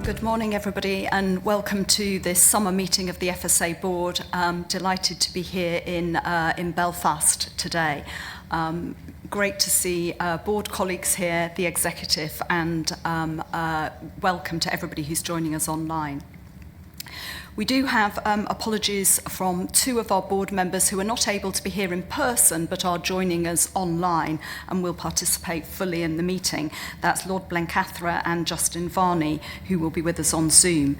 Good morning, everybody, and welcome to this summer meeting of the FSA board. Delighted to be here in Belfast today. Great to see board colleagues here, the executive, and welcome to everybody who's joining us online. We do have apologies from two of our board members who are not able to be here in person but are joining us online and will participate fully in the meeting. That's Lord Blencathra and Justin Varney, who will be with us on Zoom.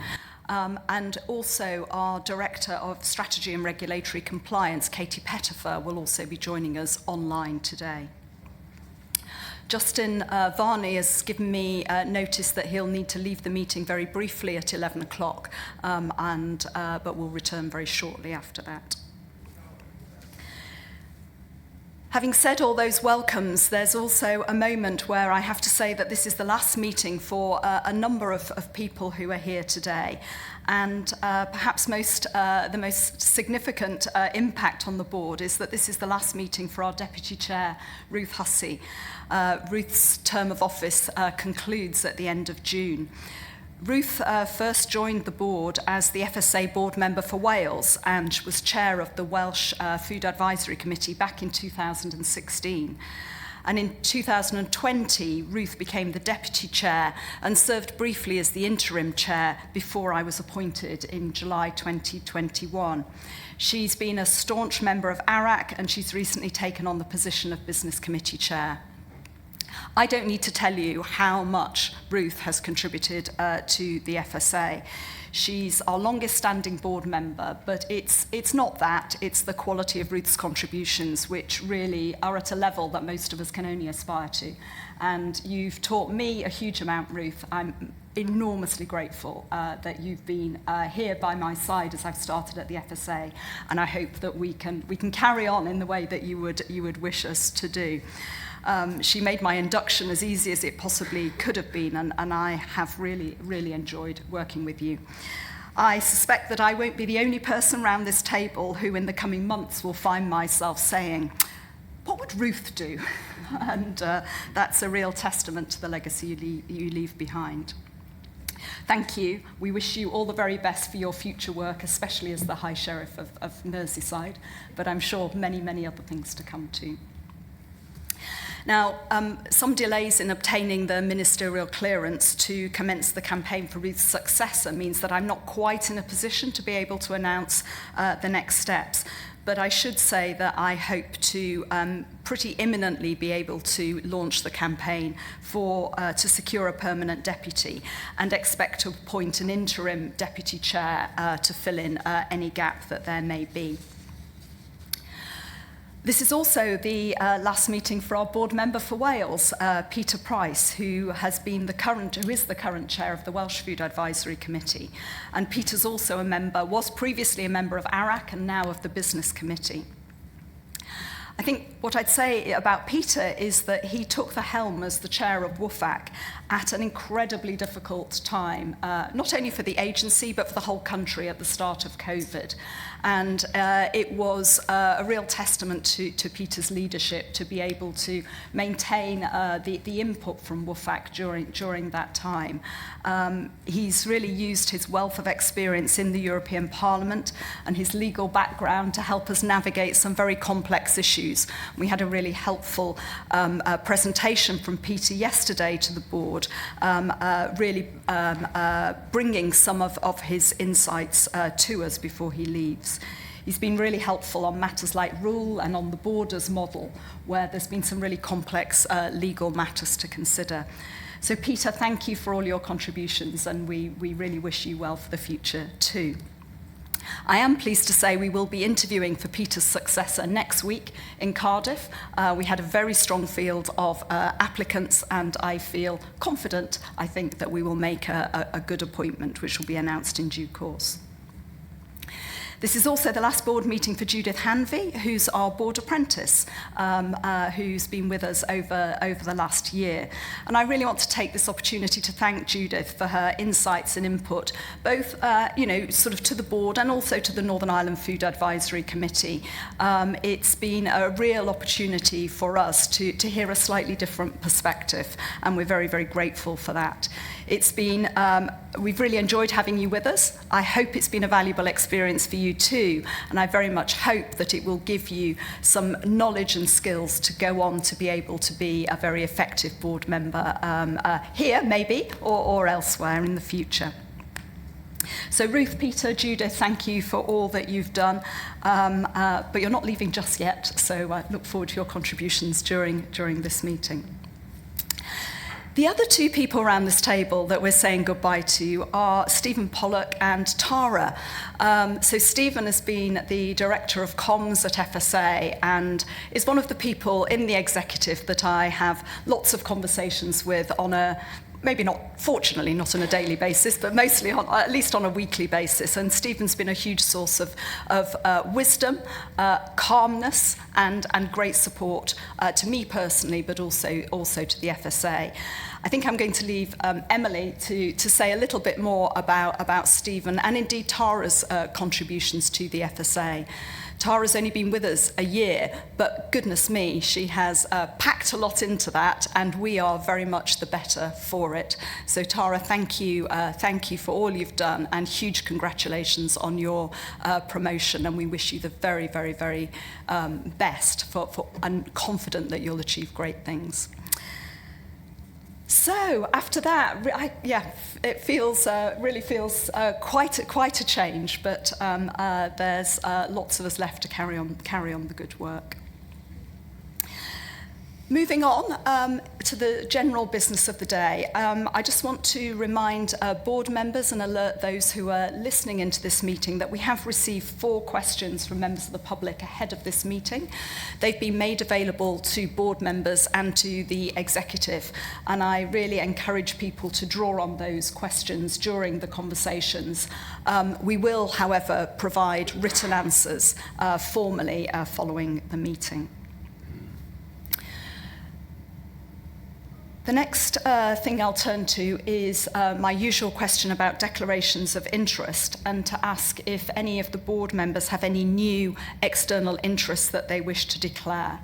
And also our Director of Strategy and Regulatory Compliance, Katie Pettifer, will also be joining us online today. Justin Varney has given me notice that he'll need to leave the meeting very briefly at 11 o'clock, but will return very shortly after that. Having said all those welcomes, there's also a moment where I have to say that this is the last meeting for a number of people who are here today. And perhaps the most significant impact on the board is that this is the last meeting for our Deputy Chair, Ruth Hussey. Ruth's term of office concludes at the end of June. Ruth first joined the board as the FSA board member for Wales and was chair of the Welsh Food Advisory Committee back in 2016. And in 2020, Ruth became the deputy chair and served briefly as the interim chair before I was appointed in July 2021. She's been a staunch member of ARAC and she's recently taken on the position of business committee chair. I don't need to tell you how much Ruth has contributed to the FSA. She's our longest standing board member, but it's not that, it's the quality of Ruth's contributions which really are at a level that most of us can only aspire to. And you've taught me a huge amount, Ruth. I'm enormously grateful that you've been here by my side as I've started at the FSA, and I hope that we can carry on in the way that you would wish us to do. She made my induction as easy as it possibly could have been, and I have really enjoyed working with you. I suspect that I won't be the only person around this table who in the coming months will find myself saying, what would Ruth do? And that's a real testament to the legacy you leave behind. Thank you. We wish you all the very best for your future work, especially as the High Sheriff of Merseyside, but I'm sure many other things to come too. Now, some delays in obtaining the ministerial clearance to commence the campaign for Ruth's successor means that I'm not quite in a position to be able to announce the next steps. But I should say that I hope to pretty imminently be able to launch the campaign to secure a permanent deputy and expect to appoint an interim deputy chair to fill in any gap that there may be. This is also the last meeting for our board member for Wales, Peter Price, who is the current chair of the Welsh Food Advisory Committee. And Peter's also was previously a member of ARAC and now of the Business Committee. I think what I'd say about Peter is that he took the helm as the chair of WFAC at an incredibly difficult time, not only for the agency, but for the whole country at the start of COVID. And it was a real testament to Peter's leadership to be able to maintain the input from WFAC during that time. He's really used his wealth of experience in the European Parliament and his legal background to help us navigate some very complex issues. We had a really helpful presentation from Peter yesterday to the board, bringing some of his insights to us before he leaves. He's been really helpful on matters like rule and on the borders model, where there's been some really complex legal matters to consider. So Peter, thank you for all your contributions, and we really wish you well for the future too. I am pleased to say we will be interviewing for Peter's successor next week in Cardiff. We had a very strong field of applicants, and I feel confident, I think, that we will make a good appointment, which will be announced in due course. This is also the last board meeting for Judith Hanvey, who's our board apprentice, who's been with us over the last year. And I really want to take this opportunity to thank Judith for her insights and input, both sort of to the board and also to the Northern Ireland Food Advisory Committee. It's been a real opportunity for us to hear a slightly different perspective, and we're very, very grateful for that. It's been, we've really enjoyed having you with us. I hope it's been a valuable experience for you too, and I very much hope that it will give you some knowledge and skills to go on to be able to be a very effective board member here, maybe, or elsewhere in the future. So Ruth, Peter, Judith, thank you for all that you've done, but you're not leaving just yet, so I look forward to your contributions during this meeting. The other two people around this table that we're saying goodbye to are Stephen Pollock and Tara. So Stephen has been the Director of Comms at FSA and is one of the people in the executive that I have lots of conversations with on a, maybe not, fortunately, not on a daily basis, but mostly on, at least on a weekly basis. And Stephen's been a huge source of wisdom, calmness, and great support to me personally, but also to the FSA. I think I'm going to leave Emily to say a little bit more about Stephen and indeed Tara's contributions to the FSA. Tara's only been with us a year, but goodness me, she has packed a lot into that, and we are very much the better for it. So Tara, thank you for all you've done, and huge congratulations on your promotion, and we wish you the very, very, very best and confident that you'll achieve great things. So after that, it really feels quite a change, but there's lots of us left to carry on the good work. Moving on to the general business of the day, I just want to remind board members and alert those who are listening into this meeting that we have received 4 questions from members of the public ahead of this meeting. They've been made available to board members and to the executive, and I really encourage people to draw on those questions during the conversations. We will, however, provide written answers formally following the meeting. The next thing I'll turn to is my usual question about declarations of interest, and to ask if any of the board members have any new external interests that they wish to declare.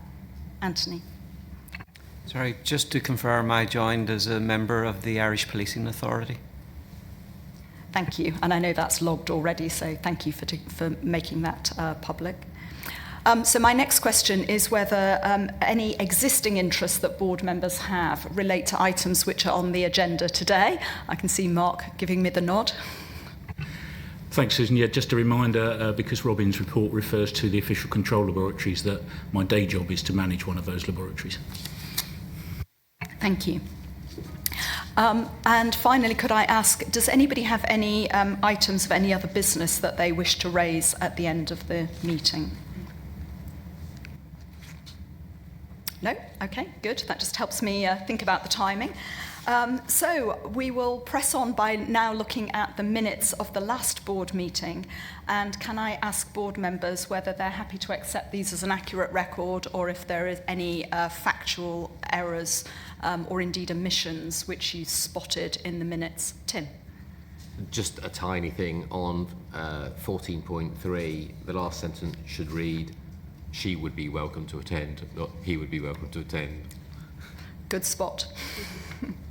Anthony. Sorry, just to confirm, I joined as a member of the Irish Policing Authority. Thank you, and I know that's logged already, so thank you for making that public. So my next question is whether any existing interests that board members have relate to items which are on the agenda today. I can see Mark giving me the nod. Thanks, Susan. Yeah, just a reminder, because Robin's report refers to the official control laboratories, that my day job is to manage one of those laboratories. Thank you. And finally, could I ask, does anybody have any items of any other business that they wish to raise at the end of the meeting? No? Okay, good. That just helps me think about the timing. So we will press on by now looking at the minutes of the last board meeting. And can I ask board members whether they're happy to accept these as an accurate record, or if there is any factual errors or indeed omissions which you spotted in the minutes? Tim? Just a tiny thing on 14.3, the last sentence should read, she would be welcome to attend, not he would be welcome to attend. Good spot.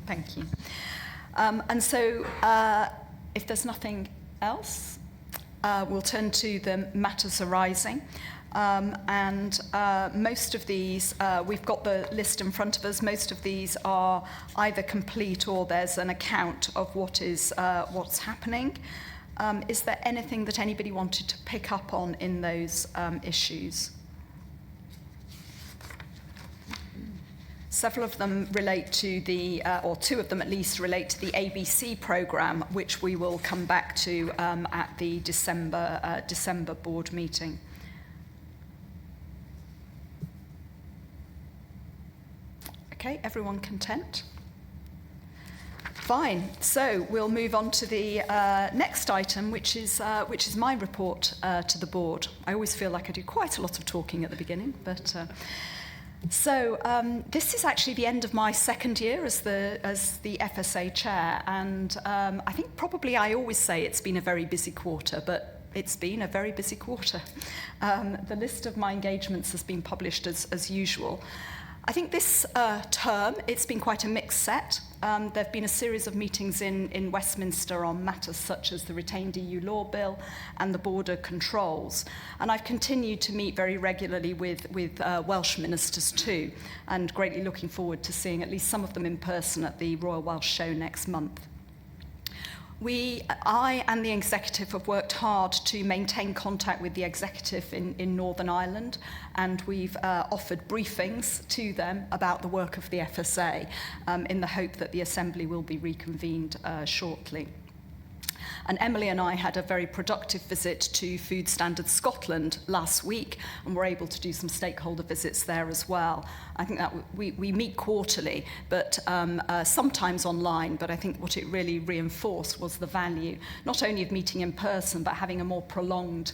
Thank you. And so if there's nothing else, we'll turn to the matters arising. And most of these, we've got the list in front of us. Most of these are either complete or there's an account of what's happening. Is there anything that anybody wanted to pick up on in those issues? Several of them relate to the, or 2 of them at least, relate to the ABC programme, which we will come back to at the December board meeting. Okay, everyone content? Fine. So we'll move on to the next item, which is my report to the board. I always feel like I do quite a lot of talking at the beginning, but this is actually the end of my second year as the FSA chair, and I think probably I always say it's been a very busy quarter, but it's been a very busy quarter. The list of my engagements has been published as usual. I think this term, it's been quite a mixed set. There have been a series of meetings in Westminster on matters such as the retained EU law bill and the border controls. And I've continued to meet very regularly with Welsh ministers too, and greatly looking forward to seeing at least some of them in person at the Royal Welsh Show next month. I and the executive have worked hard to maintain contact with the executive in Northern Ireland, and we've offered briefings to them about the work of the FSA in the hope that the Assembly will be reconvened shortly. And Emily and I had a very productive visit to Food Standards Scotland last week, and were able to do some stakeholder visits there as well. I think that we meet quarterly, but sometimes online, but I think what it really reinforced was the value, not only of meeting in person, but having a more prolonged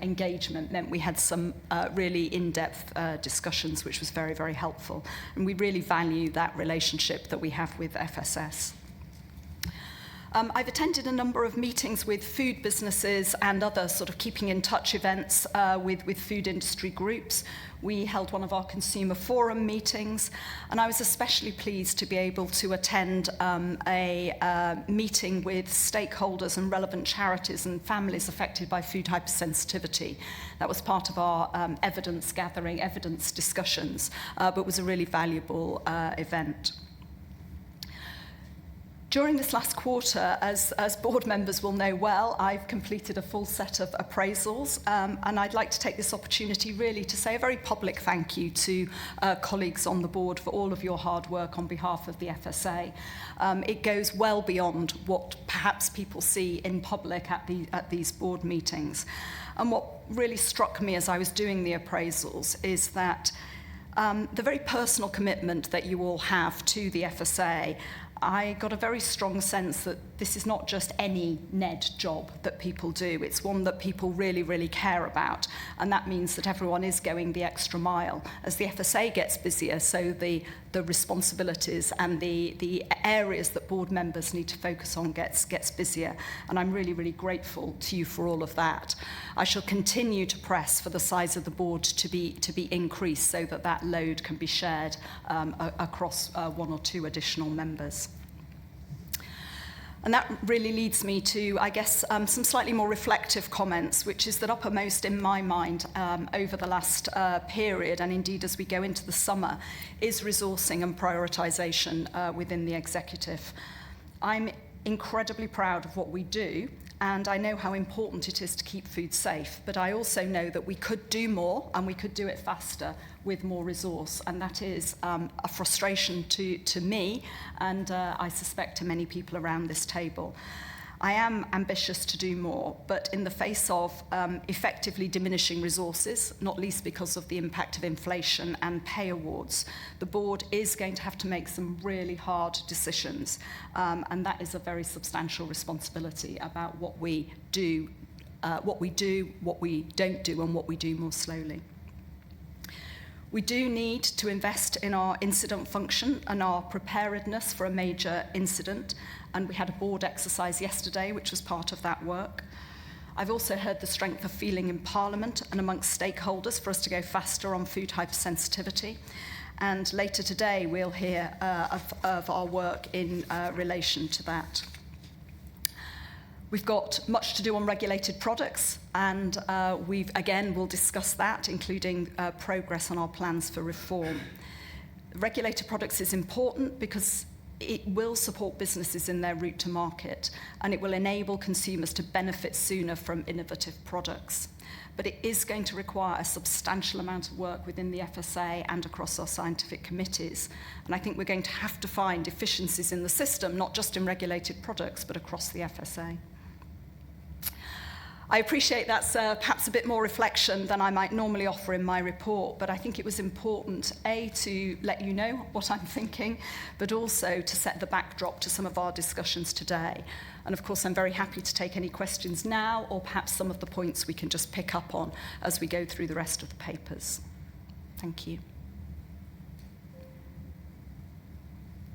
engagement meant we had some really in-depth discussions, which was very, very helpful. And we really value that relationship that we have with FSS. I've attended a number of meetings with food businesses and other sort of keeping in touch events with food industry groups. We held one of our consumer forum meetings, and I was especially pleased to be able to attend a meeting with stakeholders and relevant charities and families affected by food hypersensitivity. That was part of our evidence gathering, evidence discussions, but was a really valuable event. During this last quarter, as board members will know well, I've completed a full set of appraisals, and I'd like to take this opportunity really to say a very public thank you to colleagues on the board for all of your hard work on behalf of the FSA. It goes well beyond what perhaps people see in public at these board meetings. And what really struck me as I was doing the appraisals is that the very personal commitment that you all have to the FSA, I got a very strong sense that this is not just any NED job that people do. It's one that people really, really care about. And that means that everyone is going the extra mile. As the FSA gets busier, so the responsibilities and the areas that board members need to focus on gets busier. And I'm really, really grateful to you for all of that. I shall continue to press for the size of the board to be increased so that that load can be shared across one or two additional members. And that really leads me to, I guess, some slightly more reflective comments, which is that uppermost in my mind over the last period, and indeed as we go into the summer, is resourcing and prioritisation within the executive. I'm incredibly proud of what we do, and I know how important it is to keep food safe, but I also know that we could do more and we could do it faster with more resource, and that is a frustration to me and I suspect to many people around this table. I am ambitious to do more, but in the face of effectively diminishing resources, not least because of the impact of inflation and pay awards, the board is going to have to make some really hard decisions, and that is a very substantial responsibility about what we do, what we don't do, and what we do more slowly. We do need to invest in our incident function and our preparedness for a major incident, and we had a board exercise yesterday which was part of that work. I've also heard the strength of feeling in Parliament and amongst stakeholders for us to go faster on food hypersensitivity, and later today we'll hear of our work in relation to that. We've got much to do on regulated products, and we'll discuss that, including progress on our plans for reform. Regulated products is important because it will support businesses in their route to market, and it will enable consumers to benefit sooner from innovative products. But it is going to require a substantial amount of work within the FSA and across our scientific committees. And I think we're going to have to find efficiencies in the system, not just in regulated products, but across the FSA. I appreciate that's perhaps a bit more reflection than I might normally offer in my report, but I think it was important, A, to let you know what I'm thinking, but also to set the backdrop to some of our discussions today. And of course, I'm very happy to take any questions now, or perhaps some of the points we can just pick up on as we go through the rest of the papers. Thank you.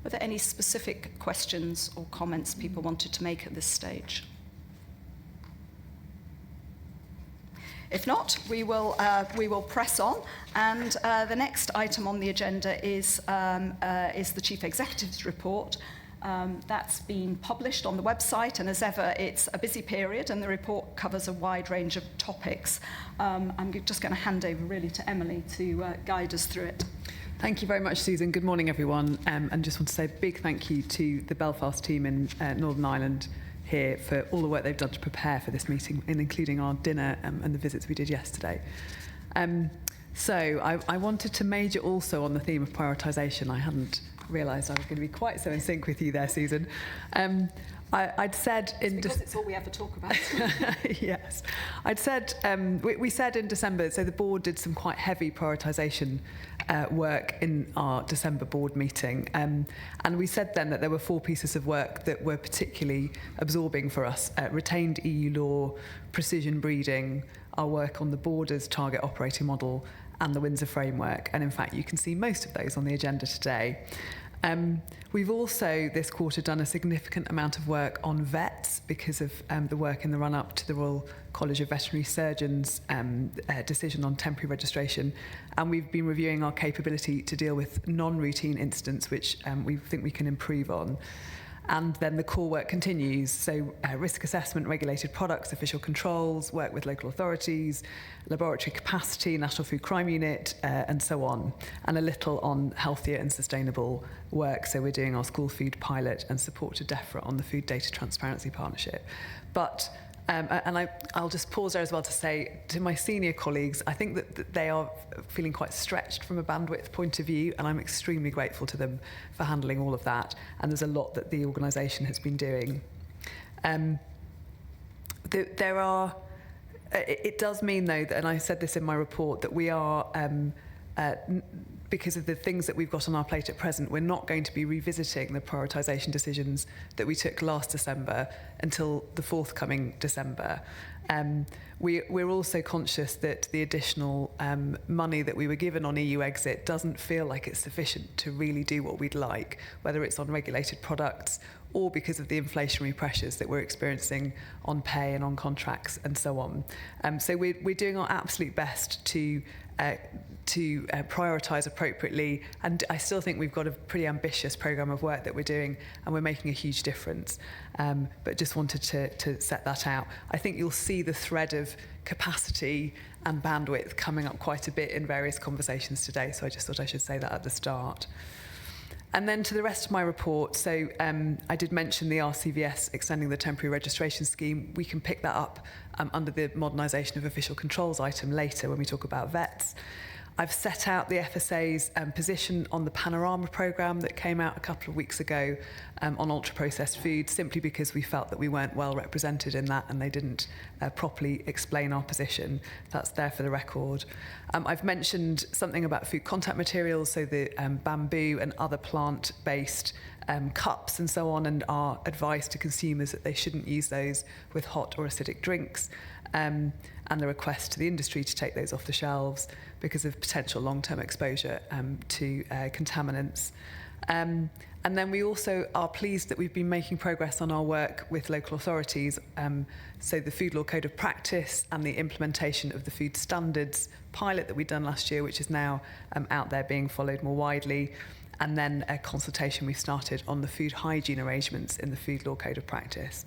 Are there any specific questions or comments people wanted to make at this stage? If not, we will press on, and the next item on the agenda is the Chief Executive's report. That's been published on the website, and as ever, it's a busy period, and the report covers a wide range of topics. I'm just going to hand over really to Emily to guide us through it. Thank you very much, Susan. Good morning, everyone. And just want to say a big thank you to the Belfast team in Northern Ireland here for all the work they've done to prepare for this meeting, including our dinner and the visits we did yesterday. So I wanted to major also on the theme of prioritisation. I hadn't realised I was going to be quite so in sync with you there, Susan. I'd said because it's all we ever talk about. Yes, I'd said we said in December. So the board did some quite heavy prioritisation work in our December board meeting, and we said then that there were 4 pieces of work that were particularly absorbing for us: retained EU law, precision breeding, our work on the borders target operating model, and the Windsor framework. And in fact, you can see most of those on the agenda today. We've also this quarter done a significant amount of work on vets because of the work in the run-up to the Royal College of Veterinary Surgeons decision on temporary registration, and we've been reviewing our capability to deal with non-routine incidents, which we think we can improve on. And then the core work continues, so risk assessment, regulated products, official controls, work with local authorities, laboratory capacity, National Food Crime Unit, and so on. And a little on healthier and sustainable work, so we're doing our school food pilot and support to DEFRA on the Food Data Transparency Partnership. But I'll just pause there as well to say to my senior colleagues, I think that they are feeling quite stretched from a bandwidth point of view, and I'm extremely grateful to them for handling all of that. And there's a lot that the organisation has been doing. It does mean, though, that, and I said this in my report, that we are, because of the things that we've got on our plate at present, we're not going to be revisiting the prioritisation decisions that we took last December until the forthcoming December. We're also conscious that the additional money that we were given on EU exit doesn't feel like it's sufficient to really do what we'd like, whether it's on regulated products or because of the inflationary pressures that we're experiencing on pay and on contracts and so on. So we're doing our absolute best to prioritise appropriately, and I still think we've got a pretty ambitious programme of work that we're doing, and we're making a huge difference. But just wanted to set that out. I think you'll see the thread of capacity and bandwidth coming up quite a bit in various conversations today, so I just thought I should say that at the start. And then to the rest of my report, so I did mention the RCVS extending the temporary registration scheme. We can pick that up under the modernisation of official controls item later when we talk about vets. I've set out the FSA's position on the Panorama programme that came out a couple of weeks ago on ultra-processed food, simply because we felt that we weren't well represented in that and they didn't properly explain our position. That's there for the record. I've mentioned something about food contact materials, so the bamboo and other plant-based cups and so on, and our advice to consumers that they shouldn't use those with hot or acidic drinks, and the request to the industry to take those off the shelves because of potential long-term exposure to contaminants. And then we also are pleased that we've been making progress on our work with local authorities, so the Food Law Code of Practice and the implementation of the food standards pilot that we'd done last year, which is now out there being followed more widely, and then a consultation we've started on the food hygiene arrangements in the Food Law Code of Practice.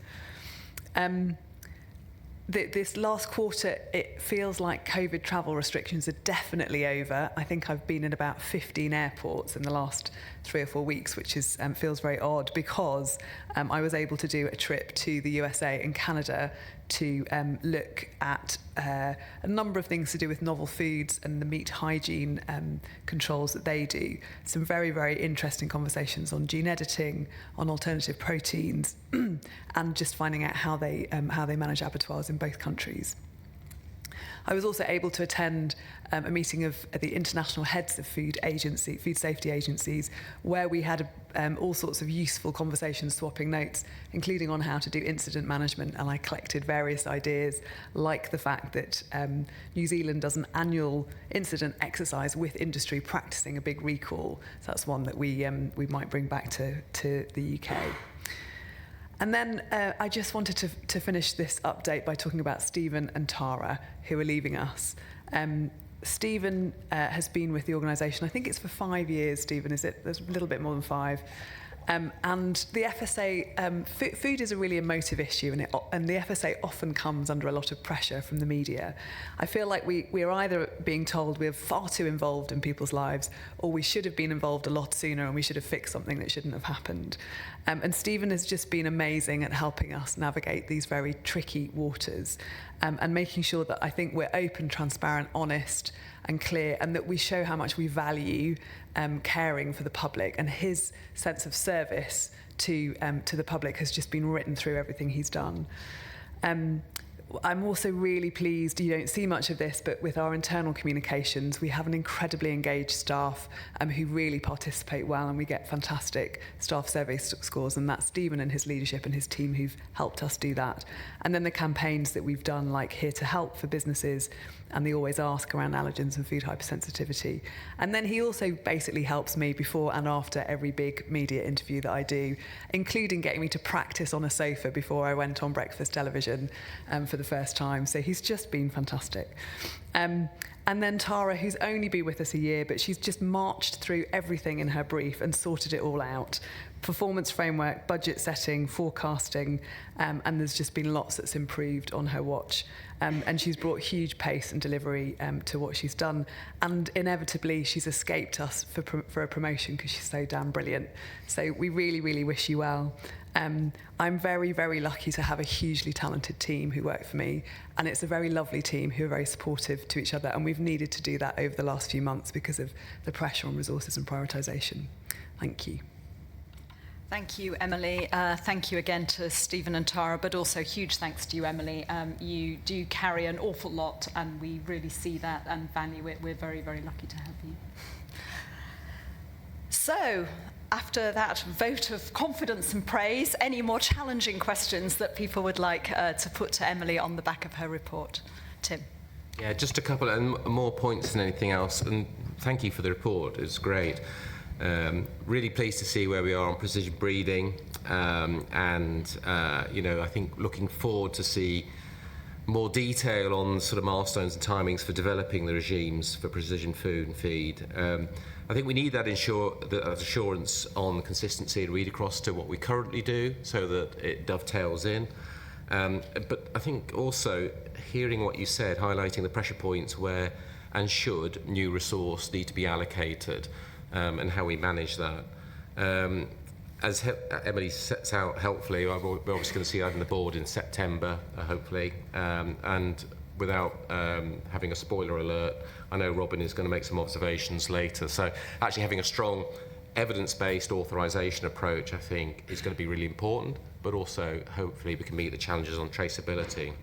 This last quarter, it feels like COVID travel restrictions are definitely over. I think I've been in about 15 airports in the last 3 or 4 weeks, which is feels very odd because I was able to do a trip to the USA and Canada to look at a number of things to do with novel foods and the meat hygiene controls that they do. Some very, very interesting conversations on gene editing, on alternative proteins, and just finding out how they manage abattoirs in both countries. I was also able to attend a meeting of the international heads of food safety agencies, where we had all sorts of useful conversations, swapping notes, including on how to do incident management. And I collected various ideas, like the fact that New Zealand does an annual incident exercise with industry practicing a big recall. So that's one that we might bring back to the UK. And then I just wanted to finish this update by talking about Stephen and Tara, who are leaving us. Stephen has been with the organisation, I think it's for 5 years, Stephen, is it? There's a little bit more than 5. And the FSA, food is a really emotive issue, and the FSA often comes under a lot of pressure from the media. I feel like we're either being told we're far too involved in people's lives, or we should have been involved a lot sooner and we should have fixed something that shouldn't have happened. And Stephen has just been amazing at helping us navigate these very tricky waters, and making sure that I think we're open, transparent, honest and clear, and that we show how much we value caring for the public. And his sense of service to the public has just been written through everything he's done. I'm also really pleased, you don't see much of this, but with our internal communications, we have an incredibly engaged staff who really participate well, and we get fantastic staff survey scores, and that's Stephen and his leadership and his team who've helped us do that. And then the campaigns that we've done, like Here to Help for businesses, and the Always Ask around allergens and food hypersensitivity. And then he also basically helps me before and after every big media interview that I do, including getting me to practice on a sofa before I went on breakfast television for the first time. So he's just been fantastic. And then Tara, who's only been with us a year, but she's just marched through everything in her brief and sorted it all out. Performance framework, budget setting, forecasting, and there's just been lots that's improved on her watch. And she's brought huge pace and delivery to what she's done. And inevitably, she's escaped us for a promotion because she's so damn brilliant. So we really, really wish you well. I'm very, very lucky to have a hugely talented team who work for me, and it's a very lovely team who are very supportive to each other, and we've needed to do that over the last few months because of the pressure on resources and prioritisation. Thank you. Thank you, Emily. Thank you again to Stephen and Tara, but also huge thanks to you, Emily. You do carry an awful lot, and we really see that and value it. We're very, very lucky to have you. So, after that vote of confidence and praise, any more challenging questions that people would like to put to Emily on the back of her report? Tim? Yeah, just a couple and more points than anything else. And thank you for the report. It's great. Really pleased to see where we are on precision breeding, I think looking forward to see more detail on sort of milestones and timings for developing the regimes for precision food and feed. I think we need that assurance on consistency and read across to what we currently do so that it dovetails in. But I think also hearing what you said, highlighting the pressure points where and should new resource need to be allocated, and how we manage that. As Emily sets out helpfully, we're obviously going to see that in the board in September, hopefully. And without having a spoiler alert, I know Robin is going to make some observations later. So actually having a strong evidence-based authorisation approach, I think, is going to be really important, but also hopefully we can meet the challenges on traceability.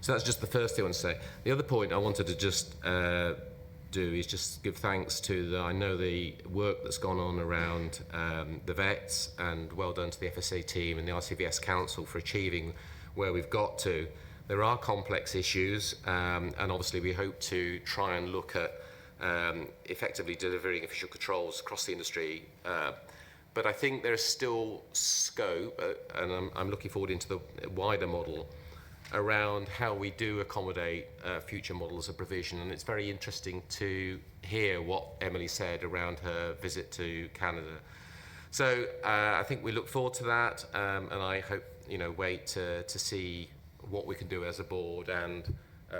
So that's just the first thing I want to say. The other point I wanted to just do is just give thanks to the work that's gone on around the vets, and well done to the FSA team and the RCVS Council for achieving where we've got to. There are complex issues, and obviously we hope to try and look at effectively delivering official controls across the industry. But I think there is still scope, and I'm looking forward into the wider model around how we do accommodate future models of provision. And it's very interesting to hear what Emily said around her visit to Canada. So I think we look forward to that, and I hope, wait to see what we can do as a board and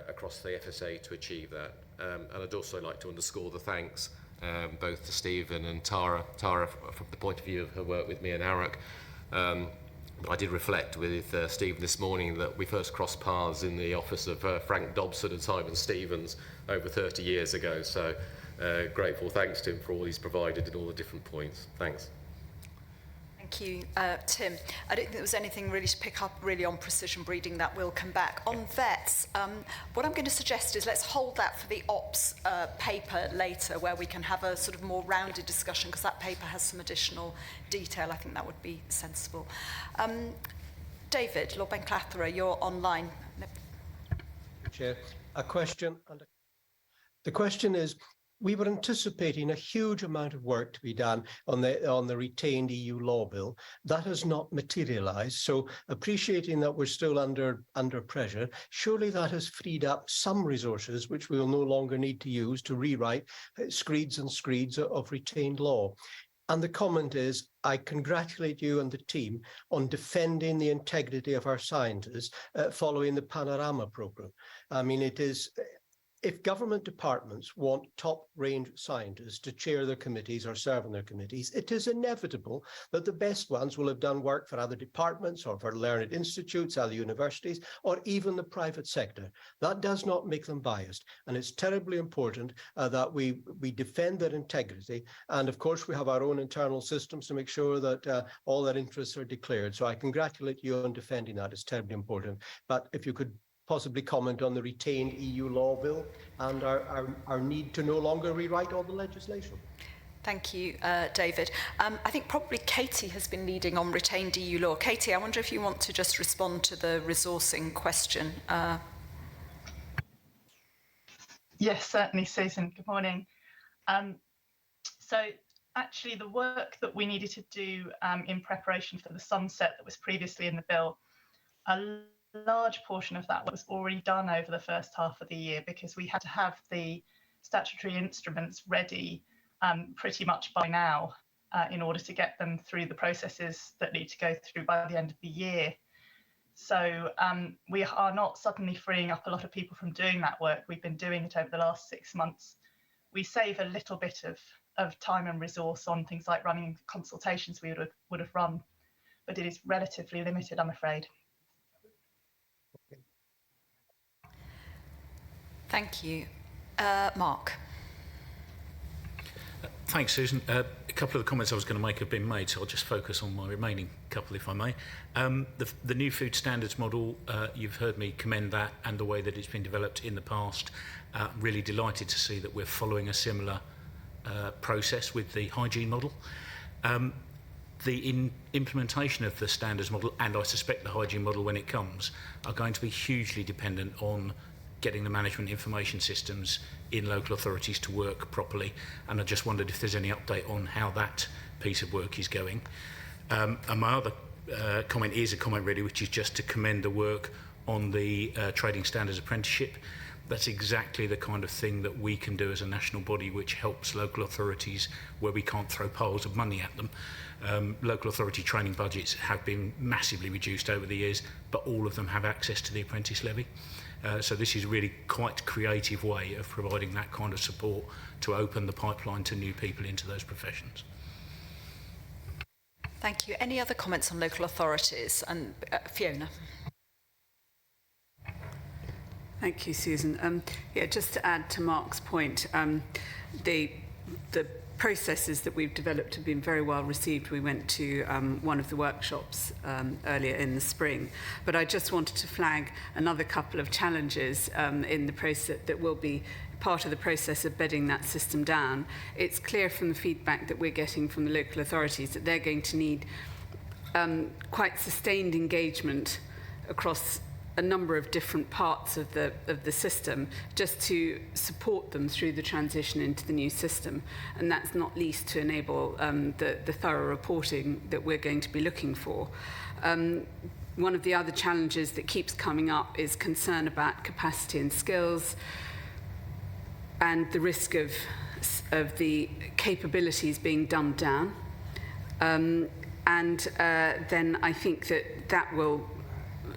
across the FSA to achieve that. And I'd also like to underscore the thanks both to Stephen and Tara from the point of view of her work with me and Arak. I did reflect with Stephen this morning that we first crossed paths in the office of Frank Dobson and Simon Stevens over 30 years ago. So grateful thanks to him for all he's provided at all the different points. Thanks. Thank you, Tim. I don't think there was anything really to pick up really on precision breeding. That will come back. On vets, what I'm going to suggest is let's hold that for the ops paper later, where we can have a sort of more rounded discussion, because that paper has some additional detail. I think that would be sensible. David, Lord Benclathra, you're online. Chair, a question. The question is, we were anticipating a huge amount of work to be done on the retained EU law bill. That has not materialised. So, appreciating that we're still under pressure, surely that has freed up some resources which we will no longer need to use to rewrite screeds and screeds of retained law. And the comment is, I congratulate you and the team on defending the integrity of our scientists following the Panorama programme. I mean, it is. If government departments want top-range scientists to chair their committees or serve on their committees, it is inevitable that the best ones will have done work for other departments or for learned institutes, other universities, or even the private sector. That does not make them biased, and it's terribly important that we defend their integrity. And of course, we have our own internal systems to make sure that all their interests are declared. So I congratulate you on defending that. It's terribly important. But if you could possibly comment on the retained EU law bill and our need to no longer rewrite all the legislation. Thank you, David. I think probably Katie has been leading on retained EU law. Katie, I wonder if you want to just respond to the resourcing question. Yes, certainly, Susan. Good morning. So actually the work that we needed to do in preparation for the sunset that was previously in the bill, a large portion of that was already done over the first half of the year, because we had to have the statutory instruments ready pretty much by now in order to get them through the processes that need to go through by the end of the year. So we are not suddenly freeing up a lot of people from doing that work. We've been doing it over the last 6 months. We save a little bit of time and resource on things like running consultations we would have run, but it is relatively limited, I'm afraid. Thank you. Mark. Thanks, Susan. A couple of the comments I was going to make have been made, so I'll just focus on my remaining couple, if I may. The new food standards model, you've heard me commend that and the way that it's been developed in the past. Really delighted to see that we're following a similar process with the hygiene model. The implementation of the standards model, and I suspect the hygiene model when it comes, are going to be hugely dependent on getting the management information systems in local authorities to work properly. And I just wondered if there's any update on how that piece of work is going. And my other comment is a comment really, which is just to commend the work on the trading standards apprenticeship. That's exactly the kind of thing that we can do as a national body, which helps local authorities where we can't throw piles of money at them. Local authority training budgets have been massively reduced over the years, but all of them have access to the apprentice levy. So this is really quite a creative way of providing that kind of support to open the pipeline to new people into those professions. Thank you. Any other comments on local authorities? And Fiona. Thank you, Susan. Yeah, just to add to Mark's point, the processes that we've developed have been very well received. We went to one of the workshops earlier in the spring, but I just wanted to flag another couple of challenges in the process that will be part of the process of bedding that system down. It's clear from the feedback that we're getting from the local authorities that they're going to need quite sustained engagement across a number of different parts of the system just to support them through the transition into the new system. And that's not least to enable the thorough reporting that we're going to be looking for. One of the other challenges that keeps coming up is concern about capacity and skills and the risk of the capabilities being dumbed down. Then I think that will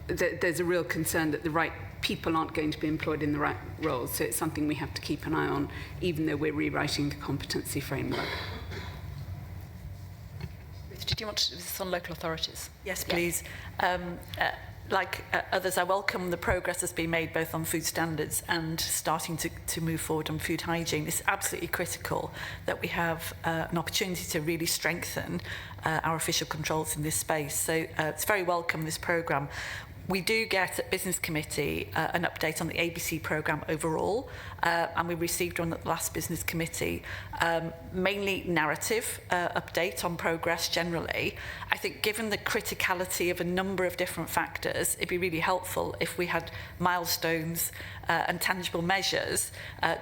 there's a real concern that the right people aren't going to be employed in the right roles. So it's something we have to keep an eye on, even though we're rewriting the competency framework. Did Did you want to do this on local authorities? Yes, please. Like others, I welcome the progress that's been made both on food standards and starting to move forward on food hygiene. It's absolutely critical that we have an opportunity to really strengthen our official controls in this space. So it's very welcome, this programme. We do get at Business Committee an update on the ABC programme overall, and we received one at the last Business Committee, mainly narrative update on progress generally. I think given the criticality of a number of different factors, it'd be really helpful if we had milestones and tangible measures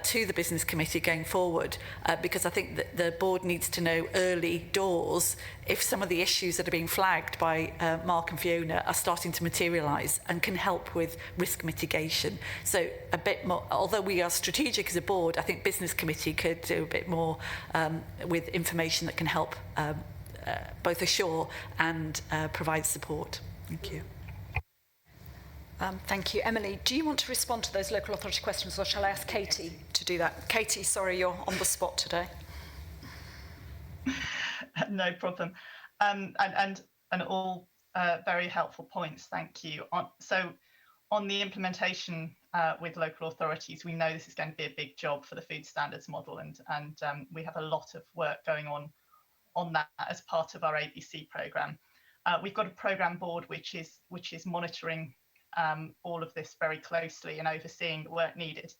to the Business Committee going forward, because I think that the board needs to know early doors if some of the issues that are being flagged by Mark and Fiona are starting to materialise and can help with risk mitigation. So a bit more, although we are strategic as a board, I think Business Committee could do a bit more with information that can help both assure and provide support. Thank you. Thank you. Emily, do you want to respond to those local authority questions, or shall I ask Katie to do that? Katie, sorry, you're on the spot today. No problem. And all very helpful points. Thank you. So on the implementation with local authorities, we know this is going to be a big job for the food standards model, and we have a lot of work going on that as part of our ABC programme. We've got a programme board which is monitoring all of this very closely and overseeing the work needed.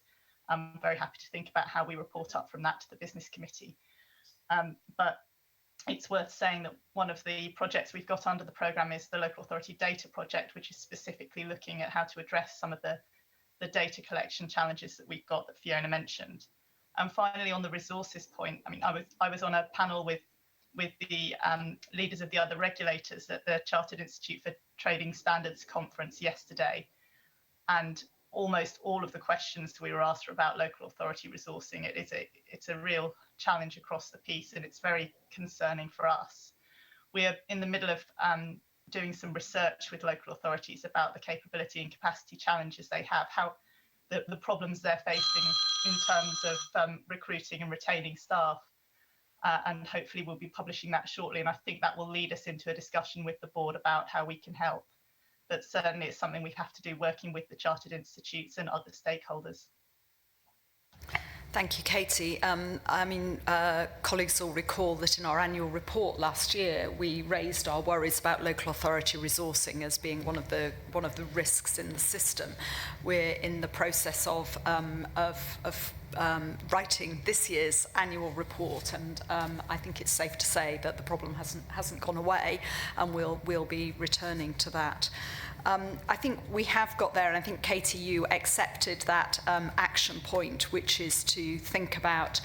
I'm very happy to think about how we report up from that to the Business Committee. But it's worth saying that one of the projects we've got under the programme is the Local Authority Data Project, which is specifically looking at how to address some of the data collection challenges that we've got that Fiona mentioned. And finally, on the resources point, I mean, I was on a panel with the leaders of the other regulators at the Chartered Institute for Trading Standards conference yesterday, and almost all of the questions we were asked were about local authority resourcing. It's a real challenge across the piece, and it's very concerning for us. We are in the middle of doing some research with local authorities about the capability and capacity challenges they have, how the problems they're facing in terms of recruiting and retaining staff. And hopefully we'll be publishing that shortly. And I think that will lead us into a discussion with the board about how we can help. But certainly it's something we have to do working with the Chartered Institutes and other stakeholders. Thank you, Katie. Colleagues will recall that in our annual report last year, we raised our worries about local authority resourcing as being one of the risks in the system. We're in the process of writing this year's annual report, and I think it's safe to say that the problem hasn't gone away, and we'll be returning to that. I think we have got there, and I think, Katie, you accepted that action point, which is to think about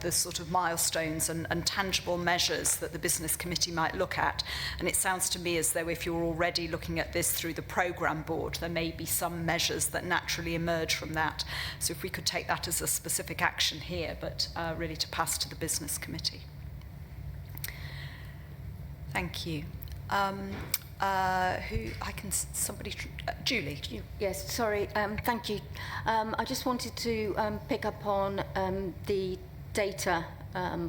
the sort of milestones and tangible measures that the Business Committee might look at. And it sounds to me as though if you're already looking at this through the programme board, there may be some measures that naturally emerge from that. So if we could take that as a specific action here, but really to pass to the Business Committee. Thank you. Julie. Yes, sorry, thank you. I just wanted to pick up on the data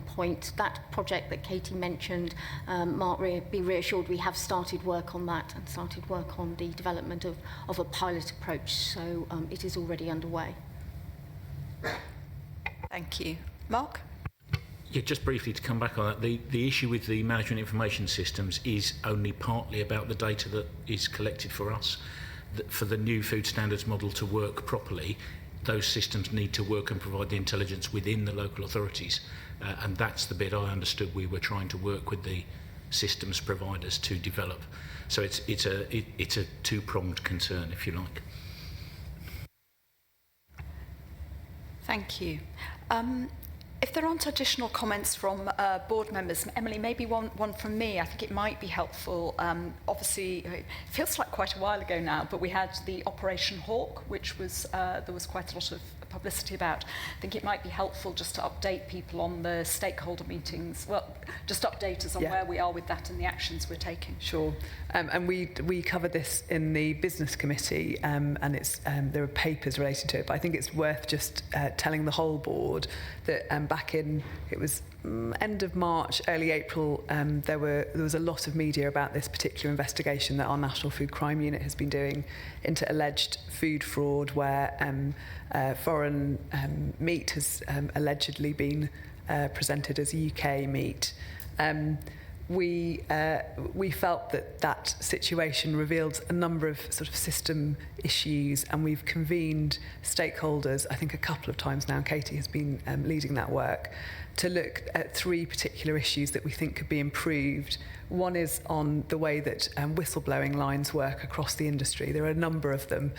point, that project that Katie mentioned. Mark, be reassured we have started work on that and started work on the development of a pilot approach, so it is already underway. Thank you. Mark? Yeah, just briefly to come back on that, the issue with the management information systems is only partly about the data that is collected for us. For the new food standards model to work properly, those systems need to work and provide the intelligence within the local authorities. And that's the bit I understood we were trying to work with the systems providers to develop. So it's a two-pronged concern, if you like. Thank you. If there aren't additional comments from board members, Emily, maybe one from me. I think it might be helpful. Obviously, it feels like quite a while ago now, but we had the Operation Hawk, which was there was quite a lot of publicity about. I think it might be helpful just to update people on the stakeholder meetings. Well, just update us on where we are with that and the actions we're taking. Sure. And we covered this in the Business Committee, and it's there are papers related to it, but I think it's worth just telling the whole board that back in, it was end of March, early April, there was a lot of media about this particular investigation that our National Food Crime Unit has been doing into alleged food fraud, where foreign meat has allegedly been presented as UK meat. We felt that situation revealed a number of sort of system issues, and we've convened stakeholders, I think a couple of times now. Katie has been leading that work, to look at 3 particular issues that we think could be improved. One is on the way that whistleblowing lines work across the industry. There are a number of them.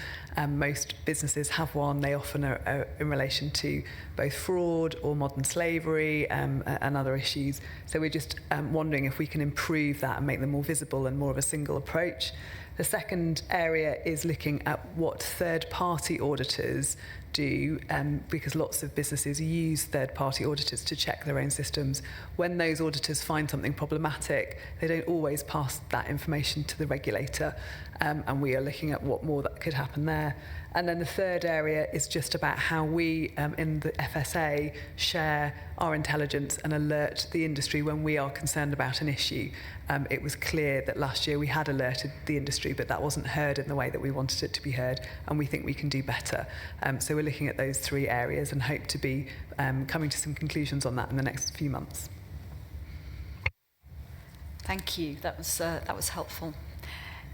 Most businesses have one. They often are in relation to both fraud or modern slavery and other issues. So we're just wondering if we can improve that and make them more visible and more of a single approach. The second area is looking at what third-party auditors do, because lots of businesses use third-party auditors to check their own systems. When those auditors find something problematic, they don't always pass that information to the regulator, and we are looking at what more that could happen there. And then the third area is just about how we in the FSA share our intelligence and alert the industry when we are concerned about an issue. It was clear that last year we had alerted the industry, but that wasn't heard in the way that we wanted it to be heard, and we think we can do better. So we're looking at those 3 areas and hope to be coming to some conclusions on that in the next few months. Thank you. That was helpful.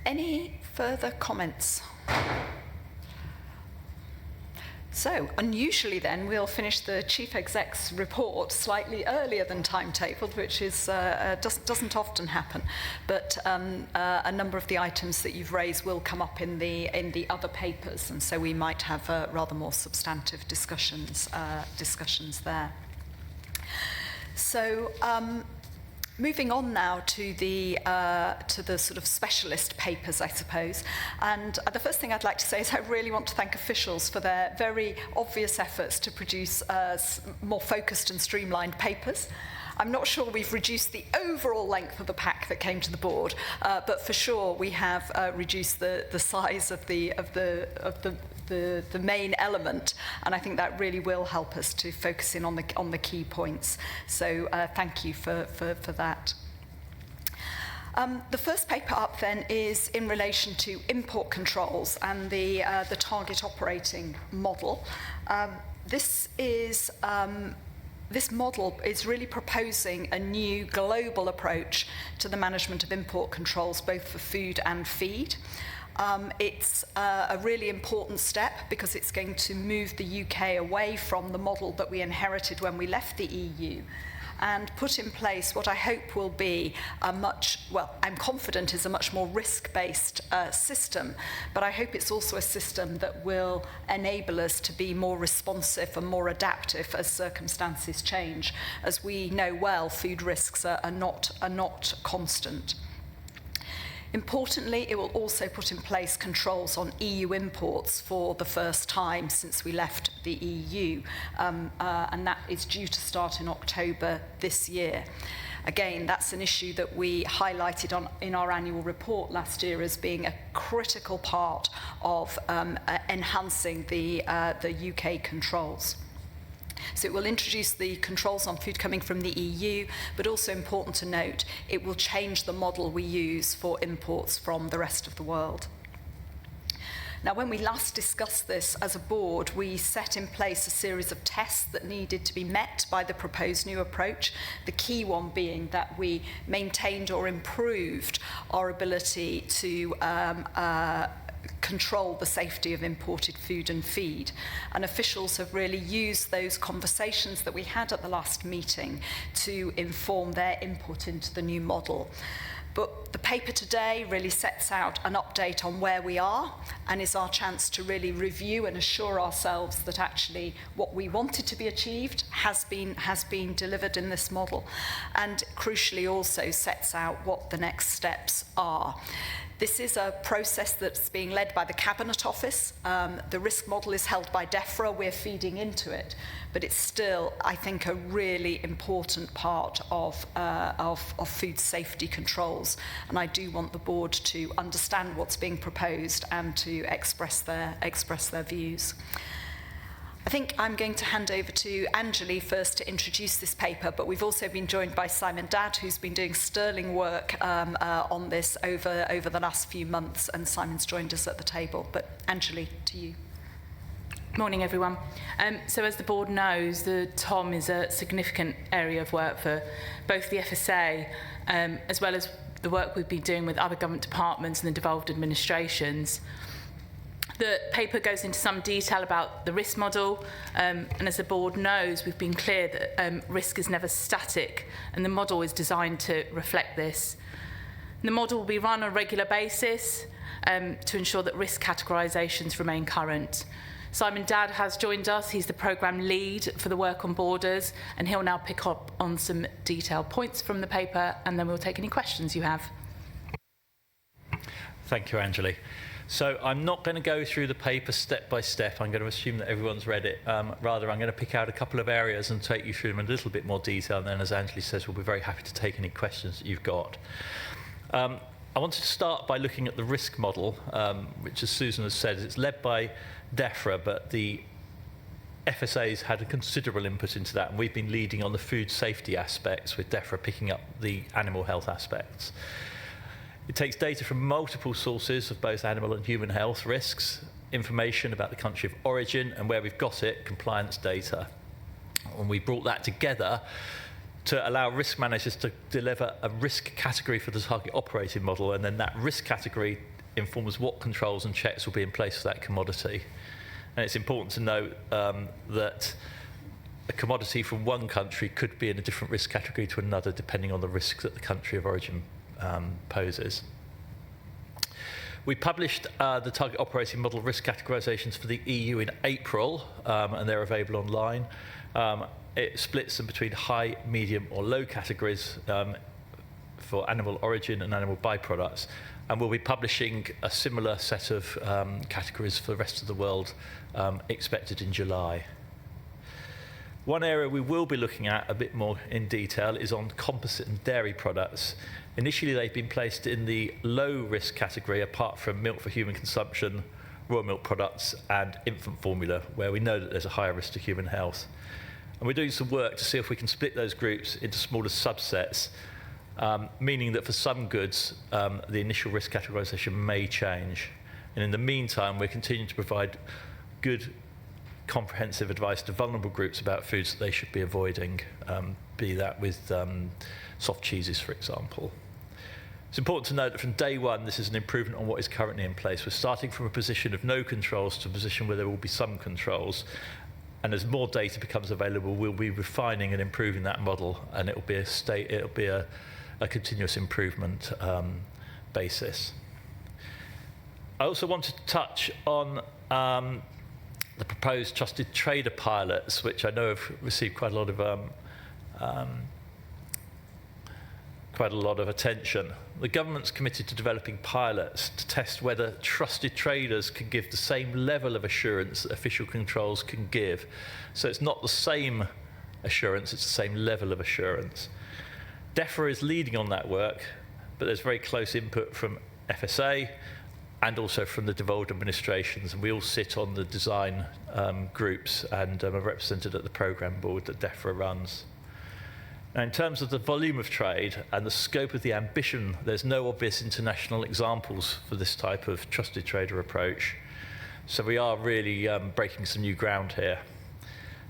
Any further comments? So, unusually then, we'll finish the Chief Exec's report slightly earlier than timetabled, which is doesn't often happen. But a number of the items that you've raised will come up in the other papers, and so we might have rather more substantive discussions there. So. Moving on now to the sort of specialist papers, I suppose. And the first thing I'd like to say is I really want to thank officials for their very obvious efforts to produce more focused and streamlined papers. I'm not sure we've reduced the overall length of the pack that came to the board, but for sure we have reduced the size of the main element, and I think that really will help us to focus in on the key points. So thank you for that. The first paper up then is in relation to import controls and the target operating model. This model is really proposing a new global approach to the management of import controls, both for food and feed. It's a really important step because it's going to move the UK away from the model that we inherited when we left the EU and put in place what I hope will be I'm confident is a much more risk-based system, but I hope it's also a system that will enable us to be more responsive and more adaptive as circumstances change. As we know well, food risks are not constant. Importantly, it will also put in place controls on EU imports for the first time since we left the EU, and that is due to start in October this year. Again, that's an issue that we highlighted in our annual report last year as being a critical part of enhancing the UK controls. So it will introduce the controls on food coming from the EU, but also important to note, it will change the model we use for imports from the rest of the world. Now, when we last discussed this as a board, we set in place a series of tests that needed to be met by the proposed new approach, the key one being that we maintained or improved our ability to control the safety of imported food and feed. And officials have really used those conversations that we had at the last meeting to inform their input into the new model. But the paper today really sets out an update on where we are and is our chance to really review and assure ourselves that actually what we wanted to be achieved has been delivered in this model, and crucially also sets out what the next steps are. This is a process that's being led by the Cabinet Office. The risk model is held by DEFRA. We're feeding into it, but it's still, I think, a really important part of food safety controls. And I do want the board to understand what's being proposed and to express their views. I think I'm going to hand over to Anjali first to introduce this paper, but we've also been joined by Simon Dadd, who's been doing sterling work on this over the last few months, and Simon's joined us at the table. But Anjali, to you. Morning, everyone. So as the board knows, the TOM is a significant area of work for both the FSA as well as the work we've been doing with other government departments and the devolved administrations. The paper goes into some detail about the risk model, and as the board knows, we've been clear that risk is never static, and the model is designed to reflect this. And the model will be run on a regular basis to ensure that risk categorisations remain current. Simon Dadd has joined us. He's the programme lead for the work on borders, and he'll now pick up on some detailed points from the paper, and then we'll take any questions you have. Thank you, Anjali. So I'm not going to go through the paper step by step. I'm going to assume that everyone's read it. Rather, I'm going to pick out a couple of areas and take you through them in a little bit more detail. And then, as Anjali says, we'll be very happy to take any questions that you've got. I wanted to start by looking at the risk model, which, as Susan has said, it's led by DEFRA, but the FSA's had a considerable input into that. And we've been leading on the food safety aspects, with DEFRA picking up the animal health aspects. It takes data from multiple sources of both animal and human health risks, information about the country of origin, and where we've got it, compliance data. And we brought that together to allow risk managers to deliver a risk category for the target operating model, and then that risk category informs what controls and checks will be in place for that commodity. And it's important to note that a commodity from one country could be in a different risk category to another, depending on the risk that the country of origin poses. We published the target operating model risk categorisations for the EU in April, and they're available online. It splits them between high, medium or low categories for animal origin and animal byproducts, and we'll be publishing a similar set of categories for the rest of the world expected in July. One area we will be looking at a bit more in detail is on composite and dairy products. Initially, they've been placed in the low risk category, apart from milk for human consumption, raw milk products, and infant formula, where we know that there's a higher risk to human health. And we're doing some work to see if we can split those groups into smaller subsets, meaning that for some goods, the initial risk categorisation may change. And in the meantime, we're continuing to provide good, comprehensive advice to vulnerable groups about foods that they should be avoiding, be that with soft cheeses, for example. It's important to note that from day one, this is an improvement on what is currently in place. We're starting from a position of no controls to a position where there will be some controls. And as more data becomes available, we'll be refining and improving that model, and it'll be a continuous improvement basis. I also wanted to touch on the proposed trusted trader pilots, which I know have received quite a lot of attention. The government's committed to developing pilots to test whether trusted traders can give the same level of assurance that official controls can give. So it's not the same assurance, it's the same level of assurance. DEFRA is leading on that work, but there's very close input from FSA and also from the devolved administrations, and we all sit on the design groups and are represented at the programme board that DEFRA runs. Now, in terms of the volume of trade and the scope of the ambition, there's no obvious international examples for this type of trusted trader approach. So we are really breaking some new ground here.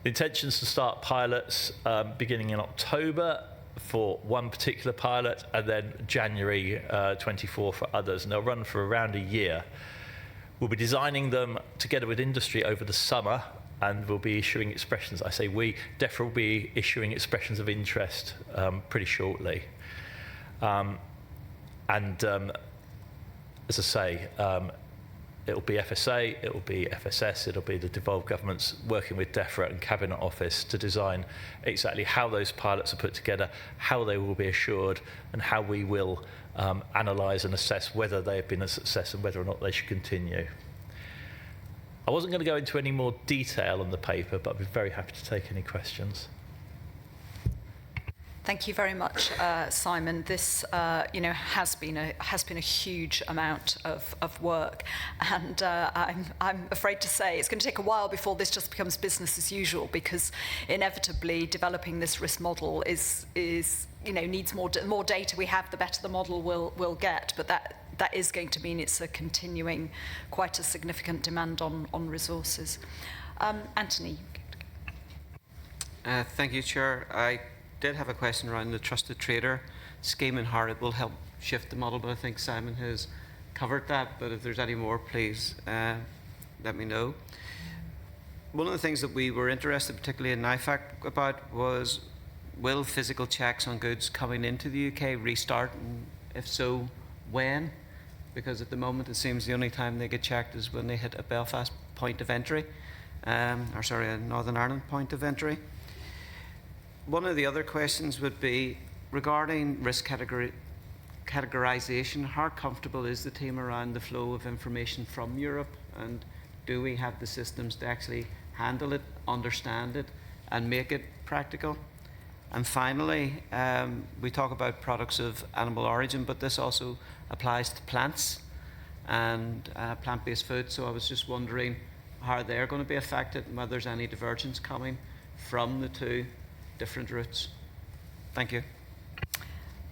The intention is to start pilots beginning in October for one particular pilot, and then January 24 for others, and they'll run for around a year. We'll be designing them together with industry over the summer, and we'll be issuing expressions. I say we, DEFRA will be issuing expressions of interest pretty shortly. As I say, it'll be FSA, it'll be FSS, it'll be the devolved governments working with DEFRA and Cabinet Office to design exactly how those pilots are put together, how they will be assured, and how we will analyse and assess whether they have been a success and whether or not they should continue. I wasn't going to go into any more detail on the paper, but I'd be very happy to take any questions. Thank you very much, Simon. This, has been a huge amount of work, and I'm afraid to say it's going to take a while before this just becomes business as usual, because inevitably developing this risk model is needs more data we have, the better the model will get. But that is going to mean it's a continuing, quite a significant demand on resources. Anthony. Thank you, Chair. I did have a question around the trusted trader scheme and how it will help shift the model, but I think Simon has covered that. But if there's any more, please let me know. One of the things that we were interested, particularly in NIFAC, about was, will physical checks on goods coming into the UK restart, and if so, when? Because at the moment it seems the only time they get checked is when they hit a Belfast point of entry, a Northern Ireland point of entry. One of the other questions would be regarding risk categorisation. How comfortable is the team around the flow of information from Europe, and do we have the systems to actually handle it, understand it, and make it practical? And finally, we talk about products of animal origin, but this also applies to plants and plant-based food. So I was just wondering how they're going to be affected and whether there's any divergence coming from the two different routes. Thank you.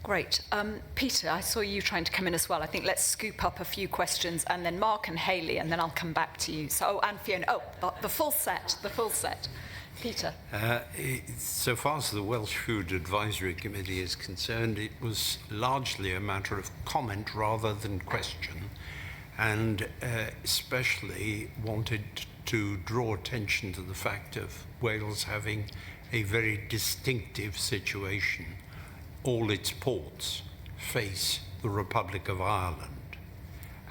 Great. Peter, I saw you trying to come in as well. I think let's scoop up a few questions, and then Mark and Hayley, and then I'll come back to you. So, and Fiona. The full set. Peter. So far as the Welsh Food Advisory Committee is concerned, it was largely a matter of comment rather than question, and especially wanted to draw attention to the fact of Wales having a very distinctive situation. All its ports face the Republic of Ireland,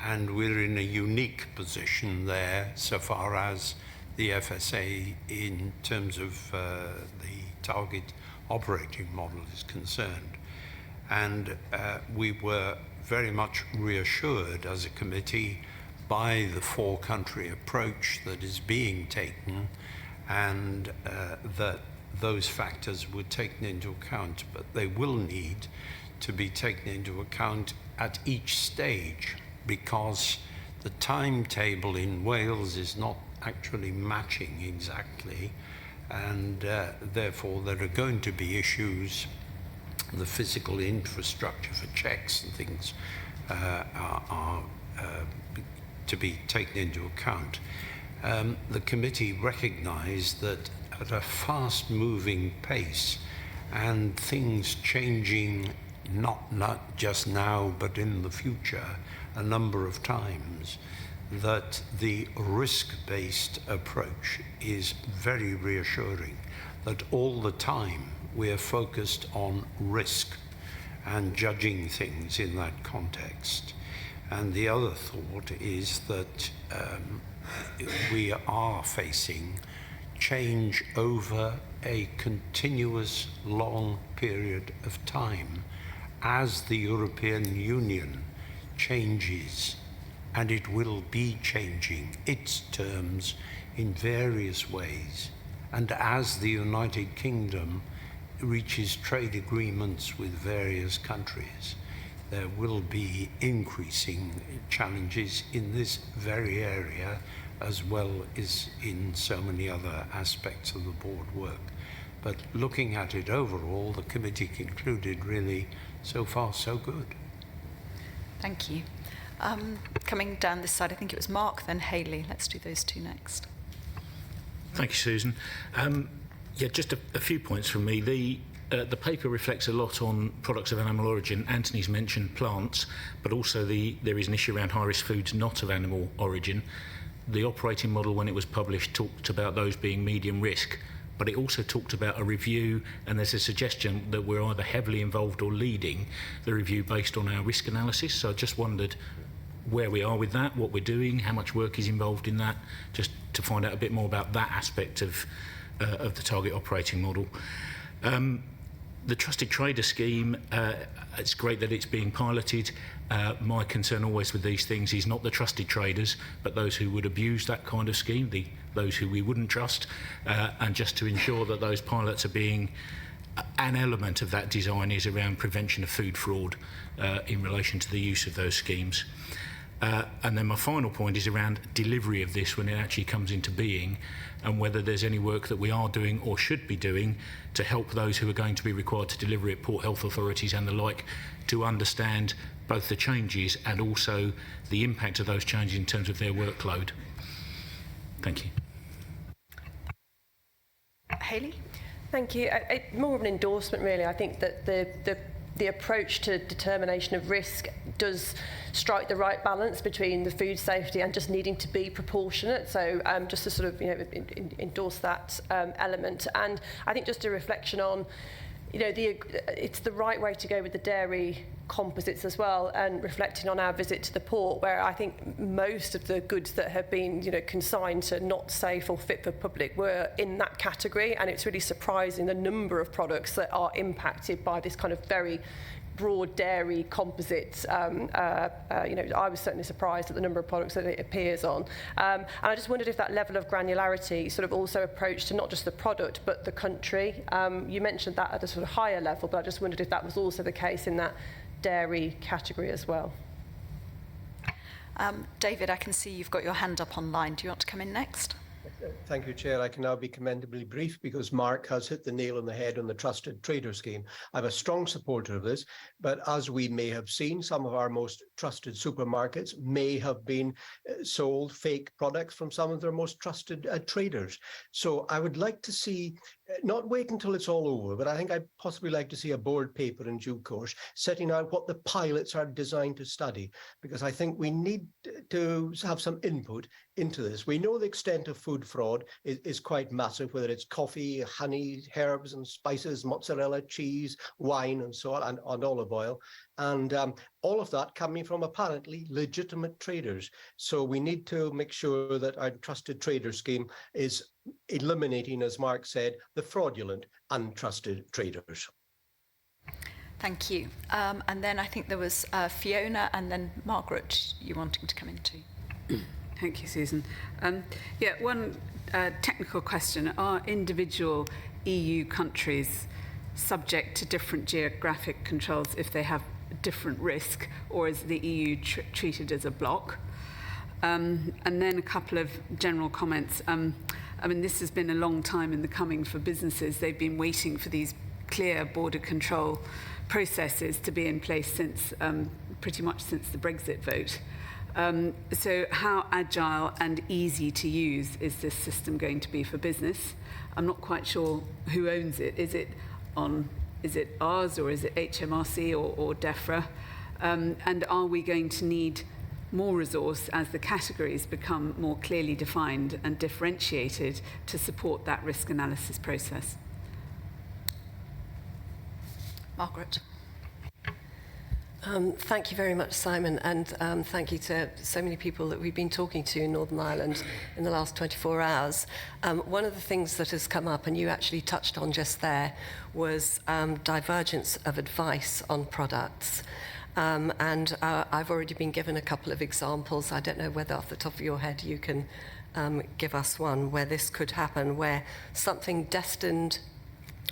and we're in a unique position there so far as the FSA in terms of the target operating model is concerned. And we were very much reassured as a committee by the four-country approach that is being taken, and that those factors were taken into account, but they will need to be taken into account at each stage, because the timetable in Wales is not actually matching exactly, and therefore there are going to be issues. The physical infrastructure for checks and things are to be taken into account. The committee recognised that at a fast-moving pace and things changing not just now but in the future a number of times, that the risk-based approach is very reassuring, that all the time we're focused on risk and judging things in that context. And the other thought is that we are facing change over a continuous long period of time as the European Union changes, and it will be changing its terms in various ways. And as the United Kingdom reaches trade agreements with various countries, there will be increasing challenges in this very area, as well as in so many other aspects of the board work. But looking at it overall, the committee concluded really, so far so good. Thank you. Coming down this side, I think it was Mark, then Hayley. Let's do those two next. Thank you, Susan. Just a few points from me. The paper reflects a lot on products of animal origin. Anthony's mentioned plants, but also there is an issue around high-risk foods not of animal origin. The operating model, when it was published, talked about those being medium risk, but it also talked about a review, and there's a suggestion that we're either heavily involved or leading the review based on our risk analysis. So I just wondered where we are with that, what we're doing, how much work is involved in that, just to find out a bit more about that aspect of the target operating model. The trusted trader scheme, it's great that it's being piloted. My concern always with these things is not the trusted traders, but those who would abuse that kind of scheme, those who we wouldn't trust, and just to ensure that those pilots are being an element of that design is around prevention of food fraud in relation to the use of those schemes. And then my final point is around delivery of this when it actually comes into being, and whether there's any work that we are doing or should be doing to help those who are going to be required to deliver it, port health authorities and the like, to understand both the changes and also the impact of those changes in terms of their workload. Thank you. Hayley? Thank you. More of an endorsement, really. I think that the approach to determination of risk does strike the right balance between the food safety and just needing to be proportionate. So just to sort of endorse that element. And I think just a reflection on, it's the right way to go with the dairy composites as well, and reflecting on our visit to the port, where I think most of the goods that have been consigned to not safe or fit for public were in that category, and it's really surprising the number of products that are impacted by this kind of very broad dairy composites. I was certainly surprised at the number of products that it appears on. And I just wondered if that level of granularity sort of also approached to not just the product, but the country. You mentioned that at a sort of higher level, but I just wondered if that was also the case in that dairy category as well. David, I can see you've got your hand up online. Do you want to come in next? Thank you, Chair. I can now be commendably brief because Mark has hit the nail on the head on the Trusted Trader Scheme. I'm a strong supporter of this, but as we may have seen, some of our most trusted supermarkets may have been sold fake products from some of their most trusted traders. So I would like to see, not wait until it's all over, but I think I'd possibly like to see a board paper in due course setting out what the pilots are designed to study, because I think we need to have some input into this. We know the extent of food fraud is quite massive, whether it's coffee, honey, herbs and spices, mozzarella, cheese, wine and so on, and olive oil. And all of that coming from apparently legitimate traders. So we need to make sure that our Trusted Trader Scheme is eliminating, as Mark said, the fraudulent, untrusted traders. Thank you. And then I think there was Fiona and then Margaret, you wanting to come in too. Thank you, Susan. One technical question. Are individual EU countries subject to different geographic controls if they have different risk, or is the EU treated as a block? And then a couple of general comments. This has been a long time in the coming for businesses. They've been waiting for these clear border control processes to be in place since pretty much since the Brexit vote. So how agile and easy to use is this system going to be for business? I'm not quite sure who owns it. Is it ours, or is it HMRC or DEFRA? And are we going to need more resource as the categories become more clearly defined and differentiated to support that risk analysis process? Margaret. Thank you very much, Simon, and thank you to so many people that we've been talking to in Northern Ireland in the last 24 hours. One of the things that has come up, and you actually touched on just there, was divergence of advice on products. And I've already been given a couple of examples. I don't know whether off the top of your head you can give us one where this could happen, where something destined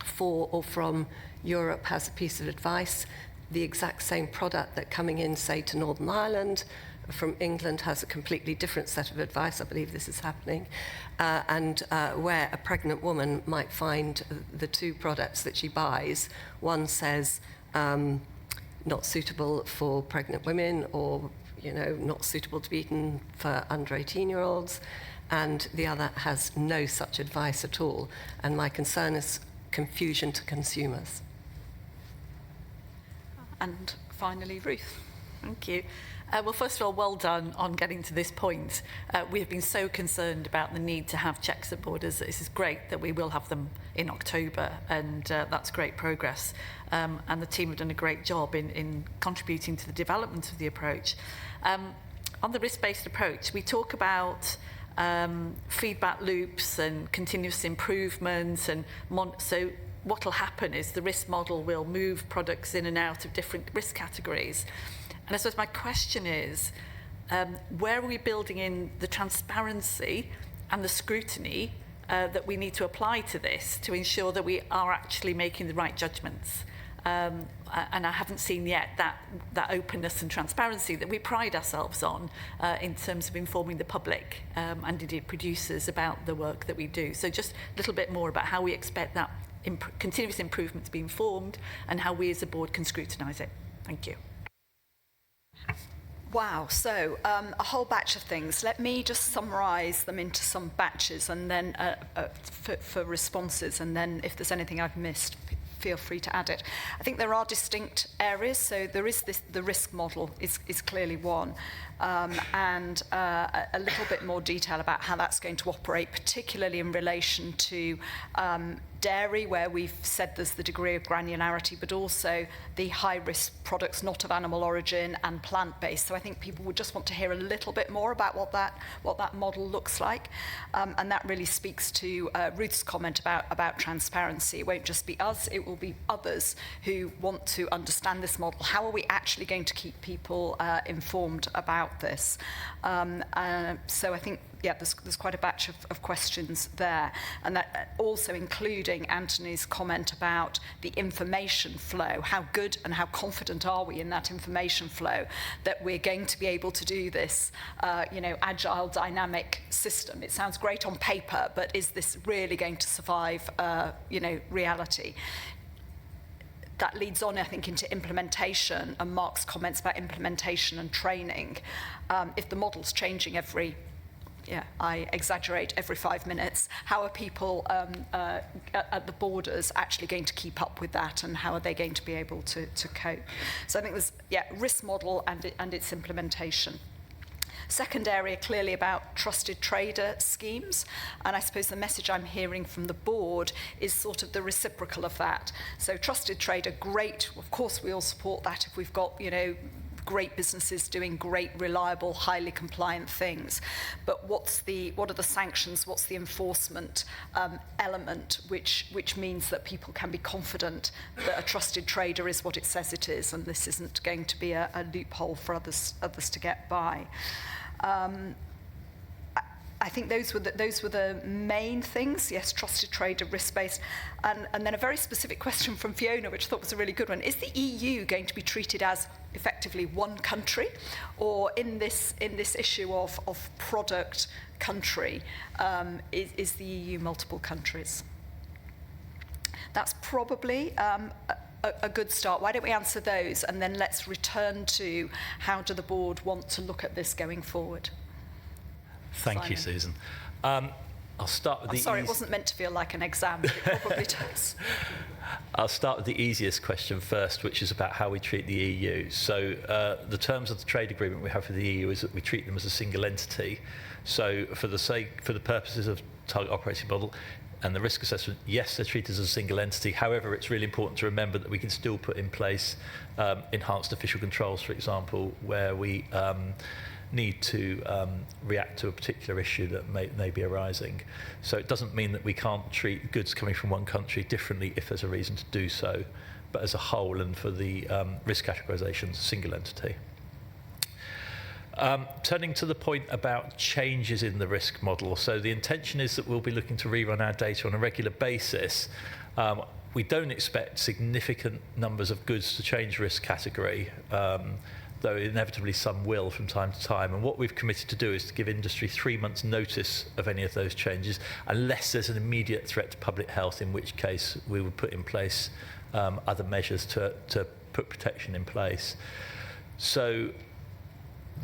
for or from Europe has a piece of advice. The exact same product that coming in, say, to Northern Ireland from England has a completely different set of advice. I believe this is happening. And where a pregnant woman might find the two products that she buys, one says not suitable for pregnant women, or not suitable to be eaten for under 18-year-olds, and the other has no such advice at all. And my concern is confusion to consumers. And finally, Ruth. Thank you. Well, first of all, well done on getting to this point. We have been so concerned about the need to have checks at borders. This is great that we will have them in October, and that's great progress. And the team have done a great job in contributing to the development of the approach. On the risk-based approach, we talk about feedback loops and continuous improvement, and so what will happen is the risk model will move products in and out of different risk categories. And I suppose my question is, where are we building in the transparency and the scrutiny that we need to apply to this to ensure that we are actually making the right judgments. And I haven't seen yet that openness and transparency that we pride ourselves on in terms of informing the public and indeed producers about the work that we do. So just a little bit more about how we expect that continuous improvement to be informed and how we as a board can scrutinise it. Thank you. Wow, so a whole batch of things. Let me just summarise them into some batches and then for responses, and then if there's anything I've missed, feel free to add it. I think there are distinct areas. So there is the risk model is clearly one, and a little bit more detail about how that's going to operate, particularly in relation to dairy, where we've said there's the degree of granularity, but also the high-risk products not of animal origin and plant-based. So I think people would just want to hear a little bit more about what that model looks like, and that really speaks to Ruth's comment about transparency. It won't just be us; it will be others who want to understand this model. How are we actually going to keep people informed about this? So I think, yeah, there's quite a batch of questions there, and that also including Anthony's comment about the information flow. How good and how confident are we in that information flow that we're going to be able to do this, agile, dynamic system? It sounds great on paper, but is this really going to survive, reality? That leads on, I think, into implementation and Mark's comments about implementation and training. If the model's changing I exaggerate, every 5 minutes, how are people at the borders actually going to keep up with that, and how are they going to be able to cope? So I think there's, risk model and its implementation. Second area, clearly about trusted trader schemes, and I suppose the message I'm hearing from the board is sort of the reciprocal of that. So trusted trader, great, of course we all support that if we've got, great businesses doing great, reliable, highly compliant things. But what are the sanctions? What's the enforcement element, which means that people can be confident that a trusted trader is what it says it is, and this isn't going to be a loophole for others to get by. I think those were the main things. Yes, trusted trader, risk-based, and then a very specific question from Fiona, which I thought was a really good one. Is the EU going to be treated as effectively one country, or in this issue of product country, is the EU multiple countries? That's probably a good start. Why don't we answer those, and then let's return to how do the board want to look at this going forward? Thank you, Susan. I'll start with sorry, it wasn't meant to feel like an exam, but it probably does. I'll start with the easiest question first, which is about how we treat the EU. So the terms of the trade agreement we have with the EU is that we treat them as a single entity. So for the purposes of target operating model and the risk assessment, yes, they're treated as a single entity. However, it's really important to remember that we can still put in place enhanced official controls, for example, where we need to react to a particular issue that may be arising. So it doesn't mean that we can't treat goods coming from one country differently if there's a reason to do so, but as a whole and for the risk categorisation, single entity. Turning to the point about changes in the risk model, so the intention is that we'll be looking to rerun our data on a regular basis. We don't expect significant numbers of goods to change risk category, though inevitably some will from time to time. And what we've committed to do is to give industry 3 months notice of any of those changes, unless there's an immediate threat to public health, in which case we would put in place other measures to put protection in place. So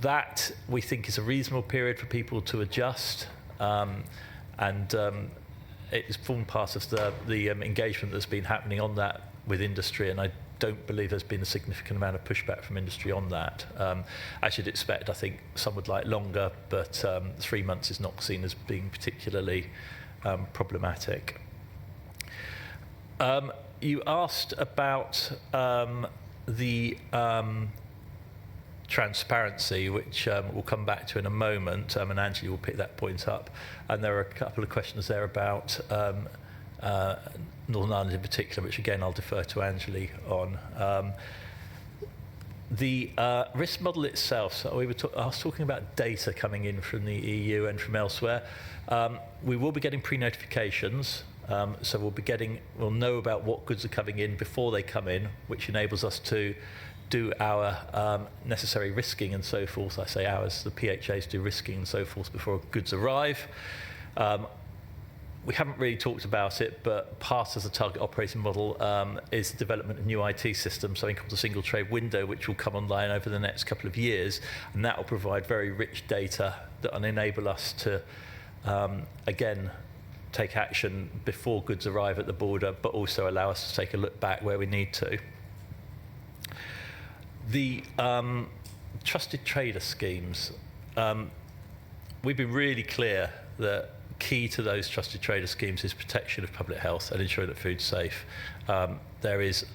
that, we think, is a reasonable period for people to adjust, and it's formed part of the engagement that's been happening on that with industry, and I don't believe there's been a significant amount of pushback from industry on that. As you'd expect, I think some would like longer, but 3 months is not seen as being particularly problematic. You asked about the transparency, which we'll come back to in a moment, and Angie will pick that point up. And there are a couple of questions there about Northern Ireland in particular, which again I'll defer to Angeli on. The risk model itself, so I was talking about data coming in from the EU and from elsewhere. We will be getting pre-notifications, so we'll know about what goods are coming in before they come in, which enables us to do our necessary risking and so forth. I say ours, the PHAs do risking and so forth before goods arrive. We haven't really talked about it, but part of the target operating model is the development of new IT systems, something called the single trade window, which will come online over the next couple of years, and that will provide very rich data that will enable us to, again, take action before goods arrive at the border, but also allow us to take a look back where we need to. The trusted trader schemes, we've been really clear that key to those trusted trader schemes is protection of public health and ensuring that food's safe. There is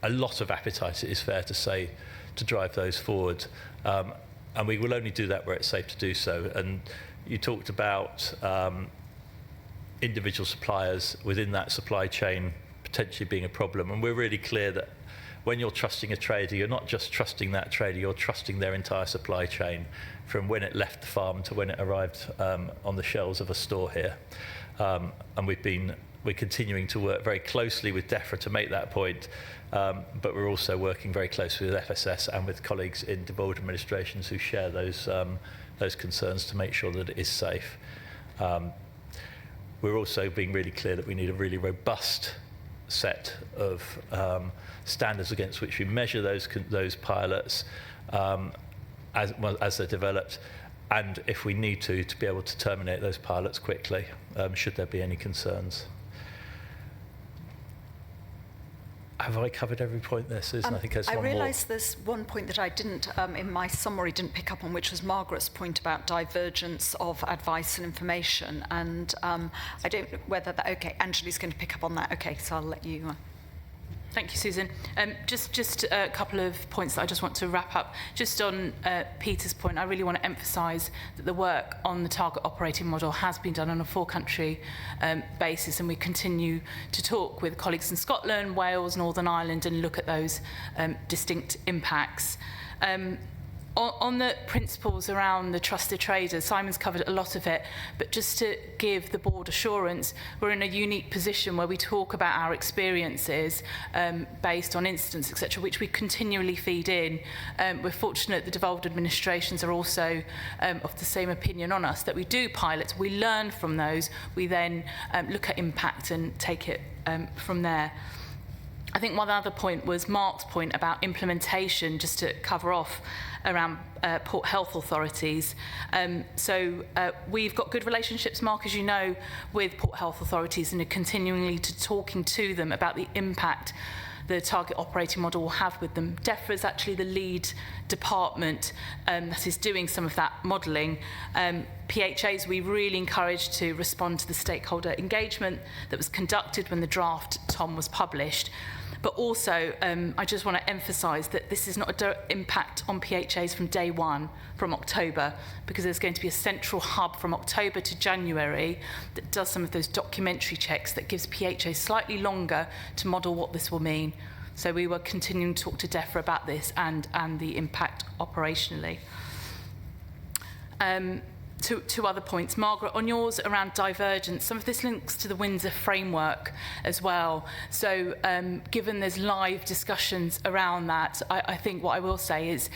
a lot of appetite, it is fair to say, to drive those forward. And we will only do that where it's safe to do so. And you talked about individual suppliers within that supply chain potentially being a problem. And we're really clear that when you're trusting a trader, you're not just trusting that trader, you're trusting their entire supply chain from when it left the farm to when it arrived on the shelves of a store here. And we're continuing to work very closely with DEFRA to make that point, but we're also working very closely with FSS and with colleagues in devolved administrations who share those concerns to make sure that it is safe. We're also being really clear that we need a really robust set of standards against which we measure those pilots as they're developed, and if we need to be able to terminate those pilots quickly, should there be any concerns. Have I covered every point there, Susan? I think there's one more. I realise there's one point that I didn't, in my summary, didn't pick up on, which was Margaret's point about divergence of advice and information. And I don't know whether that... OK, Angela's going to pick up on that. OK, so I'll let you... Thank you, Susan. Just a couple of points that I just want to wrap up. Just on Peter's point, I really want to emphasise that the work on the target operating model has been done on a four-country basis, and we continue to talk with colleagues in Scotland, Wales, Northern Ireland, and look at those distinct impacts. On the principles around the trusted traders, Simon's covered a lot of it, but just to give the board assurance, we're in a unique position where we talk about our experiences based on incidents, etc., which we continually feed in. We're fortunate the devolved administrations are also of the same opinion on us, that we do pilots, we learn from those, we then look at impact and take it from there. I think one other point was Mark's point about implementation, just to cover off around port health authorities. We've got good relationships, Mark, as you know, with port health authorities, and are continually talking to them about the impact the target operating model will have with them. DEFRA is actually the lead department that is doing some of that modelling. PHAs, we really encouraged to respond to the stakeholder engagement that was conducted when the draft TOM was published. But also, I just want to emphasise that this is not a direct impact on PHAs from day one, from October, because there's going to be a central hub from October to January that does some of those documentary checks that gives PHAs slightly longer to model what this will mean. So we were continuing to talk to DEFRA about this and the impact operationally. Two other points. Margaret, on yours around divergence, some of this links to the Windsor framework as well. So given there's live discussions around that, I think what I will say is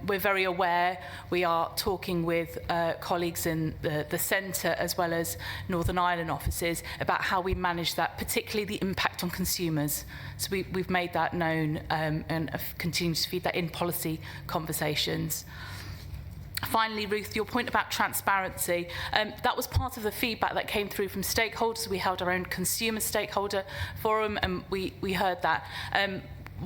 we're very aware. We are talking with colleagues in the centre as well as Northern Ireland offices about how we manage that, particularly the impact on consumers. So we've made that known and have continued to feed that in policy conversations. Finally, Ruth, your point about transparency, that was part of the feedback that came through from stakeholders. We held our own consumer stakeholder forum, and we heard that.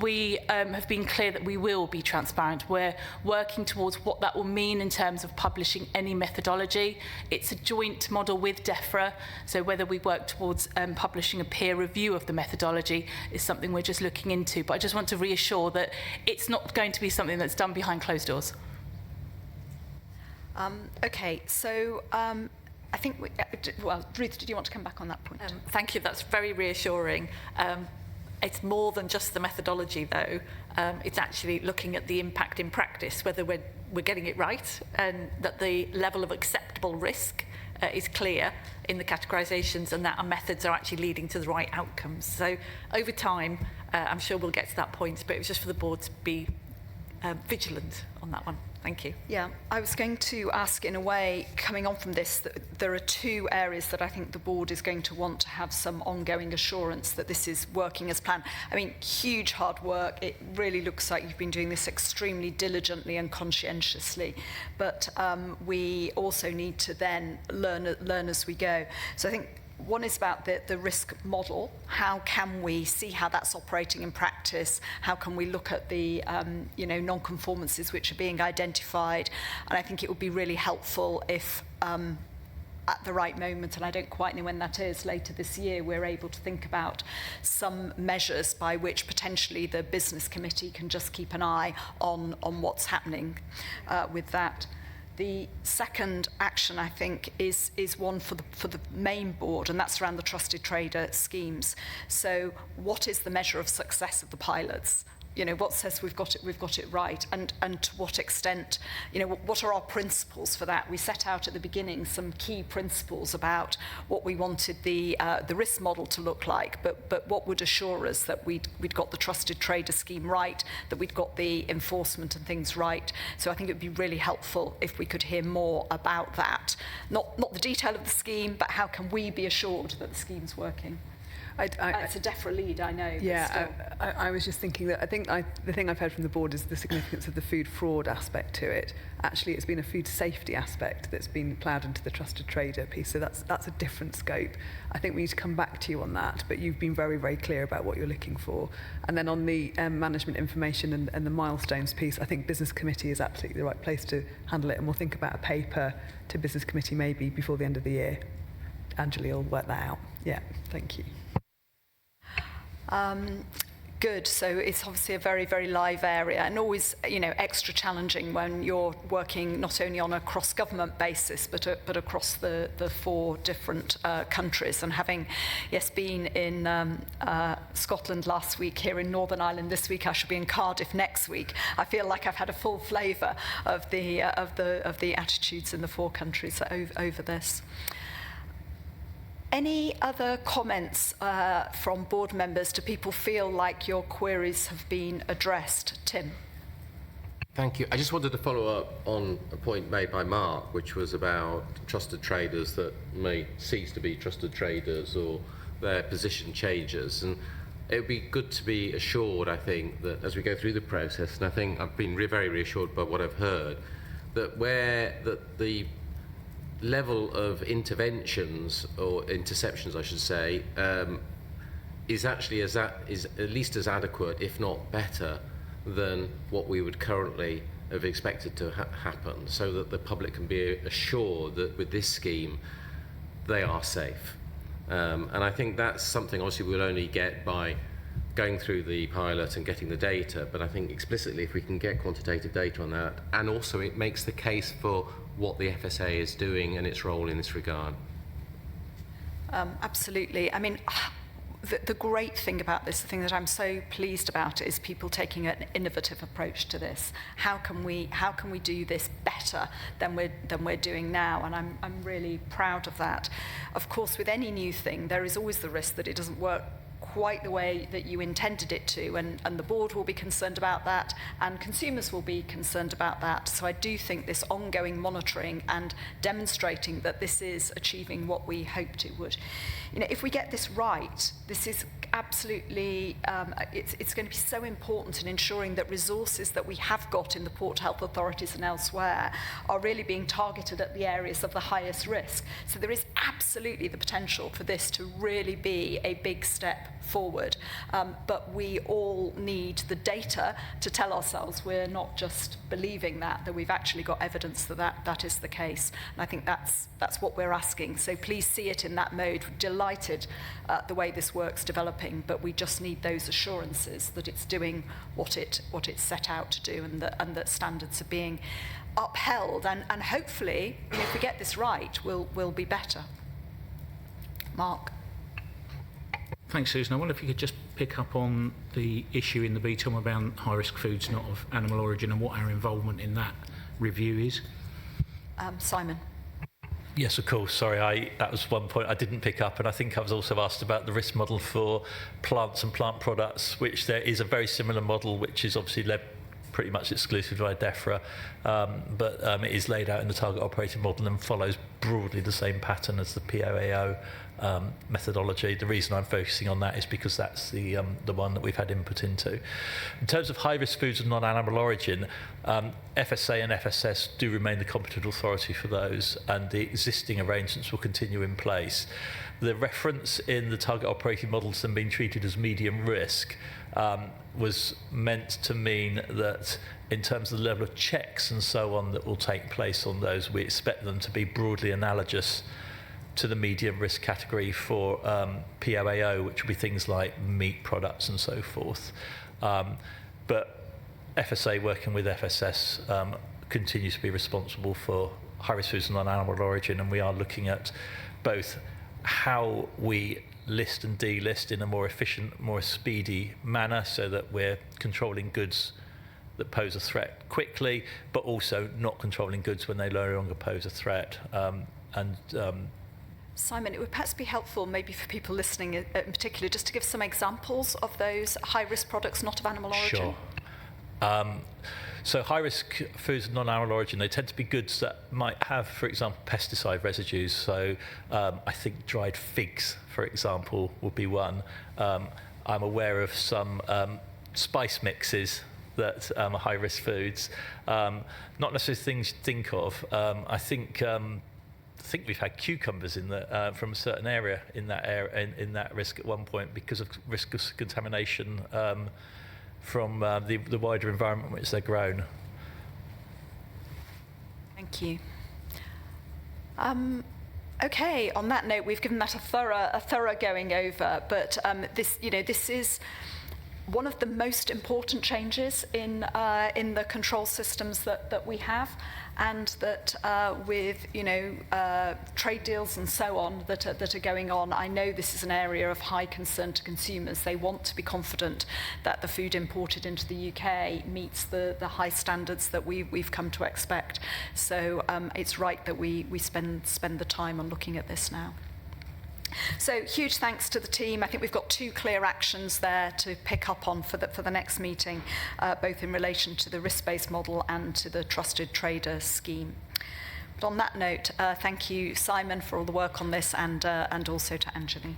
We have been clear that we will be transparent. We're working towards what that will mean in terms of publishing any methodology. It's a joint model with DEFRA, so whether we work towards publishing a peer review of the methodology is something we're just looking into. But I just want to reassure that it's not going to be something that's done behind closed doors. OK, so I think, well, Ruth, did you want to come back on that point? Thank you, that's very reassuring. It's more than just the methodology, though. It's actually looking at the impact in practice, whether we're getting it right, and that the level of acceptable risk is clear in the categorisations, and that our methods are actually leading to the right outcomes. So over time, I'm sure we'll get to that point, but it was just for the board to be vigilant on that one. Thank you. Yeah, I was going to ask, in a way, coming on from this, that there are two areas that I think the board is going to want to have some ongoing assurance that this is working as planned. I mean, huge hard work. It really looks like you've been doing this extremely diligently and conscientiously. But we also need to then learn as we go. So I think one is about the risk model. How can we see how that's operating in practice? How can we look at the non-conformances which are being identified? And I think it would be really helpful if at the right moment, and I don't quite know when that is, later this year, we're able to think about some measures by which potentially the business committee can just keep an eye on what's happening with that. The second action, I think, is one for the main board, and that's around the trusted trader schemes. So what is the measure of success of the pilots? You know, what says we've got it right, and to what extent, you know, what are our principles for that? We set out at the beginning some key principles about what we wanted the risk model to look like, but what would assure us that we'd got the trusted trader scheme right, that we'd got the enforcement and things right. So I think it would be really helpful if we could hear more about that. Not the detail of the scheme, but how can we be assured that the scheme's working? It's a DEFRA lead, I know. Yeah, I was just thinking that the thing I've heard from the board is the significance of the food fraud aspect to it. Actually, it's been a food safety aspect that's been ploughed into the trusted trader piece, so that's a different scope. I think we need to come back to you on that, but you've been very, very clear about what you're looking for. And then on the management information and the milestones piece, I think business committee is absolutely the right place to handle it, and we'll think about a paper to business committee maybe before the end of the year. Angela will work that out. Yeah, thank you. Good. So it's obviously a very, very live area, and always, you know, extra challenging when you're working not only on a cross-government basis, but across the 4 different countries. And having, yes, been in Scotland last week, here in Northern Ireland this week, I shall be in Cardiff next week. I feel like I've had a full flavour of the attitudes in the 4 countries over this. Any other comments from board members? Do people feel like your queries have been addressed? Tim? Thank you. I just wanted to follow up on a point made by Mark, which was about trusted traders that may cease to be trusted traders or their position changes. And it would be good to be assured, I think, that as we go through the process, and I think I've been very reassured by what I've heard, that the level of interventions, or interceptions I should say, is actually is at least as adequate, if not better, than what we would currently have expected to happen, so that the public can be assured that with this scheme they are safe. And I think that's something obviously we'll only get by going through the pilot and getting the data, but I think explicitly if we can get quantitative data on that, and also it makes the case for what the FSA is doing and its role in this regard. Absolutely. I mean, the great thing about this, the thing that I'm so pleased about, is people taking an innovative approach to this. How can we do this better than we're doing now? And I'm really proud of that. Of course, with any new thing, there is always the risk that it doesn't work quite the way that you intended it to, and the board will be concerned about that, and consumers will be concerned about that. So I do think this ongoing monitoring and demonstrating that this is achieving what we hoped it would. You know, if we get this right, this is absolutely, it's going to be so important in ensuring that resources that we have got in the port health authorities and elsewhere are really being targeted at the areas of the highest risk. So there is absolutely the potential for this to really be a big step forward, but we all need the data to tell ourselves we're not just believing that we've actually got evidence that is the case. And I think that's what we're asking. So please see it in that mode. We're delighted the way this work's developing, but we just need those assurances that it's doing what it's set out to do, and that standards are being upheld. And hopefully, you know, if we get this right, we'll be better. Mark. Thanks, Susan. I wonder if you could just pick up on the issue in the BTOM about high-risk foods not of animal origin and what our involvement in that review is. Simon. Yes, of course. Sorry, that was one point I didn't pick up, and I think I was also asked about the risk model for plants and plant products, which there is a very similar model, which is obviously led pretty much exclusively by DEFRA, but it is laid out in the target operating model and follows broadly the same pattern as the POAO methodology. The reason I'm focusing on that is because that's the one that we've had input into. In terms of high-risk foods of non-animal origin, FSA and FSS do remain the competent authority for those, and the existing arrangements will continue in place. The reference in the target operating model to them being treated as medium risk was meant to mean that in terms of the level of checks and so on that will take place on those, we expect them to be broadly analogous to the medium risk category for POAO, which will be things like meat products and so forth. But FSA working with FSS continues to be responsible for high-risk foods of non-animal origin, and we are looking at both how we list and delist in a more efficient, more speedy manner so that we're controlling goods that pose a threat quickly, but also not controlling goods when they no longer pose a threat. Simon, it would perhaps be helpful maybe for people listening in particular just to give some examples of those high-risk products not of animal origin. Sure. So high-risk foods of non-animal origin, they tend to be goods that might have, for example, pesticide residues. So I think dried figs, for example, would be one. I'm aware of some spice mixes that are high-risk foods. Not necessarily things you think of. I think we've had cucumbers in the, from a certain area in that risk at one point because of risk of contamination from the wider environment in which they're grown. Thank you. Okay, on that note, we've given that a thorough going over, but this is one of the most important changes in the control systems that we have, and that with trade deals and so on that are going on, I know this is an area of high concern to consumers. They want to be confident that the food imported into the UK meets the high standards that we've come to expect. So it's right that we spend the time on looking at this now. So huge thanks to the team. I think we've got 2 clear actions there to pick up on for the next meeting, both in relation to the risk-based model and to the trusted trader scheme. But on that note, thank you, Simon, for all the work on this, and also to Anjali.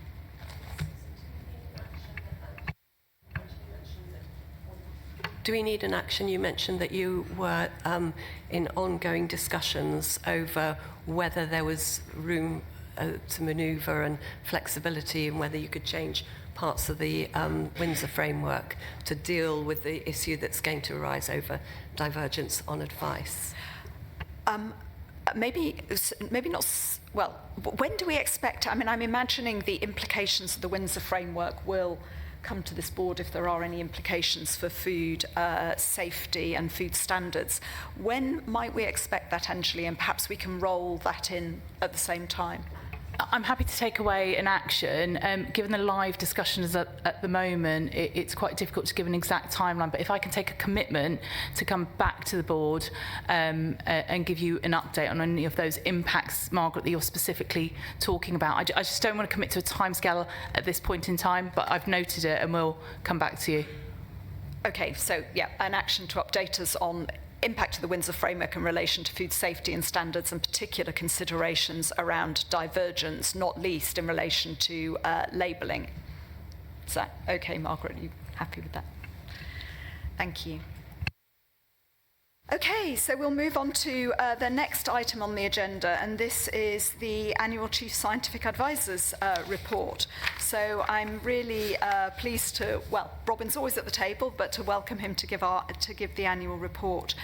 Do we need an action? You mentioned that you were in ongoing discussions over whether there was room to manoeuvre and flexibility, and whether you could change parts of the Windsor framework to deal with the issue that's going to arise over divergence on advice. Maybe not. Well, when do we expect? I mean, I'm imagining the implications of the Windsor framework will come to this board if there are any implications for food safety and food standards. When might we expect that, Anjali, and perhaps we can roll that in at the same time? I'm happy to take away an action. Given the live discussions at the moment, it's quite difficult to give an exact timeline, but if I can take a commitment to come back to the board and give you an update on any of those impacts, Margaret, that you're specifically talking about. I just don't want to commit to a timescale at this point in time, but I've noted it and we'll come back to you. Okay, so yeah, an action to update us on impact of the Windsor framework in relation to food safety and standards, and particular considerations around divergence, not least in relation to labelling. Is that okay, Margaret? Are you happy with that? Thank you. Okay, so we'll move on to the next item on the agenda, and this is the annual Chief Scientific Advisor's report. So I'm really pleased to, well, Robin's always at the table, but to welcome him to give the annual report.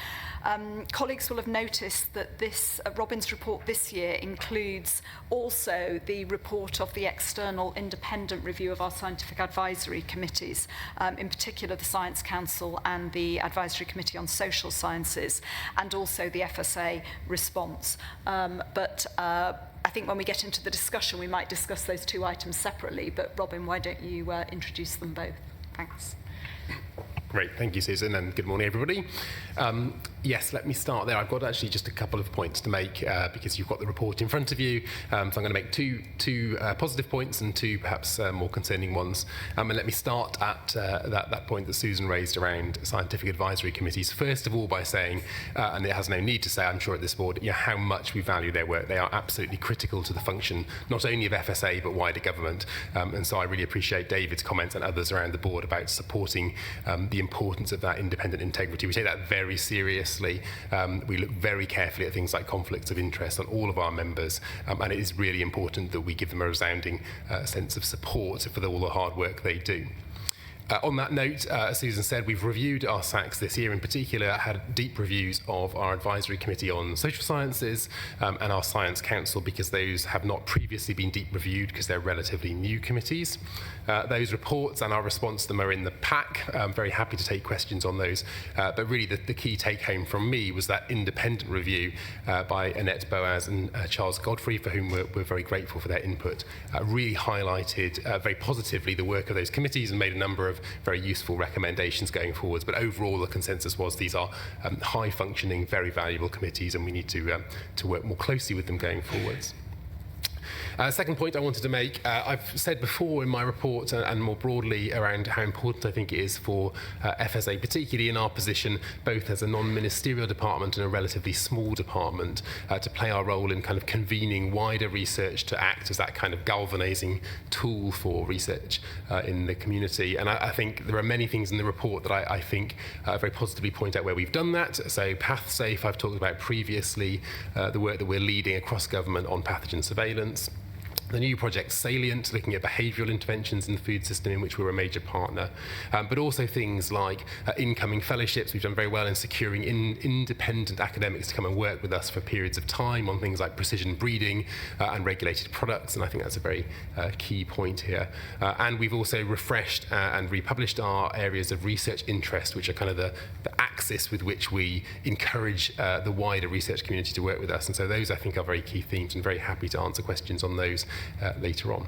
Colleagues will have noticed that this Robin's report this year includes also the report of the external independent review of our scientific advisory committees, in particular the Science Council and the Advisory Committee on Social Sciences, and also the FSA response. I think when we get into the discussion, we might discuss those two items separately. But Robin, why don't you introduce them both? Thanks. Great, thank you, Susan, and good morning, everybody. Yes, let me start there. I've got actually just a couple of points to make because you've got the report in front of you. So I'm going to make two positive points and two perhaps more concerning ones. And let me start at that point that Susan raised around scientific advisory committees. First of all, by saying, and it has no need to say, I'm sure at this board, how much we value their work. They are absolutely critical to the function, not only of FSA, but wider government. And so I really appreciate David's comments and others around the board about supporting the importance of that independent integrity. We take that very seriously. We look very carefully at things like conflicts of interest on all of our members, and it is really important that we give them a resounding sense of support for all the hard work they do. On that note, as Susan said, we've reviewed our SACs this year. In particular, had deep reviews of our Advisory Committee on Social Sciences and our Science Council, because those have not previously been deep reviewed because they're relatively new committees. Those reports and our response to them are in the pack. I'm very happy to take questions on those. But really, the key take-home from me was that independent review by Annette Boaz and Charles Godfrey, for whom we're very grateful for their input, really highlighted very positively the work of those committees and made a number of very useful recommendations going forwards. But overall, the consensus was these are high-functioning, very valuable committees, and we need to work more closely with them going forwards. Second point I wanted to make, I've said before in my report and more broadly around how important I think it is for FSA, particularly in our position, both as a non-ministerial department and a relatively small department, to play our role in kind of convening wider research to act as that kind of galvanizing tool for research in the community. And I think there are many things in the report that I think very positively point out where we've done that. So PathSafe, I've talked about previously, the work that we're leading across government on pathogen surveillance. The new project Salient, looking at behavioural interventions in the food system, in which we're a major partner, but also things like incoming fellowships. We've done very well in securing independent academics to come and work with us for periods of time on things like precision breeding and regulated products, and I think that's a very key point here. And we've also refreshed and republished our areas of research interest, which are kind of the axis with which we encourage the wider research community to work with us. And so those, I think, are very key themes, and very happy to answer questions on those later on.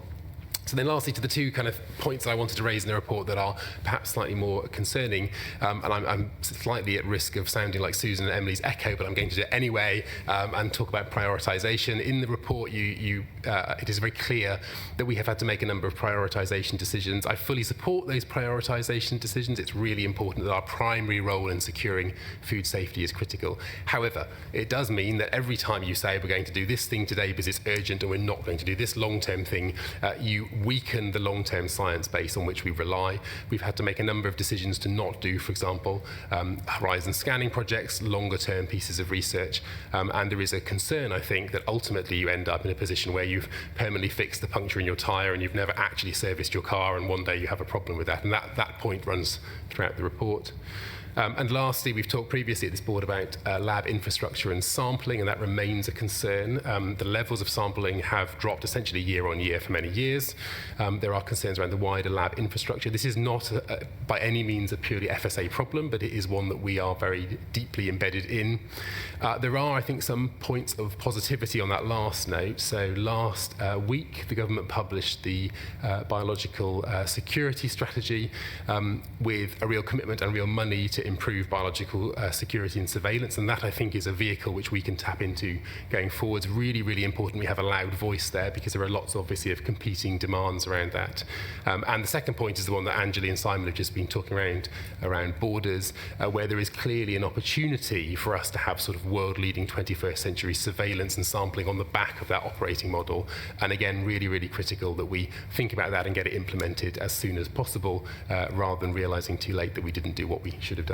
So then lastly, to the two kind of points that I wanted to raise in the report that are perhaps slightly more concerning, and I'm slightly at risk of sounding like Susan and Emily's echo, but I'm going to do it anyway, and talk about prioritisation. In the report, it is very clear that we have had to make a number of prioritisation decisions. I fully support those prioritisation decisions. It's really important that our primary role in securing food safety is critical. However, it does mean that every time you say we're going to do this thing today because it's urgent, and we're not going to do this long-term thing, you weaken the long-term science base on which we rely. We've had to make a number of decisions to not do, for example, horizon scanning projects, longer-term pieces of research, and there is a concern, I think, that ultimately you end up in a position where you've permanently fixed the puncture in your tyre and you've never actually serviced your car, and one day you have a problem with that, and that point runs throughout the report. And lastly, we've talked previously at this board about lab infrastructure and sampling, and that remains a concern. The levels of sampling have dropped essentially year on year for many years. There are concerns around the wider lab infrastructure. This is not by any means a purely FSA problem, but it is one that we are very deeply embedded in. There are, I think, some points of positivity on that last note. So last week, the government published the biological security strategy with a real commitment and real money to improve biological security and surveillance, and that, I think, is a vehicle which we can tap into going forwards. Really, really important we have a loud voice there, because there are lots, obviously, of competing demands around that. And the second point is the one that Anjali and Simon have just been talking around borders, where there is clearly an opportunity for us to have sort of world-leading 21st century surveillance and sampling on the back of that operating model. And again, really, really critical that we think about that and get it implemented as soon as possible, rather than realising too late that we didn't do what we should have done.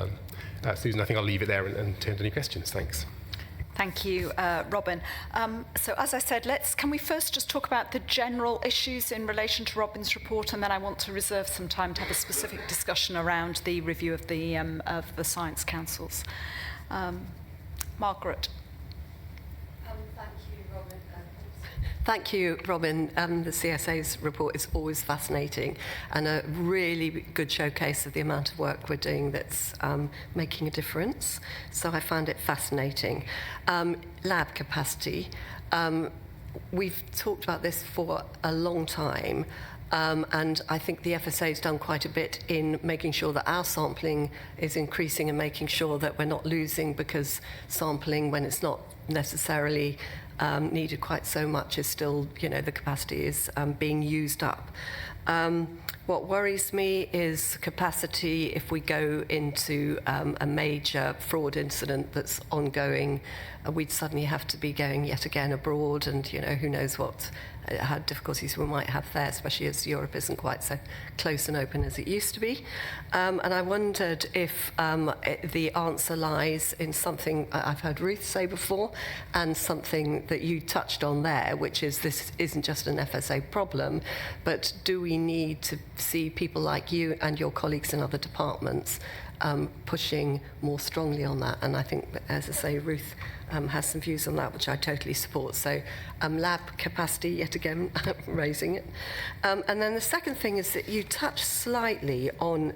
Susan, I think I'll leave it there and turn to any questions. Thanks. Thank you, Robin. So as I said, can we first just talk about the general issues in relation to Robin's report, and then I want to reserve some time to have a specific discussion around the review of the science councils. Margaret. Thank you, Robin. The CSA's report is always fascinating and a really good showcase of the amount of work we're doing that's making a difference. So I found it fascinating. Lab capacity. We've talked about this for a long time. And I think the FSA has done quite a bit in making sure that our sampling is increasing and making sure that we're not losing because sampling, when it's not necessarily needed quite so much, is still, the capacity is being used up. What worries me is capacity if we go into a major fraud incident that's ongoing. We'd suddenly have to be going yet again abroad, and who knows how difficulties we might have there, especially as Europe isn't quite so close and open as it used to be. And I wondered if the answer lies in something I've heard Ruth say before, and something that you touched on there, which is this isn't just an FSA problem, but do we need to see people like you and your colleagues in other departments pushing more strongly on that? And I think, as I say, Ruth has some views on that, which I totally support. So lab capacity, yet again, raising it. And then the second thing is that you touch slightly on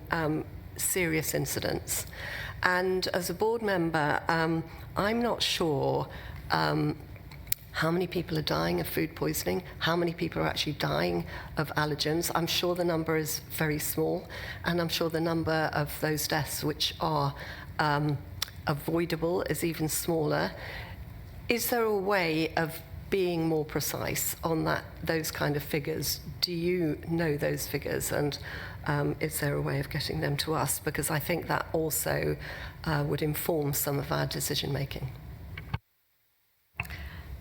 serious incidents. And as a board member, I'm not sure how many people are dying of food poisoning, how many people are actually dying of allergens. I'm sure the number is very small, and I'm sure the number of those deaths which are avoidable is even smaller. Is there a way of being more precise on those kind of figures? Do you know those figures, and is there a way of getting them to us? Because I think that also would inform some of our decision making.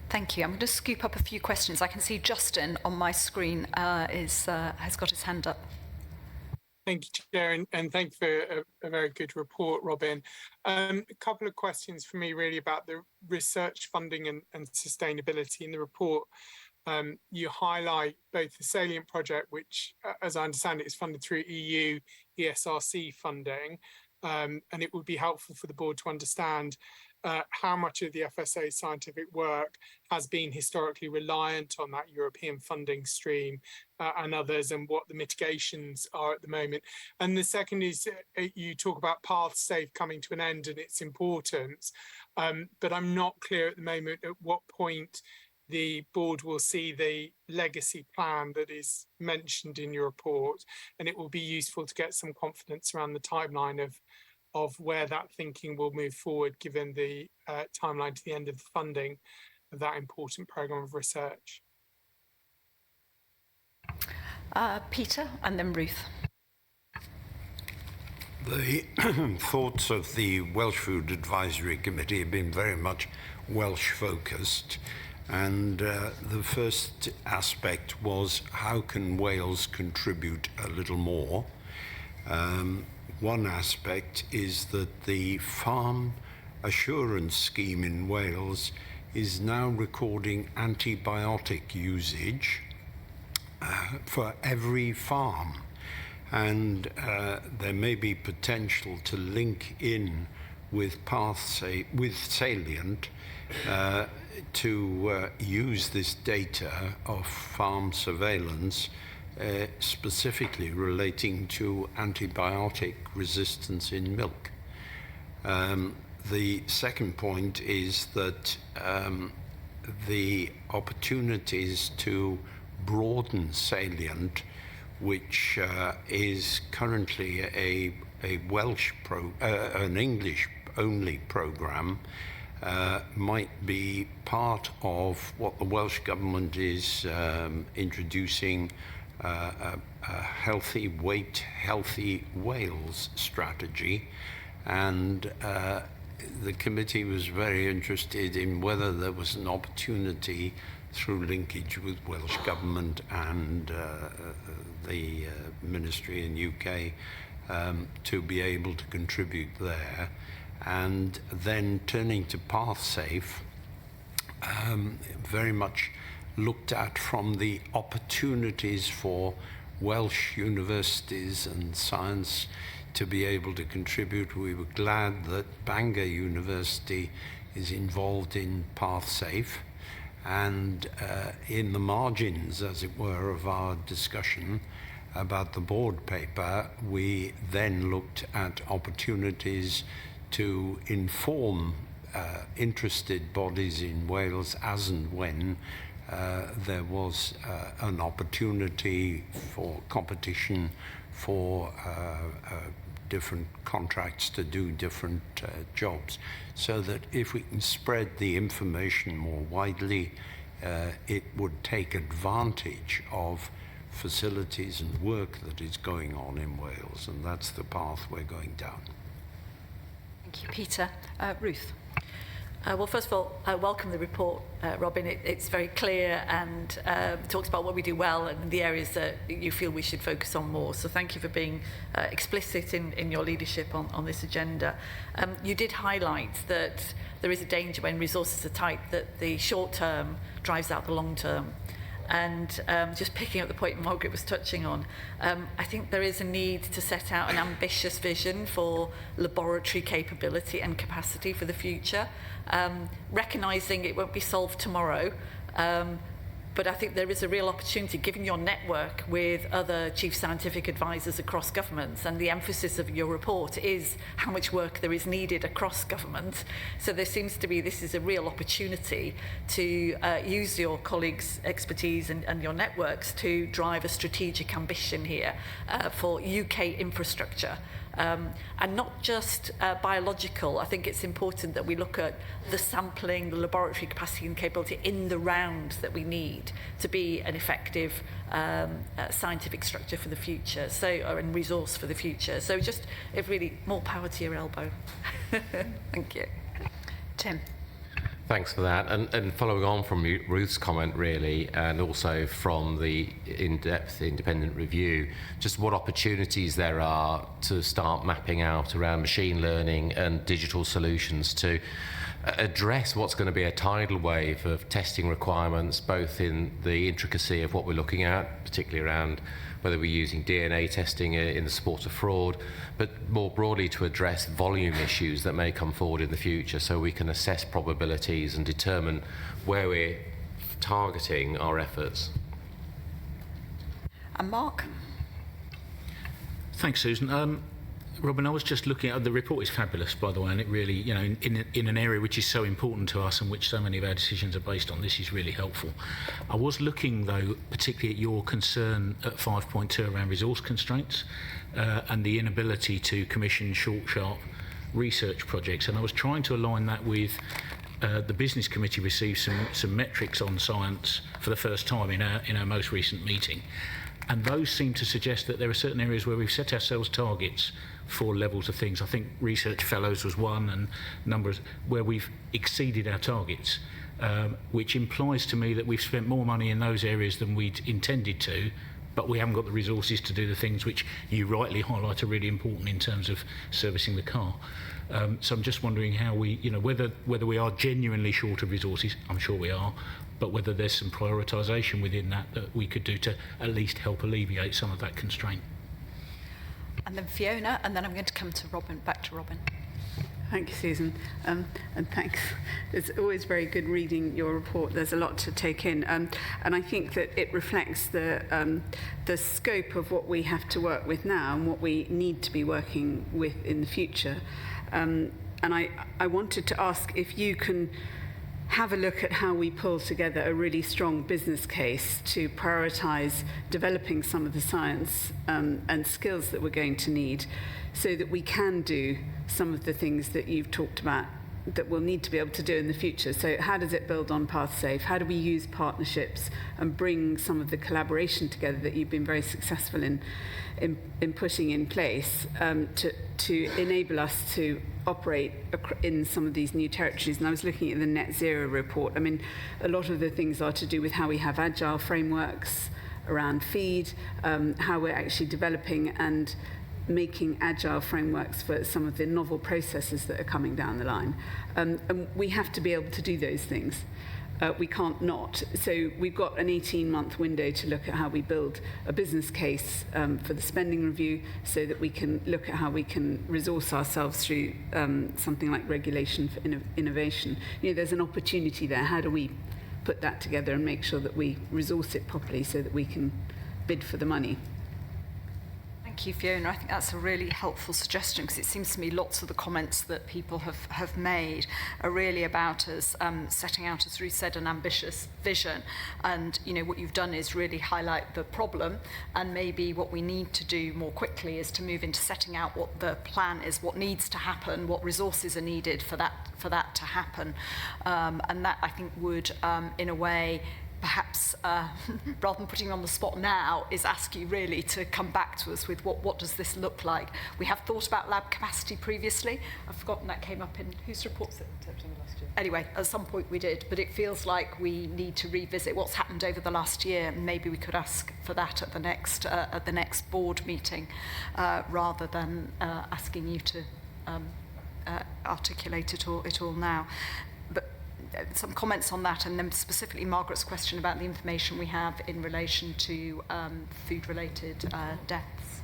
Thank you. I'm going to scoop up a few questions. I can see Justin on my screen has got his hand up. Thank you, Chair, and thank you for a very good report, Robin. A couple of questions for me really about the research funding and sustainability in the report. You highlight both the Salient project, which, as I understand it, is funded through EU ESRC funding, and it would be helpful for the board to understand how much of the FSA scientific work has been historically reliant on that European funding stream and others, and what the mitigations are at the moment. And the second is you talk about PathSafe coming to an end and its importance, but I'm not clear at the moment at what point the board will see the legacy plan that is mentioned in your report, and it will be useful to get some confidence around the timeline of where that thinking will move forward, given the timeline to the end of the funding of that important programme of research. Peter, and then Ruth. The thoughts of the Welsh Food Advisory Committee have been very much Welsh focused, and the first aspect was how can Wales contribute a little more. One aspect is that the farm assurance scheme in Wales is now recording antibiotic usage for every farm, and there may be potential to link in with Salient to use this data of farm surveillance specifically relating to antibiotic resistance in milk. The second point is that the opportunities to broaden Salient, which is currently a Welsh an English-only programme, might be part of what the Welsh Government is introducing, a healthy weight, healthy Wales strategy, and the committee was very interested in whether there was an opportunity through linkage with Welsh Government and the Ministry in UK to be able to contribute there. And then turning to PathSafe, very much looked at from the opportunities for Welsh universities and science to be able to contribute. We were glad that Bangor University is involved in PathSafe, and in the margins, as it were, of our discussion about the board paper, we then looked at opportunities to inform interested bodies in Wales as and when there was an opportunity for competition for different contracts to do different jobs, so that if we can spread the information more widely, it would take advantage of facilities and work that is going on in Wales, and that's the path we're going down. Thank you, Peter. Ruth. Well, first of all, I welcome the report, Robin. It's very clear and talks about what we do well and the areas that you feel we should focus on more. So thank you for being explicit in your leadership on this agenda. You did highlight that there is a danger when resources are tight that the short term drives out the long term. And just picking up the point Margaret was touching on, I think there is a need to set out an ambitious vision for laboratory capability and capacity for the future, recognising it won't be solved tomorrow. But I think there is a real opportunity, given your network with other chief scientific advisors across governments, and the emphasis of your report is how much work there is needed across government. So there seems to be, this is a real opportunity to use your colleagues' expertise and your networks to drive a strategic ambition here for UK infrastructure. And not just biological. I think it's important that we look at the sampling, the laboratory capacity and capability in the round that we need to be an effective scientific structure for the future, and resource for the future. So just really more power to your elbow. Thank you. Tim. Thanks for that. And following on from Ruth's comment, really, and also from the in-depth independent review, just what opportunities there are to start mapping out around machine learning and digital solutions to address what's going to be a tidal wave of testing requirements, both in the intricacy of what we're looking at, particularly around whether we're using DNA testing in the support of fraud, but more broadly to address volume issues that may come forward in the future, so we can assess probabilities and determine where we're targeting our efforts. And Mark? Thanks, Susan. Robin, I was just looking at the report. Is fabulous, by the way, and it really, in an area which is so important to us and which so many of our decisions are based on, this is really helpful. I was looking, though, particularly at your concern at 5.2 around resource constraints and the inability to commission short, sharp research projects, and I was trying to align that with the business committee received some metrics on science for the first time in our most recent meeting. And those seem to suggest that there are certain areas where we've set ourselves targets for levels of things. I think research fellows was one, and numbers where we've exceeded our targets, which implies to me that we've spent more money in those areas than we'd intended to, but we haven't got the resources to do the things which you rightly highlight are really important in terms of servicing the car. So I'm just wondering how we, whether we are genuinely short of resources. I'm sure we are, but whether there's some prioritisation within that we could do to at least help alleviate some of that constraint. And then Fiona, and then I'm going to come to Robin, back to Robin. Thank you, Susan, and thanks. It's always very good reading your report. There's a lot to take in, and I think that it reflects the scope of what we have to work with now and what we need to be working with in the future. And I wanted to ask if you can have a look at how we pull together a really strong business case to prioritise developing some of the science and skills that we're going to need, so that we can do some of the things that you've talked about that we'll need to be able to do in the future. So how does it build on PathSafe? How do we use partnerships and bring some of the collaboration together that you've been very successful in putting in place to enable us to operate in some of these new territories? And I was looking at the Net Zero report. I mean, a lot of the things are to do with how we have agile frameworks around feed, how we're actually developing and making agile frameworks for some of the novel processes that are coming down the line. And we have to be able to do those things. we can't not. So we've got an 18-month window to look at how we build a business case for the spending review, so that we can look at how we can resource ourselves through something like regulation for innovation. There's an opportunity there. How do we put that together and make sure that we resource it properly so that we can bid for the money? Thank you, Fiona. I think that's a really helpful suggestion, because it seems to me lots of the comments that people have made are really about us setting out, as Ruth said, an ambitious vision. And, what you've done is really highlight the problem, and maybe what we need to do more quickly is to move into setting out what the plan is, what needs to happen, what resources are needed for that to happen. And that, I think, would, in a way, perhaps, rather than putting you on the spot now, is ask you really to come back to us with what does this look like. We have thought about lab capacity previously. I've forgotten that came up in whose reports it September last year. Anyway, at some point we did, but it feels like we need to revisit what's happened over the last year. Maybe we could ask for that at the next board meeting, rather than asking you to articulate it all now. Some comments on that, and then specifically Margaret's question about the information we have in relation to food-related deaths.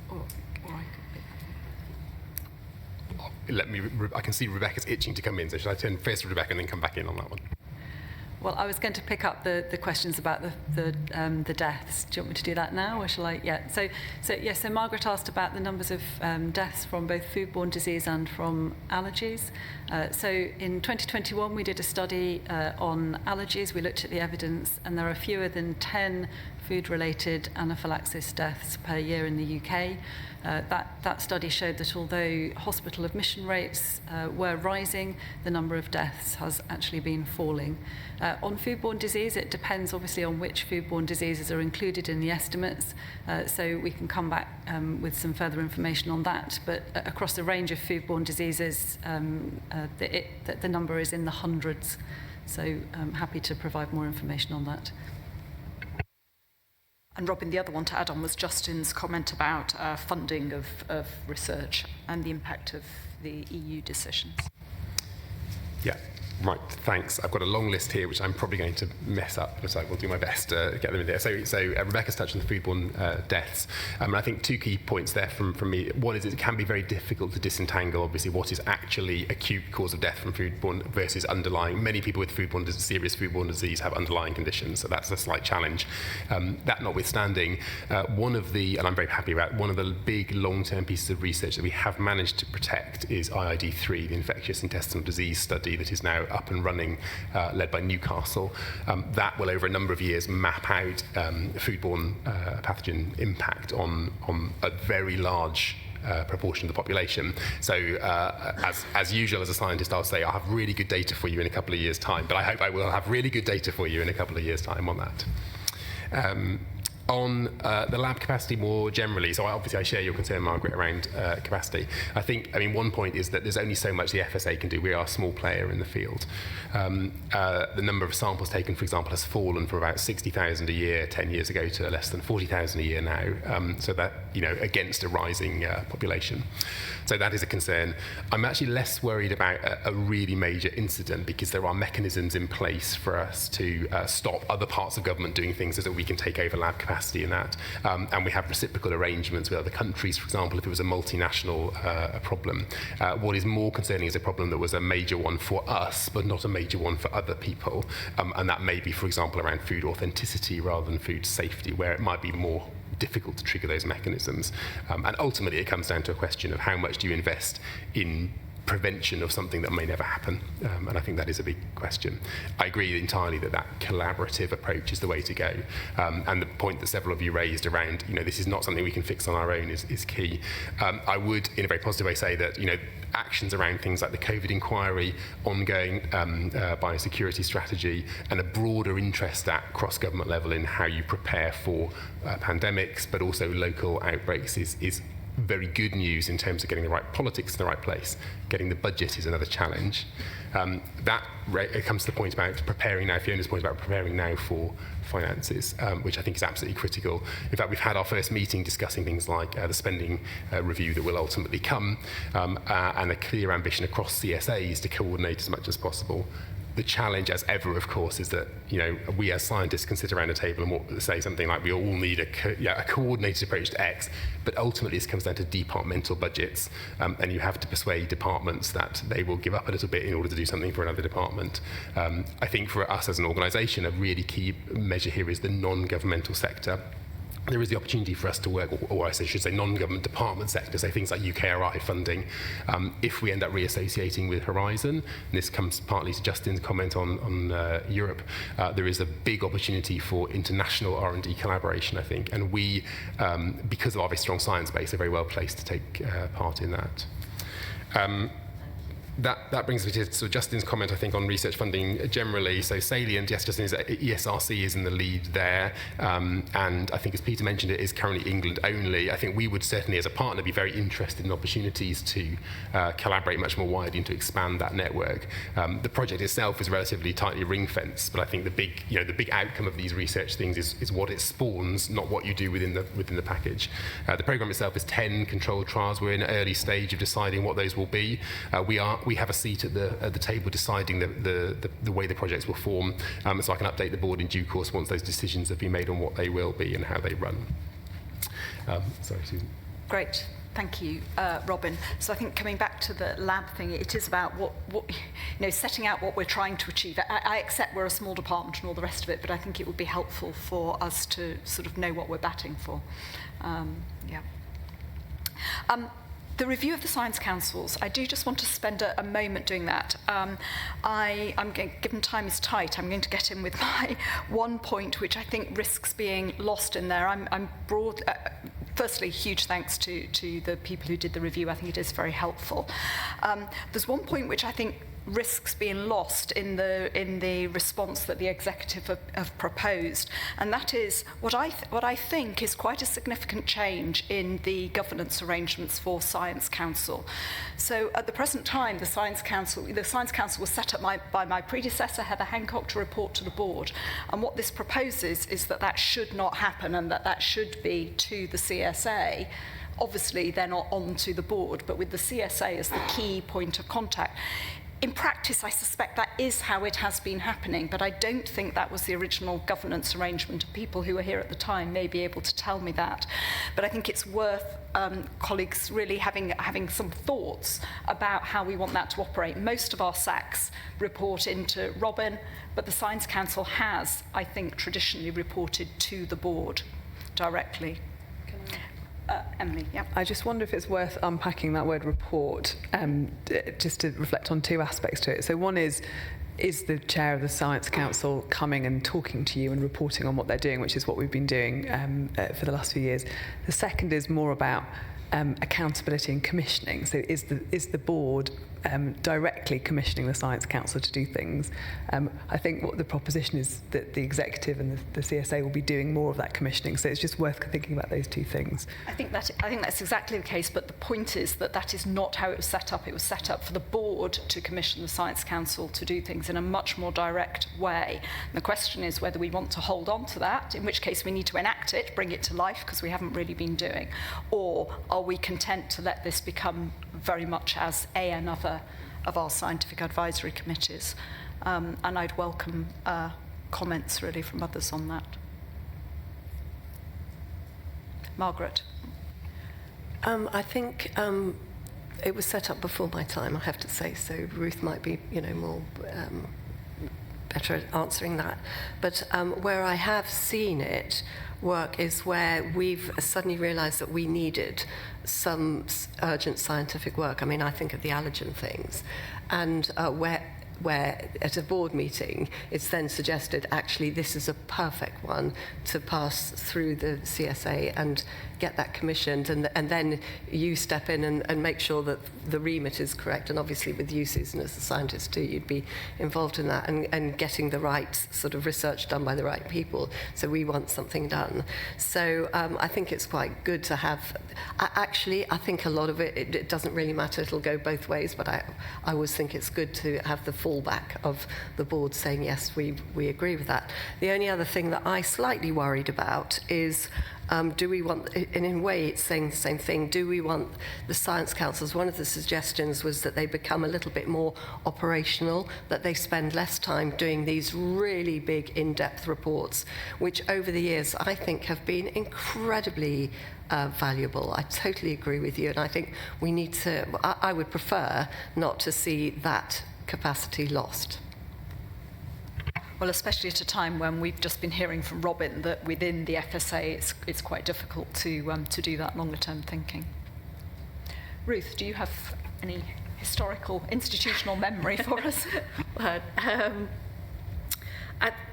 I can see Rebecca's itching to come in, so should I turn first to Rebecca and then come back in on that one? Well, I was going to pick up the questions about the deaths. Do you want me to do that now, or shall I? Yeah. So Margaret asked about the numbers of deaths from both foodborne disease and from allergies. So in 2021, we did a study on allergies. We looked at the evidence, and there are fewer than 10 food-related anaphylaxis deaths per year in the UK. That study showed that although hospital admission rates were rising, the number of deaths has actually been falling. On foodborne disease, it depends obviously on which foodborne diseases are included in the estimates, so we can come back with some further information on that. But across a range of foodborne diseases, the number is in the hundreds, so I'm happy to provide more information on that. And Robin, the other one to add on was Justin's comment about funding of research and the impact of the EU decisions. Yeah, right, thanks. I've got a long list here, which I'm probably going to mess up, but I will do my best to get them in there. So Rebecca's touched on the foodborne deaths. And I think two key points there from me. One is it can be very difficult to disentangle, obviously, what is actually acute cause of death from foodborne versus underlying. Many people with serious foodborne disease have underlying conditions, so that's a slight challenge. That notwithstanding, one of the big long-term pieces of research that we have managed to protect is IID3, the infectious intestinal disease study that is now up and running, led by Newcastle. That will, over a number of years, map out foodborne pathogen impact on a very large proportion of the population. So as usual, as a scientist, I'll say I'll have really good data for you in a couple of years' time, but I hope I will have really good data for you in a couple of years' time on that. On the lab capacity more generally, so obviously I share your concern, Margaret, around capacity. I mean, one point is that there's only so much the FSA can do. We are a small player in the field. The number of samples taken, for example, has fallen from about 60,000 a year 10 years ago to less than 40,000 a year now, so that, against a rising population. So that is a concern. I'm actually less worried about a really major incident, because there are mechanisms in place for us to stop other parts of government doing things so that we can take over lab capacity in that. And we have reciprocal arrangements with other countries, for example, if it was a multinational problem. What is more concerning is a problem that was a major one for us, but not a major one for other people. And that may be, for example, around food authenticity rather than food safety, where it might be more difficult to trigger those mechanisms. And ultimately, it comes down to a question of how much do you invest in prevention of something that may never happen, and I think that is a big question. I agree entirely that collaborative approach is the way to go, and the point that several of you raised around, this is not something we can fix on our own is key. I would, in a very positive way, say that, actions around things like the COVID inquiry, ongoing biosecurity strategy, and a broader interest at cross-government level in how you prepare for pandemics, but also local outbreaks is very good news in terms of getting the right politics in the right place. Getting the budget is another challenge. It comes to the point about preparing now, Fiona's point about preparing now for finances, which I think is absolutely critical. In fact, we've had our first meeting discussing things like the spending review that will ultimately come, and a clear ambition across CSAs to coordinate as much as possible. The challenge, as ever, of course, is that, you know, we as scientists can sit around a table and say something like we all need a coordinated approach to X, but ultimately this comes down to departmental budgets, and you have to persuade departments that they will give up a little bit in order to do something for another department. I think for us as an organisation, a really key measure here is the non-governmental sector. There is the opportunity for us to work, or I should say non-government department sector, so things like UKRI funding. If we end up reassociating with Horizon, and this comes partly to Justin's comment on Europe, there is a big opportunity for international R&D collaboration, I think, and we, because of our very strong science base, are very well placed to take part in that. That brings me to sort of Justin's comment, I think, on research funding generally. So Salient, yes, Justin, ESRC is in the lead there. And I think, as Peter mentioned, it is currently England only. I think we would certainly, as a partner, be very interested in opportunities to collaborate much more widely and to expand that network. The project itself is relatively tightly ring-fenced, but I think the big outcome of these research things is what it spawns, not what you do within the package. The programme itself is 10 controlled trials. We're in an early stage of deciding what those will be. We have a seat at the table deciding the way the projects will form, so I can update the board in due course once those decisions have been made on what they will be and how they run. Sorry, Susan. Great. Thank you, Robin. So I think coming back to the lab thing, it is about what setting out what we're trying to achieve. I accept we're a small department and all the rest of it, but I think it would be helpful for us to sort of know what we're batting for. The review of the Science Councils, I do just want to spend a moment doing that. Given time is tight, I'm going to get in with my one point, which I think risks being lost in there. Firstly, huge thanks to the people who did the review. I think it is very helpful. There's one point which I think risks being lost in the response that the executive have proposed, and that is what I think is quite a significant change in the governance arrangements for Science Council. So at the present time, the Science Council was set up by my predecessor, Heather Hancock, to report to the board, and what this proposes is that should not happen, and that should be to the CSA. Obviously, they're not on to the board, but with the CSA as the key point of contact. In practice, I suspect that is how it has been happening, but I don't think that was the original governance arrangement. People who were here at the time may be able to tell me that. But I think it's worth colleagues really having some thoughts about how we want that to operate. Most of our SACs report into Robin, but the Science Council has, I think, traditionally reported to the board directly. Emily, yeah. I just wonder if it's worth unpacking that word report, just to reflect on two aspects to it. So one is the chair of the Science Council coming and talking to you and reporting on what they're doing, which is what we've been doing for the last few years. The second is more about accountability and commissioning. So is the board directly commissioning the Science Council to do things? I think what the proposition is that the executive and the CSA will be doing more of that commissioning. So it's just worth thinking about those two things. I think that's exactly the case, but the point is that is not how it was set up. It was set up for the board to commission the Science Council to do things in a much more direct way. And the question is whether we want to hold on to that, in which case we need to enact it, bring it to life, because we haven't really been doing, or are we content to let this become very much as another of our scientific advisory committees? And I'd welcome comments really from others on that. Margaret. I think it was set up before my time, I have to say, so Ruth might be, more better at answering that. But where I have seen it work is where we've suddenly realised that we needed some urgent scientific work. I mean, I think of the allergen things, and where at a board meeting it's then suggested actually this is a perfect one to pass through the CSA and get that commissioned, and then you step in and make sure that the remit is correct, and obviously with you, Susan, as a scientist too, you'd be involved in that and getting the right sort of research done by the right people. So we want something done. So I think it's quite good to have, I think a lot of it doesn't really matter, it'll go both ways, but I always think it's good to have the fallback of the board saying, yes, we agree with that. The only other thing that I slightly worried about is, do we want, and in a way it's saying the same thing, do we want the Science Councils, one of the suggestions was that they become a little bit more operational, that they spend less time doing these really big in-depth reports, which over the years I think have been incredibly valuable. I totally agree with you, and I think we need to, I would prefer not to see that capacity lost. Well, especially at a time when we've just been hearing from Robin that within the FSA it's quite difficult to do that longer-term thinking. Ruth, do you have any historical, institutional memory for us?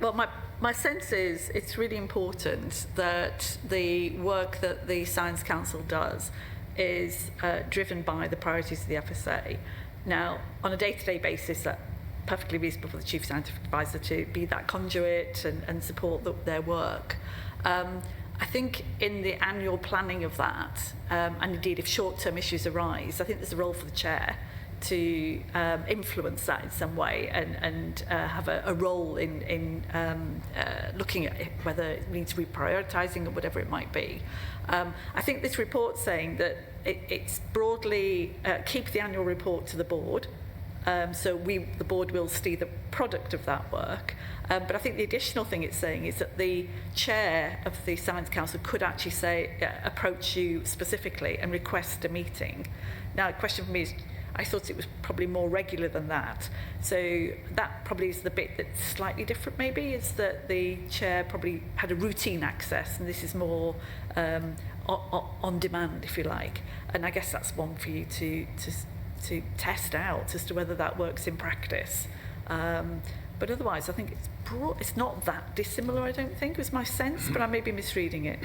Well, my sense is it's really important that the work that the Science Council does is driven by the priorities of the FSA. Now, on a day-to-day basis, that's perfectly reasonable for the Chief Scientific Advisor to be that conduit and support their work. I think in the annual planning of that, and indeed if short-term issues arise, I think there's a role for the Chair to influence that in some way and have a role in looking at whether it needs reprioritising or whatever it might be. I think this report's saying that it's broadly keep the annual report to the board, so the board will see the product of that work. But I think the additional thing it's saying is that the chair of the Science Council could actually approach you specifically and request a meeting. Now, the question for me is, I thought it was probably more regular than that. So that probably is the bit that's slightly different maybe, is that the chair probably had a routine access, and this is more on demand, if you like. And I guess that's one for you to test out as to whether that works in practice. But otherwise, I think it's not that dissimilar, I don't think, was my sense, but I may be misreading it.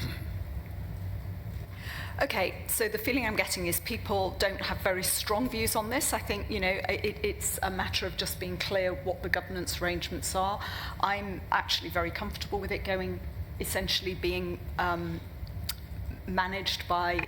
Okay, so the feeling I'm getting is people don't have very strong views on this. I think, it's a matter of just being clear what the governance arrangements are. I'm actually very comfortable with it essentially being managed by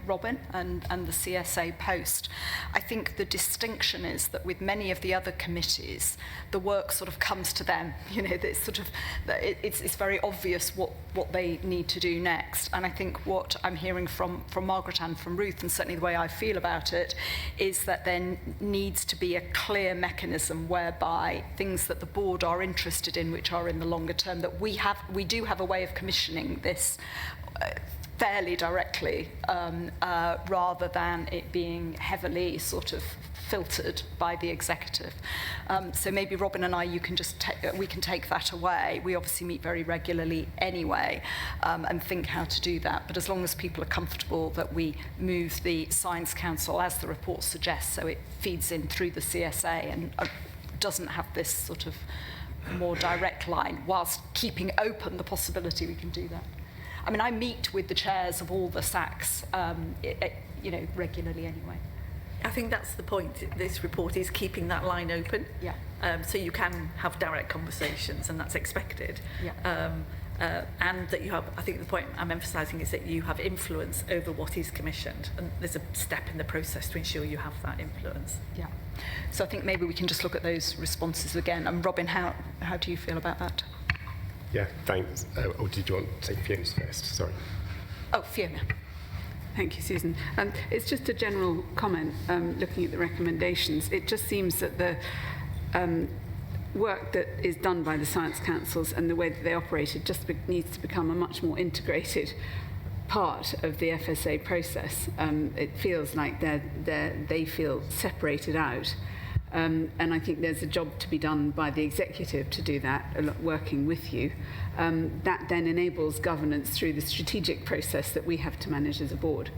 Robin and the CSA post. I think the distinction is that with many of the other committees, the work sort of comes to them. It's very obvious what they need to do next. And I think what I'm hearing from Margaret and from Ruth, and certainly the way I feel about it, is that there needs to be a clear mechanism whereby things that the board are interested in, which are in the longer term, that we do have a way of commissioning this fairly directly, rather than it being heavily sort of filtered by the executive. So maybe Robin and I, we can take that away. We obviously meet very regularly anyway, and think how to do that. But as long as people are comfortable that we move the Science Council, as the report suggests, so it feeds in through the CSA and doesn't have this sort of more direct line, whilst keeping open the possibility we can do that. I mean, I meet with the chairs of all the SACs, regularly anyway. I think that's the point. This report is keeping that line open. Yeah. So you can have direct conversations, and that's expected. Yeah. And that you have, I think the point I'm emphasising is that you have influence over what is commissioned, and there's a step in the process to ensure you have that influence. Yeah. So I think maybe we can just look at those responses again. And Robin, how do you feel about that? Yeah, thanks. Or did you want to take Fiona's first? Sorry. Oh, Fiona. Thank you, Susan. It's just a general comment, looking at the recommendations. It just seems that the work that is done by the Science Councils and the way that they operate, it just needs to become a much more integrated part of the FSA process. It feels like they feel separated out. And I think there's a job to be done by the executive to do that, working with you. That then enables governance through the strategic process that we have to manage as a board.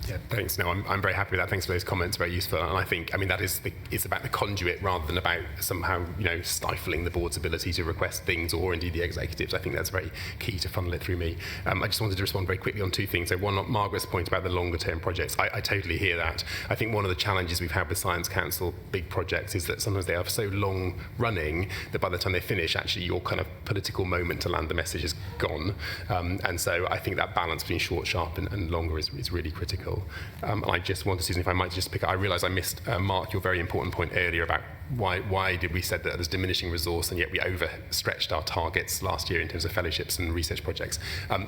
Yeah, thanks. No, I'm very happy with that. Thanks for those comments. Very useful. And I think, that is it's about the conduit rather than about somehow, stifling the board's ability to request things, or indeed the executives. I think that's very key to funnel it through me. I just wanted to respond very quickly on two things. So one, Margaret's point about the longer term projects. I totally hear that. I think one of the challenges we've had with Science Council big projects is that sometimes they are so long running that by the time they finish, actually your kind of political moment to land the message is gone. And so I think that balance between short, sharp and longer is really critical. I just wanted, Susan, if I might just pick up, I realise I missed, Mark, your very important point earlier about why did we set that as diminishing resource and yet we overstretched our targets last year in terms of fellowships and research projects.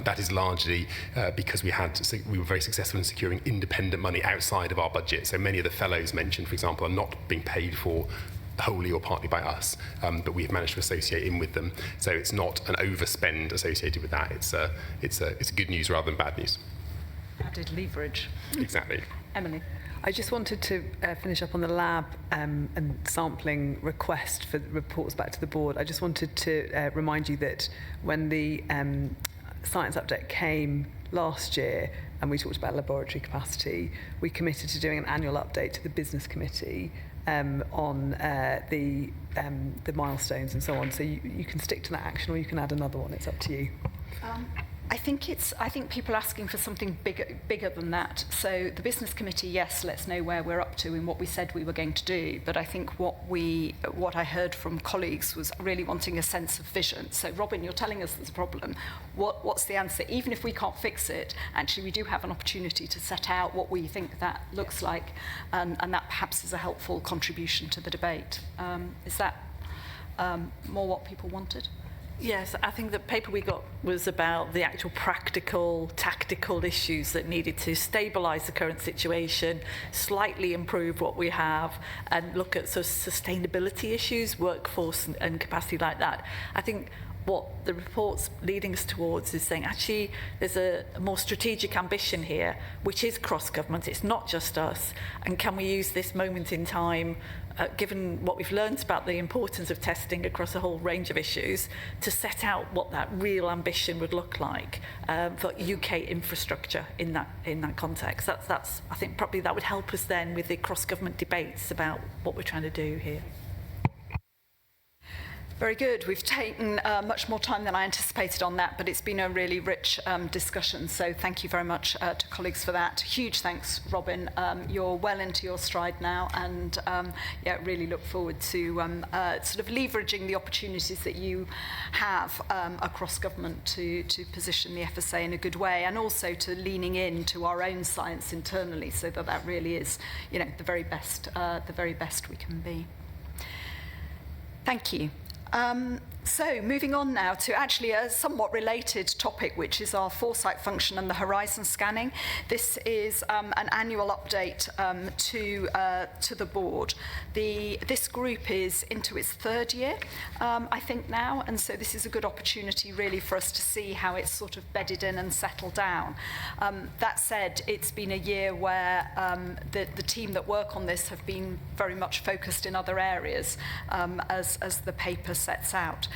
That is largely because we were very successful in securing independent money outside of our budget. So many of the fellows mentioned, for example, are not being paid for wholly or partly by us, but we have managed to associate in with them. So it's not an overspend associated with that. It's good news rather than bad news. Added leverage. Exactly. Emily. I just wanted to finish up on the lab and sampling request for the reports back to the board. I just wanted to remind you that when the science update came last year and we talked about laboratory capacity, we committed to doing an annual update to the business committee on the milestones and so on. So you can stick to that action or you can add another one. It's up to you. I think people are asking for something bigger than that. So the business committee, yes, let's know where we're up to and what we said we were going to do. But I think what I heard from colleagues was really wanting a sense of vision. So Robin, you're telling us there's a problem. What's the answer? Even if we can't fix it, actually we do have an opportunity to set out what we think that looks like, and that perhaps is a helpful contribution to the debate. Is that more what people wanted? Yes, I think the paper we got was about the actual practical, tactical issues that needed to stabilise the current situation, slightly improve what we have, and look at sort of sustainability issues, workforce and capacity like that. I think what the report's leading us towards is saying, actually, there's a more strategic ambition here, which is cross-government. It's not just us. And can we use this moment in time, given what we've learned about the importance of testing across a whole range of issues, to set out what that real ambition would look like for UK infrastructure in that context. That's I think probably that would help us then with the cross-government debates about what we're trying to do here. Very good. We've taken much more time than I anticipated on that, but it's been a really rich discussion. So thank you very much to colleagues for that. Huge thanks, Robin. You're well into your stride now, and really look forward to sort of leveraging the opportunities that you have across government to position the FSA in a good way, and also to leaning into our own science internally, so that really is, the very best we can be. Thank you. So moving on now to actually a somewhat related topic, which is our foresight function and the horizon scanning. This is an annual update to the board. This group is into its third year, I think now, and so this is a good opportunity really for us to see how it's sort of bedded in and settled down. That said, it's been a year where the team that work on this have been very much focused in other areas, as the paper sets out.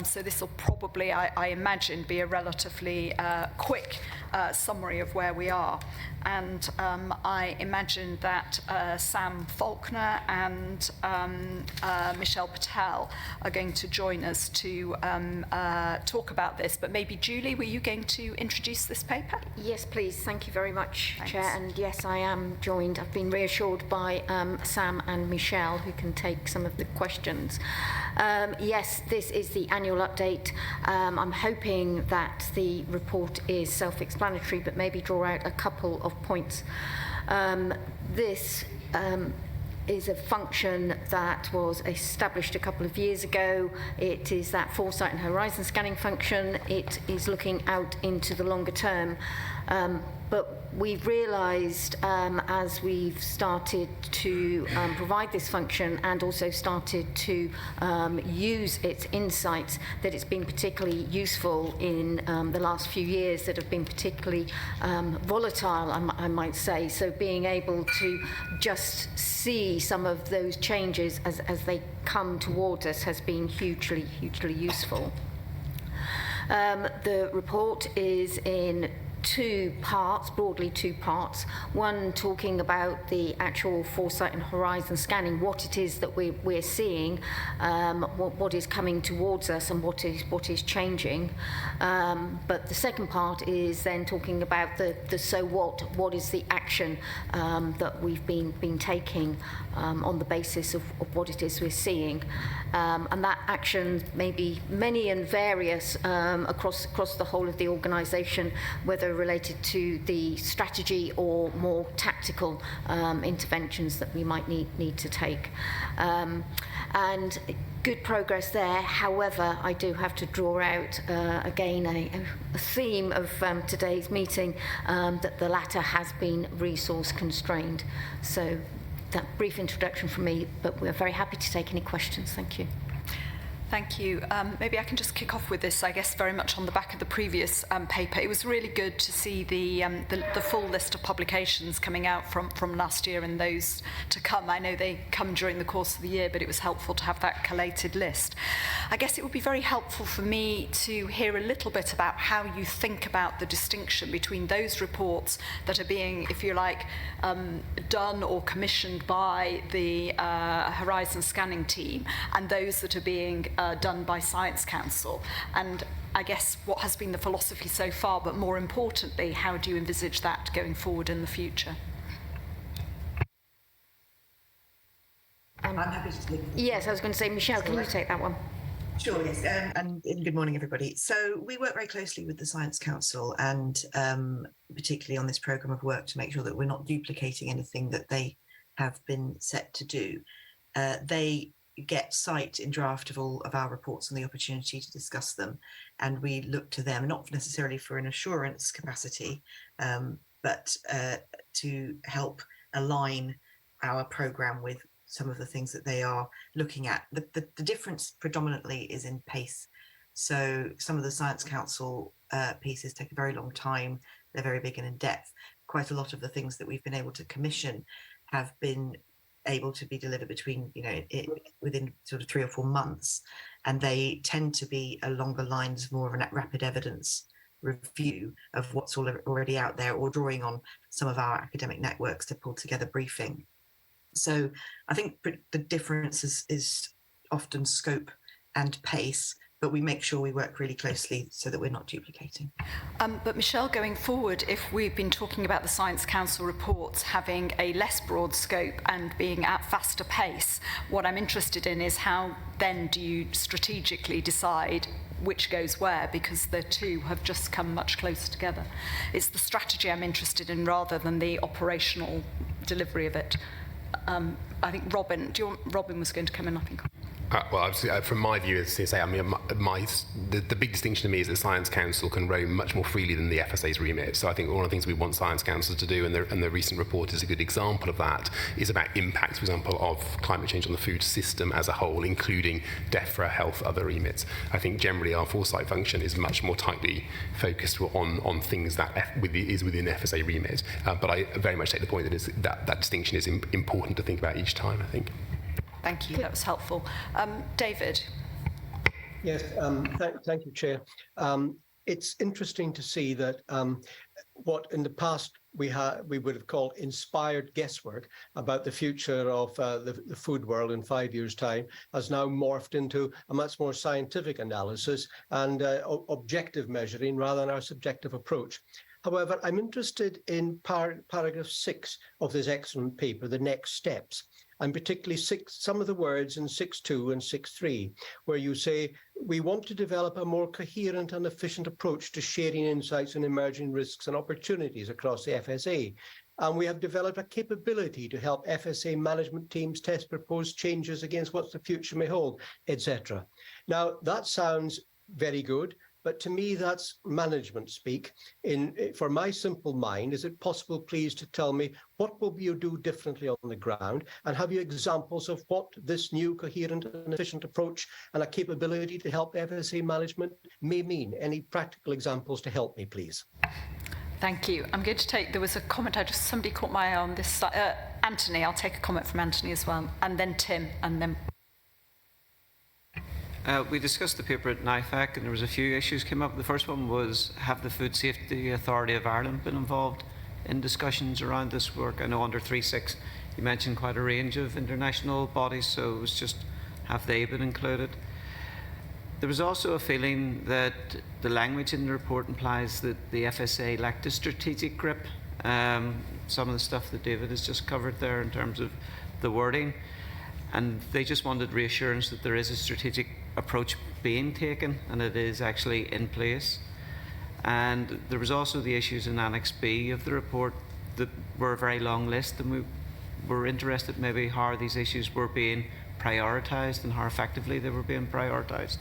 So this will probably, I imagine, be a relatively quick summary of where we are. And I imagine that Sam Faulkner and Michelle Patel are going to join us to talk about this. But maybe, Julie, were you going to introduce this paper? Yes, please. Thank you very much, Thanks. Chair. And yes, I am joined. I've been reassured by Sam and Michelle, who can take some of the questions. Yes, this is the annual update. I'm hoping that the report is self-explanatory, but maybe draw out a couple of points. This is a function that was established a couple of years ago. It is that foresight and horizon scanning function. It is looking out into the longer term. But we've realised as we've started to provide this function and also started to use its insights that it's been particularly useful in the last few years, that have been particularly volatile, I might say. So being able to just see some of those changes as they come towards us has been hugely useful. The report is in broadly two parts. One talking about the actual foresight and horizon scanning, what it is that we're seeing, what is coming towards us and what is changing. But the second part is then talking about the so what is the action that we've been taking on the basis of what it is we're seeing. And that action may be many and various across the whole of the organisation, whether related to the strategy or more tactical interventions that we might need to take. And good progress there. However, I do have to draw out again a theme of today's meeting, that the latter has been resource constrained. So that brief introduction from me, but we're very happy to take any questions. Thank you. Thank you. Maybe I can just kick off with this, I guess, very much on the back of the previous paper. It was really good to see the full list of publications coming out from last year and those to come. I know they come during the course of the year, but it was helpful to have that collated list. I guess it would be very helpful for me to hear a little bit about how you think about the distinction between those reports that are being, if you like, done or commissioned by the Horizon Scanning team and those that are being done by Science Council, and I guess what has been the philosophy so far, but more importantly, how do you envisage that going forward in the future? I'm happy to take it. Yes, I was going to say, Michelle, can you take that one? Sure, yes, and good morning, everybody. So we work very closely with the Science Council and particularly on this programme of work to make sure that we're not duplicating anything that they have been set to do. They get sight in draft of all of our reports and the opportunity to discuss them, and we look to them not necessarily for an assurance capacity, but to help align our programme with some of the things that they are looking at. The difference predominantly is in pace. So some of the Science Council pieces take a very long time. They're very big and in depth. Quite a lot of the things that we've been able to commission have been able to be delivered between, within sort of 3 or 4 months. And they tend to be along the lines of more of a rapid evidence review of what's already out there, or drawing on some of our academic networks to pull together briefing. So I think the difference is often scope and pace, but we make sure we work really closely so that we're not duplicating. But Michelle, going forward, if we've been talking about the Science Council reports having a less broad scope and being at faster pace, what I'm interested in is how then do you strategically decide which goes where, because the two have just come much closer together. It's the strategy I'm interested in rather than the operational delivery of it. I think Robin was going to come in, I think. Well, obviously, from my view as CSA, I mean, the big distinction to me is that Science Council can roam much more freely than the FSA's remit. So I think one of the things we want Science Council to do, and the recent report is a good example of that, is about impacts, for example, of climate change on the food system as a whole, including DEFRA, health, other remits. I think generally our foresight function is much more tightly focused on things that is within FSA remit. But I very much take the point that distinction is important to think about each time, I think. Thank you, that was helpful. David. Yes, thank you, Chair. It's interesting to see that what in the past we would have called inspired guesswork about the future of the food world in 5 years' time has now morphed into a much more scientific analysis and objective measuring rather than our subjective approach. However, I'm interested in paragraph 6 of this excellent paper, the next steps, and particularly some of the words in 6.2 and 6.3, where you say, we want to develop a more coherent and efficient approach to sharing insights on emerging risks and opportunities across the FSA. And we have developed a capability to help FSA management teams test proposed changes against what the future may hold, etc. Now, that sounds very good. But to me, that's management speak. For my simple mind, is it possible, please, to tell me what will you do differently on the ground? And have you examples of what this new coherent and efficient approach and a capability to help FSA management may mean? Any practical examples to help me, please? Thank you. I'm going to take, there was a comment, somebody caught my eye on this. Anthony, I'll take a comment from Anthony as well, and then Tim, and then... We discussed the paper at NIFAC and there was a few issues came up. The first one was, have the Food Safety Authority of Ireland been involved in discussions around this work? I know under 3.6 you mentioned quite a range of international bodies, so it was just, have they been included? There was also a feeling that the language in the report implies that the FSA lacked a strategic grip. Some of the stuff that David has just covered there in terms of the wording, and they just wanted reassurance that there is a strategic approach being taken and it is actually in place. And there was also the issues in Annex B of the report that were a very long list, and we were interested maybe how these issues were being prioritised and how effectively they were being prioritised.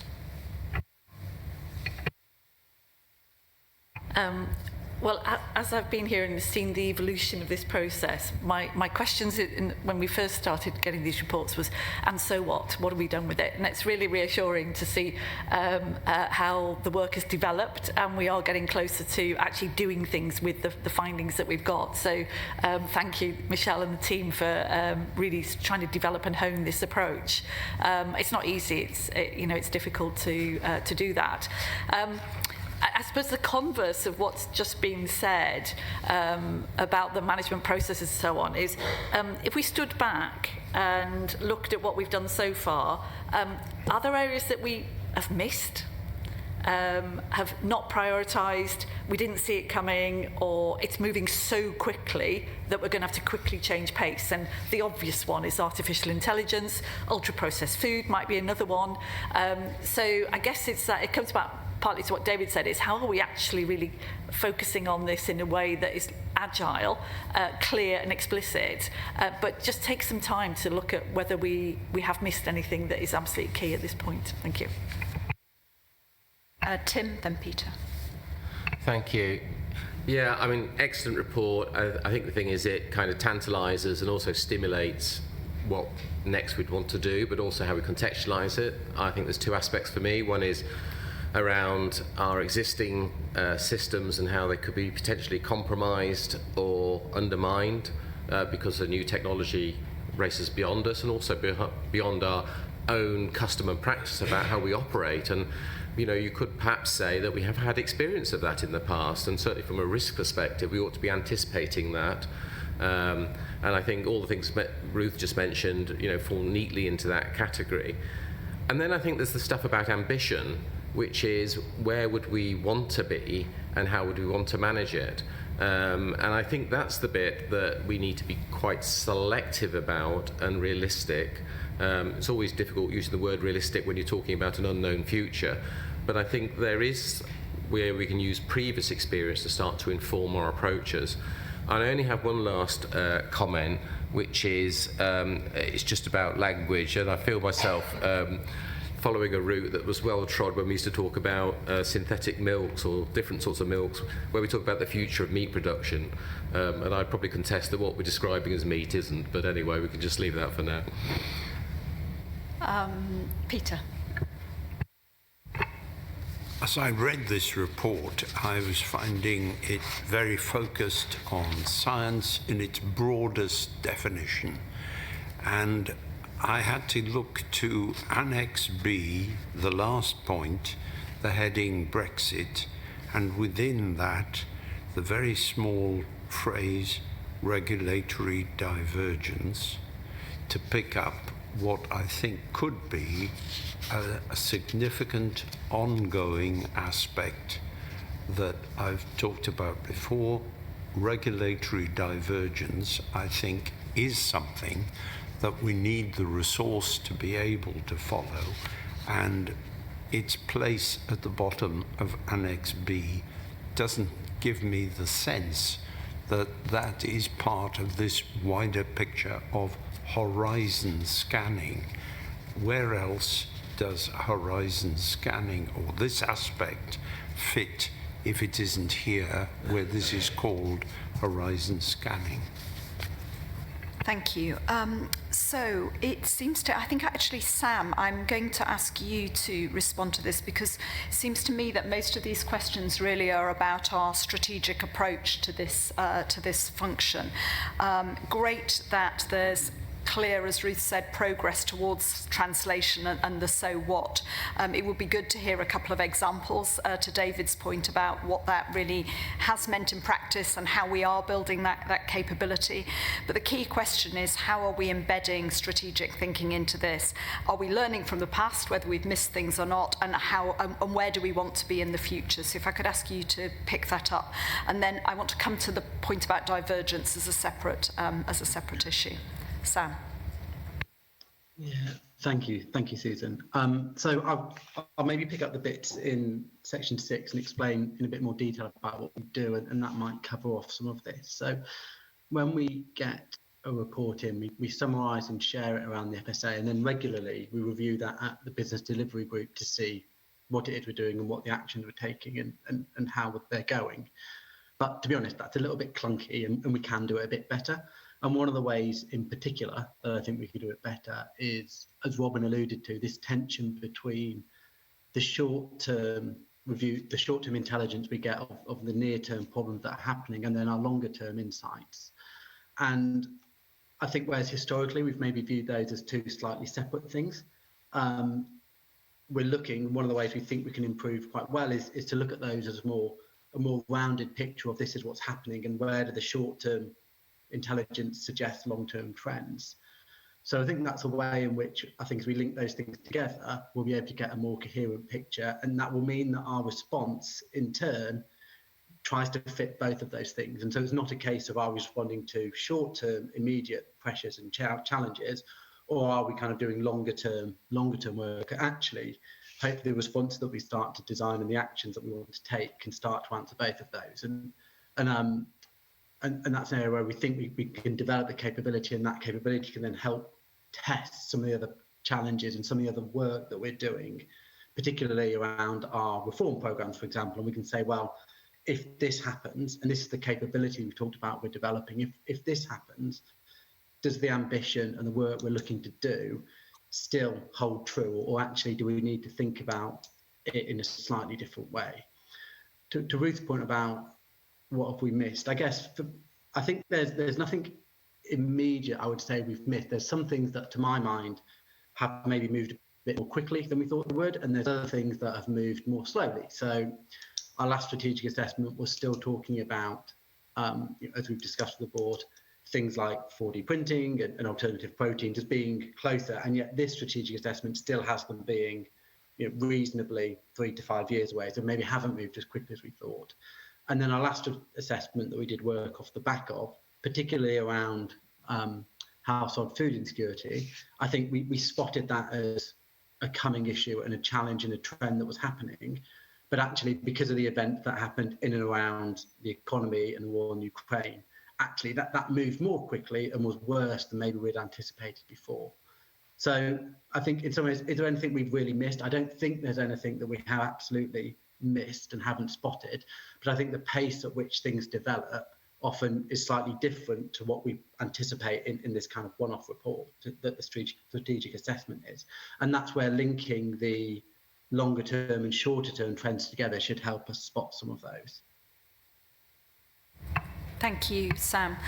Well, as I've been here and seen the evolution of this process, my questions when we first started getting these reports was, and so what? What have we done with it? And it's really reassuring to see how the work has developed, and we are getting closer to actually doing things with the findings that we've got. So thank you, Michelle and the team, for really trying to develop and hone this approach. It's not easy. It's difficult to do that. I suppose the converse of what's just been said about the management processes and so on is if we stood back and looked at what we've done so far, are there areas that we have missed, have not prioritised, we didn't see it coming, or it's moving so quickly that we're going to have to quickly change pace? And the obvious one is artificial intelligence. Ultra-processed food might be another one. So I guess it comes back partly to what David said, is how are we actually really focusing on this in a way that is agile, clear and explicit, but just take some time to look at whether we have missed anything that is absolutely key at this point. Thank you. Tim, then Peter. Thank you. Yeah, I mean, excellent report. I think the thing is it kind of tantalises and also stimulates what next we'd want to do, but also how we contextualise it. I think there's two aspects for me. One is around our existing systems and how they could be potentially compromised or undermined because the new technology races beyond us, and also beyond our own custom and practice about how we operate. And you could perhaps say that we have had experience of that in the past, and certainly from a risk perspective we ought to be anticipating that. And I think all the things Ruth just mentioned fall neatly into that category. And then I think there's the stuff about ambition, which is where would we want to be and how would we want to manage it. And I think that's the bit that we need to be quite selective about and realistic. It's always difficult using the word realistic when you're talking about an unknown future, but I think there is where we can use previous experience to start to inform our approaches. And I only have one last comment, which is it's just about language, and I feel myself following a route that was well trod when we used to talk about synthetic milks or different sorts of milks, where we talk about the future of meat production. And I'd probably contest that what we're describing as meat isn't, but anyway, we can just leave that for now. Peter. As I read this report, I was finding it very focused on science in its broadest definition. And I had to look to Annex B, the last point, the heading Brexit, and within that, the very small phrase regulatory divergence, to pick up what I think could be a significant ongoing aspect that I've talked about before. Regulatory divergence, I think, is something that we need the resource to be able to follow, and its place at the bottom of Annex B doesn't give me the sense that that is part of this wider picture of horizon scanning. Where else does horizon scanning or this aspect fit if it isn't here where this is called horizon scanning? Thank you. So it seems to, I think actually, Sam, I'm going to ask you to respond to this, because it seems to me that most of these questions really are about our strategic approach to this function. Great that there's clear, as Ruth said, progress towards translation and the so what. It would be good to hear a couple of examples to David's point about what that really has meant in practice and how we are building that capability. But the key question is, how are we embedding strategic thinking into this? Are we learning from the past, whether we've missed things or not, and and where do we want to be in the future? So if I could ask you to pick that up. And then I want to come to the point about divergence as a separate issue. Sam. Yeah, Thank you, Susan. So I'll maybe pick up the bits in section 6 and explain in a bit more detail about what we do, and that might cover off some of this. So when we get a report in, we summarise and share it around the FSA, and then regularly we review that at the business delivery group to see what it is we're doing and what the actions we're taking and how they're going. But to be honest, that's a little bit clunky, and we can do it a bit better. And one of the ways in particular that I think we could do it better is, as Robin alluded to, this tension between the short-term review, the short-term intelligence we get of the near-term problems that are happening, and then our longer-term insights. And I think whereas historically we've maybe viewed those as two slightly separate things, we're looking, one of the ways we think we can improve quite well is to look at those as a more rounded picture of this is what's happening and where do the short-term intelligence suggests long-term trends. So I think that's a way in which I think as we link those things together, we'll be able to get a more coherent picture, and that will mean that our response in turn tries to fit both of those things. And so it's not a case of are we responding to short-term immediate pressures and challenges, or are we kind of doing longer-term work? Actually, hopefully the response that we start to design and the actions that we want to take can start to answer both of those. And that's an area where we think we can develop the capability, and that capability can then help test some of the other challenges and some of the other work that we're doing, particularly around our reform programs, for example. And we can say, well, if this happens, and this is the capability we've talked about we're developing, if this happens, does the ambition and the work we're looking to do still hold true, or actually do we need to think about it in a slightly different way? To Ruth's point about what have we missed, I guess I think there's nothing immediate I would say we've missed. There's some things that to my mind have maybe moved a bit more quickly than we thought they would, and there's other things that have moved more slowly. So our last strategic assessment was still talking about, as we've discussed with the board, things like 4D printing and alternative proteins as being closer, and yet this strategic assessment still has them being reasonably 3 to 5 years away, so maybe haven't moved as quickly as we thought. And then our last assessment that we did work off the back of, particularly around household food insecurity, I think we spotted that as a coming issue and a challenge and a trend that was happening. But actually, because of the events that happened in and around the economy and the war in Ukraine, actually that moved more quickly and was worse than maybe we'd anticipated before. So I think in some ways, is there anything we've really missed? I don't think there's anything that we have absolutely missed and haven't spotted, but I think the pace at which things develop often is slightly different to what we anticipate in this kind of one-off report that the strategic assessment is. And that's where linking the longer term and shorter term trends together should help us spot some of those. Thank you, Sam.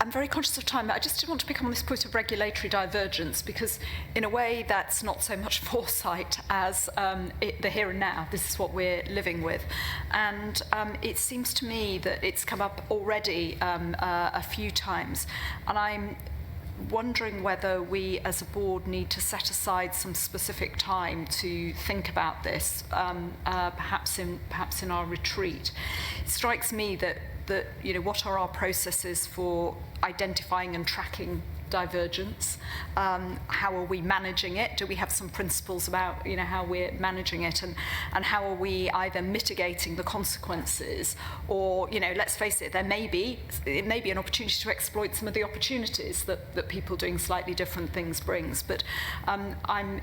I'm very conscious of time, but I just want to pick up on this point of regulatory divergence, because in a way that's not so much foresight as the here and now. This is what we're living with. And it seems to me that it's come up already a few times. And I'm wondering whether we as a board need to set aside some specific time to think about this, perhaps in our retreat. It strikes me that what are our processes for identifying and tracking divergence? How are we managing it? Do we have some principles about how we're managing it, and how are we either mitigating the consequences, or let's face it, it may be an opportunity to exploit some of the opportunities that people doing slightly different things brings. But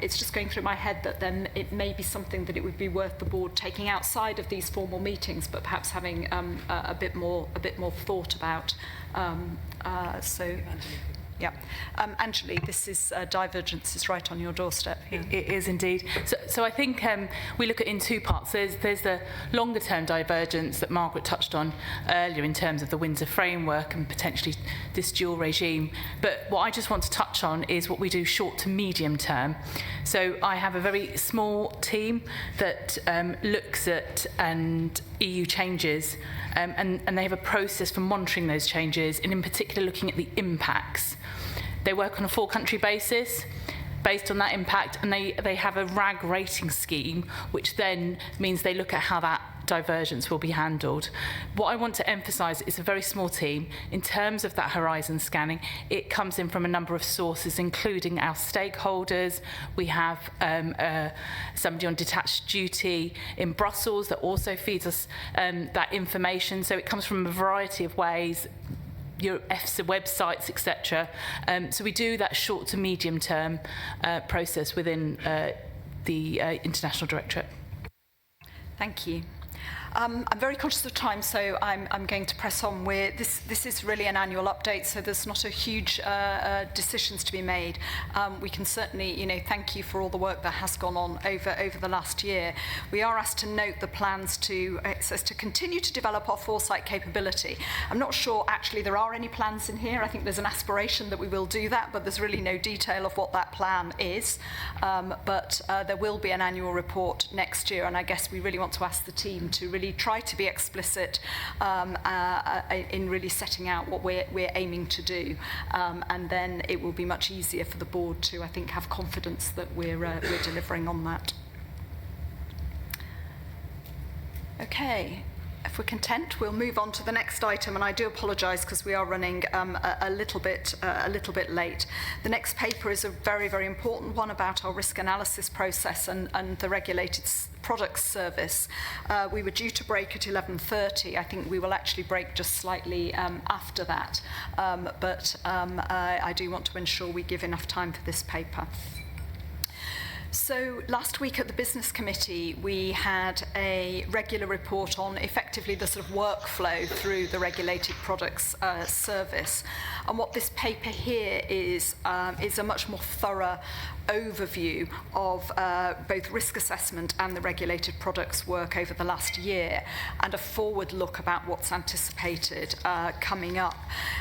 it's just going through my head that then it may be something that it would be worth the board taking outside of these formal meetings, but perhaps having a bit more thought about. Yeah. Anjali, this is divergence is right on your doorstep. Yeah. It is indeed. So I think we look at it in two parts. There's the longer term divergence that Margaret touched on earlier in terms of the Windsor framework and potentially this dual regime. But what I just want to touch on is what we do short to medium term. So I have a very small team that looks at EU changes, and they have a process for monitoring those changes, and in particular looking at the impacts. They work on a 4-country basis. based on that impact, and they have a RAG rating scheme, which then means they look at how that divergence will be handled. What I want to emphasise is a very small team. In terms of that horizon scanning, it comes in from a number of sources, including our stakeholders. We have somebody on detached duty in Brussels that also feeds us that information. So it comes from a variety of ways, your FSA websites, etc. So we do that short to medium term process within the International Directorate. Thank you. I'm very conscious of time, so I'm going to press on. This is really an annual update, so there's not a huge decisions to be made. We can certainly, thank you for all the work that has gone on over the last year. We are asked to note the plans to continue to develop our foresight capability. I'm not sure actually there are any plans in here. I think there's an aspiration that we will do that, but there's really no detail of what that plan is. But there will be an annual report next year, and I guess we really want to ask the team to really try to be explicit in really setting out what we're aiming to do, and then it will be much easier for the board to, I think, have confidence that we're delivering on that. Okay. If we're content, we'll move on to the next item, and I do apologise because we are running a little bit late. The next paper is a very, very important one about our risk analysis process and the regulated products service. We were due to break at 11:30. I think we will actually break just slightly after that, but I do want to ensure we give enough time for this paper. So last week at the Business Committee, we had a regular report on effectively the sort of workflow through the regulated products service. And what this paper here is a much more thorough overview of both risk assessment and the regulated products work over the last year, and a forward look about what's anticipated coming up.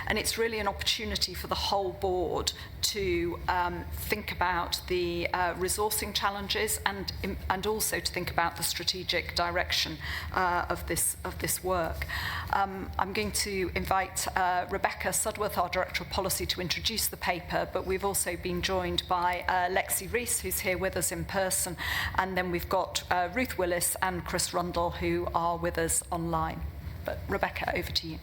And it's really an opportunity for the whole board to think about the resourcing challenges and also to think about the strategic direction of this work. I'm going to invite Rebecca Sudworth, our Director of Policy, to introduce the paper, but we've also been joined by Lexi Rees, who's here with us in person, and then we've got Ruth Willis and Chris Rundle, who are with us online. But Rebecca, over to you.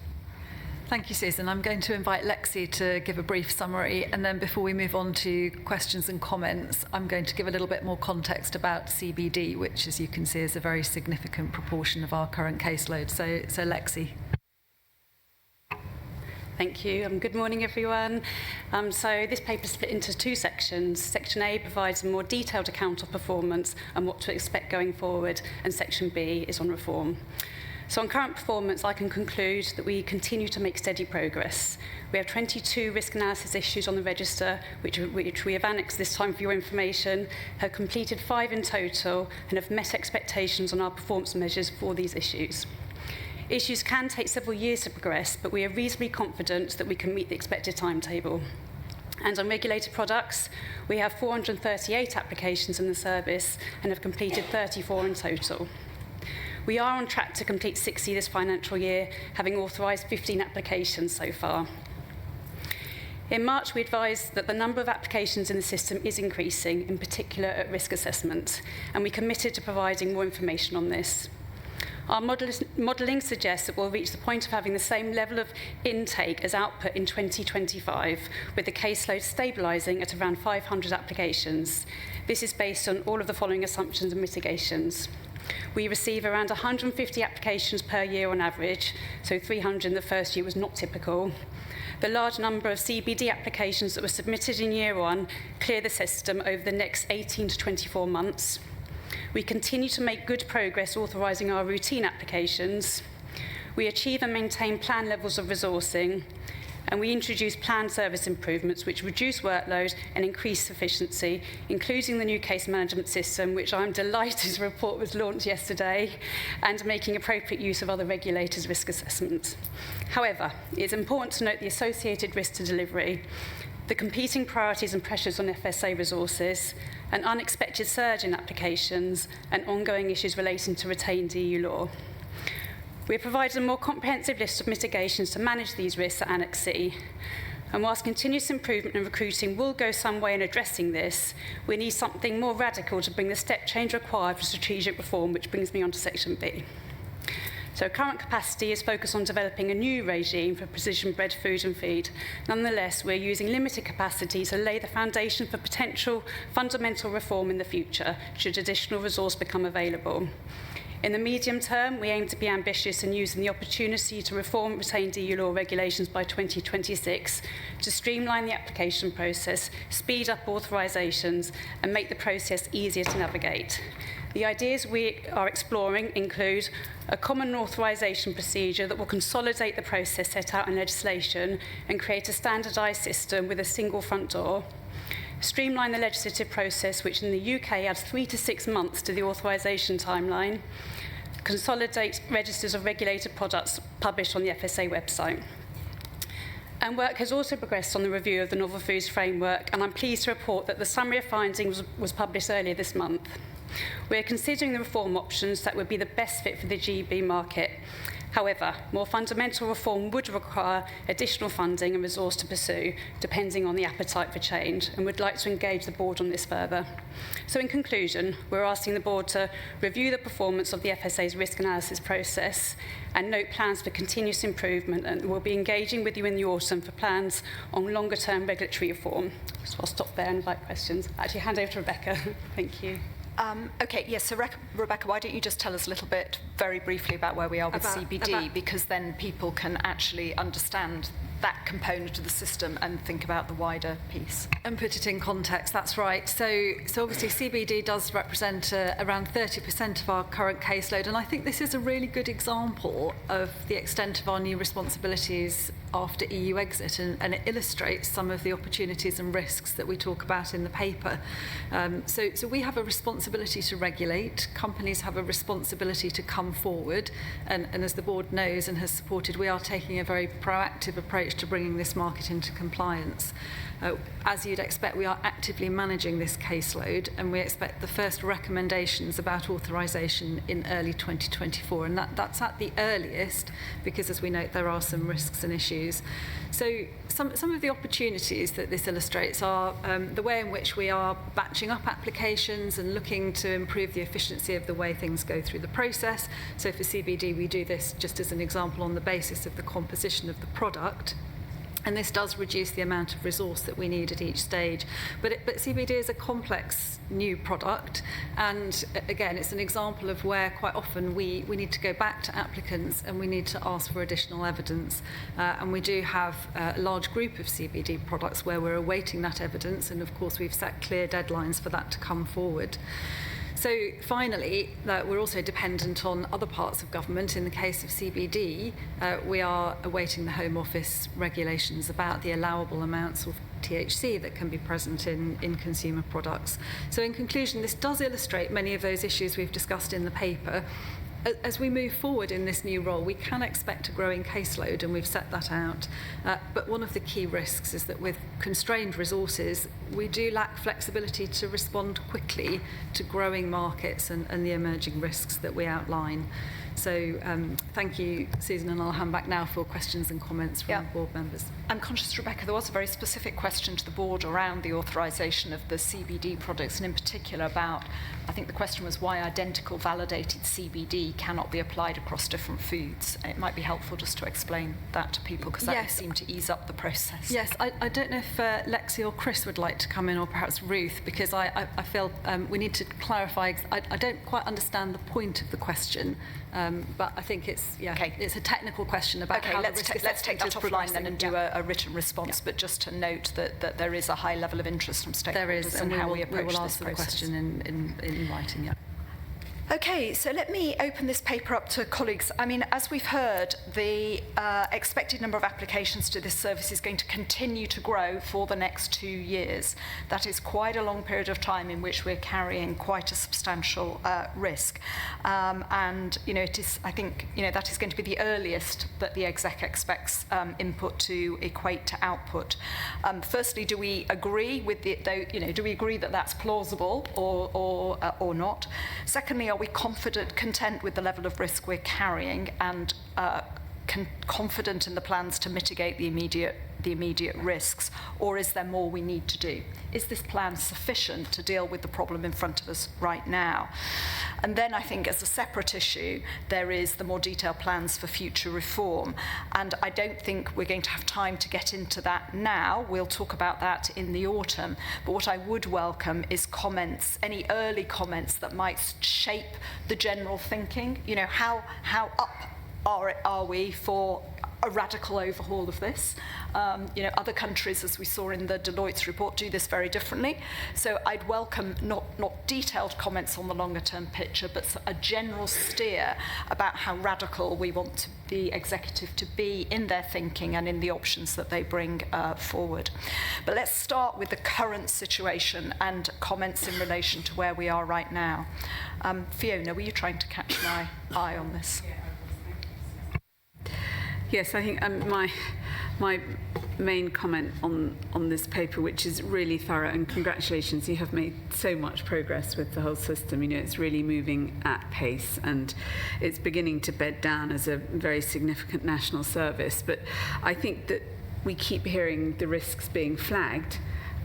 Thank you, Susan. I'm going to invite Lexi to give a brief summary, and then before we move on to questions and comments, I'm going to give a little bit more context about CBD, which, as you can see, is a very significant proportion of our current caseload. So Lexi. Thank you. Good morning, everyone. So this paper is split into two sections. Section A provides a more detailed account of performance and what to expect going forward, and Section B is on reform. So on current performance, I can conclude that we continue to make steady progress. We have 22 risk analysis issues on the register, which we have annexed this time for your information, have completed 5 in total, and have met expectations on our performance measures for these issues. Issues can take several years to progress, but we are reasonably confident that we can meet the expected timetable. And on regulated products, we have 438 applications in the service and have completed 34 in total. We are on track to complete 60 this financial year, having authorised 15 applications so far. In March, we advised that the number of applications in the system is increasing, in particular at risk assessment, and we committed to providing more information on this. Our modelling suggests that we'll reach the point of having the same level of intake as output in 2025, with the caseload stabilising at around 500 applications. This is based on all of the following assumptions and mitigations. We receive around 150 applications per year on average, so 300 in the first year was not typical. The large number of CBD applications that were submitted in year 1 clear the system over the next 18 to 24 months. We continue to make good progress authorising our routine applications. We achieve and maintain planned levels of resourcing, and we introduce planned service improvements which reduce workload and increase efficiency, including the new case management system, which I'm delighted to report was launched yesterday, and making appropriate use of other regulators' risk assessments. However, it's important to note the associated risk to delivery, the competing priorities and pressures on FSA resources, an unexpected surge in applications, and ongoing issues relating to retained EU law. We have provided a more comprehensive list of mitigations to manage these risks at Annex C. And whilst continuous improvement and recruiting will go some way in addressing this, we need something more radical to bring the step change required for strategic reform, which brings me on to section B. So current capacity is focused on developing a new regime for precision-bred food and feed. Nonetheless, we're using limited capacity to lay the foundation for potential fundamental reform in the future, should additional resource become available. In the medium term, we aim to be ambitious in using the opportunity to reform retained EU law regulations by 2026 to streamline the application process, speed up authorisations and make the process easier to navigate. The ideas we are exploring include a common authorisation procedure that will consolidate the process set out in legislation and create a standardised system with a single front door, streamline the legislative process, which in the UK adds 3 to 6 months to the authorisation timeline, consolidate registers of regulated products published on the FSA website. And work has also progressed on the review of the Novel Foods Framework, and I'm pleased to report that the summary of findings was published earlier this month. We're considering the reform options that would be the best fit for the GB market. However, more fundamental reform would require additional funding and resource to pursue, depending on the appetite for change, and would like to engage the board on this further. So in conclusion, we're asking the board to review the performance of the FSA's risk analysis process and note plans for continuous improvement, and we'll be engaging with you in the autumn for plans on longer-term regulatory reform. So I'll stop there and invite questions. Actually, hand over to Rebecca. Thank you. Okay, yes, so Rebecca, why don't you just tell us a little bit, very briefly, about where we are with CBD, because then people can actually understand that component of the system and think about the wider piece. And put it in context, that's right. So obviously CBD does represent around 30% of our current caseload, and I think this is a really good example of the extent of our new responsibilities after EU exit, and it illustrates some of the opportunities and risks that we talk about in the paper. So we have a responsibility to regulate, companies have a responsibility to come forward, and as the board knows and has supported, we are taking a very proactive approach to bringing this market into compliance. As you'd expect, we are actively managing this caseload, and we expect the first recommendations about authorisation in early 2024, and that's at the earliest, because as we note, there are some risks and issues. So some of the opportunities that this illustrates are the way in which we are batching up applications and looking to improve the efficiency of the way things go through the process. So for CBD, we do this just as an example on the basis of the composition of the product. And this does reduce the amount of resource that we need at each stage. But CBD is a complex new product. And again, it's an example of where quite often we need to go back to applicants and we need to ask for additional evidence. And we do have a large group of CBD products where we're awaiting that evidence. And of course, we've set clear deadlines for that to come forward. So finally, we're also dependent on other parts of government. In the case of CBD, we are awaiting the Home Office regulations about the allowable amounts of THC that can be present in consumer products. So in conclusion, this does illustrate many of those issues we've discussed in the paper. As we move forward in this new role, we can expect a growing caseload, and we've set that out. But one of the key risks is that with constrained resources, we do lack flexibility to respond quickly to growing markets and the emerging risks that we outline. So thank you, Susan, and I'll hand back now for questions and comments from board members. I'm conscious, Rebecca, there was a very specific question to the board around the authorisation of the CBD products, and in particular about, I think the question was why identical validated CBD cannot be applied across different foods. It might be helpful just to explain that to people, because that would seem to ease up the process. Yes, I don't know if Lexi or Chris would like to come in, or perhaps Ruth, because I feel we need to clarify. I don't quite understand the point of the question. But I think it's a technical question about how the risk let's take that offline then and do a written response. But just to note that there is a high level of interest from stakeholders there is, and how we will approach this answer process. the question in writing. Yeah. Okay, so let me open this paper up to colleagues. I mean, as we've heard, the expected number of applications to this service is going to continue to grow for the next 2 years. That is quite a long period of time in which we're carrying quite a substantial risk. And, it is, I think, that is going to be the earliest that the exec expects input to equate to output. Firstly, do we agree with do we agree that that's plausible or not? Secondly, are we content with the level of risk we're carrying, and confident in the plans to mitigate the immediate risks, or is there more we need to do? Is this plan sufficient to deal with the problem in front of us right now? And then I think as a separate issue, there is the more detailed plans for future reform. And I don't think we're going to have time to get into that now. We'll talk about that in the autumn. But what I would welcome is comments, any early comments that might shape the general thinking. You know, how up are we for a radical overhaul of this? You know, other countries, as we saw in the Deloitte's report, do this very differently. So I'd welcome not detailed comments on the longer term picture, but a general steer about how radical we want the executive to be in their thinking and in the options that they bring forward. But let's start with the current situation and comments in relation to where we are right now. Fiona, were you trying to catch my eye on this? Yes, I think my main comment on this paper, which is really thorough, and congratulations, you have made so much progress with the whole system. You know, it's really moving at pace and it's beginning to bed down as a very significant national service. But I think that we keep hearing the risks being flagged.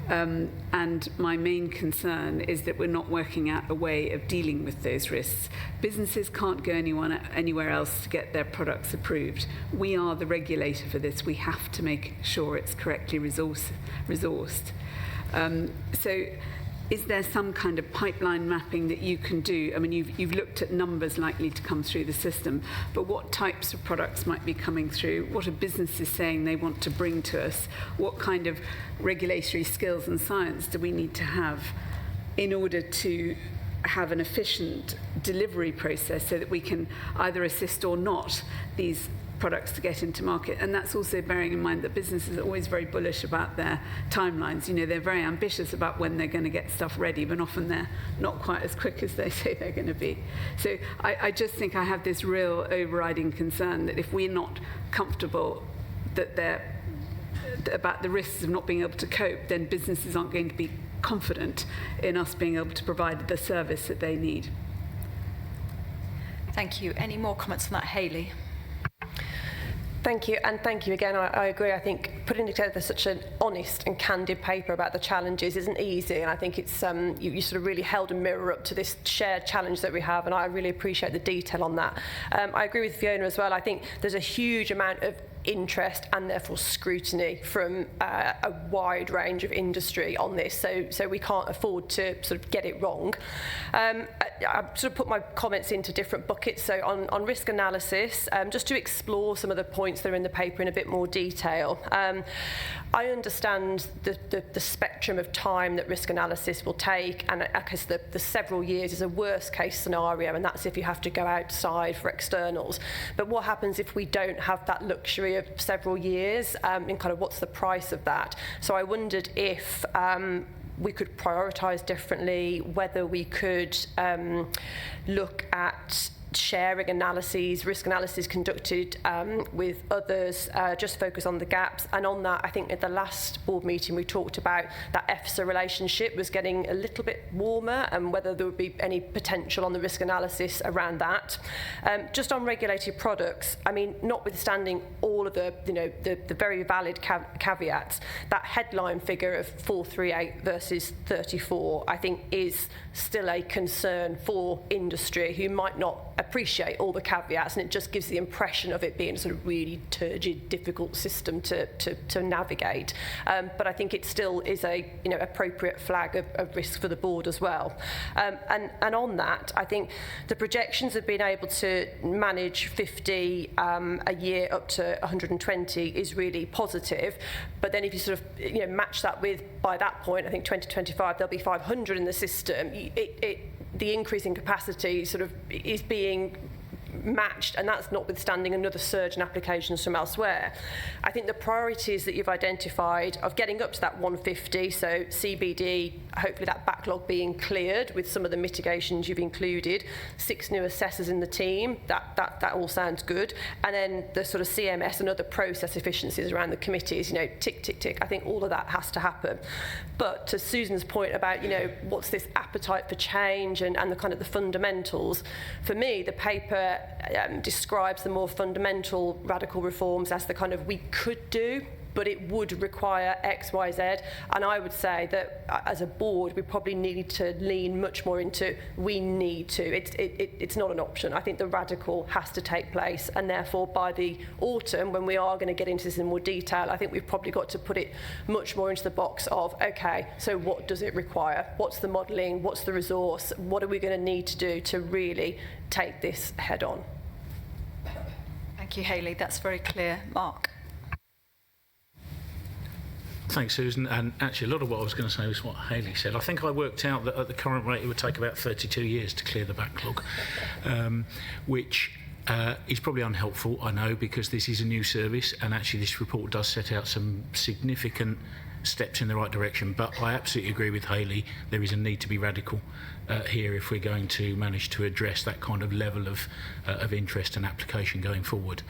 And my main concern is that we're not working out a way of dealing with those risks. Businesses can't go anywhere else to get their products approved. We are the regulator for this. We have to make sure it's correctly resourced. So is there some kind of pipeline mapping that you can do? I mean, you've looked at numbers likely to come through the system, but what types of products might be coming through? What are businesses saying they want to bring to us? What kind of regulatory skills and science do we need to have in order to have an efficient delivery process so that we can either assist or not these products to get into market? And that's also bearing in mind that businesses are always very bullish about their timelines. You know, they're very ambitious about when they're going to get stuff ready, but often they're not quite as quick as they say they're going to be. So I just think I have this real overriding concern that if we're not comfortable that about the risks of not being able to cope, then businesses aren't going to be confident in us being able to provide the service that they need. Thank you. Any more comments on that, Hayley? Thank you, and thank you again. I agree. I think putting together such an honest and candid paper about the challenges isn't easy, and I think it's you sort of really held a mirror up to this shared challenge that we have, and I really appreciate the detail on that. I agree with Fiona as well. I think there's a huge amount of interest and therefore scrutiny from a wide range of industry on this, so we can't afford to sort of get it wrong. I sort of put my comments into different buckets. So on risk analysis, just to explore some of the points that are in the paper in a bit more detail. I understand the spectrum of time that risk analysis will take, and I guess the several years is a worst case scenario, and that's if you have to go outside for externals. But what happens if we don't have that luxury of several years, and kind of what's the price of that? So I wondered if we could prioritise differently, whether we could look at sharing analyses, risk analysis conducted with others, just focus on the gaps. And on that, I think at the last board meeting we talked about that FSA relationship was getting a little bit warmer, and whether there would be any potential on the risk analysis around that. Just on regulated products, I mean, notwithstanding all of the very valid caveats, that headline figure of 438 versus 34, I think is still a concern for industry who might not appreciate all the caveats, and it just gives the impression of it being a sort of really turgid, difficult system to navigate. But I think it still is a appropriate flag of risk for the board as well. And on that, I think the projections of being able to manage 50 a year up to 120 is really positive. But then if you sort of match that with, by that point, I think 2025 there'll be 500 in the system. The increase in capacity sort of is being matched, and that's notwithstanding another surge in applications from elsewhere. I think the priorities that you've identified of getting up to that 150, so CBD, hopefully that backlog being cleared with some of the mitigations you've included, 6 new assessors in the team, that all sounds good. And then the sort of CMS and other process efficiencies around the committees, tick, tick, tick. I think all of that has to happen. But to Susan's point about, what's this appetite for change and the kind of the fundamentals, for me, the paper describes the more fundamental radical reforms as the kind of we could do, but it would require X, Y, Z. And I would say that as a board, we probably need to lean much more into we need to. It's not an option. I think the radical has to take place. And therefore, by the autumn, when we are going to get into this in more detail, I think we've probably got to put it much more into the box of, OK, so what does it require? What's the modelling? What's the resource? What are we going to need to do to really take this head on? Thank you, Hayley. That's very clear. Mark. Thanks, Susan. And actually, a lot of what I was going to say was what Hayley said. I think I worked out that at the current rate, it would take about 32 years to clear the backlog, which is probably unhelpful, I know, because this is a new service, and actually this report does set out some significant steps in the right direction. But I absolutely agree with Hayley. There is a need to be radical here if we're going to manage to address that kind of level of interest and application going forward.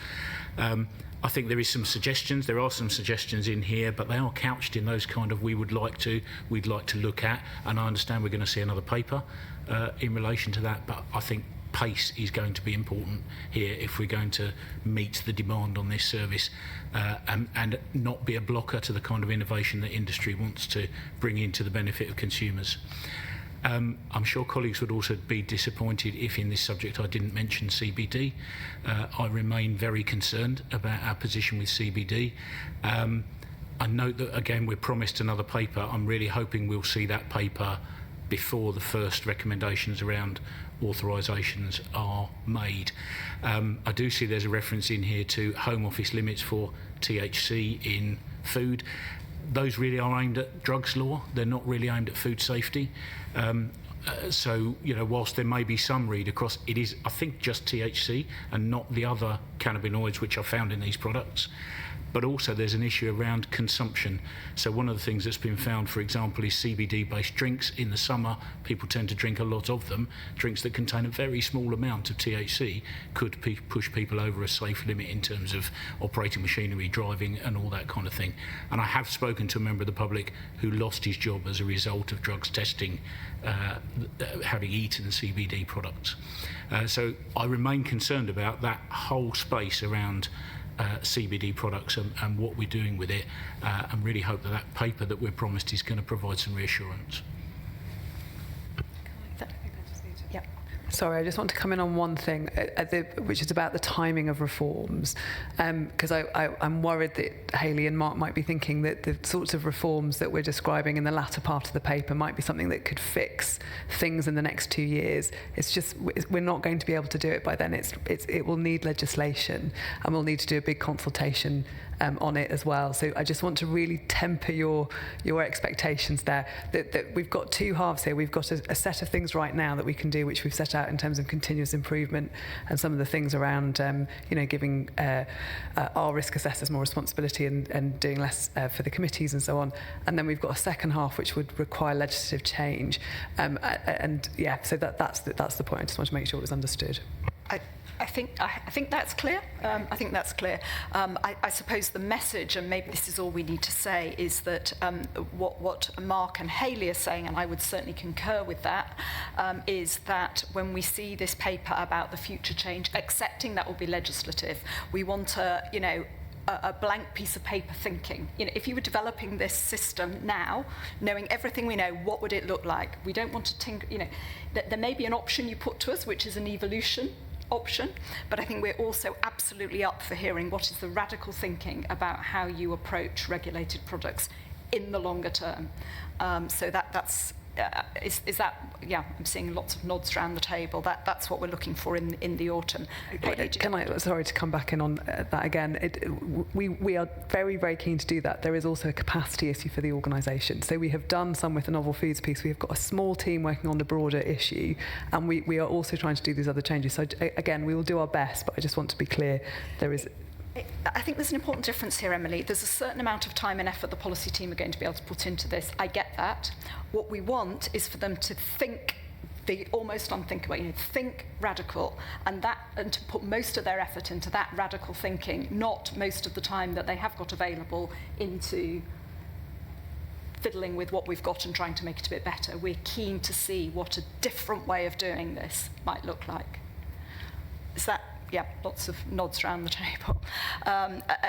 I think there are some suggestions in here, but they are couched in those kind of we'd like to look at, and I understand we're going to see another paper in relation to that, but I think pace is going to be important here if we're going to meet the demand on this service and not be a blocker to the kind of innovation that industry wants to bring into the benefit of consumers. I'm sure colleagues would also be disappointed if in this subject I didn't mention CBD. I remain very concerned about our position with CBD. I note that, again, we're promised another paper. I'm really hoping we'll see that paper before the first recommendations around authorisations are made. I do see there's a reference in here to Home Office limits for THC in food. Those really are aimed at drugs law. They're not really aimed at food safety. So, whilst there may be some read across, it is, I think, just THC and not the other cannabinoids which are found in these products. But also there's an issue around consumption. So one of the things that's been found, for example, is CBD-based drinks. In the summer, people tend to drink a lot of them. Drinks that contain a very small amount of THC could push people over a safe limit in terms of operating machinery, driving, and all that kind of thing. And I have spoken to a member of the public who lost his job as a result of drugs testing, having eaten CBD products. So I remain concerned about that whole space around CBD products and what we're doing with it, and really hope that paper that we're promised is going to provide some reassurance. Sorry, I just want to come in on one thing, which is about the timing of reforms, because I'm worried that Hayley and Mark might be thinking that the sorts of reforms that we're describing in the latter part of the paper might be something that could fix things in the next 2 years. It's just, we're not going to be able to do it by then. It will need legislation, and we'll need to do a big consultation on it as well. So I just want to really temper your expectations there, that we've got two halves here. We've got a set of things right now that we can do, which we've set out in terms of continuous improvement and some of the things around giving our risk assessors more responsibility and doing less for the committees and so on. And then we've got a second half which would require legislative change. So that's the point. I just want to make sure it was understood. I think that's clear. I think that's clear. I suppose the message, and maybe this is all we need to say, is that what Mark and Hayley are saying, and I would certainly concur with that, is that when we see this paper about the future change, accepting that will be legislative, we want a blank piece of paper thinking. If you were developing this system now, knowing everything we know, what would it look like? We don't want to tinker. There may be an option you put to us, which is an evolution option, but I think we're also absolutely up for hearing what is the radical thinking about how you approach regulated products in the longer term. So that's is that, I'm seeing lots of nods around the table. That's what we're looking for in the autumn. Sorry to come back in on that again. We are very, very keen to do that. There is also a capacity issue for the organisation. So we have done some with the novel foods piece. We've got a small team working on the broader issue, and we are also trying to do these other changes. So again, we will do our best, but I just want to be clear, there is... I think there's an important difference here, Emily. There's a certain amount of time and effort the policy team are going to be able to put into this. I get that. What we want is for them to think the almost unthinkable, think radical, and to put most of their effort into that radical thinking, not most of the time that they have got available into fiddling with what we've got and trying to make it a bit better. We're keen to see what a different way of doing this might look like. Is that Yeah, lots of nods around the table.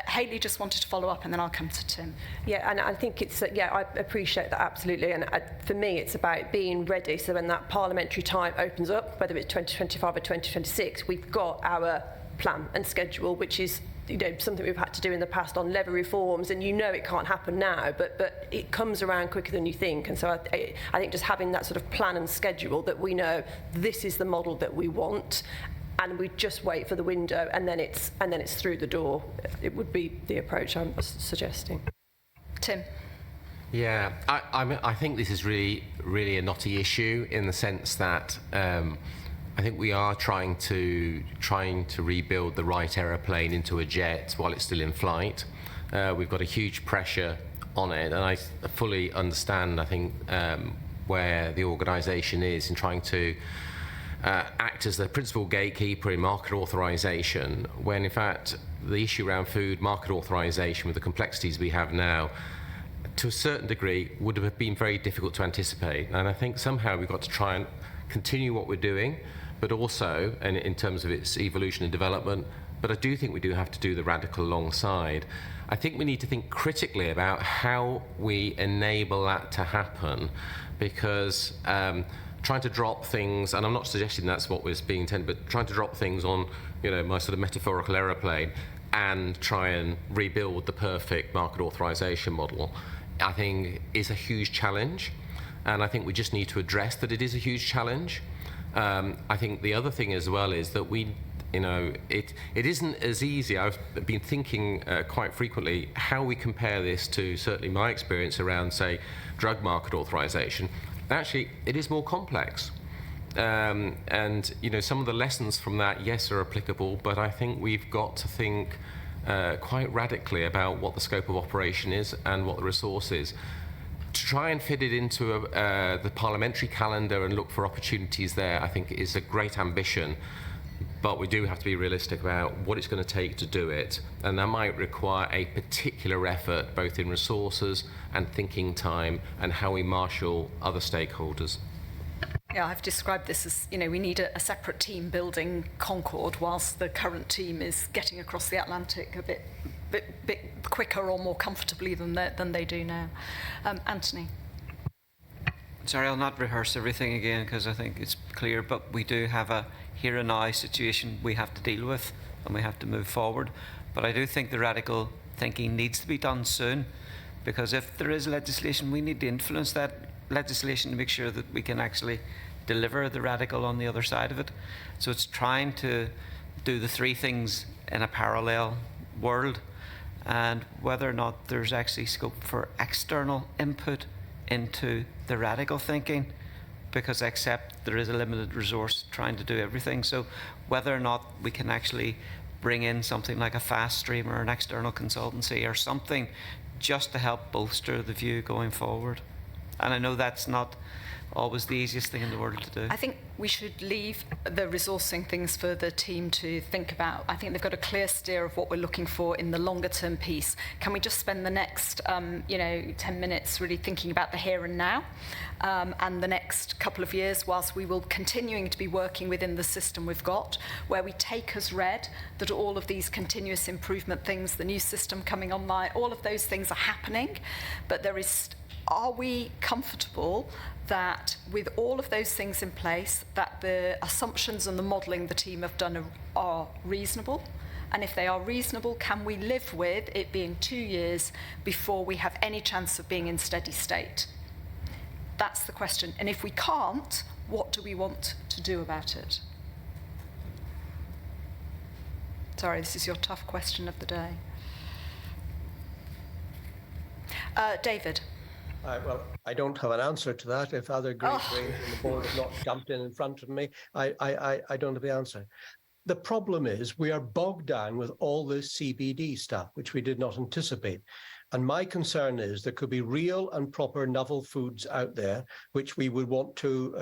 Hayley just wanted to follow up, and then I'll come to Tim. Yeah, and I think it's, I appreciate that absolutely. And for me, it's about being ready. So when that parliamentary time opens up, whether it's 2025 or 2026, we've got our plan and schedule, which is something we've had to do in the past on levy reforms, and it can't happen now, but it comes around quicker than you think. And so I think just having that sort of plan and schedule that we know this is the model that we want, and we just wait for the window, and then it's through the door. It would be the approach I'm suggesting. Tim. Yeah, I think this is really a knotty issue in the sense that I think we are trying to rebuild the right aeroplane into a jet while it's still in flight. We've got a huge pressure on it, and I fully understand, I think, where the organisation is in trying to act as the principal gatekeeper in market authorisation, when in fact the issue around food market authorisation with the complexities we have now, to a certain degree, would have been very difficult to anticipate. And I think somehow we've got to try and continue what we're doing, but also, and in terms of its evolution and development, but I do think we do have to do the radical alongside. I think we need to think critically about how we enable that to happen, because trying to drop things, and I'm not suggesting that's what was being intended, but trying to drop things on, my sort of metaphorical aeroplane and try and rebuild the perfect market authorization model, I think is a huge challenge. And I think we just need to address that it is a huge challenge. I think the other thing as well is that it isn't as easy. I've been thinking quite frequently how we compare this to certainly my experience around, say, drug market authorization. Actually, it is more complex. And some of the lessons from that, yes, are applicable, but I think we've got to think quite radically about what the scope of operation is and what the resource is. To try and fit it into the parliamentary calendar and look for opportunities there, I think is a great ambition, but we do have to be realistic about what it's going to take to do it, and that might require a particular effort both in resources and thinking time and how we marshal other stakeholders. Yeah, I've described this as, we need a separate team building Concorde whilst the current team is getting across the Atlantic a bit quicker or more comfortably than they do now. Anthony. Sorry, I'll not rehearse everything again because I think it's clear, but we do have a here and now situation we have to deal with and we have to move forward. But I do think the radical thinking needs to be done soon, because if there is legislation, we need to influence that legislation to make sure that we can actually deliver the radical on the other side of it. So it's trying to do the three things in a parallel world, and whether or not there's actually scope for external input into the radical thinking, because I accept there is a limited resource trying to do everything. So whether or not we can actually bring in something like a fast stream or an external consultancy or something just to help bolster the view going forward. And I know that's not always the easiest thing in the world to do. I think we should leave the resourcing things for the team to think about. I think they've got a clear steer of what we're looking for in the longer term piece. Can we just spend the next 10 minutes really thinking about the here and now, and the next couple of years, whilst we will continuing to be working within the system we've got, where we take as read that all of these continuous improvement things, the new system coming online, all of those things are happening, but are we comfortable that with all of those things in place, that the assumptions and the modelling the team have done are reasonable? And if they are reasonable, can we live with it being 2 years before we have any chance of being in steady state? That's the question. And if we can't, what do we want to do about it? Sorry, this is your tough question of the day. David. Well, I don't have an answer to that. If other great brains on the board have not jumped in front of me, I don't have the answer. The problem is we are bogged down with all this CBD stuff, which we did not anticipate. And my concern is there could be real and proper novel foods out there which we would want to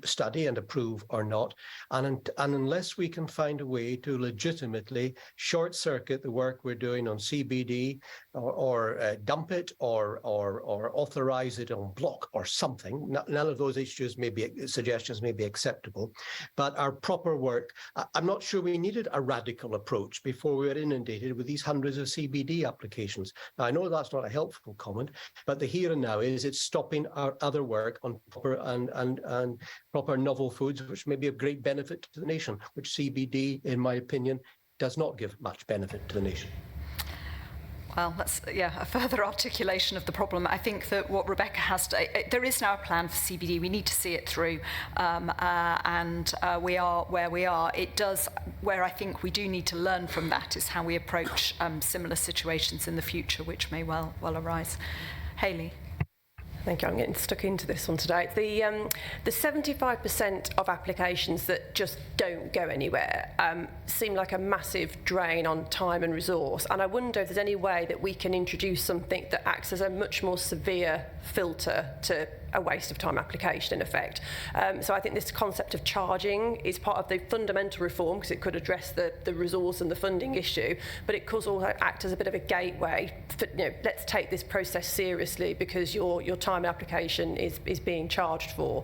study and approve or not. And unless we can find a way to legitimately short circuit the work we're doing on CBD or dump it or authorize it on block or something, none of those suggestions may be acceptable. But our proper work, I'm not sure we needed a radical approach before we were inundated with these hundreds of CBD applications. Now, I know that's not a helpful comment, but the here and now is it's stopping our other work on proper and proper novel foods, which may be of great benefit to the nation, which CBD, in my opinion, does not give much benefit to the nation. Well, that's a further articulation of the problem. I think that what Rebecca has to, there is now a plan for CBD. We need to see it through, and we are where we are. It does, where I think we do need to learn from that is how we approach similar situations in the future, which may well arise. Hayley. Thank you. I'm getting stuck into this one today. The 75% of applications that just don't go anywhere seem like a massive drain on time and resource. And I wonder if there's any way that we can introduce something that acts as a much more severe filter to a waste of time application, in effect. So I think this concept of charging is part of the fundamental reform because it could address the resource and the funding issue, but it could also act as a bit of a gateway for, let's take this process seriously because your time application is being charged for.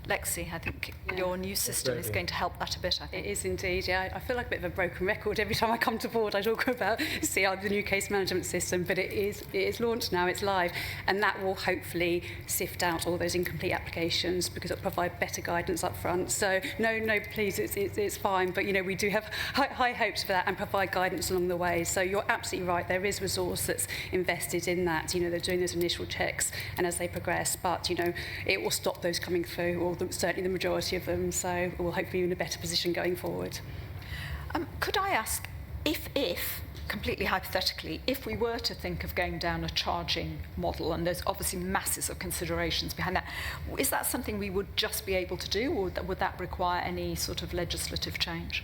Lexi, I think your new system is going to help that a bit, I think. It is indeed, yeah. I feel like a bit of a broken record. Every time I come to board, I talk about the new case management system, but it is launched now, it's live, and that will hopefully sift out all those incomplete applications because it'll provide better guidance up front. So, no, please, it's fine, but, we do have high hopes for that and provide guidance along the way. So you're absolutely right, there is resource that's invested in that. They're doing those initial checks, and as they progress, but, it will stop those coming through, or certainly the majority of them, so we'll hopefully be in a better position going forward. Could I ask, if completely hypothetically, if we were to think of going down a charging model, and there's obviously masses of considerations behind that, is that something we would just be able to do, or would that require any sort of legislative change?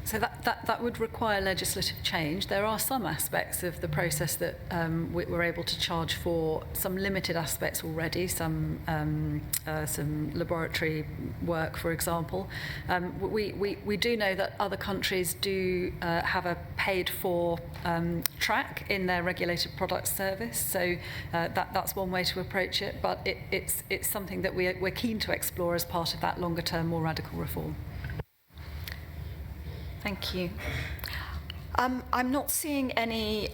So that would require legislative change. There are some aspects of the process that we're able to charge for, some limited aspects already, some laboratory work, for example. We do know that other countries do have a paid-for track in their regulated products service, so that's one way to approach it, but it's something that we're keen to explore as part of that longer-term, more radical reform. Thank you. I'm not seeing any,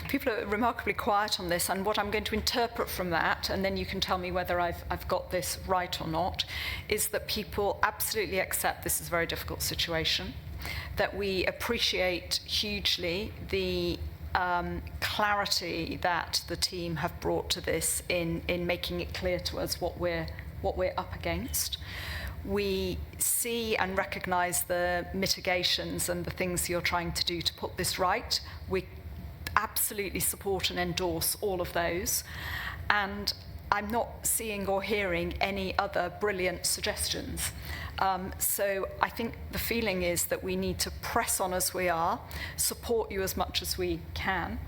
people are remarkably quiet on this, and what I'm going to interpret from that, and then you can tell me whether I've got this right or not, is that people absolutely accept this is a very difficult situation, that we appreciate hugely the clarity that the team have brought to this in making it clear to us what we're up against. We see and recognise the mitigations and the things you're trying to do to put this right. We absolutely support and endorse all of those. And I'm not seeing or hearing any other brilliant suggestions. So I think the feeling is that we need to press on as we are, support you as much as we can.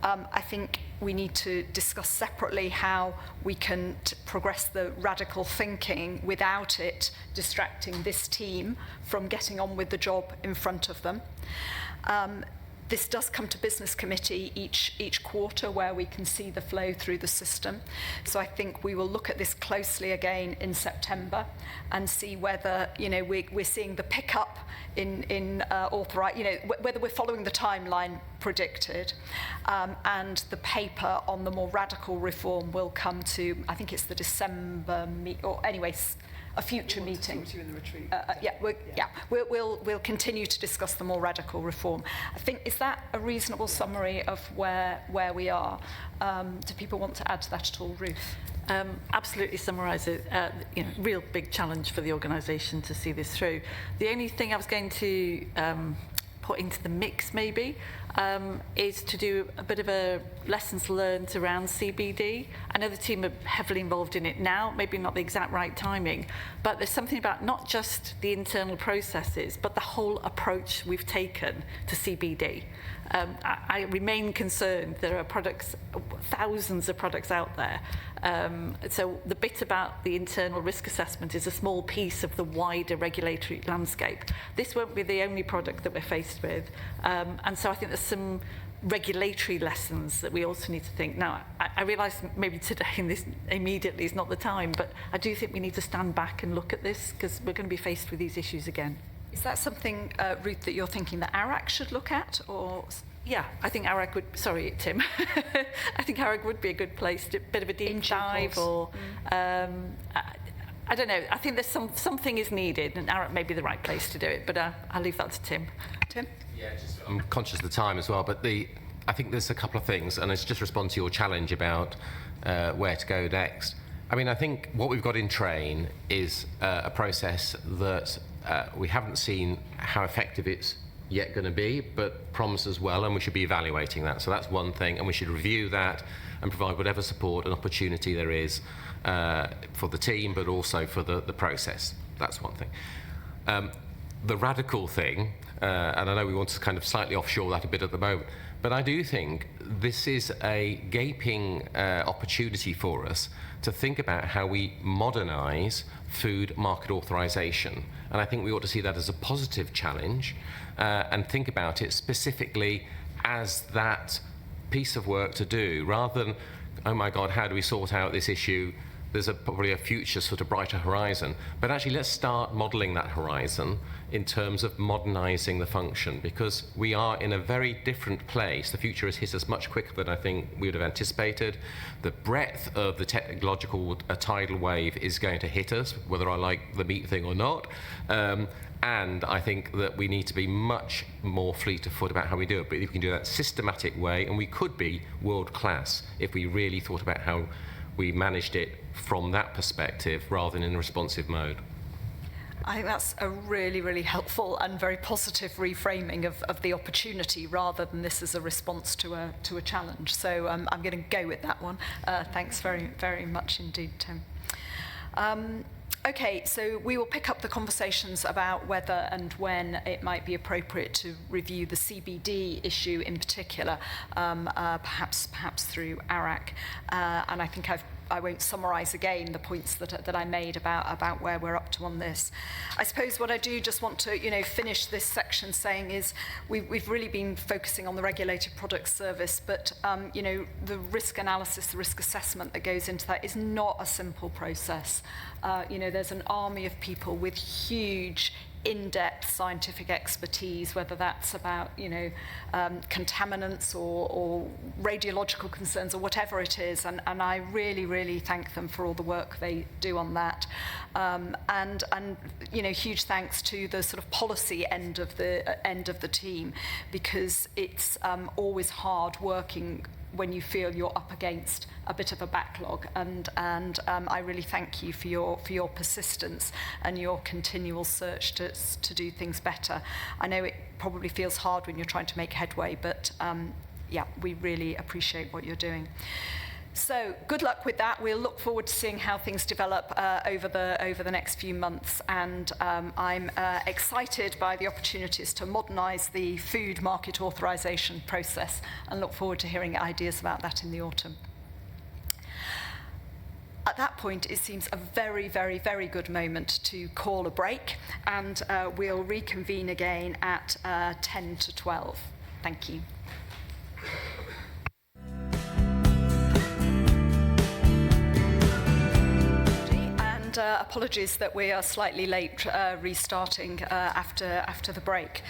I think we need to discuss separately how we can progress the radical thinking without it distracting this team from getting on with the job in front of them. This does come to business committee each quarter where we can see the flow through the system. So I think we will look at this closely again in September and see whether we're seeing the pickup in authorize, whether we're following the timeline predicted. And the paper on the more radical reform will come to, I think it's the December or anyway, a future meeting. We'll continue to discuss the more radical reform. I think, is that a reasonable summary of where we are? Do people want to add to that at all, Ruth? Absolutely summarise it. Real big challenge for the organisation to see this through. The only thing I was going to put into the mix maybe is to do a bit of a lessons learned around CBD. I know the team are heavily involved in it now, maybe not the exact right timing, but there's something about not just the internal processes, but the whole approach we've taken to CBD. I remain concerned. There are products, thousands of products out there. So the bit about the internal risk assessment is a small piece of the wider regulatory landscape. This won't be the only product that we're faced with. And so I think there's some regulatory lessons that we also need to think. Now, I realise maybe today in this immediately is not the time, but I do think we need to stand back and look at this because we're going to be faced with these issues again. Is that something, Ruth, that you're thinking that ARAC should look at, or...? Yeah, I think ARAC would... Sorry, Tim. I think ARAC would be a good place, a bit of a deep dive, or... I don't know. I think there's something is needed, and ARAC may be the right place to do it, but I'll leave that to Tim. Tim? Yeah, I'm conscious of the time as well, but I think there's a couple of things, and it's just respond to your challenge about where to go next. I mean, I think what we've got in train is a process that we haven't seen how effective it's yet going to be, but promises well, and we should be evaluating that. So that's one thing, and we should review that and provide whatever support and opportunity there is for the team, but also for the process. That's one thing. The radical thing, and I know we want to kind of slightly offshore that a bit at the moment, but I do think this is a gaping opportunity for us to think about how we modernise food market authorisation. And I think we ought to see that as a positive challenge and think about it specifically as that piece of work to do, rather than, oh my God, how do we sort out this issue? There's probably a future sort of brighter horizon. But actually, let's start modelling that horizon in terms of modernising the function, because we are in a very different place. The future has hit us much quicker than I think we would have anticipated. The breadth of the technological tidal wave is going to hit us, whether I like the meat thing or not. And I think that we need to be much more fleet of foot about how we do it. But if we can do that systematic way, and we could be world class if we really thought about how we managed it from that perspective rather than in a responsive mode. I think that's a really, really helpful and very positive reframing of the opportunity rather than this as a response to a challenge. So I'm going to go with that one. Thanks very, very much indeed, Tim. Okay, so we will pick up the conversations about whether and when it might be appropriate to review the CBD issue in particular, perhaps through ARAC. And I think I won't summarise again the points that I made about where we're up to on this. I suppose what I do just want to finish this section saying is we've really been focusing on the regulated products service, but the risk analysis, the risk assessment that goes into that is not a simple process. There's an army of people with huge in-depth scientific expertise, whether that's about contaminants or radiological concerns or whatever it is, and I really, really thank them for all the work they do on that. And huge thanks to the sort of policy end of the team, because it's always hard working when you feel you're up against a bit of a backlog, and I really thank you for your persistence and your continual search to do things better. I know it probably feels hard when you're trying to make headway, but we really appreciate what you're doing. So good luck with that. We'll look forward to seeing how things develop over the next few months, and I'm excited by the opportunities to modernise the food market authorisation process, and look forward to hearing ideas about that in the autumn. At that point, it seems a very, very, very good moment to call a break, and we'll reconvene again at 10 to 12. Thank you. Apologies that we are slightly late restarting after the break.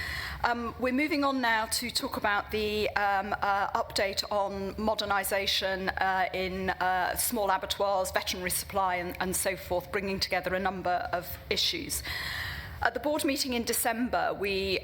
We're moving on now to talk about the update on modernisation in small abattoirs, veterinary supply and so forth, bringing together a number of issues. At the board meeting in December, we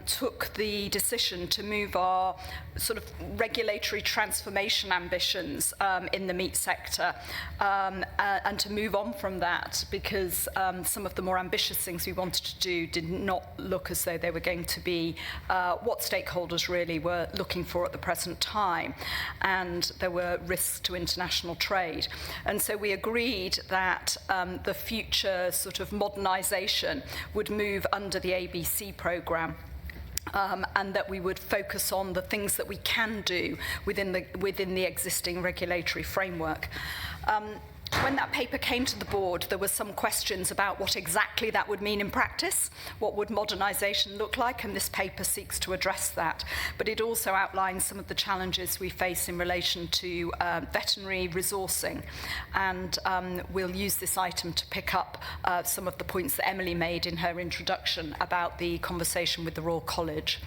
took the decision to move our sort of regulatory transformation ambitions in the meat sector and to move on from that because some of the more ambitious things we wanted to do did not look as though they were going to be what stakeholders really were looking for at the present time. And there were risks to international trade. And so we agreed that the future sort of modernisation would move under the ABC programme. And that we would focus on the things that we can do within the existing regulatory framework. When that paper came to the board, there were some questions about what exactly that would mean in practice, what would modernisation look like, and this paper seeks to address that. But it also outlines some of the challenges we face in relation to veterinary resourcing. And we'll use this item to pick up some of the points that Emily made in her introduction about the conversation with the Royal College.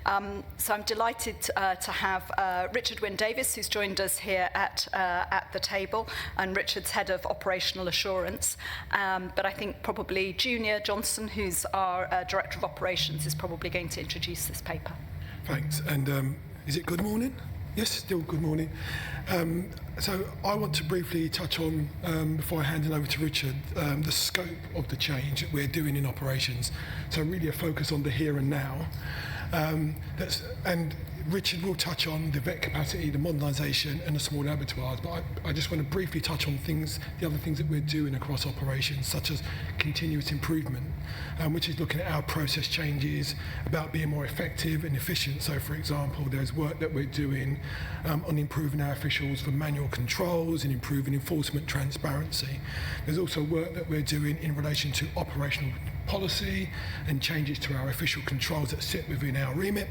So I'm delighted to have Richard Wynne-Davis, who's joined us here at the table, and Richard's Head of Operational Assurance. But I think probably Junior Johnson, who's our Director of Operations, is probably going to introduce this paper. Thanks. And is it good morning? Yes, still good morning. So I want to briefly touch on, before I hand it over to Richard, the scope of the change that we're doing in operations. So really a focus on the here and now. And Richard will touch on the vet capacity, the modernisation and the small abattoirs, but I just want to briefly touch on the other things that we're doing across operations, such as continuous improvement, which is looking at our process changes, about being more effective and efficient. So, for example, there's work that we're doing on improving our officials for manual controls and improving enforcement transparency. There's also work that we're doing in relation to operational policy and changes to our official controls that sit within our remit.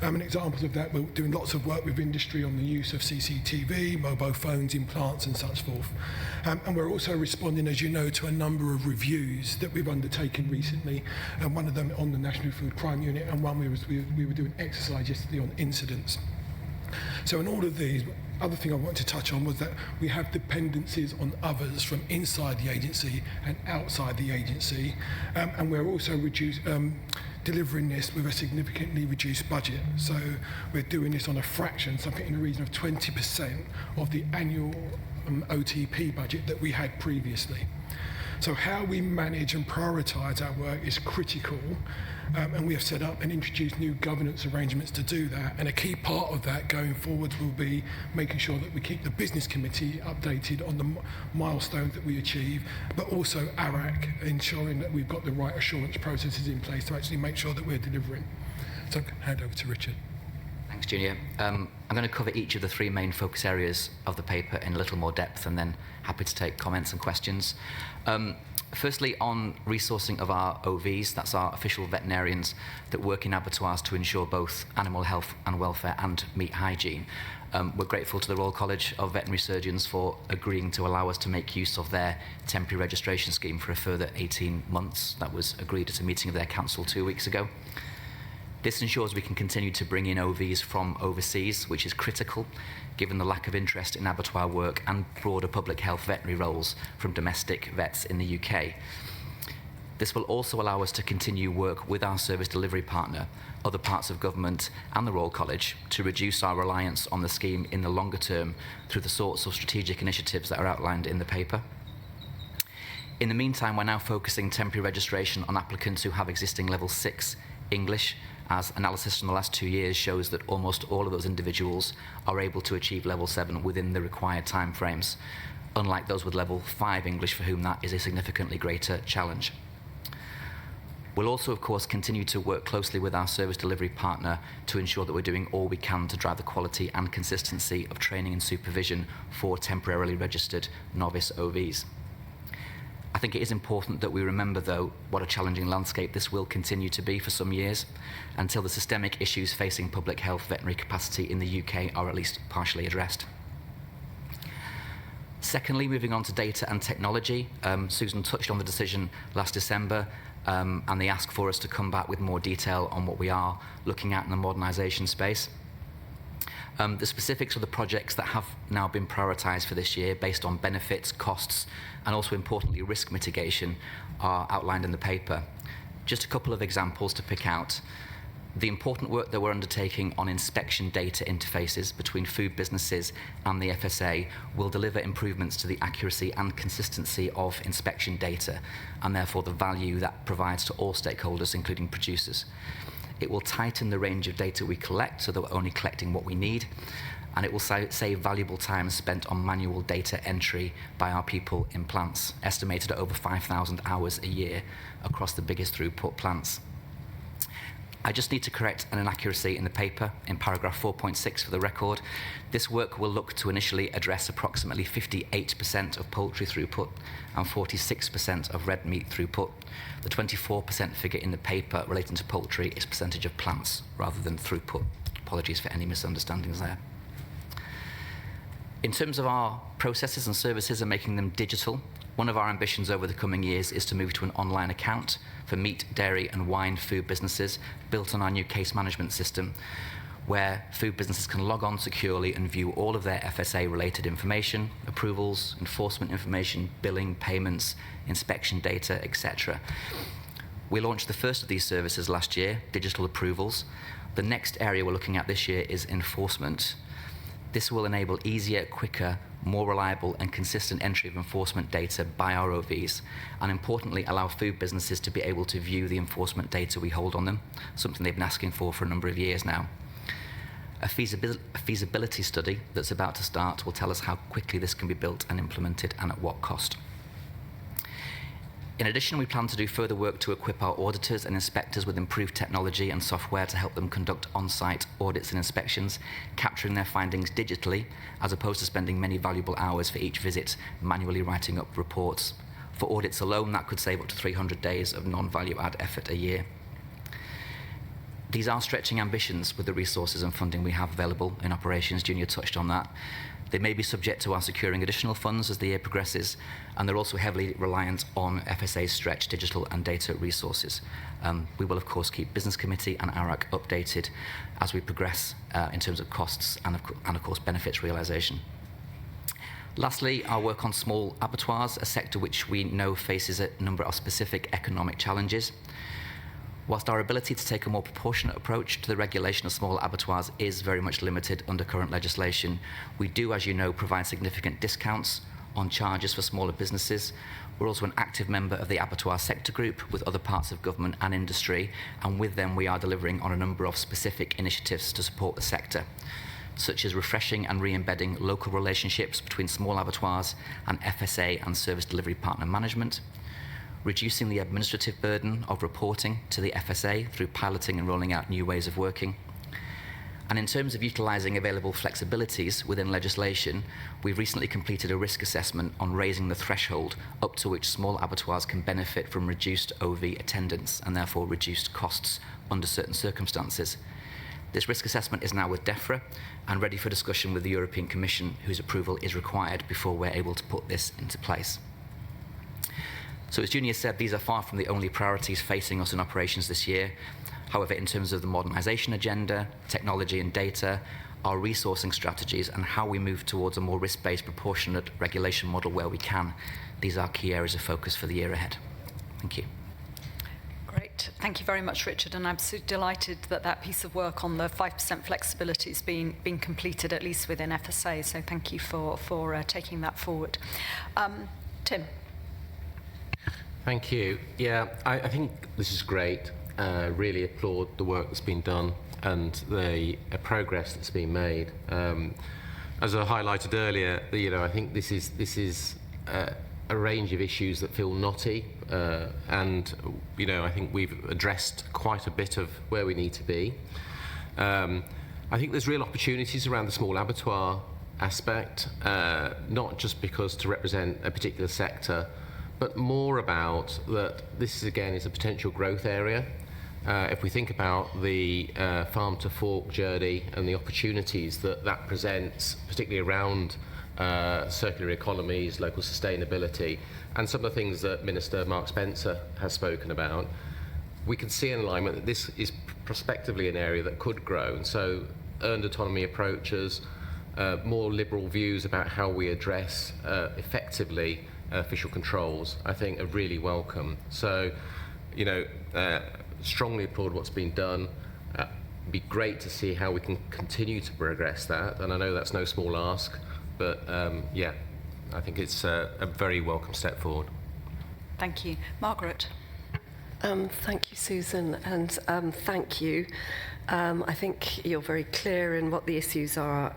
And examples of that, we're doing lots of work with industry on the use of CCTV, mobile phones, implants and such forth. And we're also responding, as you know, to a number of reviews that we've undertaken recently, and one of them on the National Food Crime Unit, and one we were doing exercise yesterday on incidents. So in all of these, other thing I wanted to touch on was that we have dependencies on others from inside the agency and outside the agency, and we're also delivering this with a significantly reduced budget. So we're doing this on a fraction, something in the region of 20% of the annual OTP budget that we had previously. So how we manage and prioritise our work is critical, and we have set up and introduced new governance arrangements to do that. And a key part of that going forward will be making sure that we keep the business committee updated on the milestones that we achieve, but also ARAC, ensuring that we've got the right assurance processes in place to actually make sure that we're delivering. So hand over to Richard. Thanks, Junior. I'm going to cover each of the three main focus areas of the paper in a little more depth, and then happy to take comments and questions. Firstly, on resourcing of our OVs, that's our official veterinarians that work in abattoirs to ensure both animal health and welfare and meat hygiene. We're grateful to the Royal College of Veterinary Surgeons for agreeing to allow us to make use of their temporary registration scheme for a further 18 months. That was agreed at a meeting of their council 2 weeks ago. This ensures we can continue to bring in OVs from overseas, which is critical given the lack of interest in abattoir work and broader public health veterinary roles from domestic vets in the UK. This will also allow us to continue work with our service delivery partner, other parts of government and the Royal College to reduce our reliance on the scheme in the longer term through the sorts of strategic initiatives that are outlined in the paper. In the meantime, we're now focusing temporary registration on applicants who have existing level 6 English, as analysis from the last 2 years shows that almost all of those individuals are able to achieve level 7 within the required timeframes, unlike those with level 5 English for whom that is a significantly greater challenge. We'll also, of course, continue to work closely with our service delivery partner to ensure that we're doing all we can to drive the quality and consistency of training and supervision for temporarily registered novice OVs. I think it is important that we remember, though, what a challenging landscape this will continue to be for some years, until the systemic issues facing public health veterinary capacity in the UK are at least partially addressed. Secondly, moving on to data and technology, Susan touched on the decision last December, and they asked for us to come back with more detail on what we are looking at in the modernisation space. The specifics of the projects that have now been prioritised for this year based on benefits, costs, and also importantly risk mitigation are outlined in the paper. Just a couple of examples to pick out. The important work that we're undertaking on inspection data interfaces between food businesses and the FSA will deliver improvements to the accuracy and consistency of inspection data, and therefore the value that provides to all stakeholders, including producers. It will tighten the range of data we collect so that we're only collecting what we need, and it will save valuable time spent on manual data entry by our people in plants, estimated at over 5,000 hours a year across the biggest throughput plants. I just need to correct an inaccuracy in the paper in paragraph 4.6 for the record. This work will look to initially address approximately 58% of poultry throughput and 46% of red meat throughput. The 24% figure in the paper relating to poultry is percentage of plants rather than throughput. Apologies for any misunderstandings there. In terms of our processes and services and making them digital, one of our ambitions over the coming years is to move to an online account for meat, dairy and wine food businesses built on our new case management system, where food businesses can log on securely and view all of their FSA-related information, approvals, enforcement information, billing, payments, inspection data, etc. We launched the first of these services last year, digital approvals. The next area we're looking at this year is enforcement. This will enable easier, quicker, more reliable and consistent entry of enforcement data by our OVs, and importantly allow food businesses to be able to view the enforcement data we hold on them, something they've been asking for a number of years now. A feasibility study that's about to start will tell us how quickly this can be built and implemented and at what cost. In addition, we plan to do further work to equip our auditors and inspectors with improved technology and software to help them conduct on-site audits and inspections, capturing their findings digitally, as opposed to spending many valuable hours for each visit manually writing up reports. For audits alone, that could save up to 300 days of non-value-add effort a year. These are stretching ambitions with the resources and funding we have available in operations. Junior touched on that. They may be subject to our securing additional funds as the year progresses, and they're also heavily reliant on FSA's stretched digital and data resources. We will, of course, keep Business Committee and ARAC updated as we progress in terms of costs and, of course, benefits realisation. Lastly, our work on small abattoirs, a sector which we know faces a number of specific economic challenges. Whilst our ability to take a more proportionate approach to the regulation of small abattoirs is very much limited under current legislation, we do, as you know, provide significant discounts on charges for smaller businesses. We're also an active member of the abattoir sector group with other parts of government and industry, and with them we are delivering on a number of specific initiatives to support the sector, such as refreshing and re-embedding local relationships between small abattoirs and FSA and service delivery partner management, reducing the administrative burden of reporting to the FSA through piloting and rolling out new ways of working. And in terms of utilising available flexibilities within legislation, we've recently completed a risk assessment on raising the threshold up to which small abattoirs can benefit from reduced OV attendance and therefore reduced costs under certain circumstances. This risk assessment is now with DEFRA and ready for discussion with the European Commission, whose approval is required before we're able to put this into place. So as Junior said, these are far from the only priorities facing us in operations this year. However, in terms of the modernisation agenda, technology and data, our resourcing strategies and how we move towards a more risk-based proportionate regulation model where we can, these are key areas of focus for the year ahead. Thank you. Great. Thank you very much, Richard. And I'm so delighted that that piece of work on the 5% flexibility has been completed, at least within FSA. So thank you for taking that forward. Tim. Thank you. Yeah, I think this is great. Really applaud the work that's been done and the progress that's been made. As I highlighted earlier, I think this is a range of issues that feel knotty, and I think we've addressed quite a bit of where we need to be. I think there's real opportunities around the small abattoir aspect, not just because to represent a particular sector, but more about that this again is a potential growth area. If we think about the farm to fork journey and the opportunities that presents, particularly around circular economies, local sustainability, and some of the things that Minister Mark Spencer has spoken about, we can see in alignment that this is prospectively an area that could grow. And so earned autonomy approaches, more liberal views about how we address effectively official controls, I think are really welcome. So strongly applaud what's been done. It'd be great to see how we can continue to progress that, and I know that's no small ask, but I think it's a very welcome step forward. Thank you. Margaret. Thank you, Susan, and thank you. I think you're very clear in what the issues are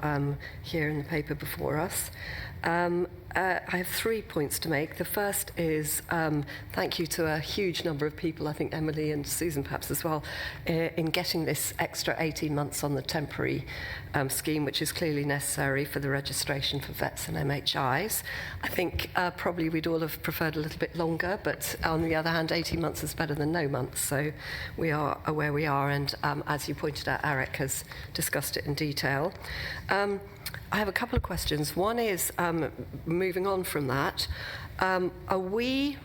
here in the paper before us. I have 3 points to make. The first is thank you to a huge number of people, I think Emily and Susan perhaps as well, in getting this extra 18 months on the temporary scheme, which is clearly necessary for the registration for vets and MHIs. I think probably we'd all have preferred a little bit longer, but on the other hand, 18 months is better than no months, so we are where we are, and as you pointed out, Eric has discussed it in detail. I have a couple of questions. One is, moving on from that, are we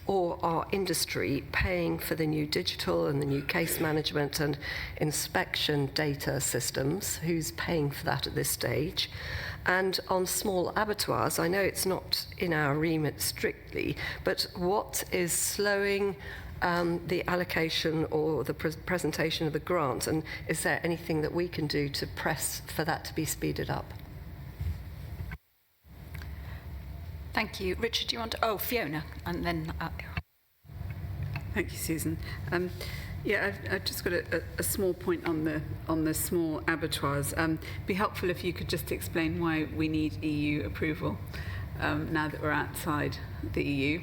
or our industry paying for the new digital and the new case management and inspection data systems? Who's paying for that at this stage? And on small abattoirs, I know it's not in our remit strictly, but what is slowing the allocation or the presentation of the grant? And is there anything that we can do to press for that to be speeded up? Thank you. Richard, do you want to... Oh, Fiona, and then... Thank you, Susan. I've just got a small point on the small abattoirs. It'd be helpful if you could just explain why we need EU approval now that we're outside the EU.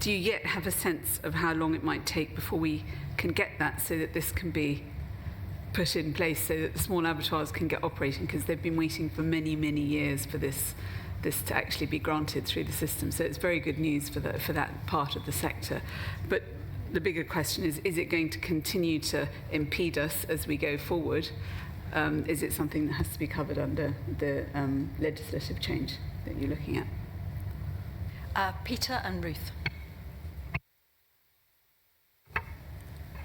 Do you yet have a sense of how long it might take before we can get that, so that this can be put in place, so that the small abattoirs can get operating, because they've been waiting for many, many years for this to actually be granted through the system. So it's very good news for that part of the sector. But the bigger question is it going to continue to impede us as we go forward? Is it something that has to be covered under the legislative change that you're looking at? Peter and Ruth.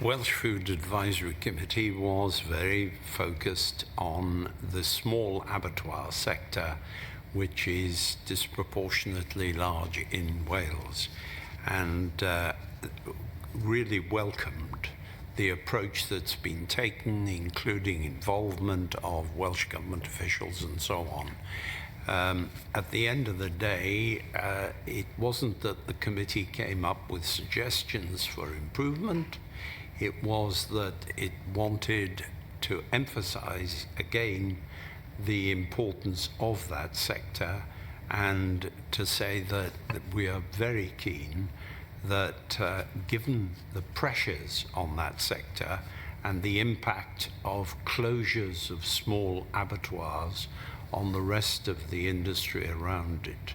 Welsh Food Advisory Committee was very focused on the small abattoir sector, which is disproportionately large in Wales, and really welcomed the approach that's been taken, including involvement of Welsh Government officials and so on. At the end of the day, it wasn't that the committee came up with suggestions for improvement. It was that it wanted to emphasize again the importance of that sector, and to say that we are very keen that given the pressures on that sector and the impact of closures of small abattoirs on the rest of the industry around it,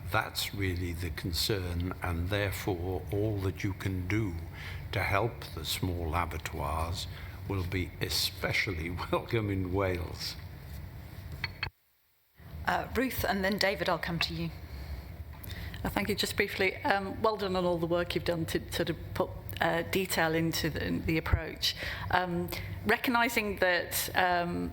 that's really the concern, and therefore all that you can do to help the small abattoirs will be especially welcome in Wales. Ruth, and then David, I'll come to you. Thank you. Just briefly, well done on all the work you've done to sort of put detail into the approach. Recognising that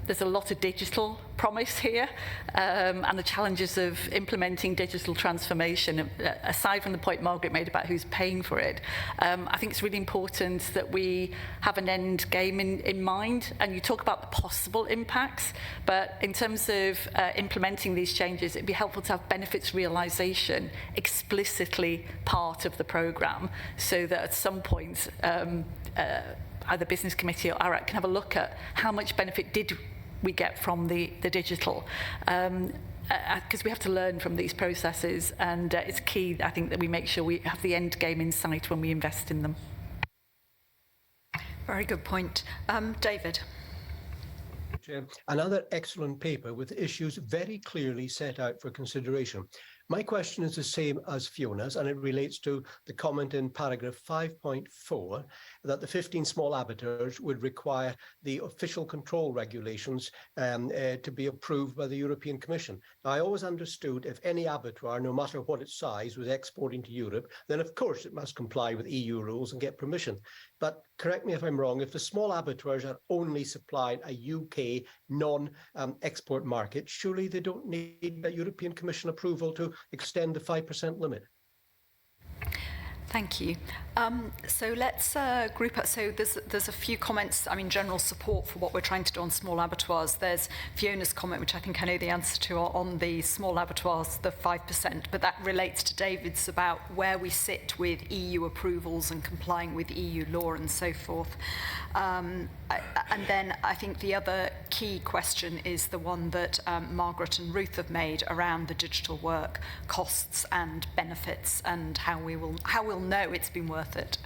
there's a lot of digital promise here, and the challenges of implementing digital transformation, aside from the point Margaret made about who's paying for it, I think it's really important that we have an end game in mind, and you talk about the possible impacts, but in terms of implementing these changes, it'd be helpful to have benefits realisation explicitly part of the programme, so that at some point either Business Committee or ARAC can have a look at how much benefit did we get from the digital, because we have to learn from these processes, and it's key, I think, that we make sure we have the end game in sight when we invest in them. Very good point. David. Another excellent paper with issues very clearly set out for consideration. My question is the same as Fiona's, and it relates to the comment in paragraph 5.4 that the 15 small abattoirs would require the official control regulations to be approved by the European Commission. Now, I always understood if any abattoir, no matter what its size, was exporting to Europe, then of course it must comply with EU rules and get permission. But correct me if I'm wrong, if the small abattoirs are only supplying a UK non-export market, surely they don't need a European Commission approval to extend the 5% limit? Thank you. So let's group up. So there's a few comments, general support for what we're trying to do on small abattoirs. There's Fiona's comment, which I think I know the answer to, on the small abattoirs, the 5%, but that relates to David's about where we sit with EU approvals and complying with EU law and so forth. And then I think the other key question is the one that Margaret and Ruth have made around the digital work costs and benefits, and how we'll know it's been worth it.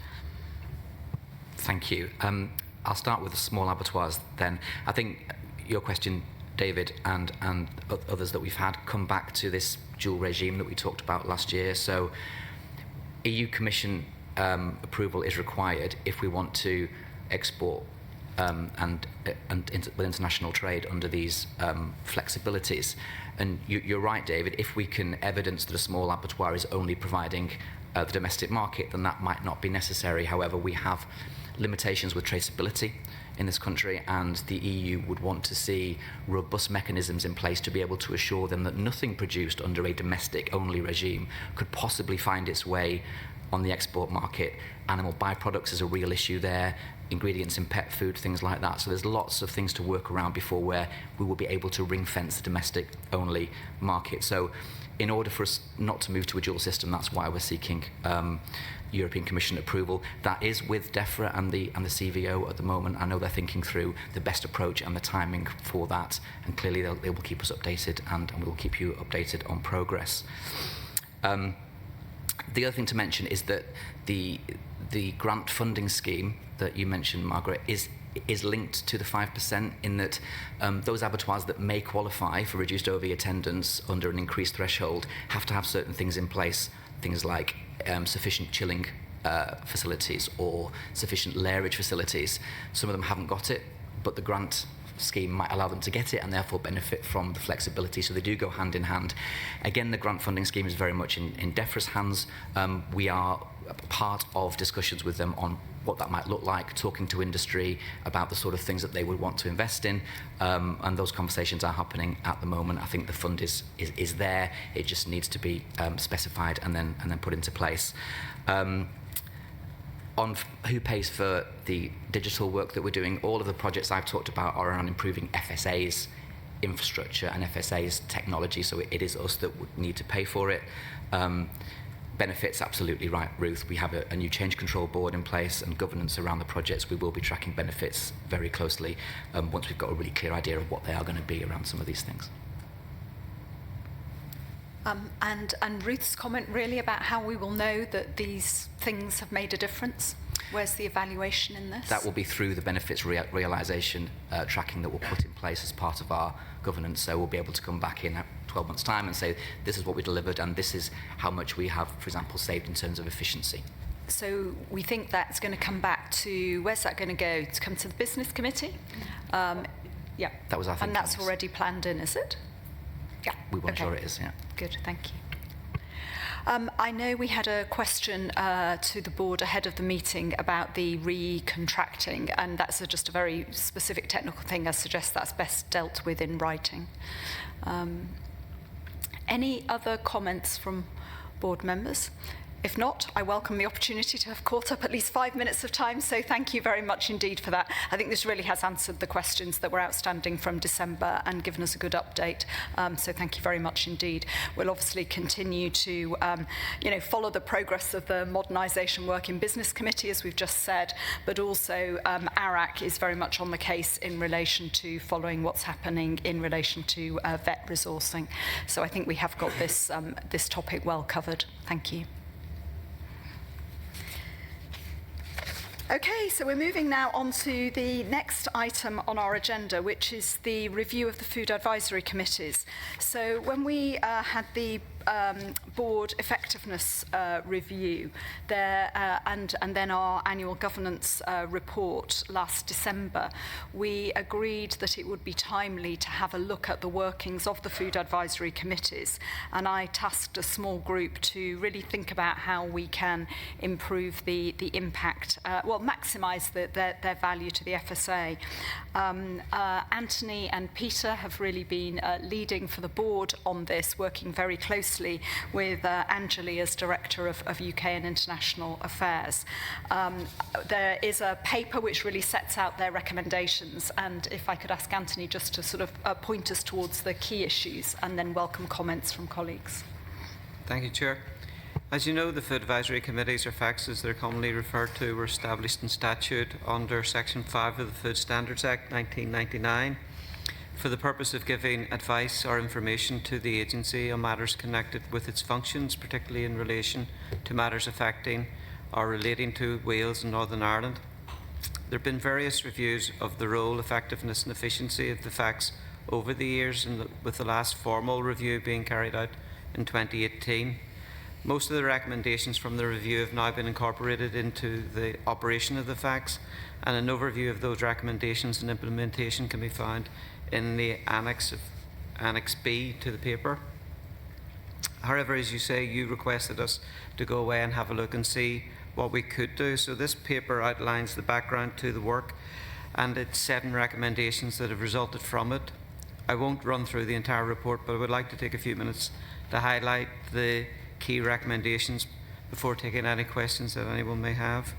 Thank you. I'll start with the small abattoirs then. I think your question, David, and others that we've had come back to this dual regime that we talked about last year. So EU Commission approval is required if we want to export with international trade under these flexibilities. And you're right, David, if we can evidence that a small abattoir is only providing the domestic market, then that might not be necessary. However, we have limitations with traceability in this country, and the EU would want to see robust mechanisms in place to be able to assure them that nothing produced under a domestic-only regime could possibly find its way on the export market. Animal byproducts is a real issue there, ingredients in pet food, things like that. So there's lots of things to work around before where we will be able to ring-fence the domestic-only market. So in order for us not to move to a dual system, that's why we're seeking European Commission approval. That is with DEFRA and the CVO at the moment. I know they're thinking through the best approach and the timing for that, and clearly they will keep us updated, and we will keep you updated on progress. The other thing to mention is that the grant funding scheme that you mentioned, Margaret, is linked to the 5% in that those abattoirs that may qualify for reduced OV attendance under an increased threshold have to have certain things in place, things like sufficient chilling facilities or sufficient lairage facilities. Some of them haven't got it, but the grant scheme might allow them to get it and therefore benefit from the flexibility, so they do go hand in hand. Again, the grant funding scheme is very much in DEFRA's hands. We are part of discussions with them on what that might look like, talking to industry about the sort of things that they would want to invest in, and those conversations are happening at the moment. I think the fund is there. It just needs to be specified and then put into place. On who pays for the digital work that we're doing, all of the projects I've talked about are around improving FSA's infrastructure and FSA's technology, so it is us that would need to pay for it. Benefits, absolutely right, Ruth. We have a new change control board in place and governance around the projects. We will be tracking benefits very closely once we've got a really clear idea of what they are going to be around some of these things. And Ruth's comment really about how we will know that these things have made a difference. Where's the evaluation in this? That will be through the benefits realisation tracking that we'll put in place as part of our governance. So we'll be able to come back in 12 months' time and say, this is what we delivered and this is how much we have, for example, saved in terms of efficiency. So we think that's going to come back to, where's that going to go? To come to the business committee? Yeah. That was our thinking. And that's already planned in, is it? Yeah. We will ensure it is, yeah. Good, thank you. I know we had a question to the board ahead of the meeting about the recontracting, and that's just a very specific technical thing. I suggest that's best dealt with in writing. Any other comments from board members? If not, I welcome the opportunity to have caught up at least 5 minutes of time, so thank you very much indeed for that. I think this really has answered the questions that were outstanding from December and given us a good update, so thank you very much indeed. We'll obviously continue to follow the progress of the modernisation work in Business Committee, as we've just said, but also ARAC is very much on the case in relation to following what's happening in relation to vet resourcing. So I think we have got this topic well covered. Thank you. Okay, so we're moving now on to the next item on our agenda, which is the review of the food advisory committees. So when we had the board effectiveness review there, and then our annual governance report last December, we agreed that it would be timely to have a look at the workings of the food advisory committees, and I tasked a small group to really think about how we can improve the impact, maximise their value to the FSA. Anthony and Peter have really been leading for the board on this, working very closely with Anjali as Director of UK and International Affairs. There is a paper which really sets out their recommendations, and if I could ask Anthony just to sort of point us towards the key issues and then welcome comments from colleagues. Thank you, Chair. As you know, the Food Advisory Committees, or FACs as they're commonly referred to, were established in statute under Section 5 of the Food Standards Act 1999 for the purpose of giving advice or information to the agency on matters connected with its functions, particularly in relation to matters affecting or relating to Wales and Northern Ireland. There have been various reviews of the role, effectiveness and efficiency of the FACs over the years, and with the last formal review being carried out in 2018. Most of the recommendations from the review have now been incorporated into the operation of the FACs, and an overview of those recommendations and implementation can be found in the Annex B to the paper. However, as you say, you requested us to go away and have a look and see what we could do. So this paper outlines the background to the work and its 7 recommendations that have resulted from it. I won't run through the entire report, but I would like to take a few minutes to highlight the key recommendations before taking any questions that anyone may have.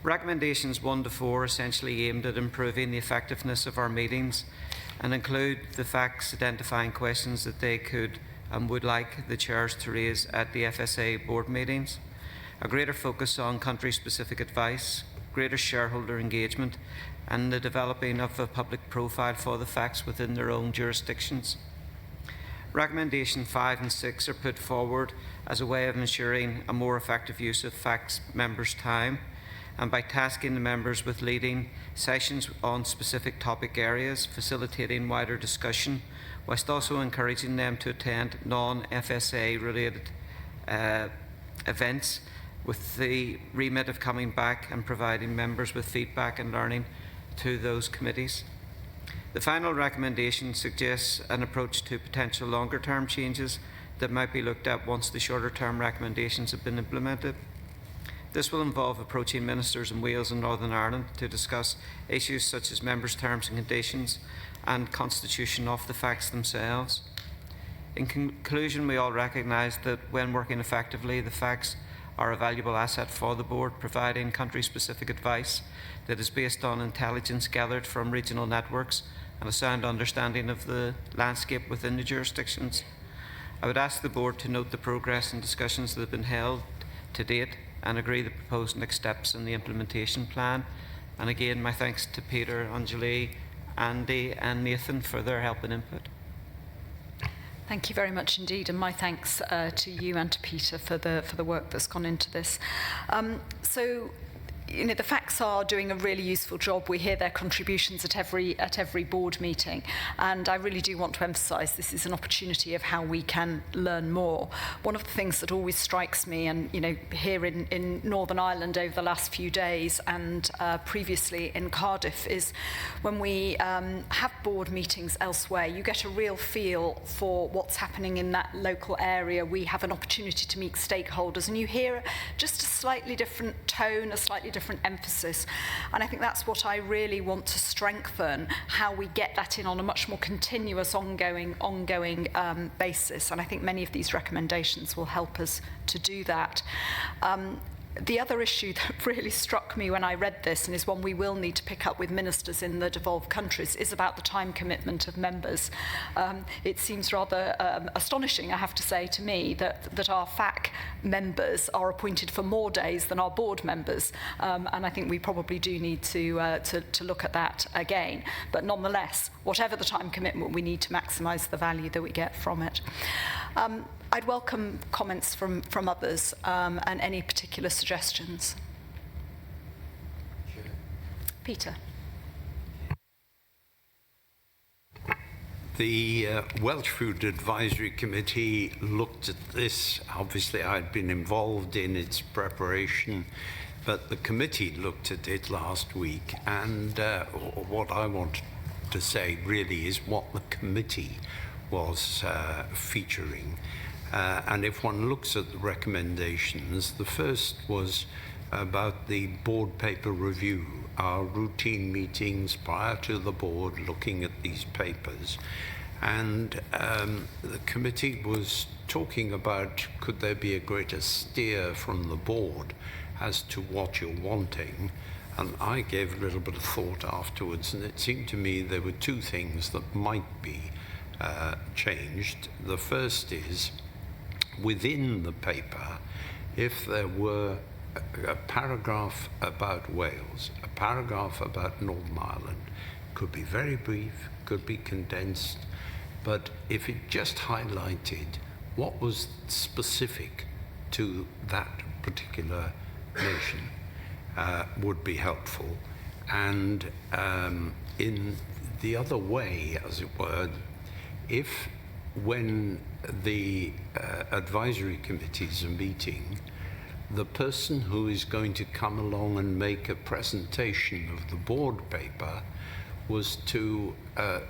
Recommendations 1 to 4 essentially aimed at improving the effectiveness of our meetings and include the FACs identifying questions that they could and would like the chairs to raise at the FSA board meetings, a greater focus on country-specific advice, greater shareholder engagement, and the developing of a public profile for the FACs within their own jurisdictions. Recommendation 5 and 6 are put forward as a way of ensuring a more effective use of FACs members' time, and by tasking the members with leading sessions on specific topic areas, facilitating wider discussion, whilst also encouraging them to attend non-FSA related events, with the remit of coming back and providing members with feedback and learning to those committees. The final recommendation suggests an approach to potential longer-term changes that might be looked at once the shorter-term recommendations have been implemented. This will involve approaching ministers in Wales and Northern Ireland to discuss issues such as members' terms and conditions and constitution of the FACs themselves. In conclusion, we all recognise that when working effectively, the FACs are a valuable asset for the board, providing country-specific advice that is based on intelligence gathered from regional networks and a sound understanding of the landscape within the jurisdictions. I would ask the board to note the progress and discussions that have been held to date and agree the proposed next steps in the implementation plan. And again, my thanks to Peter, Anjali, Andy and Nathan for their help and input. Thank you very much indeed, and my thanks to you and to Peter for the work that's gone into this. So, you know, the FACs are doing a really useful job. We hear their contributions at every board meeting, and I really do want to emphasise this is an opportunity of how we can learn more. One of the things that always strikes me, and you know, here in Northern Ireland over the last few days and previously in Cardiff, is when we have board meetings elsewhere, you get a real feel for what's happening in that local area. We have an opportunity to meet stakeholders, and you hear just a slightly different tone, a slightly different emphasis, and I think that's what I really want to strengthen, how we get that in on a much more continuous, ongoing basis, and I think many of these recommendations will help us to do that. The other issue that really struck me when I read this, and is one we will need to pick up with ministers in the devolved countries, is about the time commitment of members. It seems rather astonishing, I have to say, to me, that our FAC members are appointed for more days than our board members, and I think we probably do need to look at that again. But nonetheless, whatever the time commitment, we need to maximise the value that we get from it. I'd welcome comments from others and any particular suggestions. Sure. Peter. The Welsh Food Advisory Committee looked at this. Obviously, I'd been involved in its preparation, but the committee looked at it last week, and what I want to say really is what the committee was featuring. And if one looks at the recommendations, the first was about the board paper review, our routine meetings prior to the board looking at these papers. And the committee was talking about could there be a greater steer from the board as to what you're wanting. And I gave a little bit of thought afterwards, and it seemed to me there were two things that might be changed. The first is, within the paper, if there were a paragraph about Wales, a paragraph about Northern Ireland, could be very brief, could be condensed, but if it just highlighted what was specific to that particular nation, would be helpful. And in the other way, as it were, if when the advisory committees are meeting, the person who is going to come along and make a presentation of the board paper was to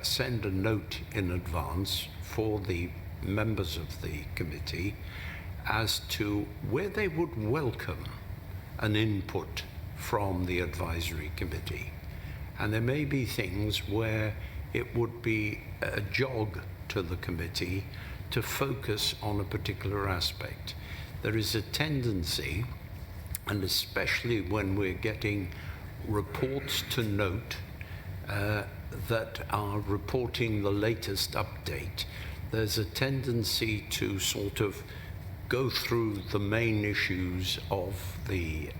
send a note in advance for the members of the committee as to where they would welcome an input from the advisory committee. And there may be things where it would be a jog to the committee to focus on a particular aspect. There is a tendency, and especially when we're getting reports to note that are reporting the latest update, there's a tendency to sort of go through the main issues of the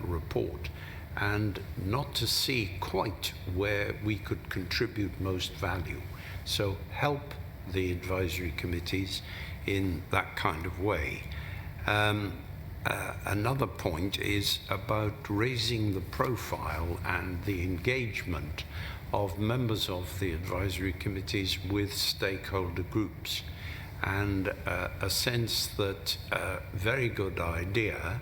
report and not to see quite where we could contribute most value. So help the advisory committees in that kind of way. Another point is about raising the profile and the engagement of members of the advisory committees with stakeholder groups, and a sense that very good idea,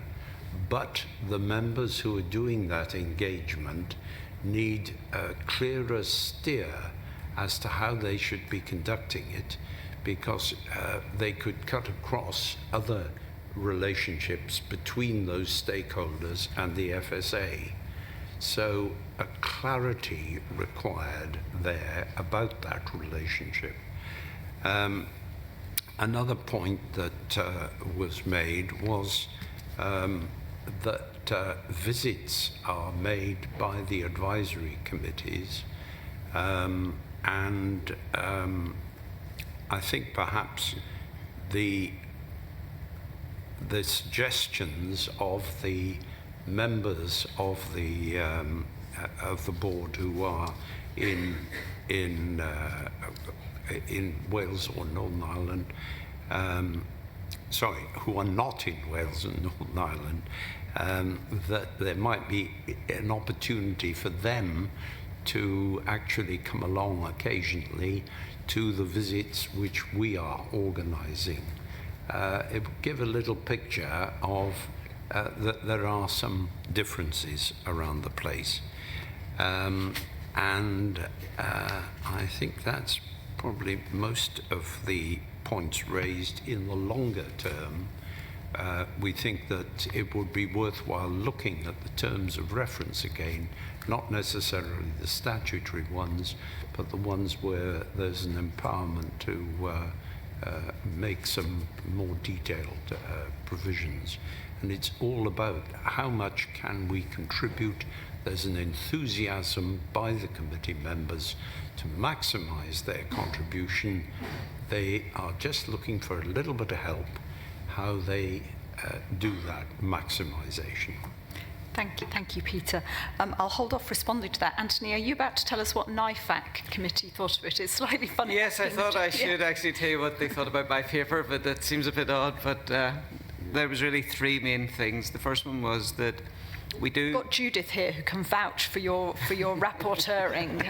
but the members who are doing that engagement need a clearer steer as to how they should be conducting it, because they could cut across other relationships between those stakeholders and the FSA. So a clarity required there about that relationship. Another point that was made was that visits are made by the advisory committees, and I think perhaps the suggestions of the members of the board who are in Wales or Northern Ireland, who are not in Wales and Northern Ireland, that there might be an opportunity for them to actually come along occasionally to the visits which we are organising. It would give a little picture of that there are some differences around the place. And I think that's probably most of the points raised. In the longer term, we think that it would be worthwhile looking at the terms of reference again, not necessarily the statutory ones, but the ones where there's an empowerment to make some more detailed provisions. And it's all about how much can we contribute. There's an enthusiasm by the committee members to maximise their contribution. They are just looking for a little bit of help how they do that maximisation. Thank you, Peter. I'll hold off responding to that. Anthony, are you about to tell us what NIFAC committee thought of it? It's slightly funny. Yes, I thought I should actually tell you what they thought about my paper, but that seems a bit odd. But there was really three main things. The first one was that we do. We've got Judith here who can vouch for your rapporteuring.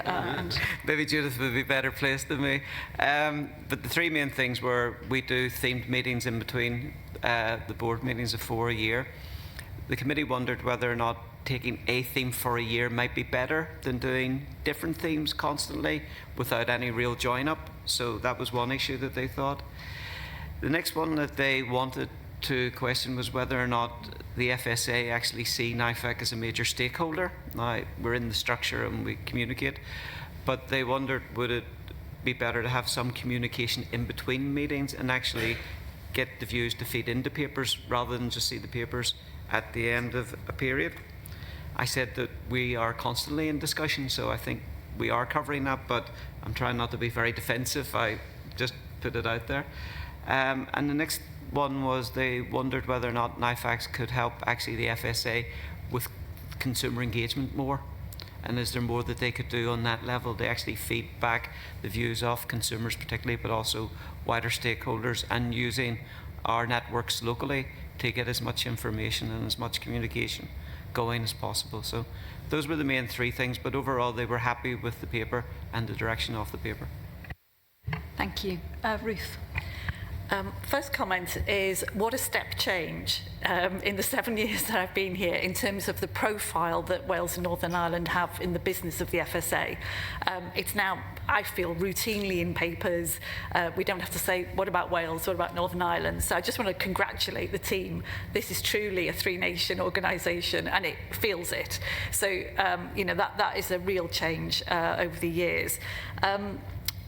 Maybe Judith would be better placed than me. But the three main things were we do themed meetings in between the board meetings of 4 a year. The committee wondered whether or not taking a theme for a year might be better than doing different themes constantly without any real join up. So that was one issue that they thought. The next one that they wanted to a question was whether or not the FSA actually see NIFAC as a major stakeholder. Now, we're in the structure and we communicate, but they wondered, would it be better to have some communication in between meetings and actually get the views to feed into papers rather than just see the papers at the end of a period? I said that we are constantly in discussion, so I think we are covering that, but I'm trying not to be very defensive. I just put it out there. And the next one was they wondered whether or not NIFAC could help actually the FSA with consumer engagement more. And is there more that they could do on that level to actually feed back the views of consumers particularly, but also wider stakeholders, and using our networks locally to get as much information and as much communication going as possible. So those were the main three things, but overall they were happy with the paper and the direction of the paper. Thank you. Ruth. First comment is, what a step change in the 7 years that I've been here in terms of the profile that Wales and Northern Ireland have in the business of the FSA. It's now, I feel, routinely in papers. We don't have to say, what about Wales, what about Northern Ireland? So I just want to congratulate the team. This is truly a three-nation organisation, and it feels it. So, you know, that is a real change over the years.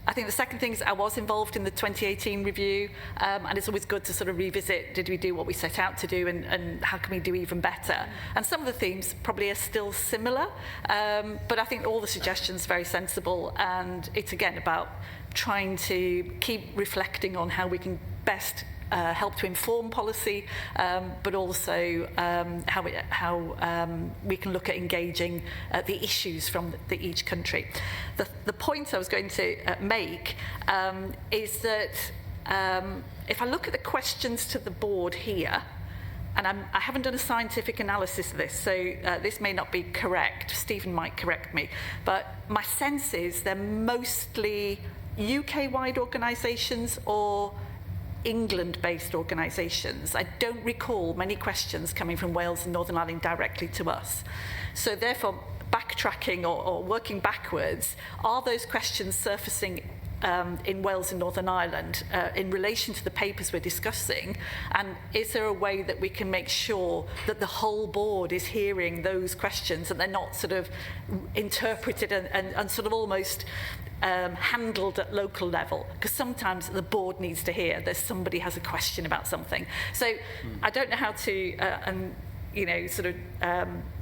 I think the second thing is I was involved in the 2018 review, and it's always good to sort of revisit, did we do what we set out to do, and how can we do even better? And some of the themes probably are still similar, but I think all the suggestions are very sensible, and it's again about trying to keep reflecting on how we can best help to inform policy, but also how we can look at engaging the issues from each country. The point I was going to make is that if I look at the questions to the board here, and I haven't done a scientific analysis of this, so this may not be correct. Stephen might correct me, but my sense is they're mostly UK-wide organisations or England-based organisations. I don't recall many questions coming from Wales and Northern Ireland directly to us. So therefore, backtracking or working backwards, are those questions surfacing in Wales and Northern Ireland in relation to the papers we're discussing? And is there a way that we can make sure that the whole board is hearing those questions and they're not sort of interpreted and sort of almost handled at local level? Because sometimes the board needs to hear there's somebody has a question about something. So I don't know how to you know, sort of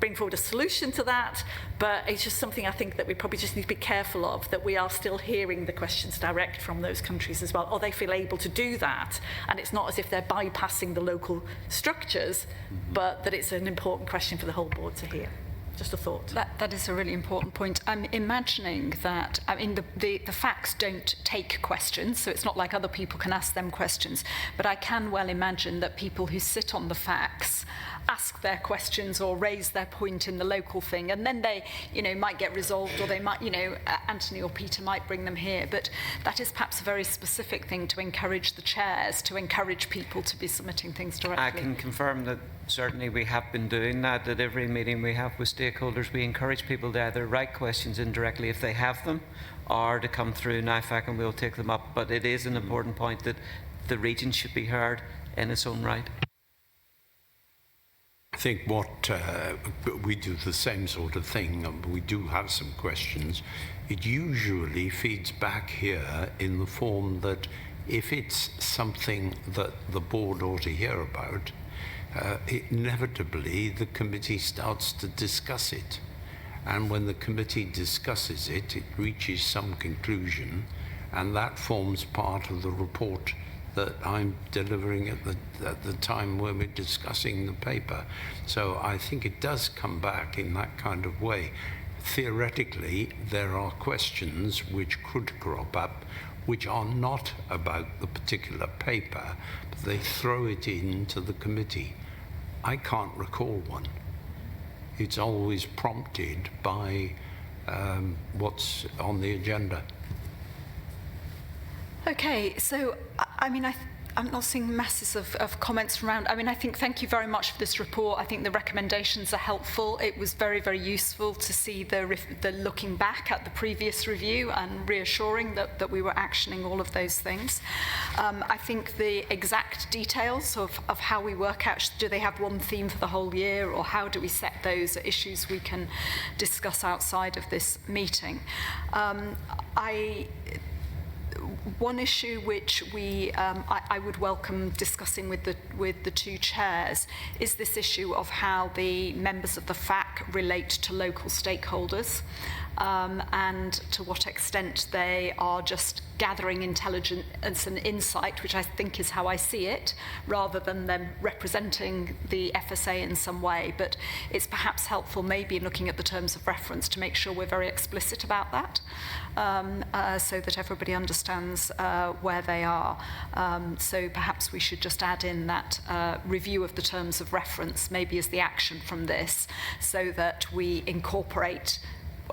bring forward a solution to that, but it's just something I think that we probably just need to be careful of, that we are still hearing the questions direct from those countries as well, or they feel able to do that, and it's not as if they're bypassing the local structures, but that it's an important question for the whole board to hear. Just a thought. That is a really important point. I'm imagining that, I mean, the facts don't take questions, so it's not like other people can ask them questions, but I can well imagine that people who sit on the facts ask their questions or raise their point in the local thing, and then they, you know, might get resolved, or they might, you know, Anthony or Peter might bring them here. But that is perhaps a very specific thing to encourage the chairs, to encourage people to be submitting things directly. I can confirm that certainly we have been doing that. At every meeting we have with stakeholders, we encourage people to either write questions indirectly if they have them, or to come through NIFAC and we'll take them up. But it is an important point that the region should be heard in its own right. I think we do the same sort of thing. We do have some questions. It usually feeds back here in the form that if it's something that the board ought to hear about, inevitably the committee starts to discuss it. And when the committee discusses it, it reaches some conclusion, and that forms part of the report that I'm delivering at the time when we're discussing the paper. So I think it does come back in that kind of way. Theoretically, there are questions which could crop up which are not about the particular paper, but they throw it into the committee. I can't recall one. It's always prompted by what's on the agenda. Okay, so I mean, I'm not seeing masses of comments around. I mean, I think thank you very much for this report. I think the recommendations are helpful. It was very, very useful to see the looking back at the previous review and reassuring that we were actioning all of those things. I think the exact details of how we work out, do they have one theme for the whole year, or how do we set those issues we can discuss outside of this meeting. One issue which I would welcome discussing with the two chairs is this issue of how the members of the FAC relate to local stakeholders, and to what extent they are just gathering intelligence and insight, which I think is how I see it, rather than them representing the FSA in some way. But it's perhaps helpful maybe in looking at the terms of reference to make sure we're very explicit about that, so that everybody understands where they are. So perhaps we should just add in that review of the terms of reference, maybe as the action from this, so that we incorporate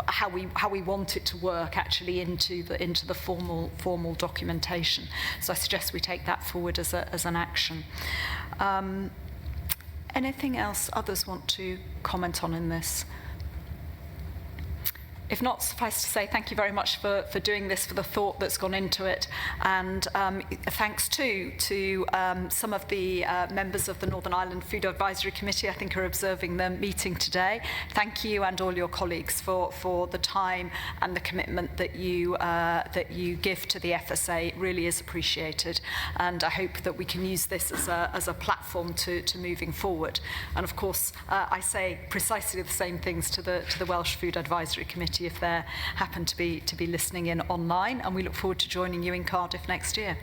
how we want it to work actually into the formal documentation. So I suggest we take that forward as an action. Anything else others want to comment on in this? If not, suffice to say thank you very much for doing this, for the thought that's gone into it, and thanks too to some of the members of the Northern Ireland Food Advisory Committee, I think, are observing the meeting today. Thank you and all your colleagues for the time and the commitment that you give to the FSA. It really is appreciated, and I hope that we can use this as a platform to moving forward. And of course, I say precisely the same things to the Welsh Food Advisory Committee if they happen to be listening in online, and we look forward to joining you in Cardiff next year.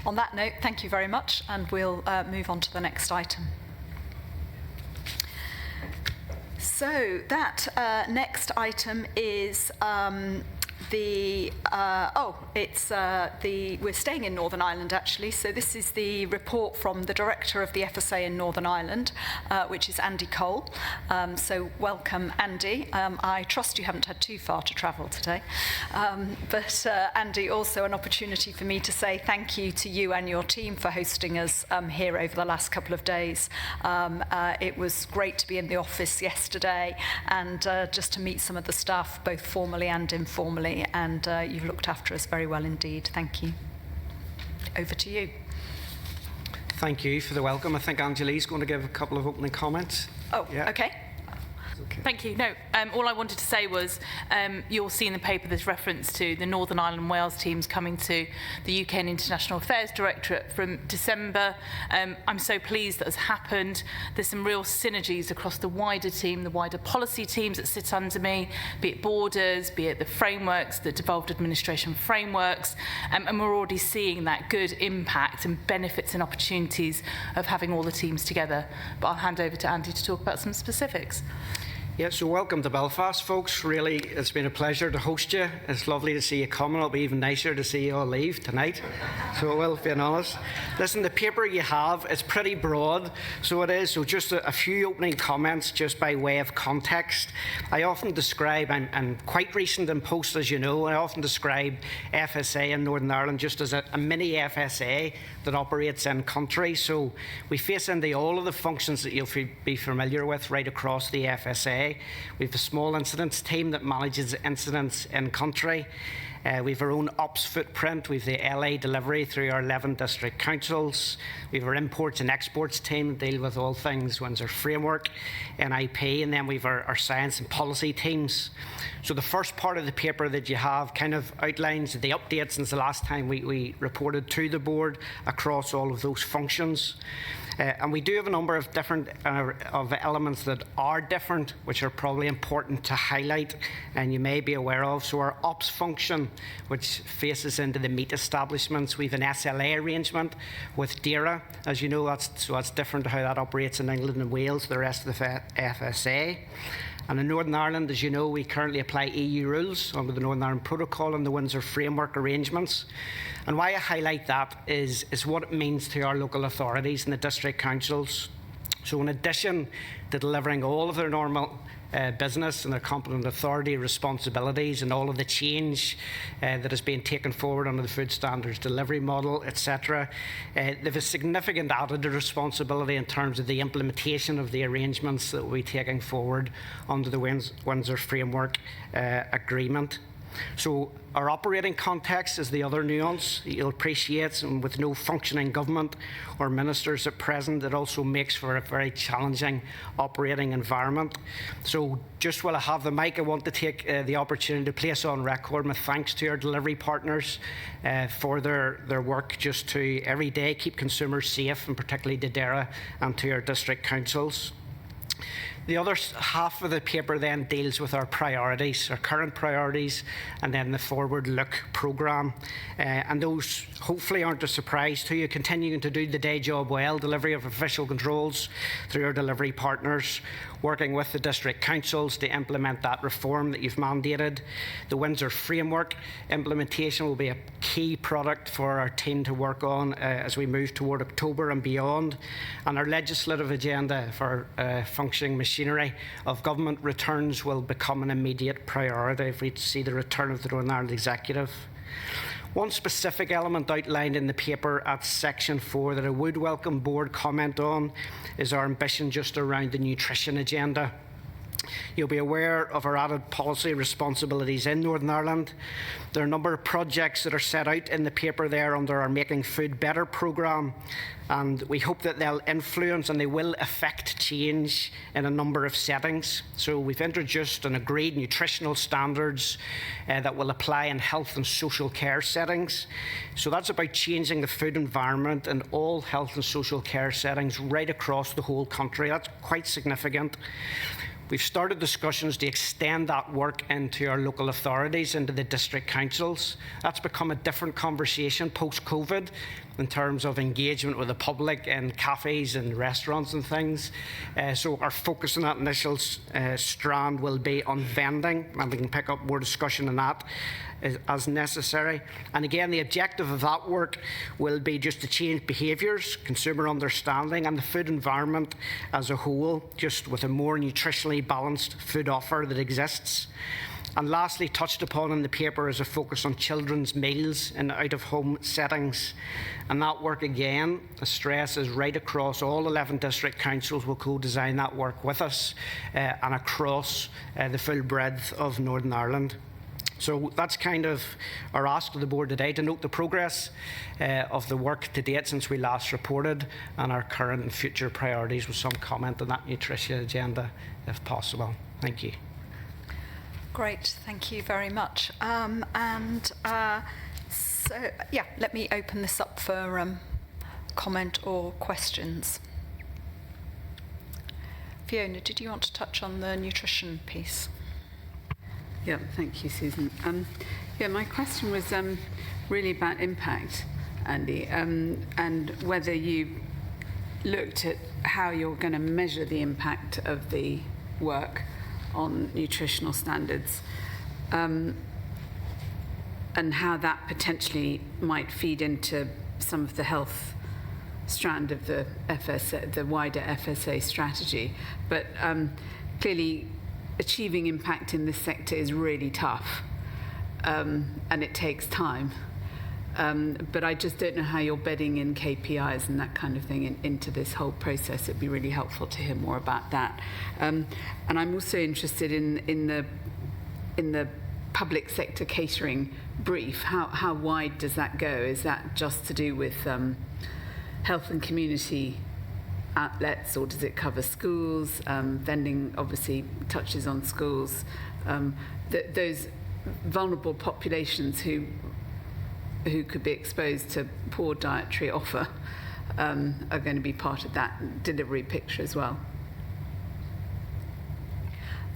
On that note, thank you very much, and we'll move on to the next item. So that next item is we're staying in Northern Ireland actually, so this is the report from the Director of the FSA in Northern Ireland, which is Andy Cole. So welcome, Andy. I trust you haven't had too far to travel today, but Andy, also an opportunity for me to say thank you to you and your team for hosting us here over the last couple of days. It was great to be in the office yesterday and just to meet some of the staff, both formally and informally, and you've looked after us very well indeed. Thank you. Over to you. Thank you for the welcome. I think Angelique's going to give a couple of opening comments. Oh, yeah. Okay. Thank you. No, all I wanted to say was you'll see in the paper there's reference to the Northern Ireland and Wales teams coming to the UK and International Affairs Directorate from December. I'm so pleased that has happened. There's some real synergies across the wider team, the wider policy teams that sit under me, be it borders, be it the frameworks, the devolved administration frameworks, and we're already seeing that good impact and benefits and opportunities of having all the teams together. But I'll hand over to Andy to talk about some specifics. Yeah, so welcome to Belfast, folks. Really, it's been a pleasure to host you. It's lovely to see you coming. It'll be even nicer to see you all leave tonight. So, well, being honest. Listen, the paper you have is pretty broad, so it is. So just a few opening comments just by way of context. I often describe, I'm quite recent in post, as you know, I often describe FSA in Northern Ireland just as a mini FSA that operates in country. So we face into all of the functions that you'll be familiar with right across the FSA. We have a small incidents team that manages incidents in country. We have our own ops footprint. We have the LA delivery through our 11 district councils. We have our imports and exports team that deal with all things Windsor Framework, NIP, and then we have our science and policy teams. So the first part of the paper that you have kind of outlines the updates since the last time we reported to the board across all of those functions. And we do have a number of different of elements that are different, which are probably important to highlight and you may be aware of. So our ops function, which faces into the meat establishments, we have an SLA arrangement with DERA. As you know, that's different to how that operates in England and Wales, the rest of the FSA. And in Northern Ireland, as you know, we currently apply EU rules under the Northern Ireland Protocol and the Windsor Framework arrangements. And why I highlight that is what it means to our local authorities and the district councils. So in addition to delivering all of their normal business and their competent authority responsibilities and all of the change that has been taken forward under the food standards delivery model, etc., they have a significant added responsibility in terms of the implementation of the arrangements that we'll be taking forward under the Windsor Framework Agreement. So our operating context is the other nuance you'll appreciate, and with no functioning government or ministers at present, it also makes for a very challenging operating environment. So just while I have the mic, I want to take the opportunity to place on record my thanks to our delivery partners for their work just to every day keep consumers safe, and particularly to DERA and to our district councils. The other half of the paper then deals with our priorities, our current priorities, and then the forward look programme. And those hopefully aren't a surprise to you. Continuing to do the day job well, delivery of official controls through our delivery partners, working with the district councils to implement that reform that you've mandated. The Windsor Framework implementation will be a key product for our team to work on as we move toward October and beyond. And our legislative agenda for functioning machinery of government returns will become an immediate priority if we see the return of the Northern Ireland Executive. One specific element outlined in the paper at section 4 that I would welcome board comment on is our ambition just around the nutrition agenda. You'll be aware of our added policy responsibilities in Northern Ireland. There are a number of projects that are set out in the paper there under our Making Food Better programme, and we hope that they'll influence and they will affect change in a number of settings. So we've introduced and agreed nutritional standards that will apply in health and social care settings. So that's about changing the food environment in all health and social care settings right across the whole country. That's quite significant. We've started discussions to extend that work into our local authorities, into the district councils. That's become a different conversation post-COVID in terms of engagement with the public in cafes and restaurants and things. So our focus on that initial strand will be on vending, and we can pick up more discussion on that as necessary. And again, the objective of that work will be just to change behaviours, consumer understanding, and the food environment as a whole, just with a more nutritionally balanced food offer that exists. And lastly, touched upon in the paper is a focus on children's meals in out-of-home settings. And that work, again, the stress is right across all 11 district councils will co-design that work with us and across the full breadth of Northern Ireland. So that's kind of our ask to the board today, to note the progress of the work to date since we last reported and our current and future priorities with some comment on that nutrition agenda, if possible. Thank you. Great, thank you very much. So, yeah, let me open this up for comment or questions. Fiona, did you want to touch on the nutrition piece? Yeah, thank you, Susan. Yeah, my question was really about impact, Andy, and whether you looked at how you're going to measure the impact of the work on nutritional standards, and how that potentially might feed into some of the health strand of the FSA, the wider FSA strategy. But clearly, achieving impact in this sector is really tough, and it takes time. But I just don't know how you're bedding in KPIs and that kind of thing into this whole process. It'd be really helpful to hear more about that. And I'm also interested in the public sector catering brief. How wide does that go? Is that just to do with health and community outlets, or does it cover schools? Vending obviously touches on schools. Those vulnerable populations who could be exposed to poor dietary offer are going to be part of that delivery picture as well.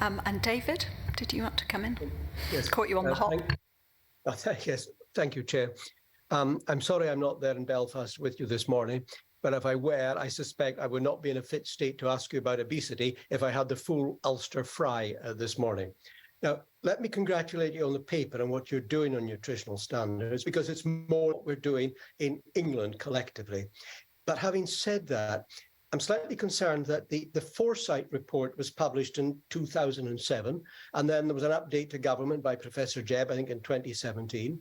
And David, did you want to come in? Yes. Caught you on the hop. Yes, thank you, Chair. I'm sorry I'm not there in Belfast with you this morning, but if I were, I suspect I would not be in a fit state to ask you about obesity if I had the full Ulster fry this morning. Now, let me congratulate you on the paper and what you're doing on nutritional standards, because it's more what we're doing in England collectively. But having said that, I'm slightly concerned that the Foresight report was published in 2007, and then there was an update to government by Professor Jebb, I think in 2017.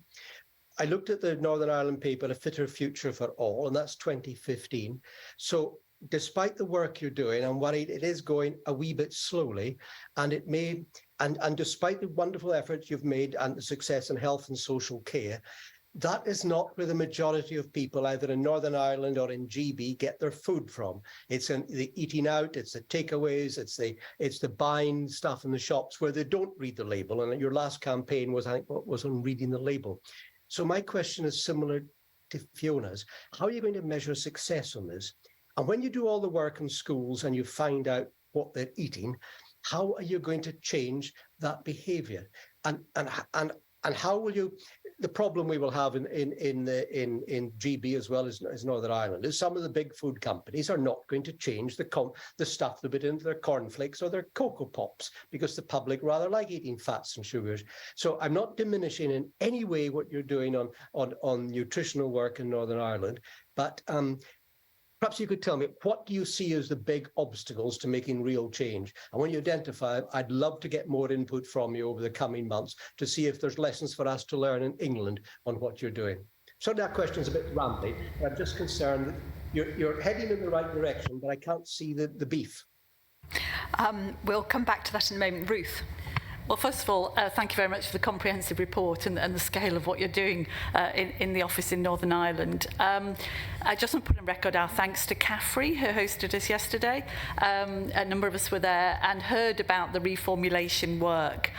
I looked at the Northern Ireland paper, A Fitter Future for All, and that's 2015. So despite the work you're doing, I'm worried it is going a wee bit slowly, and it may, and despite the wonderful efforts you've made and the success in health and social care, that is not where the majority of people, either in Northern Ireland or in GB, get their food from. It's in the eating out, it's the takeaways, it's the buying stuff in the shops where they don't read the label. And your last campaign was, I think, what was on reading the label. So my question is similar to Fiona's. How are you going to measure success on this? And when you do all the work in schools and you find out what they're eating, how are you going to change that behaviour? And how will you? The problem we will have in GB as well as Northern Ireland is some of the big food companies are not going to change the stuff they put into their cornflakes or their Cocoa Pops because the public rather like eating fats and sugars. So I'm not diminishing in any way what you're doing on nutritional work in Northern Ireland, but perhaps you could tell me, what do you see as the big obstacles to making real change? And when you identify, I'd love to get more input from you over the coming months to see if there's lessons for us to learn in England on what you're doing. So that question is a bit rambly. I'm just concerned that you're heading in the right direction, but I can't see the beef. We'll come back to that in a moment. Ruth. Well, first of all, thank you very much for the comprehensive report and the scale of what you're doing in the office in Northern Ireland. I just want to put on record our thanks to CAFRI, who hosted us yesterday. A number of us were there and heard about the reformulation work.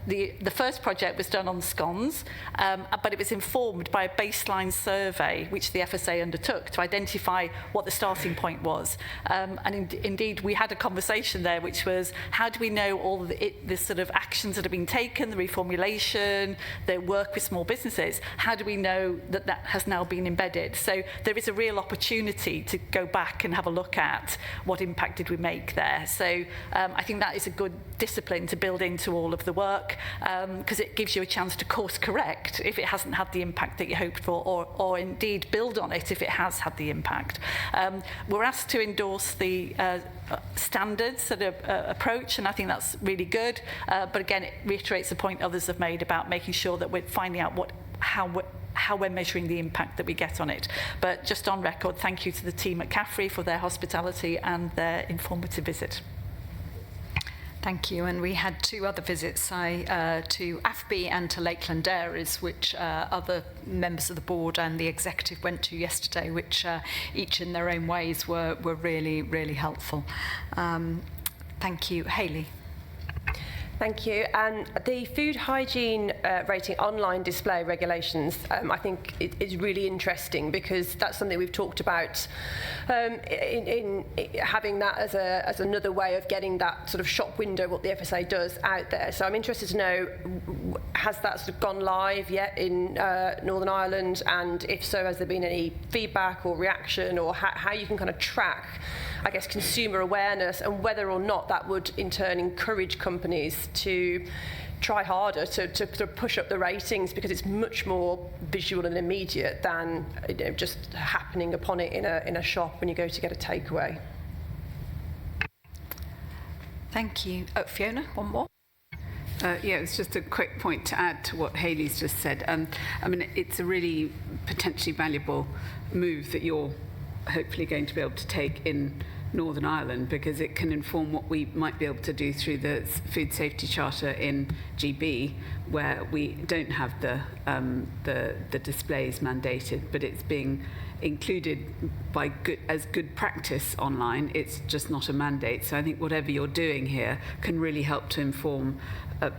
The first project was done on scones, but it was informed by a baseline survey, which the FSA undertook to identify what the starting point was. And indeed, we had a conversation there, which was, how do we know all the sort of actions that have been taken, the reformulation, the work with small businesses, how do we know that that has now been embedded? So there is a real opportunity to go back and have a look at what impact did we make there. So I think that is a good discipline to build into all of the work, because it gives you a chance to course correct if it hasn't had the impact that you hoped for, or indeed build on it if it has had the impact. We're asked to endorse the standards sort of approach, and I think that's really good. But again, it reiterates the point others have made about making sure that we're finding out how we're measuring the impact that we get on it. But just on record, thank you to the team at CAFRI for their hospitality and their informative visit. Thank you. And we had two other visits to AFB and to Lakeland Dairies, which other members of the board and the executive went to yesterday, which each in their own ways were really, really helpful. Thank you. Hayley. Thank you. And the food hygiene rating online display regulations, I think is really interesting, because that's something we've talked about in having that as another way of getting that sort of shop window, what the FSA does out there. So I'm interested to know, has that sort of gone live yet in Northern Ireland? And if so, has there been any feedback or reaction, or how you can kind of track, I guess, consumer awareness, and whether or not that would in turn encourage companies to try harder to push up the ratings, because it's much more visual and immediate than just happening upon it in a shop when you go to get a takeaway. Thank you. Fiona, one more. Yeah, it's just a quick point to add to what Hayley's just said. I mean, it's a really potentially valuable move that you're hopefully going to be able to take in Northern Ireland, because it can inform what we might be able to do through the Food Safety Charter in GB, where we don't have the displays mandated, but it's being included as good practice online. It's just not a mandate. So I think whatever you're doing here can really help to inform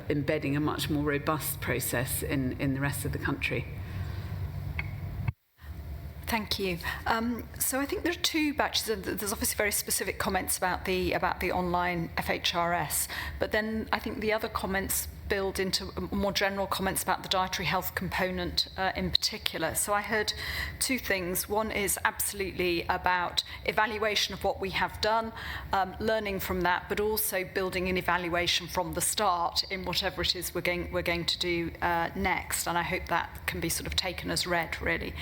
embedding a much more robust process in the rest of the country. Thank you. So I think there are two batches. There's obviously very specific comments about the online FHRS, but then I think the other comments build into more general comments about the dietary health component in particular. So I heard two things. One is absolutely about evaluation of what we have done, learning from that, but also building an evaluation from the start in whatever it is we're going to do next. And I hope that can be sort of taken as read, really.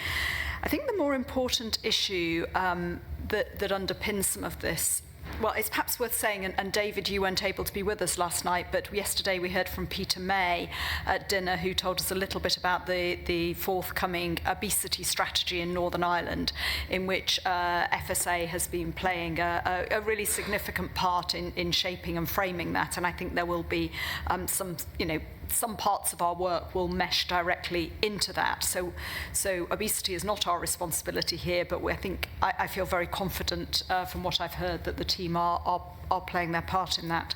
I think the more important issue that underpins some of this, well, it's perhaps worth saying, and David, you weren't able to be with us last night, but yesterday we heard from Peter May at dinner, who told us a little bit about the forthcoming obesity strategy in Northern Ireland, in which FSA has been playing a really significant part in shaping and framing that. And I think there will be some parts of our work will mesh directly into that. So obesity is not our responsibility here, but I feel very confident from what I've heard that the team are playing their part in that.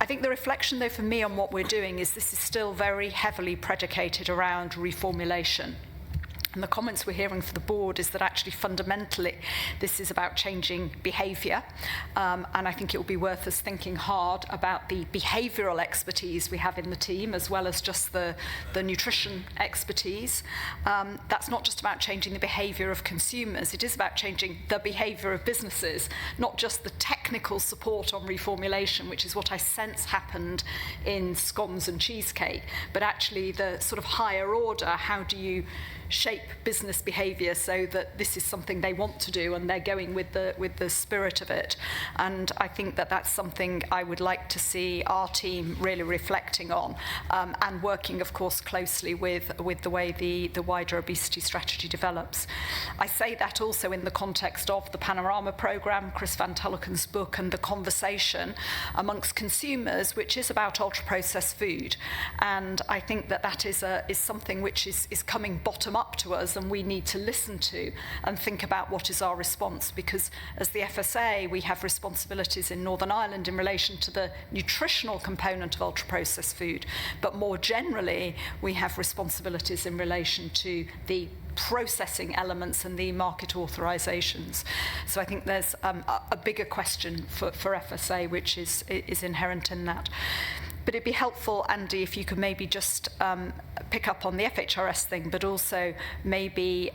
I think the reflection, though, for me on what we're doing is this is still very heavily predicated around reformulation. And the comments we're hearing for the board is that actually fundamentally this is about changing behaviour, and I think it will be worth us thinking hard about the behavioural expertise we have in the team as well as just the nutrition expertise. That's not just about changing the behaviour of consumers, it is about changing the behaviour of businesses, not just the technical support on reformulation, which is what I sense happened in scones and cheesecake, but actually the sort of higher order, how do you shape business behaviour so that this is something they want to do and they're going with the spirit of it. And I think that that's something I would like to see our team really reflecting on, and working, of course, closely with the way the wider obesity strategy develops. I say that also in the context of the Panorama programme, Chris Van Tulloken's book, and the conversation amongst consumers, which is about ultra-processed food. And I think that is something which is coming bottom up to us, and we need to listen to and think about what is our response, because as the FSA we have responsibilities in Northern Ireland in relation to the nutritional component of ultra-processed food, but more generally we have responsibilities in relation to the processing elements and the market authorisations. So I think there's a bigger question for FSA which is inherent in that. But it'd be helpful, Andy, if you could maybe just pick up on the FHRS thing, but also maybe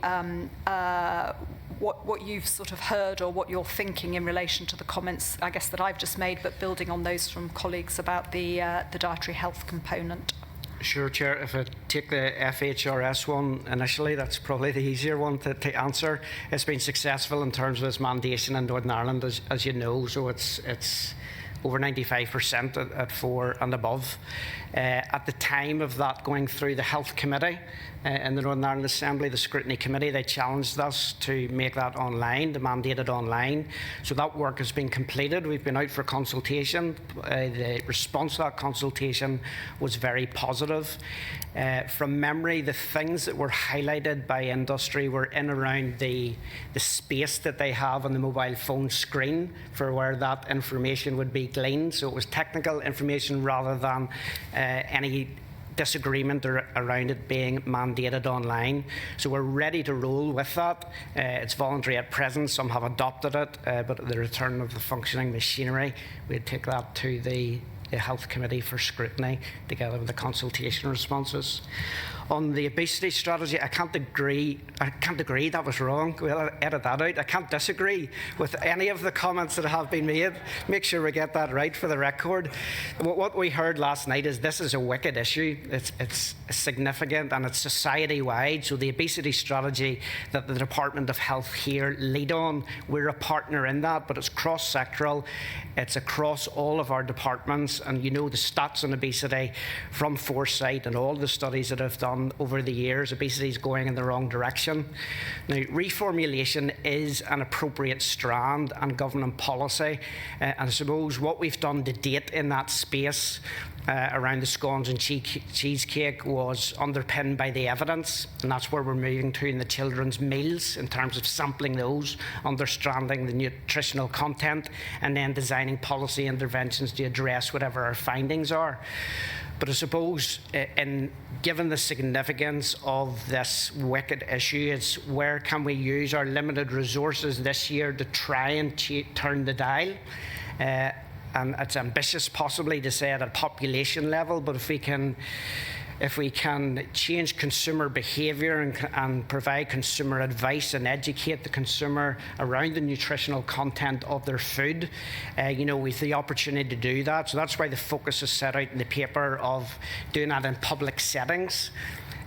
what you've sort of heard or what you're thinking in relation to the comments, I guess, that I've just made, but building on those from colleagues about the dietary health component. Sure, Chair. If I take the FHRS one initially, that's probably the easier one to answer. It's been successful in terms of its mandation in Northern Ireland, as you know, so it's over 95% at 4 and above. At the time of that going through the Health Committee in the Northern Ireland Assembly, the Scrutiny Committee, they challenged us to make that online, to mandate it online. So that work has been completed. We've been out for consultation. The response to that consultation was very positive. From memory, the things that were highlighted by industry were in around the space that they have on the mobile phone screen for where that information would be gleaned. So it was technical information rather than any disagreement around it being mandated online. So we're ready to roll with that. It's voluntary at present. Some have adopted it, but at the return of the functioning machinery, we'd take that to the Health Committee for scrutiny together with the consultation responses. On the obesity strategy, I can't agree that was wrong. We'll edit that out. I can't disagree with any of the comments that have been made. Make sure we get that right for the record. What we heard last night is this is a wicked issue. It's significant and it's society-wide. So the obesity strategy that the Department of Health here lead on, we're a partner in that, but it's cross-sectoral. It's across all of our departments, and you know the stats on obesity from Foresight and all the studies that have done over the years. Obesity is going in the wrong direction. Now, reformulation is an appropriate strand and government policy, and I suppose what we've done to date in that space around the scones and cheesecake was underpinned by the evidence, and that's where we're moving to in the children's meals in terms of sampling those, understanding the nutritional content, and then designing policy interventions to address whatever our findings are. But I suppose, given the significance of this wicked issue, it's where can we use our limited resources this year to try and turn the dial? And it's ambitious possibly to say at a population level, but if we can change consumer behaviour and provide consumer advice and educate the consumer around the nutritional content of their food, with the opportunity to do that. So that's why the focus is set out in the paper of doing that in public settings.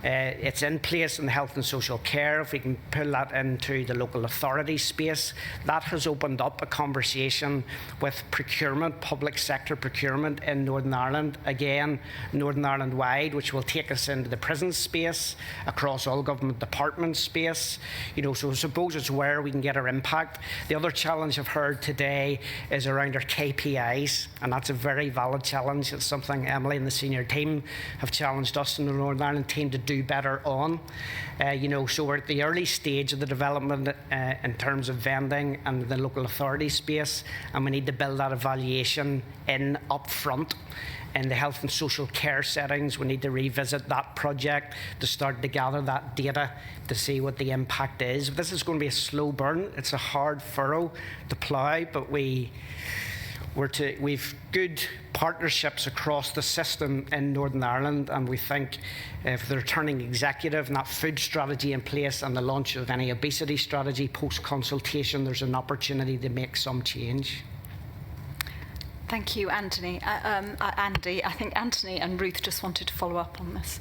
It's in place in the health and social care. If we can pull that into the local authority space, that has opened up a conversation with procurement, public sector procurement in Northern Ireland, again, Northern Ireland wide, which will take us into the prison space, across all government department space. So I suppose it's where we can get our impact. The other challenge I've heard today is around our KPIs, and that's a very valid challenge. It's something Emily and the senior team have challenged us in the Northern Ireland team to do better on. So we're at the early stage of the development in terms of vending and the local authority space, and we need to build that evaluation in up front. In the health and social care settings, we need to revisit that project to start to gather that data to see what the impact is. This is going to be a slow burn. It's a hard furrow to plough, but we've good partnerships across the system in Northern Ireland, and we think if the returning executive and that food strategy in place and the launch of any obesity strategy post-consultation, there's an opportunity to make some change. Thank you, Anthony. Andy, I think Anthony and Ruth just wanted to follow up on this.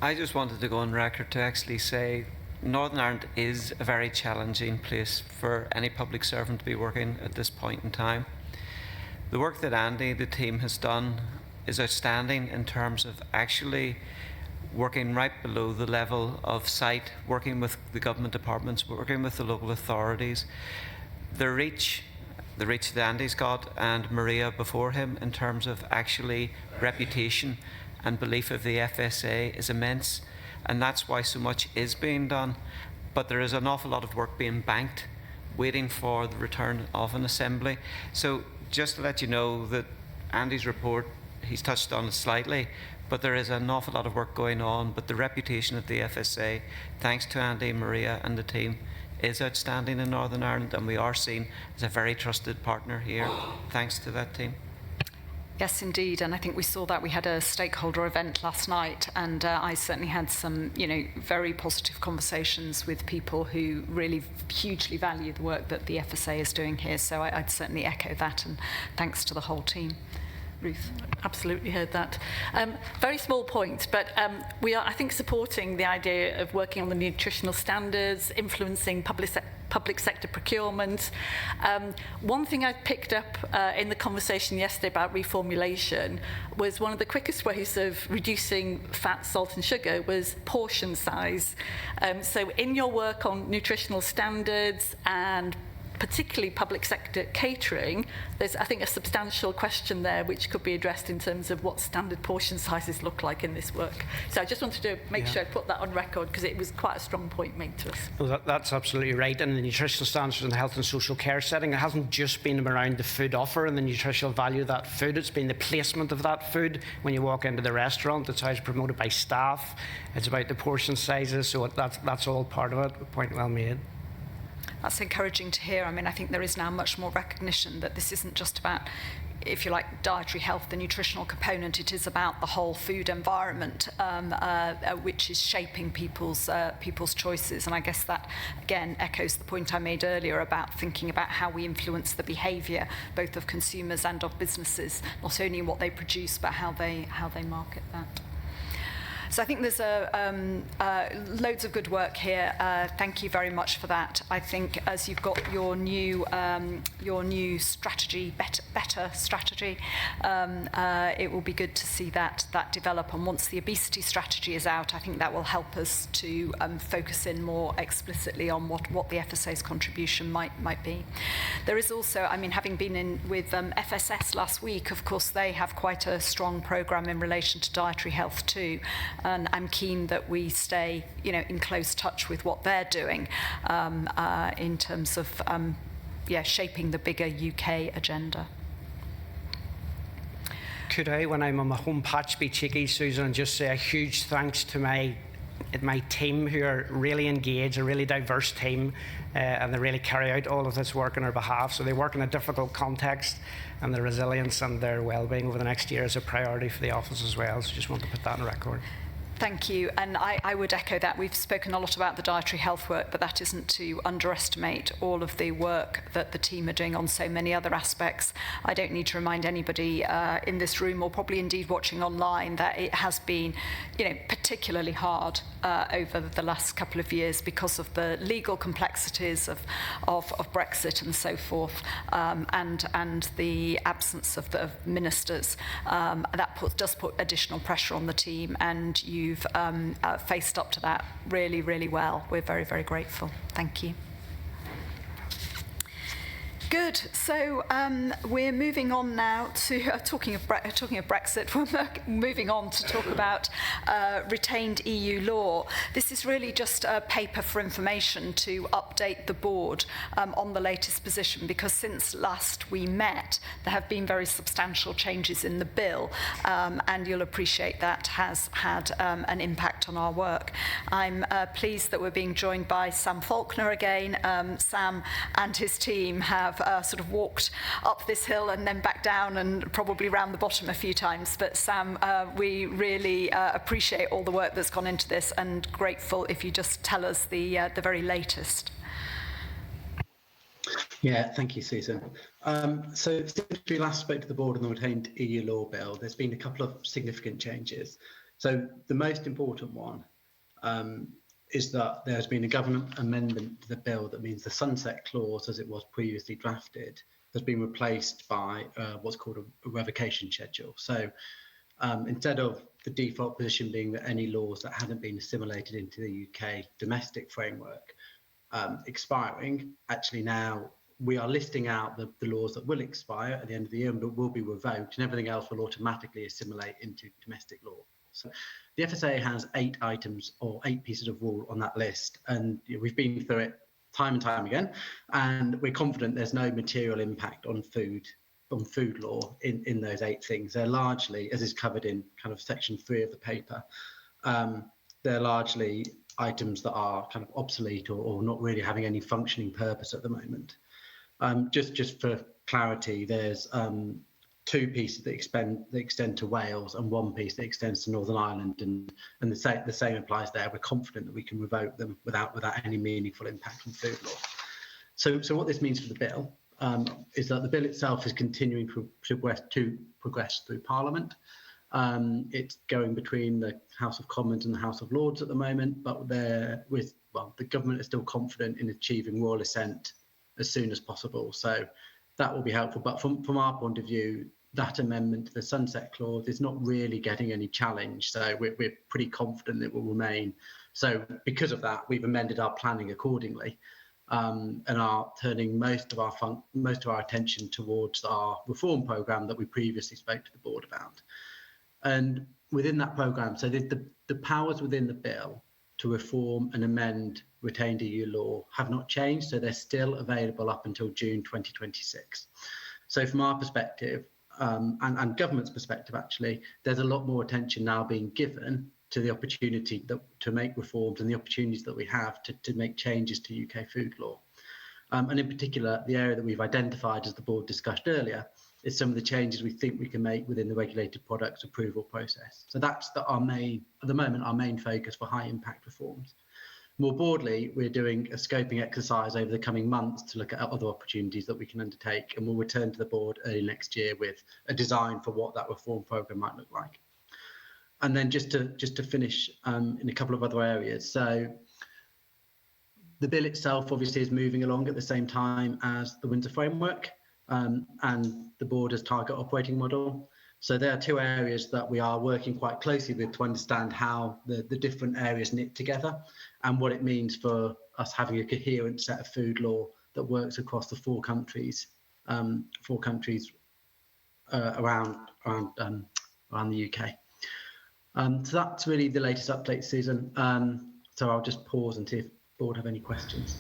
I just wanted to go on record to actually say Northern Ireland is a very challenging place for any public servant to be working at this point in time. The work that Andy, the team, has done is outstanding in terms of actually working right below the level of site, working with the government departments, working with the local authorities. The reach that Andy's got and Maria before him in terms of actually reputation and belief of the FSA is immense, and that's why so much is being done. But there is an awful lot of work being banked, waiting for the return of an assembly. So just to let you know that Andy's report, he's touched on it slightly, but there is an awful lot of work going on. But the reputation of the FSA, thanks to Andy, Maria and the team, is outstanding in Northern Ireland, and we are seen as a very trusted partner here, thanks to that team. Yes, indeed, and I think we saw that. We had a stakeholder event last night, and I certainly had some, very positive conversations with people who really hugely value the work that the FSA is doing here. So I'd certainly echo that, and thanks to the whole team. Ruth? Absolutely heard that. Very small point, but we are, I think, supporting the idea of working on the nutritional standards, influencing public sector procurement. One thing I picked up in the conversation yesterday about reformulation was one of the quickest ways of reducing fat, salt and sugar was portion size. So in your work on nutritional standards and particularly public sector catering, there's, I think, a substantial question there which could be addressed in terms of what standard portion sizes look like in this work. So I just wanted to make sure I put that on record because it was quite a strong point made to us. Well, that's absolutely right. And the nutritional standards in the health and social care setting, it hasn't just been around the food offer and the nutritional value of that food. It's been the placement of that food when you walk into the restaurant. It's how it's promoted by staff. It's about the portion sizes. So that's all part of it. Point well made. That's encouraging to hear. I mean, I think there is now much more recognition that this isn't just about, if you like, dietary health, the nutritional component. It is about the whole food environment, which is shaping people's choices. And I guess that, again, echoes the point I made earlier about thinking about how we influence the behaviour, both of consumers and of businesses, not only in what they produce, but how they market that. So I think there's loads of good work here. Thank you very much for that. I think as you've got your new strategy, better strategy, it will be good to see that develop. And once the obesity strategy is out, I think that will help us to focus in more explicitly on what the FSA's contribution might be. There is also, I mean, having been in with FSS last week, of course, they have quite a strong programme in relation to dietary health too. And I'm keen that we stay, in close touch with what they're doing in terms of, shaping the bigger UK agenda. Could I, when I'm on my home patch, be cheeky, Susan, and just say a huge thanks to my team who are really engaged, a really diverse team, and they really carry out all of this work on our behalf. So they work in a difficult context, and their resilience and their well-being over the next year is a priority for the office as well. So just want to put that on record. Thank you, and I would echo that. We've spoken a lot about the dietary health work, but that isn't to underestimate all of the work that the team are doing on so many other aspects. I don't need to remind anybody in this room, or probably indeed watching online, that it has been, particularly hard over the last couple of years because of the legal complexities of Brexit and so forth, and the absence of the ministers. That does put additional pressure on the team, and you've faced up to that really, really well. We're very, very grateful. Thank you. Good. So we're moving on now to talking of Brexit. We're moving on to talk about retained EU law. This is really just a paper for information to update the board on the latest position, because since last we met, there have been very substantial changes in the bill, and you'll appreciate that has had an impact on our work. I'm pleased that we're being joined by Sam Faulkner again. Sam and his team have sort of walked up this hill and then back down and probably round the bottom a few times. But Sam, we really appreciate all the work that's gone into this, and grateful if you just tell us the very latest. Yeah, thank you, Susan. So since we last spoke to the board on the retained EU law bill, there's been a couple of significant changes. So the most important one is that there's been a government amendment to the bill that means the sunset clause, as it was previously drafted, has been replaced by what's called a revocation schedule. So instead of the default position being that any laws that hadn't been assimilated into the UK domestic framework expiring, actually now we are listing out the laws that will expire at the end of the year but will be revoked, and everything else will automatically assimilate into domestic law. So the FSA has 8 items or 8 pieces of rule on that list, and we've been through it time and time again, and we're confident there's no material impact on food law in those 8 things. They're largely, as is covered in kind of section 3 of the paper, they're largely items that are kind of obsolete or not really having any functioning purpose at the moment. Just for clarity, there's 2 pieces that extend to Wales and 1 piece that extends to Northern Ireland, and the same applies there. We're confident that we can revoke them without any meaningful impact on food law. So what this means for the bill is that the bill itself is continuing to progress through Parliament. It's going between the House of Commons and the House of Lords at the moment, but the government is still confident in achieving royal assent as soon as possible. So that will be helpful. But from our point of view, that amendment to the sunset clause is not really getting any challenge. So we're pretty confident it will remain. So because of that, we've amended our planning accordingly, and are turning most of our attention towards our reform programme that we previously spoke to the board about. And within that programme, so the powers within the bill to reform and amend retained EU law have not changed, so they're still available up until June 2026. So from our perspective, and government's perspective actually, there's a lot more attention now being given to the opportunity to make reforms and the opportunities that we have to make changes to UK food law. And in particular, the area that we've identified, as the board discussed earlier, is some of the changes we think we can make within the regulated products approval process. So that's at the moment, our main focus for high impact reforms. More broadly, we're doing a scoping exercise over the coming months to look at other opportunities that we can undertake, and we'll return to the board early next year with a design for what that reform programme might look like. And then just to finish in a couple of other areas. So the bill itself obviously is moving along at the same time as the Windsor Framework and the board's target operating model. So there are 2 areas that we are working quite closely with to understand how the different areas knit together and what it means for us having a coherent set of food law that works across the 4 countries around the UK. So that's really the latest update, Susan. So I'll just pause and see if the board have any questions.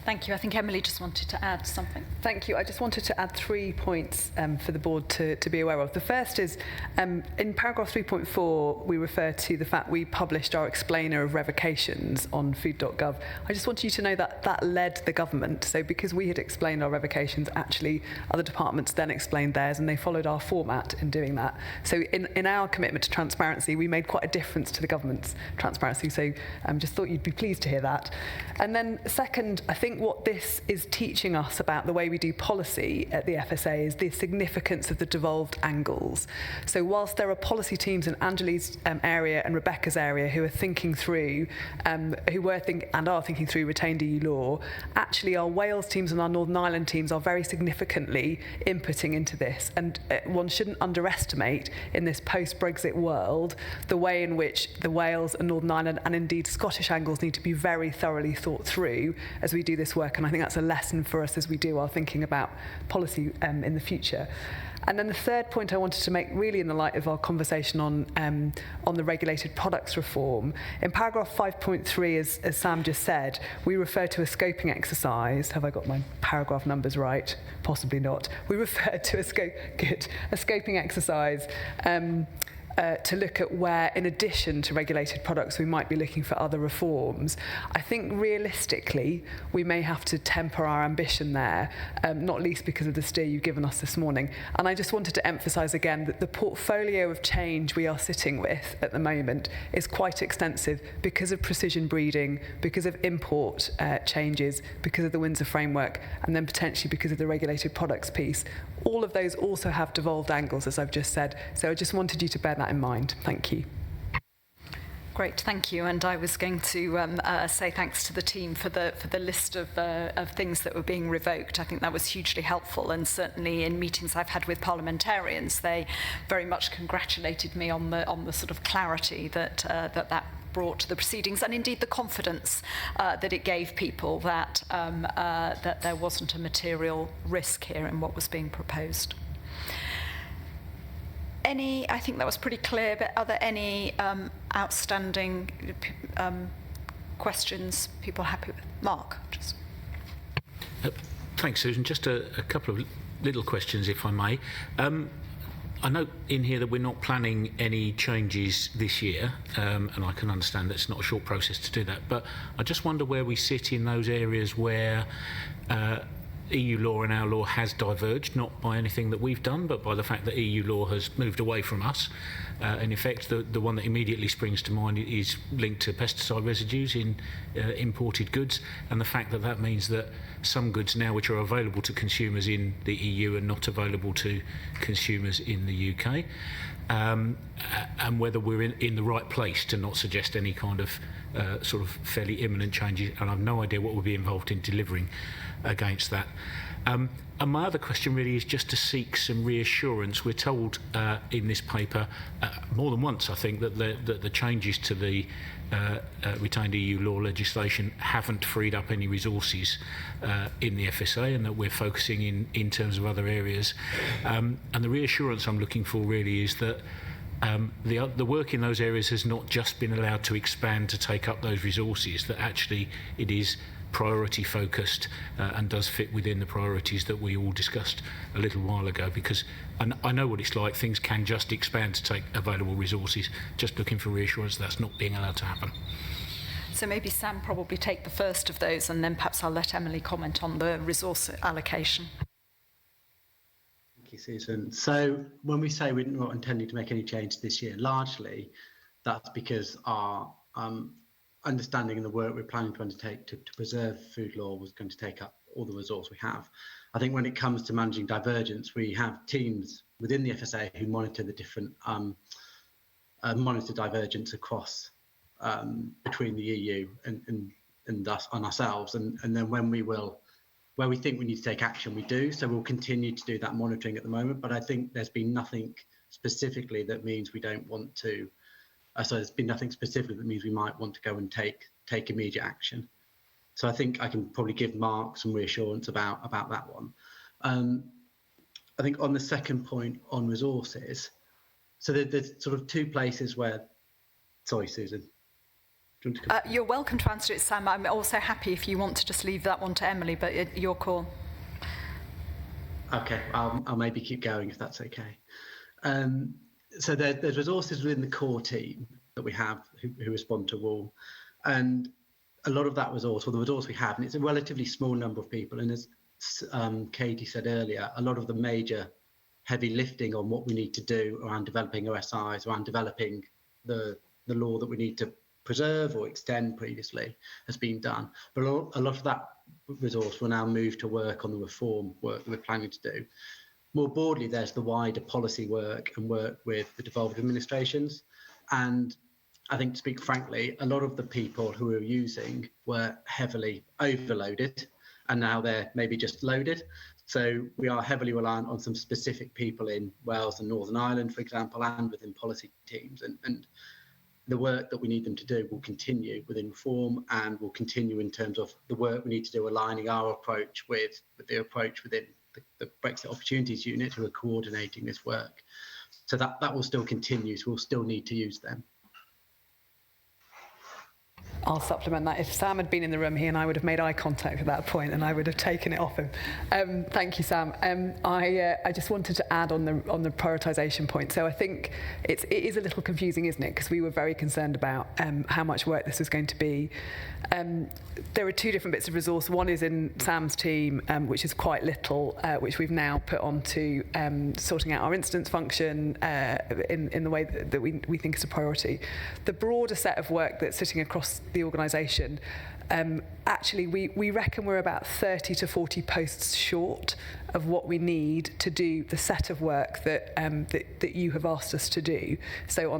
Thank you. I think Emily just wanted to add something. Thank you. I just wanted to add 3 points for the board to be aware of. The first is, in paragraph 3.4, we refer to the fact we published our explainer of revocations on food.gov. I just want you to know that that led the government. So because we had explained our revocations, actually other departments then explained theirs, and they followed our format in doing that. So in our commitment to transparency, we made quite a difference to the government's transparency. So just thought you'd be pleased to hear that. And then second, I think what this is teaching us about the way we do policy at the FSA is the significance of the devolved angles. So whilst there are policy teams in Angeli's area and Rebecca's area who are thinking through, and are thinking through retained EU law, actually our Wales teams and our Northern Ireland teams are very significantly inputting into this. And one shouldn't underestimate in this post-Brexit world the way in which the Wales and Northern Ireland and indeed Scottish angles need to be very thoroughly thought through as we do this work. And I think that's a lesson for us as we do our thinking about policy in the future. And then the third point I wanted to make, really in the light of our conversation on the regulated products reform, in paragraph 5.3, as Sam just said, we refer to a scoping exercise. Have I got my paragraph numbers right? Possibly not. We refer to a scoping exercise to look at where, in addition to regulated products, we might be looking for other reforms. I think realistically, we may have to temper our ambition there, not least because of the steer you've given us this morning. And I just wanted to emphasise again that the portfolio of change we are sitting with at the moment is quite extensive because of precision breeding, because of import changes, because of the Windsor framework, and then potentially because of the regulated products piece. All of those also have devolved angles, as I've just said. So I just wanted you to bear that in mind. Thank you. Great, thank you. And I was going to say thanks to the team for the list of things that were being revoked. I think that was hugely helpful, and certainly in meetings I've had with parliamentarians, they very much congratulated me on the sort of clarity that brought to the proceedings, and indeed the confidence that it gave people that there wasn't a material risk here in what was being proposed. I think that was pretty clear, but are there any outstanding questions people are happy with? Mark, just. Thanks, Susan. Just a couple of little questions, if I may. I note in here that we're not planning any changes this year, and I can understand that it's not a short process to do that, but I just wonder where we sit in those areas where EU law and our law has diverged, not by anything that we've done, but by the fact that EU law has moved away from us. In effect, the one that immediately springs to mind is linked to pesticide residues in imported goods, and the fact that that means that some goods now which are available to consumers in the EU are not available to consumers in the UK, and whether we're in the right place to not suggest any kind of sort of fairly imminent changes, and I've no idea what will be involved in delivering against that. And my other question really is just to seek some reassurance. We're told in this paper more than once, I think, that the changes to the retained EU law legislation haven't freed up any resources in the FSA, and that we're focusing in terms of other areas. And the reassurance I'm looking for really is that the work in those areas has not just been allowed to expand to take up those resources, that actually it is priority focused and does fit within the priorities that we all discussed a little while ago, because I know what it's like. Things can just expand to take available resources. Just looking for reassurance that's not being allowed to happen. So maybe Sam probably take the first of those, and then perhaps I'll let Emily comment on the resource allocation. Thank you, Susan. So when we say we're not intending to make any change this year, largely that's because our understanding and the work we're planning to undertake to preserve food law was going to take up all the resource we have. I think when it comes to managing divergence, we have teams within the FSA who monitor the different monitor divergence across between the EU and us and ourselves, and then where we think we need to take action, we do. So we'll continue to do that monitoring at the moment, but I think there's been nothing specifically that means we don't want to. So there's been nothing specific that means we might want to go and take immediate action. So I think I can probably give Mark some reassurance about that one. I think on the second point on resources, so there's sort of two places where. Sorry, Susan. Do you want to You're welcome to answer it, Sam. I'm also happy if you want to just leave that one to Emily, but your call. Okay, I'll maybe keep going if that's okay. So there's resources within the core team that we have who respond to WARM, and a lot of that resource, or the resource we have, and it's a relatively small number of people, and as Katie said earlier, a lot of the major heavy lifting on what we need to do around developing OSIs, around developing the law that we need to preserve or extend previously has been done. But a lot of that resource will now move to work on the reform work that we're planning to do. More broadly, there's the wider policy work and work with the devolved administrations. And I think, to speak frankly, a lot of the people who we're using were heavily overloaded, and now they're maybe just loaded. So we are heavily reliant on some specific people in Wales and Northern Ireland, for example, and within policy teams. And the work that we need them to do will continue within reform, and will continue in terms of the work we need to do aligning our approach with the approach within the Brexit Opportunities Unit, who are coordinating this work. So that will still continue, so we'll still need to use them. I'll supplement that. If Sam had been in the room, he and I would have made eye contact at that point, and I would have taken it off him. Thank you, Sam. I just wanted to add on the prioritisation point. So I think it is a little confusing, isn't it? Because we were very concerned about how much work this was going to be. There are two different bits of resource. One is in Sam's team, which is quite little, which we've now put onto sorting out our instance function in the way that we think is a priority. The broader set of work that's sitting across the organisation, actually we reckon we're about 30 to 40 posts short of what we need to do the set of work that you have asked us to do. So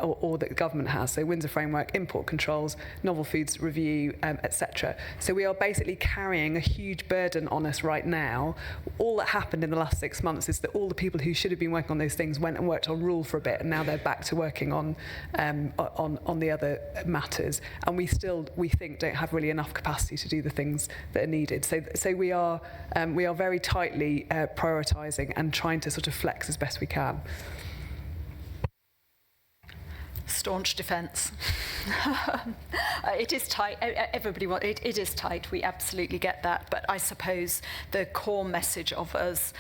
or that the government has. So Windsor Framework, import controls, novel foods review, etc. So we are basically carrying a huge burden on us right now. All that happened in the last 6 months is that all the people who should have been working on those things went and worked on rule for a bit, and now they're back to working on the other matters. And we think don't have really enough capacity to do the things that are needed. So we are very tightly prioritising and trying to sort of flex as best we can. Staunch defence. It is tight. Everybody wants it. It is tight. We absolutely get that. But I suppose the core message of us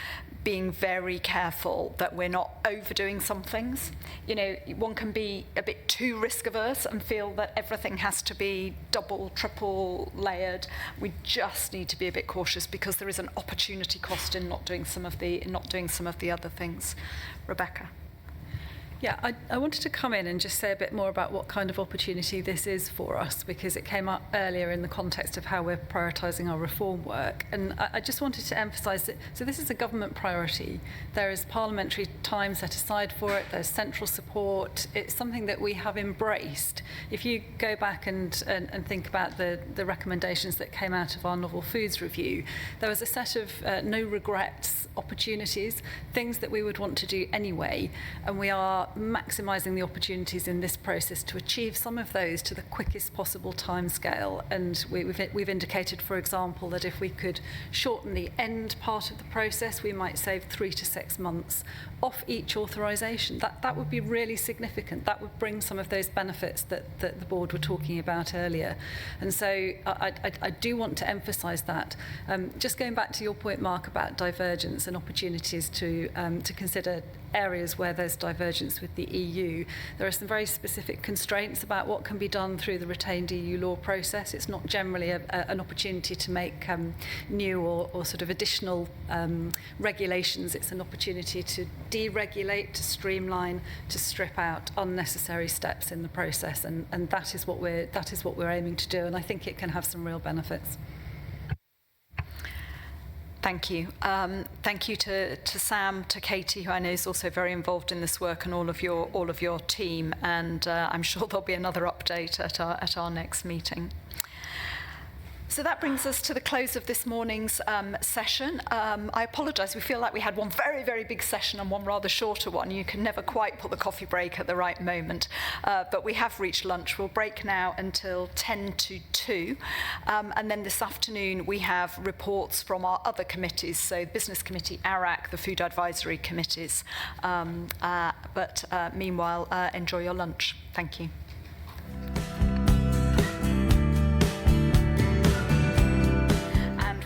being very careful that we're not overdoing some things. You know, one can be a bit too risk averse and feel that everything has to be double, triple layered. We just need to be a bit cautious because there is an opportunity cost in not doing some of the other things. Rebecca. Yeah, I wanted to come in and just say a bit more about what kind of opportunity this is for us, because it came up earlier in the context of how we're prioritising our reform work. And I just wanted to emphasise that, so this is a government priority. There is parliamentary time set aside for it. There's central support. It's something that we have embraced. If you go back and think about the recommendations that came out of our novel foods review, there was a set of no regrets opportunities, things that we would want to do anyway, and we are maximising the opportunities in this process to achieve some of those to the quickest possible timescale. And we've indicated, for example, that if we could shorten the end part of the process, we might save 3 to 6 months off each authorisation. That would be really significant. That would bring some of those benefits that the board were talking about earlier. And so I do want to emphasise that. Just going back to your point, Mark, about divergence and opportunities to consider areas where there's divergence with the EU. There are some very specific constraints about what can be done through the retained EU law process. It's not generally an opportunity to make new or sort of additional regulations. It's an opportunity to deregulate, to streamline, to strip out unnecessary steps in the process, and that is what we're aiming to do, and I think it can have some real benefits. Thank you. Thank you to Sam, to Katie, who I know is also very involved in this work, and all of your team. And I'm sure there'll be another update at our next meeting. So that brings us to the close of this morning's session. I apologise, we feel like we had one very, very big session and one rather shorter one. You can never quite put the coffee break at the right moment. But we have reached lunch. We'll break now until 10 to 2. And then this afternoon we have reports from our other committees, so the Business Committee, ARAC, the Food Advisory Committees. But meanwhile, enjoy your lunch. Thank you.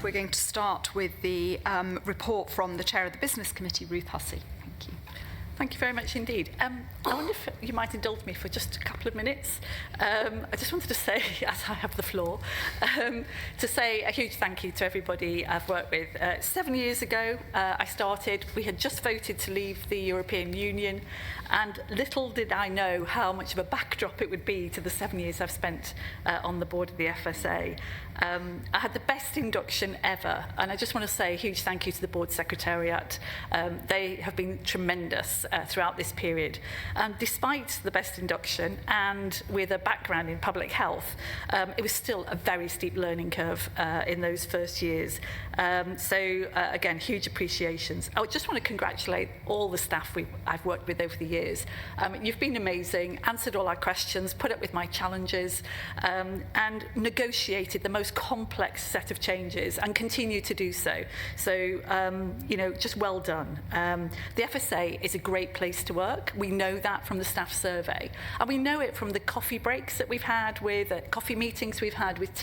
we're going to start with the report from the Chair of the Business Committee, Ruth Hussey. Thank you. Thank you very much indeed. I wonder if you might indulge me for just a couple of minutes. I just wanted to say, as I have the floor, to say a huge thank you to everybody I've worked with. 7 years ago, I started. We had just voted to leave the European Union, and little did I know how much of a backdrop it would be to the 7 years I've spent on the board of the FSA. I had the best induction ever, and I just want to say a huge thank you to the board secretariat. They have been tremendous throughout this period. Despite the best induction and with a background in public health, it was still a very steep learning curve in those first years. Again, huge appreciations. I just want to congratulate all the staff I've worked with over the years. You've been amazing, answered all our questions, put up with my challenges, and negotiated the most complex set of changes and continue to do so. Just well done. The FSA is a great place to work. We know that from the staff survey. And we know it from the coffee breaks that we've had with, coffee meetings we've had with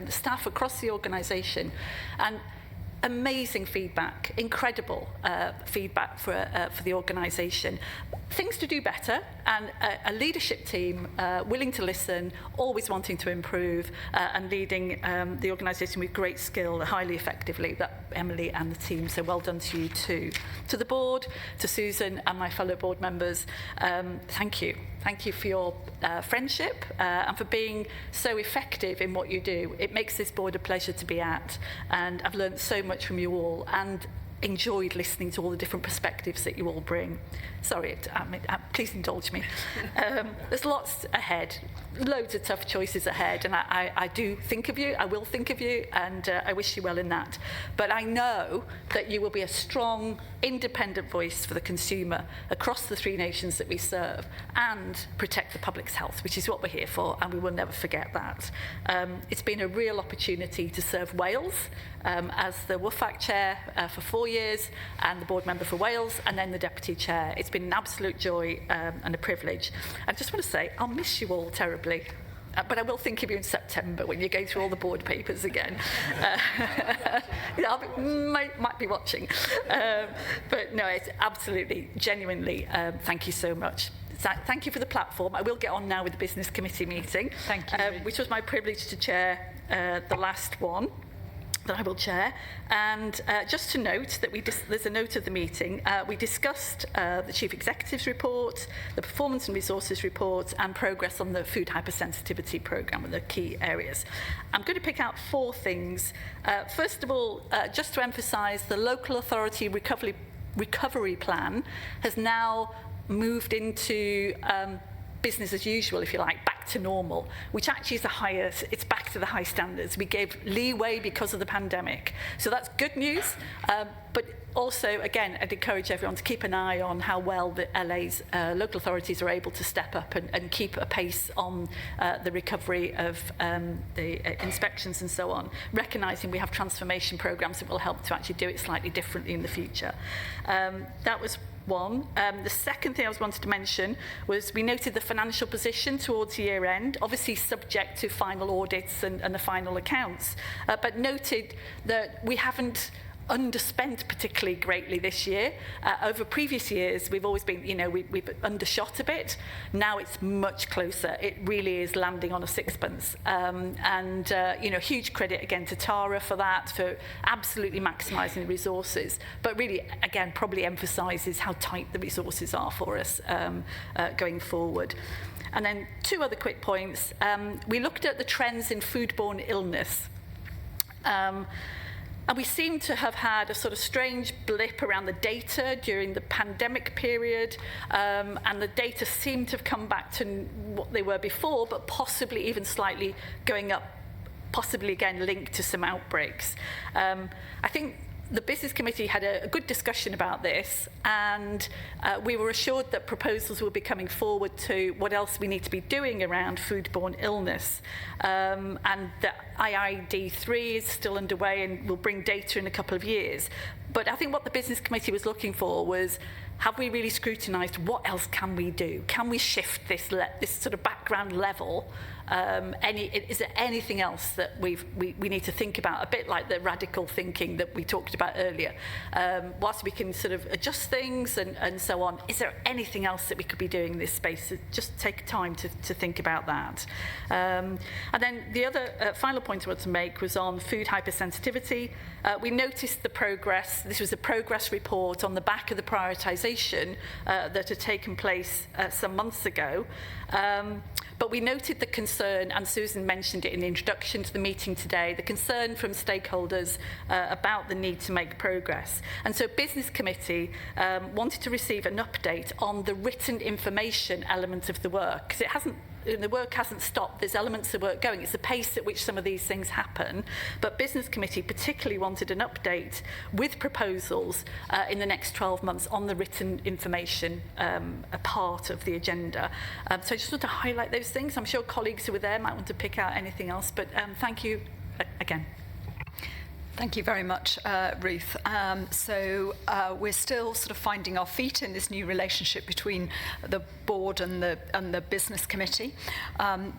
staff across the organisation. And amazing feedback, incredible feedback for the organisation. Things to do better, and a leadership team willing to listen, always wanting to improve, and leading the organisation with great skill, highly effectively, that Emily and the team. So well done to you too. To the board, to Susan and my fellow board members, thank you. Thank you for your friendship and for being so effective in what you do. It makes this board a pleasure to be at, and I've learned so much from you all and enjoyed listening to all the different perspectives that you all bring. Sorry, please indulge me. There's lots ahead, loads of tough choices ahead, and I do think of you, I will think of you, and I wish you well in that. But I know that you will be a strong, independent voice for the consumer across the three nations that we serve, and protect the public's health, which is what we're here for, and we will never forget that. It's been a real opportunity to serve Wales as the WFAC chair for 4 years, and the board member for Wales, and then the deputy chair. It's been an absolute joy and a privilege. I just want to say, I'll miss you all terribly. But I will think of you in September when you go through all the board papers again. Might be watching. But no, it's absolutely, genuinely, thank you so much. Thank you for the platform. I will get on now with the business committee meeting. Thank you. Which was my privilege to chair the last one that I will chair. And just to note that there's a note of the meeting. We discussed the Chief Executive's report, the Performance and Resources report, and progress on the food hypersensitivity programme, are the key areas. I'm going to pick out 4 things. First of all, just to emphasise, the local authority recovery plan has now moved into business as usual, if you like, back to normal, which actually is the highest, it's back to the high standards. We gave leeway because of the pandemic. So that's good news, but also, again, I'd encourage everyone to keep an eye on how well the LA's local authorities are able to step up and keep a pace on the recovery of the inspections and so on, recognising we have transformation programmes that will help to actually do it slightly differently in the future. That was one. The second thing I wanted to mention was we noted the financial position towards the year end, obviously subject to final audits and the final accounts, but noted that we haven't underspent particularly greatly this year. Over previous years, we've always been, we've undershot a bit. Now it's much closer. It really is landing on a sixpence. Huge credit again to Tara for that, for absolutely maximising the resources. But really, again, probably emphasises how tight the resources are for us going forward. And then 2 other quick points. We looked at the trends in foodborne illness. And we seem to have had a sort of strange blip around the data during the pandemic period, and the data seem to have come back to what they were before, but possibly even slightly going up, possibly again linked to some outbreaks. I think the business committee had a good discussion about this, and we were assured that proposals will be coming forward to what else we need to be doing around foodborne illness. And the IID3 is still underway and will bring data in a couple of years. But I think what the business committee was looking for was, have we really scrutinised what else can we do? Can we shift this sort of background level? Is there anything else that we need to think about? A bit like the radical thinking that we talked about earlier. Whilst we can sort of adjust things and so on, is there anything else that we could be doing in this space? So just take time to think about that. And then the other final point I wanted to make was on food hypersensitivity. We noticed the progress. This was a progress report on the back of the prioritisation that had taken place some months ago. But we noted the concern, and Susan mentioned it in the introduction to the meeting today, the concern from stakeholders about the need to make progress. And so Business Committee wanted to receive an update on the written information element of the work, because the work hasn't stopped. There's elements of work going. It's the pace at which some of these things happen. But Business Committee particularly wanted an update with proposals in the next 12 months on the written information, a part of the agenda. So I just want to highlight those things. I'm sure colleagues who were there might want to pick out anything else, but thank you again. Thank you very much, Ruth. So we're still sort of finding our feet in this new relationship between the board and the business committee.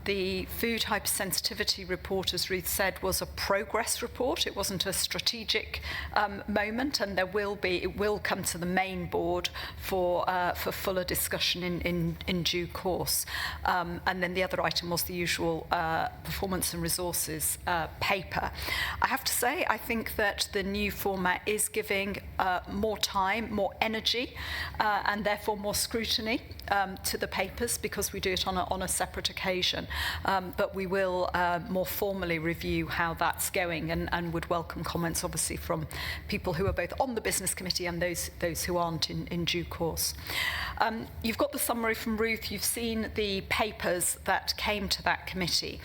The food hypersensitivity report, as Ruth said, was a progress report. It wasn't a strategic moment, and it will come to the main board for fuller discussion in due course. And then the other item was the usual performance and resources paper. I have to say, I think that the new format is giving more time, more energy, and therefore more scrutiny to the papers, because we do it on a separate occasion. But we will more formally review how that's going, and would welcome comments, obviously, from people who are both on the business committee and those who aren't in due course. You've got the summary from Ruth. You've seen the papers that came to that committee.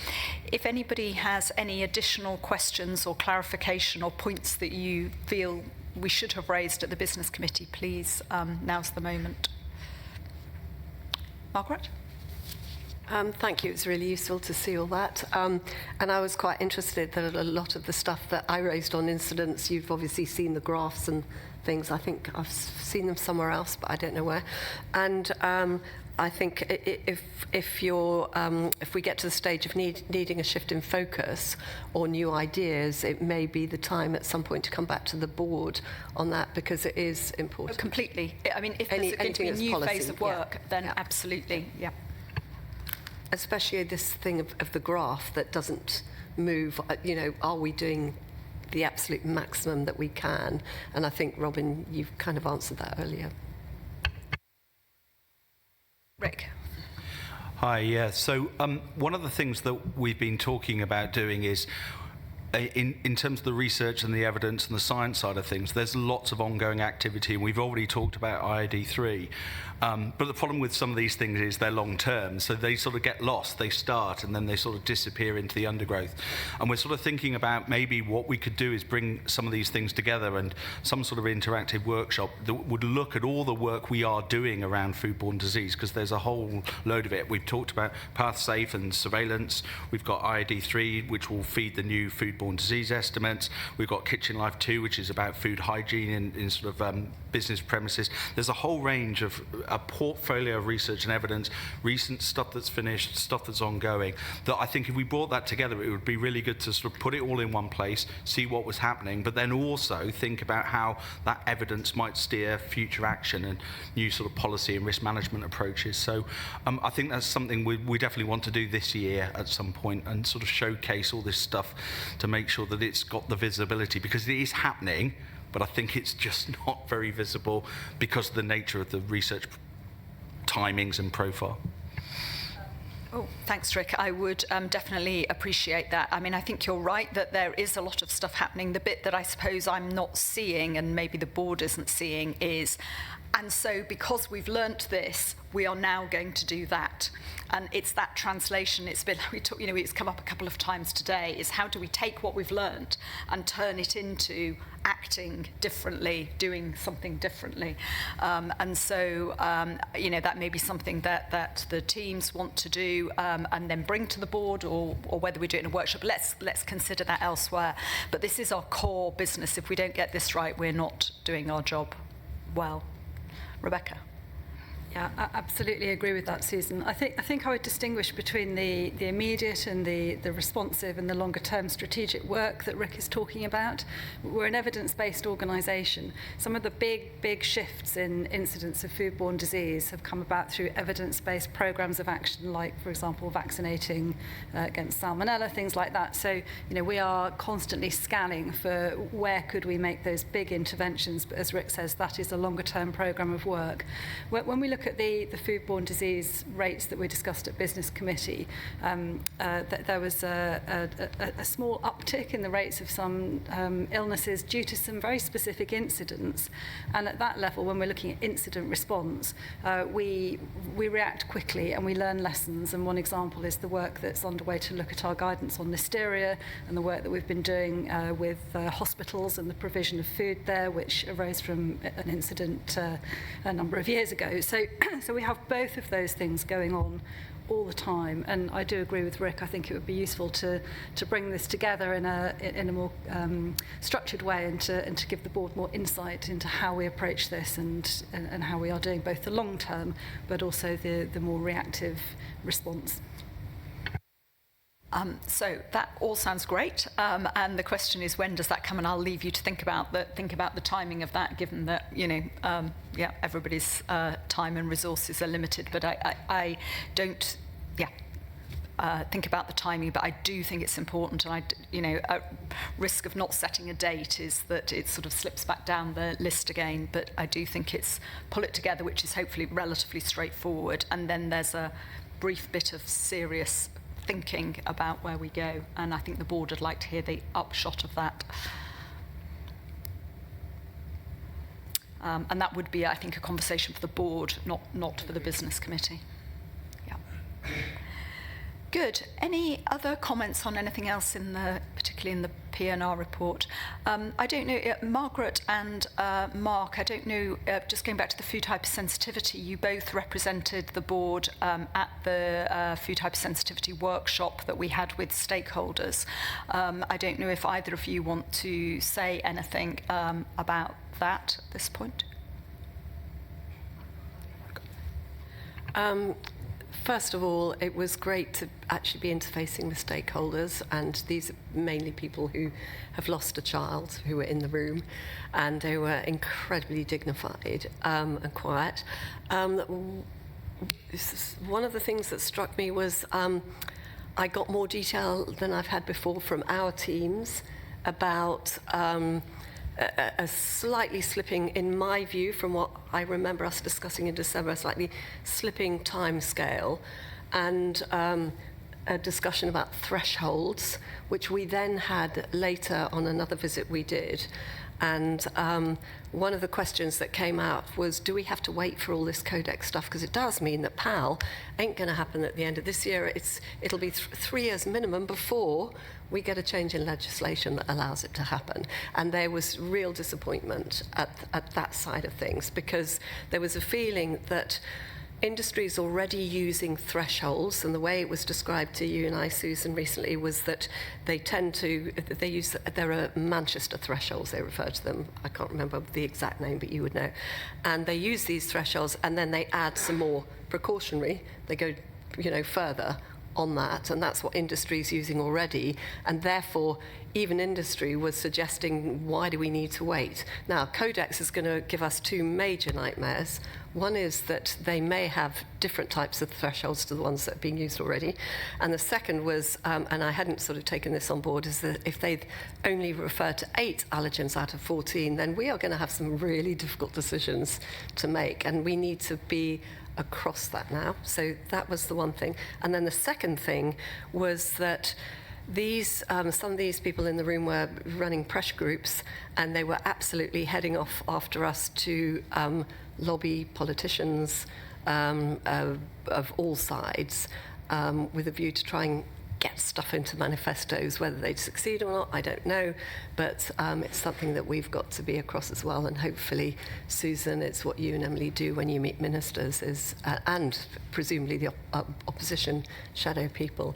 If anybody has any additional questions or clarification or points that you feel we should have raised at the business committee, please, now's the moment. Margaret? Thank you. It's really useful to see all that. And I was quite interested that a lot of the stuff that I raised on incidents, you've obviously seen the graphs and things. I think I've seen them somewhere else, but I don't know where. And I think if we get to the stage of needing a shift in focus or new ideas, it may be the time at some point to come back to the board on that, because it is important. Completely. I mean, if there's going to be a new policy, phase of work, then absolutely, yeah. Especially this thing of the graph that doesn't move. Are we doing the absolute maximum that we can? And I think, Robin, you've kind of answered that earlier. Rick. Hi, yeah. So one of the things that we've been talking about doing is, in terms of the research and the evidence and the science side of things, there's lots of ongoing activity, and we've already talked about IID3. But the problem with some of these things is they're long term, so they sort of get lost. They start and then they sort of disappear into the undergrowth. And we're sort of thinking about maybe what we could do is bring some of these things together, and some sort of interactive workshop that would look at all the work we are doing around foodborne disease, because there's a whole load of it. We've talked about PathSafe and surveillance. We've got IID3, which will feed the new foodborne disease estimates. We've got Kitchen Life 2, which is about food hygiene in sort of business premises. There's a whole range of a portfolio of research and evidence, recent stuff that's finished, stuff that's ongoing, that I think if we brought that together, it would be really good to sort of put it all in one place, see what was happening, but then also think about how that evidence might steer future action and new sort of policy and risk management approaches. So I think that's something we definitely want to do this year at some point, and sort of showcase all this stuff to make sure that it's got the visibility, because it is happening, but I think it's just not very visible because of the nature of the research timings and profile. Oh, thanks, Rick. I would definitely appreciate that. I mean, I think you're right that there is a lot of stuff happening. The bit that I suppose I'm not seeing, and maybe the board isn't seeing, is, and so because we've learnt this, we are now going to do that. And it's that translation. It's been, it's come up a couple of times today, is how do we take what we've learnt and turn it into acting differently, doing something differently. And so, that may be something that the teams want to do and then bring to the board, or whether we do it in a workshop. Let's consider that elsewhere. But this is our core business. If we don't get this right, we're not doing our job well. Rebecca? Yeah, I absolutely agree with that, Susan. I think I would distinguish between the immediate and the responsive and the longer term strategic work that Rick is talking about. We're an evidence-based organisation. Some of the big shifts in incidence of foodborne disease have come about through evidence-based programmes of action, like, for example, vaccinating against salmonella, things like that. So, we are constantly scanning for where could we make those big interventions, but as Rick says, that is a longer term programme of work. When we look at the foodborne disease rates that we discussed at Business Committee, there was a small uptick in the rates of some illnesses due to some very specific incidents. And at that level, when we're looking at incident response, we react quickly and we learn lessons. And one example is the work that's underway to look at our guidance on listeria, and the work that we've been doing with hospitals and the provision of food there, which arose from an incident a number of years ago. So we have both of those things going on all the time, and I do agree with Rick. I think it would be useful to bring this together in a more structured way, and to give the board more insight into how we approach this and how we are doing both the long term but also the more reactive response. So that all sounds great, and the question is, when does that come? And I'll leave you to think about the timing of that, given that everybody's time and resources are limited. But I don't think about the timing, but I do think it's important. And a risk of not setting a date is that it sort of slips back down the list again. But I do think it's pull it together, which is hopefully relatively straightforward, and then there's a brief bit of serious thinking about where we go, and I think the board would like to hear the upshot of that. And that would be, I think, a conversation for the board, not for the Business Committee. Yeah. Good. Any other comments on anything else particularly in the P&R report? I don't know, Margaret and Mark, I don't know, just going back to the food hypersensitivity, you both represented the board at the food hypersensitivity workshop that we had with stakeholders. I don't know if either of you want to say anything about that at this point. First of all, it was great to actually be interfacing with stakeholders, and these are mainly people who have lost a child who were in the room, and they were incredibly dignified and quiet. One of the things that struck me was I got more detail than I've had before from our teams about a slightly slipping, in my view, from what I remember us discussing in December, a slightly slipping time scale, and a discussion about thresholds, which we then had later on another visit we did. And one of the questions that came out was, do we have to wait for all this codex stuff? Because it does mean that PAL ain't going to happen at the end of this year. It'll be 3 years minimum before we get a change in legislation that allows it to happen. And there was real disappointment at that side of things, because there was a feeling that industry is already using thresholds, and the way it was described to you and I, Susan, recently was that there are Manchester thresholds, they refer to them. I can't remember the exact name, but you would know. And they use these thresholds, and then they add some more precautionary. They go, further on that, and that's what industry is using already, and therefore even industry was suggesting, why do we need to wait? Now, Codex is going to give us two major nightmares. One is that they may have different types of thresholds to the ones that are being used already, and the second was, and I hadn't sort of taken this on board, is that if they only refer to 8 allergens out of 14, then we are going to have some really difficult decisions to make, and we need to be across that now. So that was the one thing. And then the second thing was that some of these people in the room were running pressure groups, and they were absolutely heading off after us to lobby politicians of all sides with a view to trying get stuff into manifestos. Whether they'd succeed or not, I don't know, but it's something that we've got to be across as well. And hopefully, Susan, it's what you and Emily do when you meet ministers, and presumably the opposition shadow people,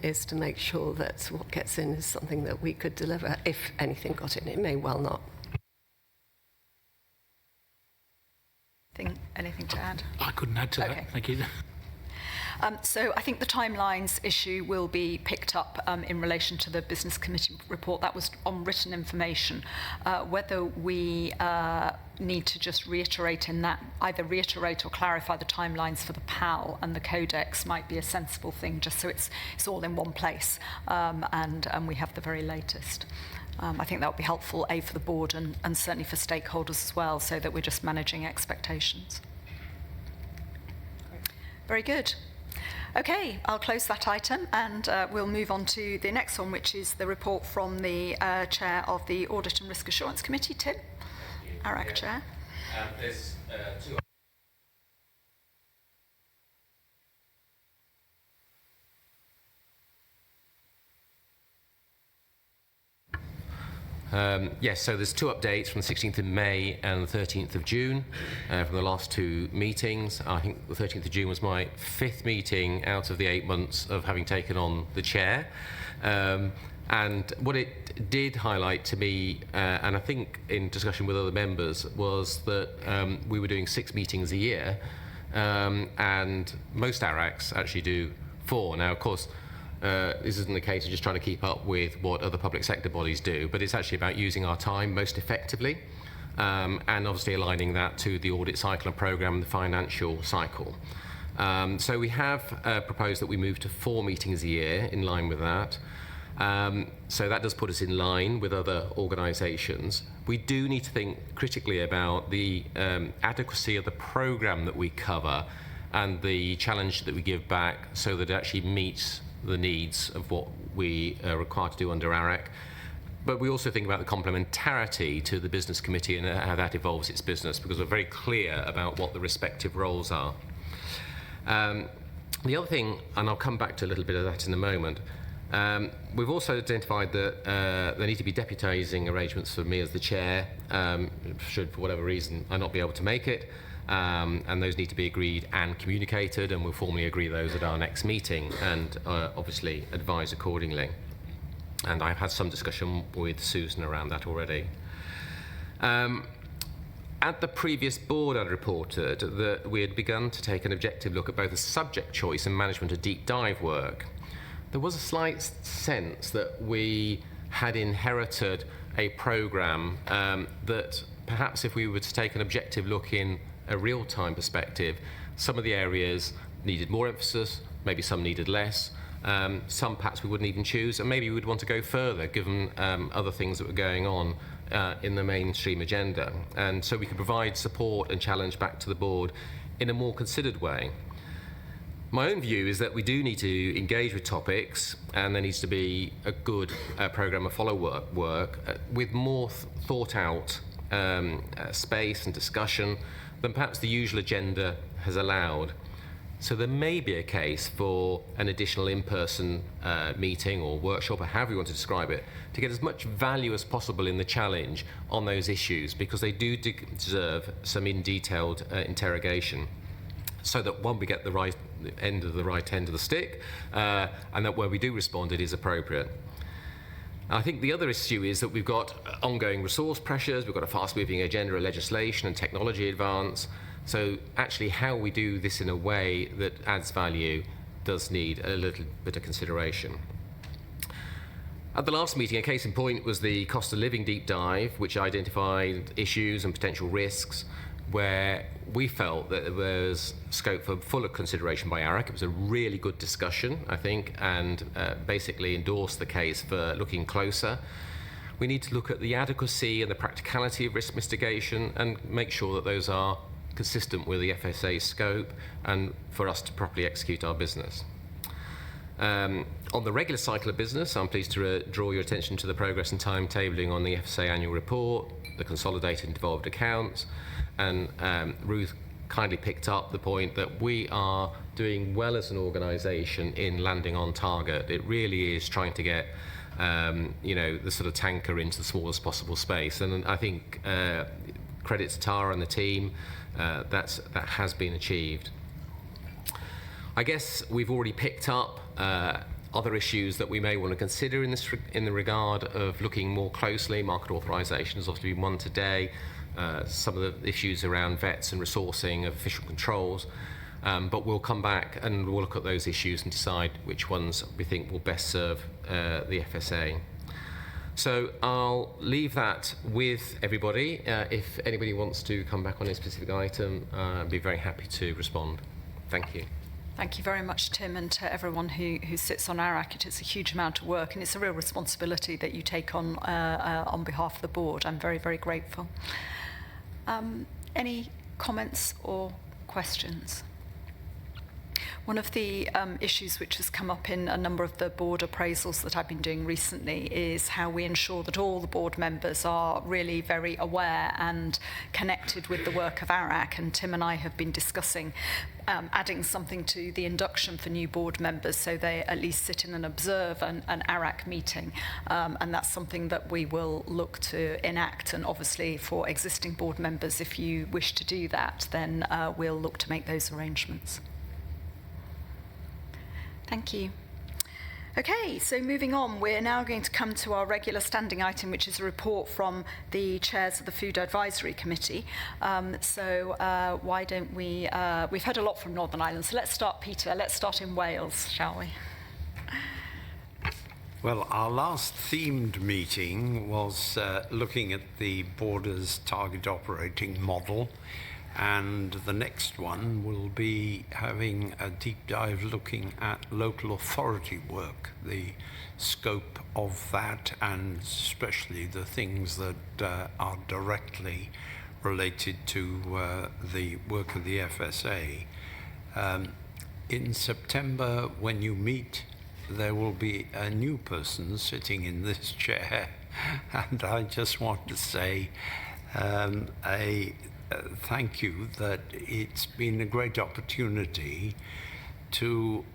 is to make sure that what gets in is something that we could deliver. If anything got in, it may well not. Anything to add? I couldn't add to that. Thank you. So I think the timelines issue will be picked up in relation to the Business Committee report. That was on written information. Whether we need to just reiterate in that, either reiterate or clarify the timelines for the PAL and the Codex might be a sensible thing, just so it's all in one place and we have the very latest. I think that would be helpful, A, for the board and certainly for stakeholders as well, so that we're just managing expectations. Very good. Okay, I'll close that item and we'll move on to the next one, which is the report from the Chair of the Audit and Risk Assurance Committee, Tim. ARAC Chair. There's two. Yes, so there's two updates from the 16th of May and the 13th of June from the last two meetings. I think the 13th of June was my 5th meeting out of the 8 months of having taken on the chair. And what it did highlight to me, and I think in discussion with other members, was that we were doing 6 meetings a year, and most ARACs actually do 4. Now, of course, this isn't the case of just trying to keep up with what other public sector bodies do, but it's actually about using our time most effectively, and obviously aligning that to the audit cycle and programme and the financial cycle. So we have proposed that we move to 4 meetings a year in line with that. So that does put us in line with other organisations. We do need to think critically about the adequacy of the programme that we cover and the challenge that we give back so that it actually meets the needs of what we are required to do under ARAC. But we also think about the complementarity to the Business Committee and how that evolves its business, because we're very clear about what the respective roles are. The other thing, and I'll come back to a little bit of that in a moment, we've also identified that there need to be deputising arrangements for me as the chair, should for whatever reason I not be able to make it. And those need to be agreed and communicated, and we'll formally agree those at our next meeting and obviously advise accordingly. And I've had some discussion with Susan around that already. At the previous board, I'd reported that we had begun to take an objective look at both the subject choice and management of deep dive work. There was a slight sense that we had inherited a programme that perhaps if we were to take an objective look in a real-time perspective, some of the areas needed more emphasis, maybe some needed less, some perhaps we wouldn't even choose, and maybe we'd want to go further given other things that were going on in the mainstream agenda. And so we could provide support and challenge back to the board in a more considered way. My own view is that we do need to engage with topics, and there needs to be a good programme of follow-up work with more thought out space and discussion than perhaps the usual agenda has allowed. So there may be a case for an additional in-person meeting or workshop, or however you want to describe it, to get as much value as possible in the challenge on those issues, because they do deserve some in-detailed interrogation, so that one, we get the right end of the stick, and that where we do respond, it is appropriate. I think the other issue is that we've got ongoing resource pressures, we've got a fast-moving agenda of legislation and technology advance, so actually how we do this in a way that adds value does need a little bit of consideration. At the last meeting, a case in point was the cost of living deep dive, which identified issues and potential risks where we felt that there was scope for fuller consideration by ARAC. It was a really good discussion, I think, and basically endorsed the case for looking closer. We need to look at the adequacy and the practicality of risk mitigation and make sure that those are consistent with the FSA scope and for us to properly execute our business. On the regular cycle of business, I'm pleased to draw your attention to the progress and timetabling on the FSA annual report, the consolidated and devolved accounts, and Ruth kindly picked up the point that we are doing well as an organisation in landing on target. It really is trying to get the sort of tanker into the smallest possible space, and I think credit to Tara and the team, that has been achieved. I guess we've already picked up other issues that we may want to consider in the regard of looking more closely. Market authorisation has obviously been one today. Some of the issues around vets and resourcing of official controls. But we'll come back and we'll look at those issues and decide which ones we think will best serve the FSA. So I'll leave that with everybody. If anybody wants to come back on a specific item, I'd be very happy to respond. Thank you. Thank you very much, Tim, and to everyone who sits on ARAC. It is a huge amount of work, and it's a real responsibility that you take on behalf of the board. I'm very, very grateful. Any comments or questions? One of the issues which has come up in a number of the board appraisals that I've been doing recently is how we ensure that all the board members are really very aware and connected with the work of ARAC. And Tim and I have been discussing adding something to the induction for new board members so they at least sit in and observe an ARAC meeting. And that's something that we will look to enact. And obviously for existing board members, if you wish to do that, then we'll look to make those arrangements. Thank you. Okay, so moving on, we're now going to come to our regular standing item, which is a report from the chairs of the Food Advisory Committee. Why don't we, we've heard a lot from Northern Ireland, so let's start, Peter, let's start in Wales, shall we? Well, our last themed meeting was looking at the Borders Target Operating Model, and the next one will be having a deep dive looking at local authority work, the scope of that, and especially the things that are directly related to the work of the FSA. In September, when you meet, there will be a new person sitting in this chair, and I just want to say thank you, that it's been a great opportunity to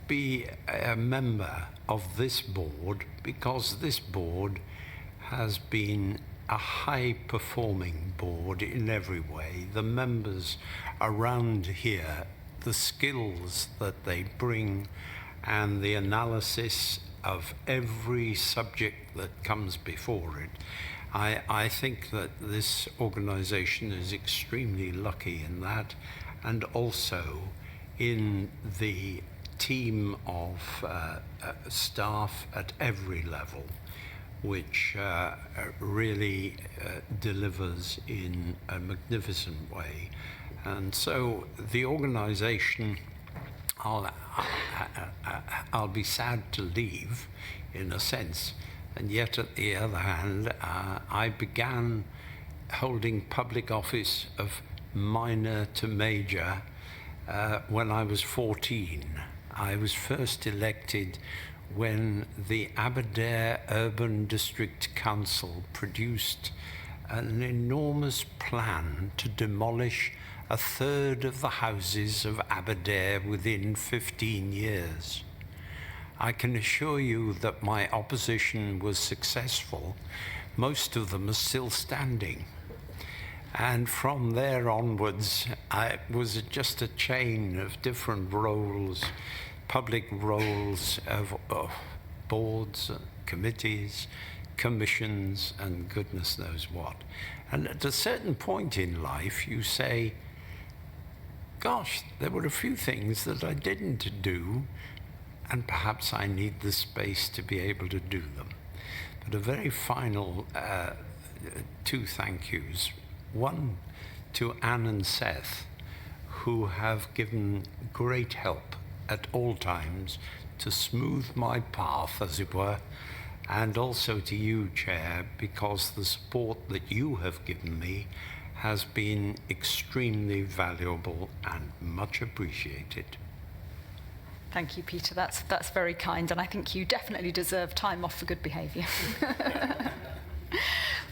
be a member of this board, because this board has been a high-performing board in every way. The members around here, the skills that they bring and the analysis of every subject that comes before it, I think that this organisation is extremely lucky in that, and also in the team of staff at every level, which really delivers in a magnificent way. And so the organisation, I'll be sad to leave, in a sense. And yet, at the other hand, I began holding public office of minor to major when I was 14. I was first elected when the Aberdare Urban District Council produced an enormous plan to demolish a third of the houses of Aberdare within 15 years. I can assure you that my opposition was successful. Most of them are still standing. And from there onwards, it was just a chain of different roles, public roles of boards, committees, commissions, and goodness knows what. And at a certain point in life, you say, gosh, there were a few things that I didn't do, and perhaps I need the space to be able to do them. But a very final two thank yous. One to Anne and Seth, who have given great help at all times to smooth my path, as it were, and also to you, Chair, because the support that you have given me has been extremely valuable and much appreciated. Thank you, Peter. That's very kind, and I think you definitely deserve time off for good behaviour.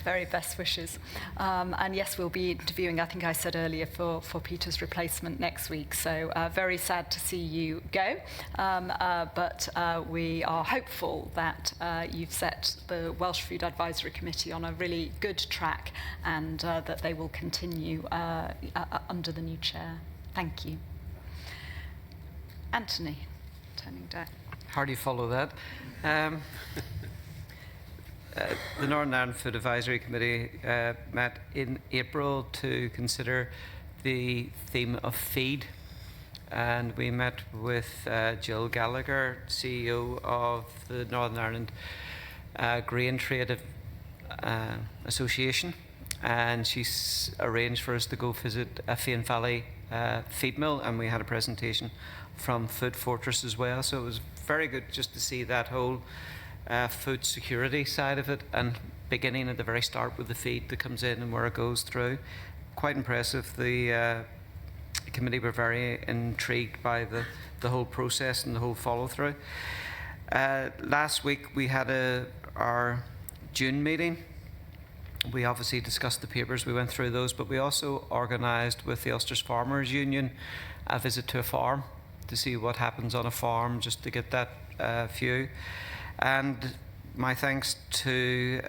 Very best wishes. And yes, we'll be interviewing, I think I said earlier, for Peter's replacement next week. So very sad to see you go. But we are hopeful that you've set the Welsh Food Advisory Committee on a really good track and that they will continue under the new chair. Thank you. Anthony, turning down. How do you follow that? The Northern Ireland Food Advisory Committee met in April to consider the theme of feed, and we met with Jill Gallagher, CEO of the Northern Ireland Grain Trade Association, and she's arranged for us to go visit a Fian Valley feed mill, and we had a presentation from Food Fortress as well, so it was very good just to see that whole food security side of it, and beginning at the very start with the feed that comes in and where it goes through. Quite impressive. The committee were very intrigued by the whole process and the whole follow through. Last week we had our June meeting. We obviously discussed the papers, we went through those, but we also organised with the Ulster's Farmers Union a visit to a farm to see what happens on a farm, just to get that view. And my thanks to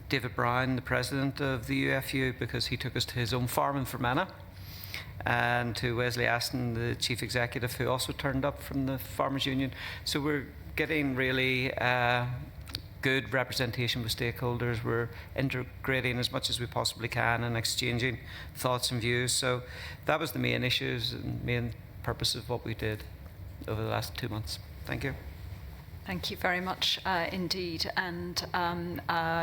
David Brown, the president of the UFU, because he took us to his own farm in Fermanagh, and to Wesley Aston, the chief executive, who also turned up from the Farmers Union. So we're getting really good representation with stakeholders. We're integrating as much as we possibly can and exchanging thoughts and views. So that was the main issues and main purpose of what we did over the last 2 months. Thank you. Thank you very much indeed. And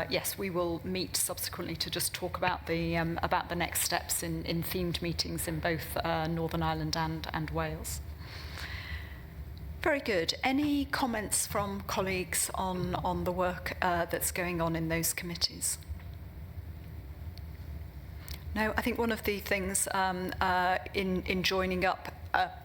yes, we will meet subsequently to just talk about the next steps in themed meetings in both Northern Ireland and Wales. Very good. Any comments from colleagues on the work that's going on in those committees? No, I think one of the things in joining up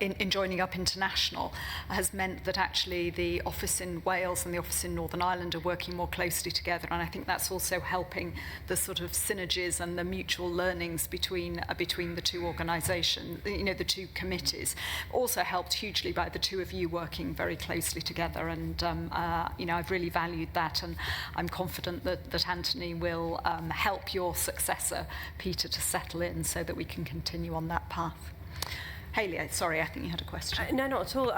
International has meant that actually the office in Wales and the office in Northern Ireland are working more closely together, and I think that's also helping the sort of synergies and the mutual learnings between the two organisations, the two committees. Also helped hugely by the two of you working very closely together, and I've really valued that, and I'm confident that Anthony will help your successor, Peter, to settle in so that we can continue on that path. Hayley, sorry, I think you had a question. No, not at all.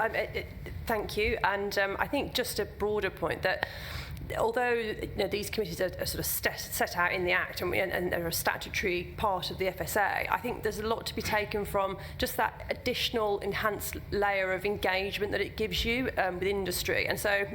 Thank you. And I think just a broader point that although these committees are sort of set out in the Act and they're a statutory part of the FSA, I think there's a lot to be taken from just that additional enhanced layer of engagement that it gives you with industry. And so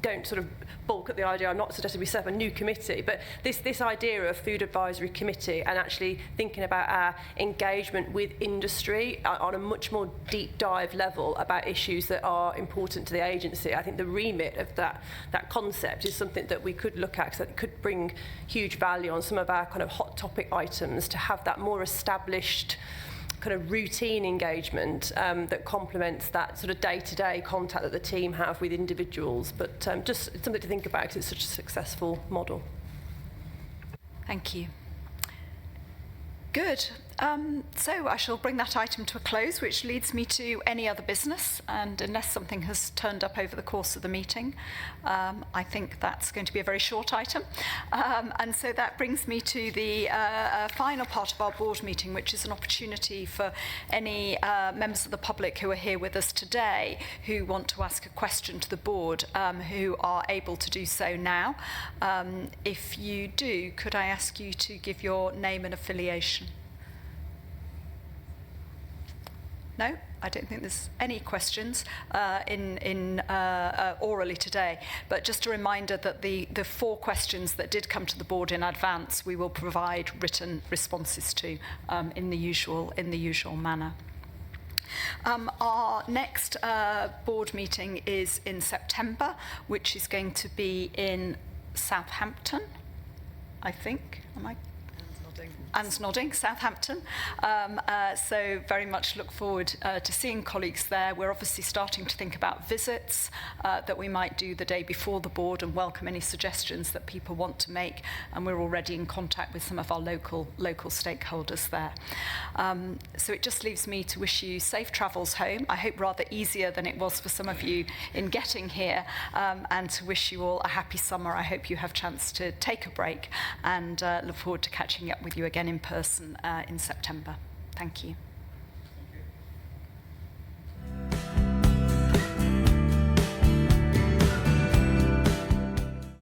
don't sort of balk at the idea. I'm not suggesting we set up a new committee, but this idea of Food Advisory Committee and actually thinking about our engagement with industry on a much more deep dive level about issues that are important to the agency. I think the remit of that concept is something that we could look at, because it could bring huge value on some of our kind of hot topic items, to have that more established kind of routine engagement that complements that sort of day-to-day contact that the team have with individuals. But just something to think about, because it's such a successful model. Thank you. Good. So I shall bring that item to a close, which leads me to any other business. And unless something has turned up over the course of the meeting, I think that's going to be a very short item. And so that brings me to the final part of our board meeting, which is an opportunity for any members of the public who are here with us today who want to ask a question to the board, who are able to do so now. If you do, could I ask you to give your name and affiliation? No, I don't think there's any questions orally today. But just a reminder that the 4 questions that did come to the board in advance, we will provide written responses to in the usual manner. Our next board meeting is in September, which is going to be in Southampton, I think. Am I? Anne's nodding, Southampton. So very much look forward to seeing colleagues there. We're obviously starting to think about visits that we might do the day before the board and welcome any suggestions that people want to make. And we're already in contact with some of our local stakeholders there. So it just leaves me to wish you safe travels home. I hope rather easier than it was for some of you in getting here, and to wish you all a happy summer. I hope you have a chance to take a break, and look forward to catching up with you again in person in September. Thank you.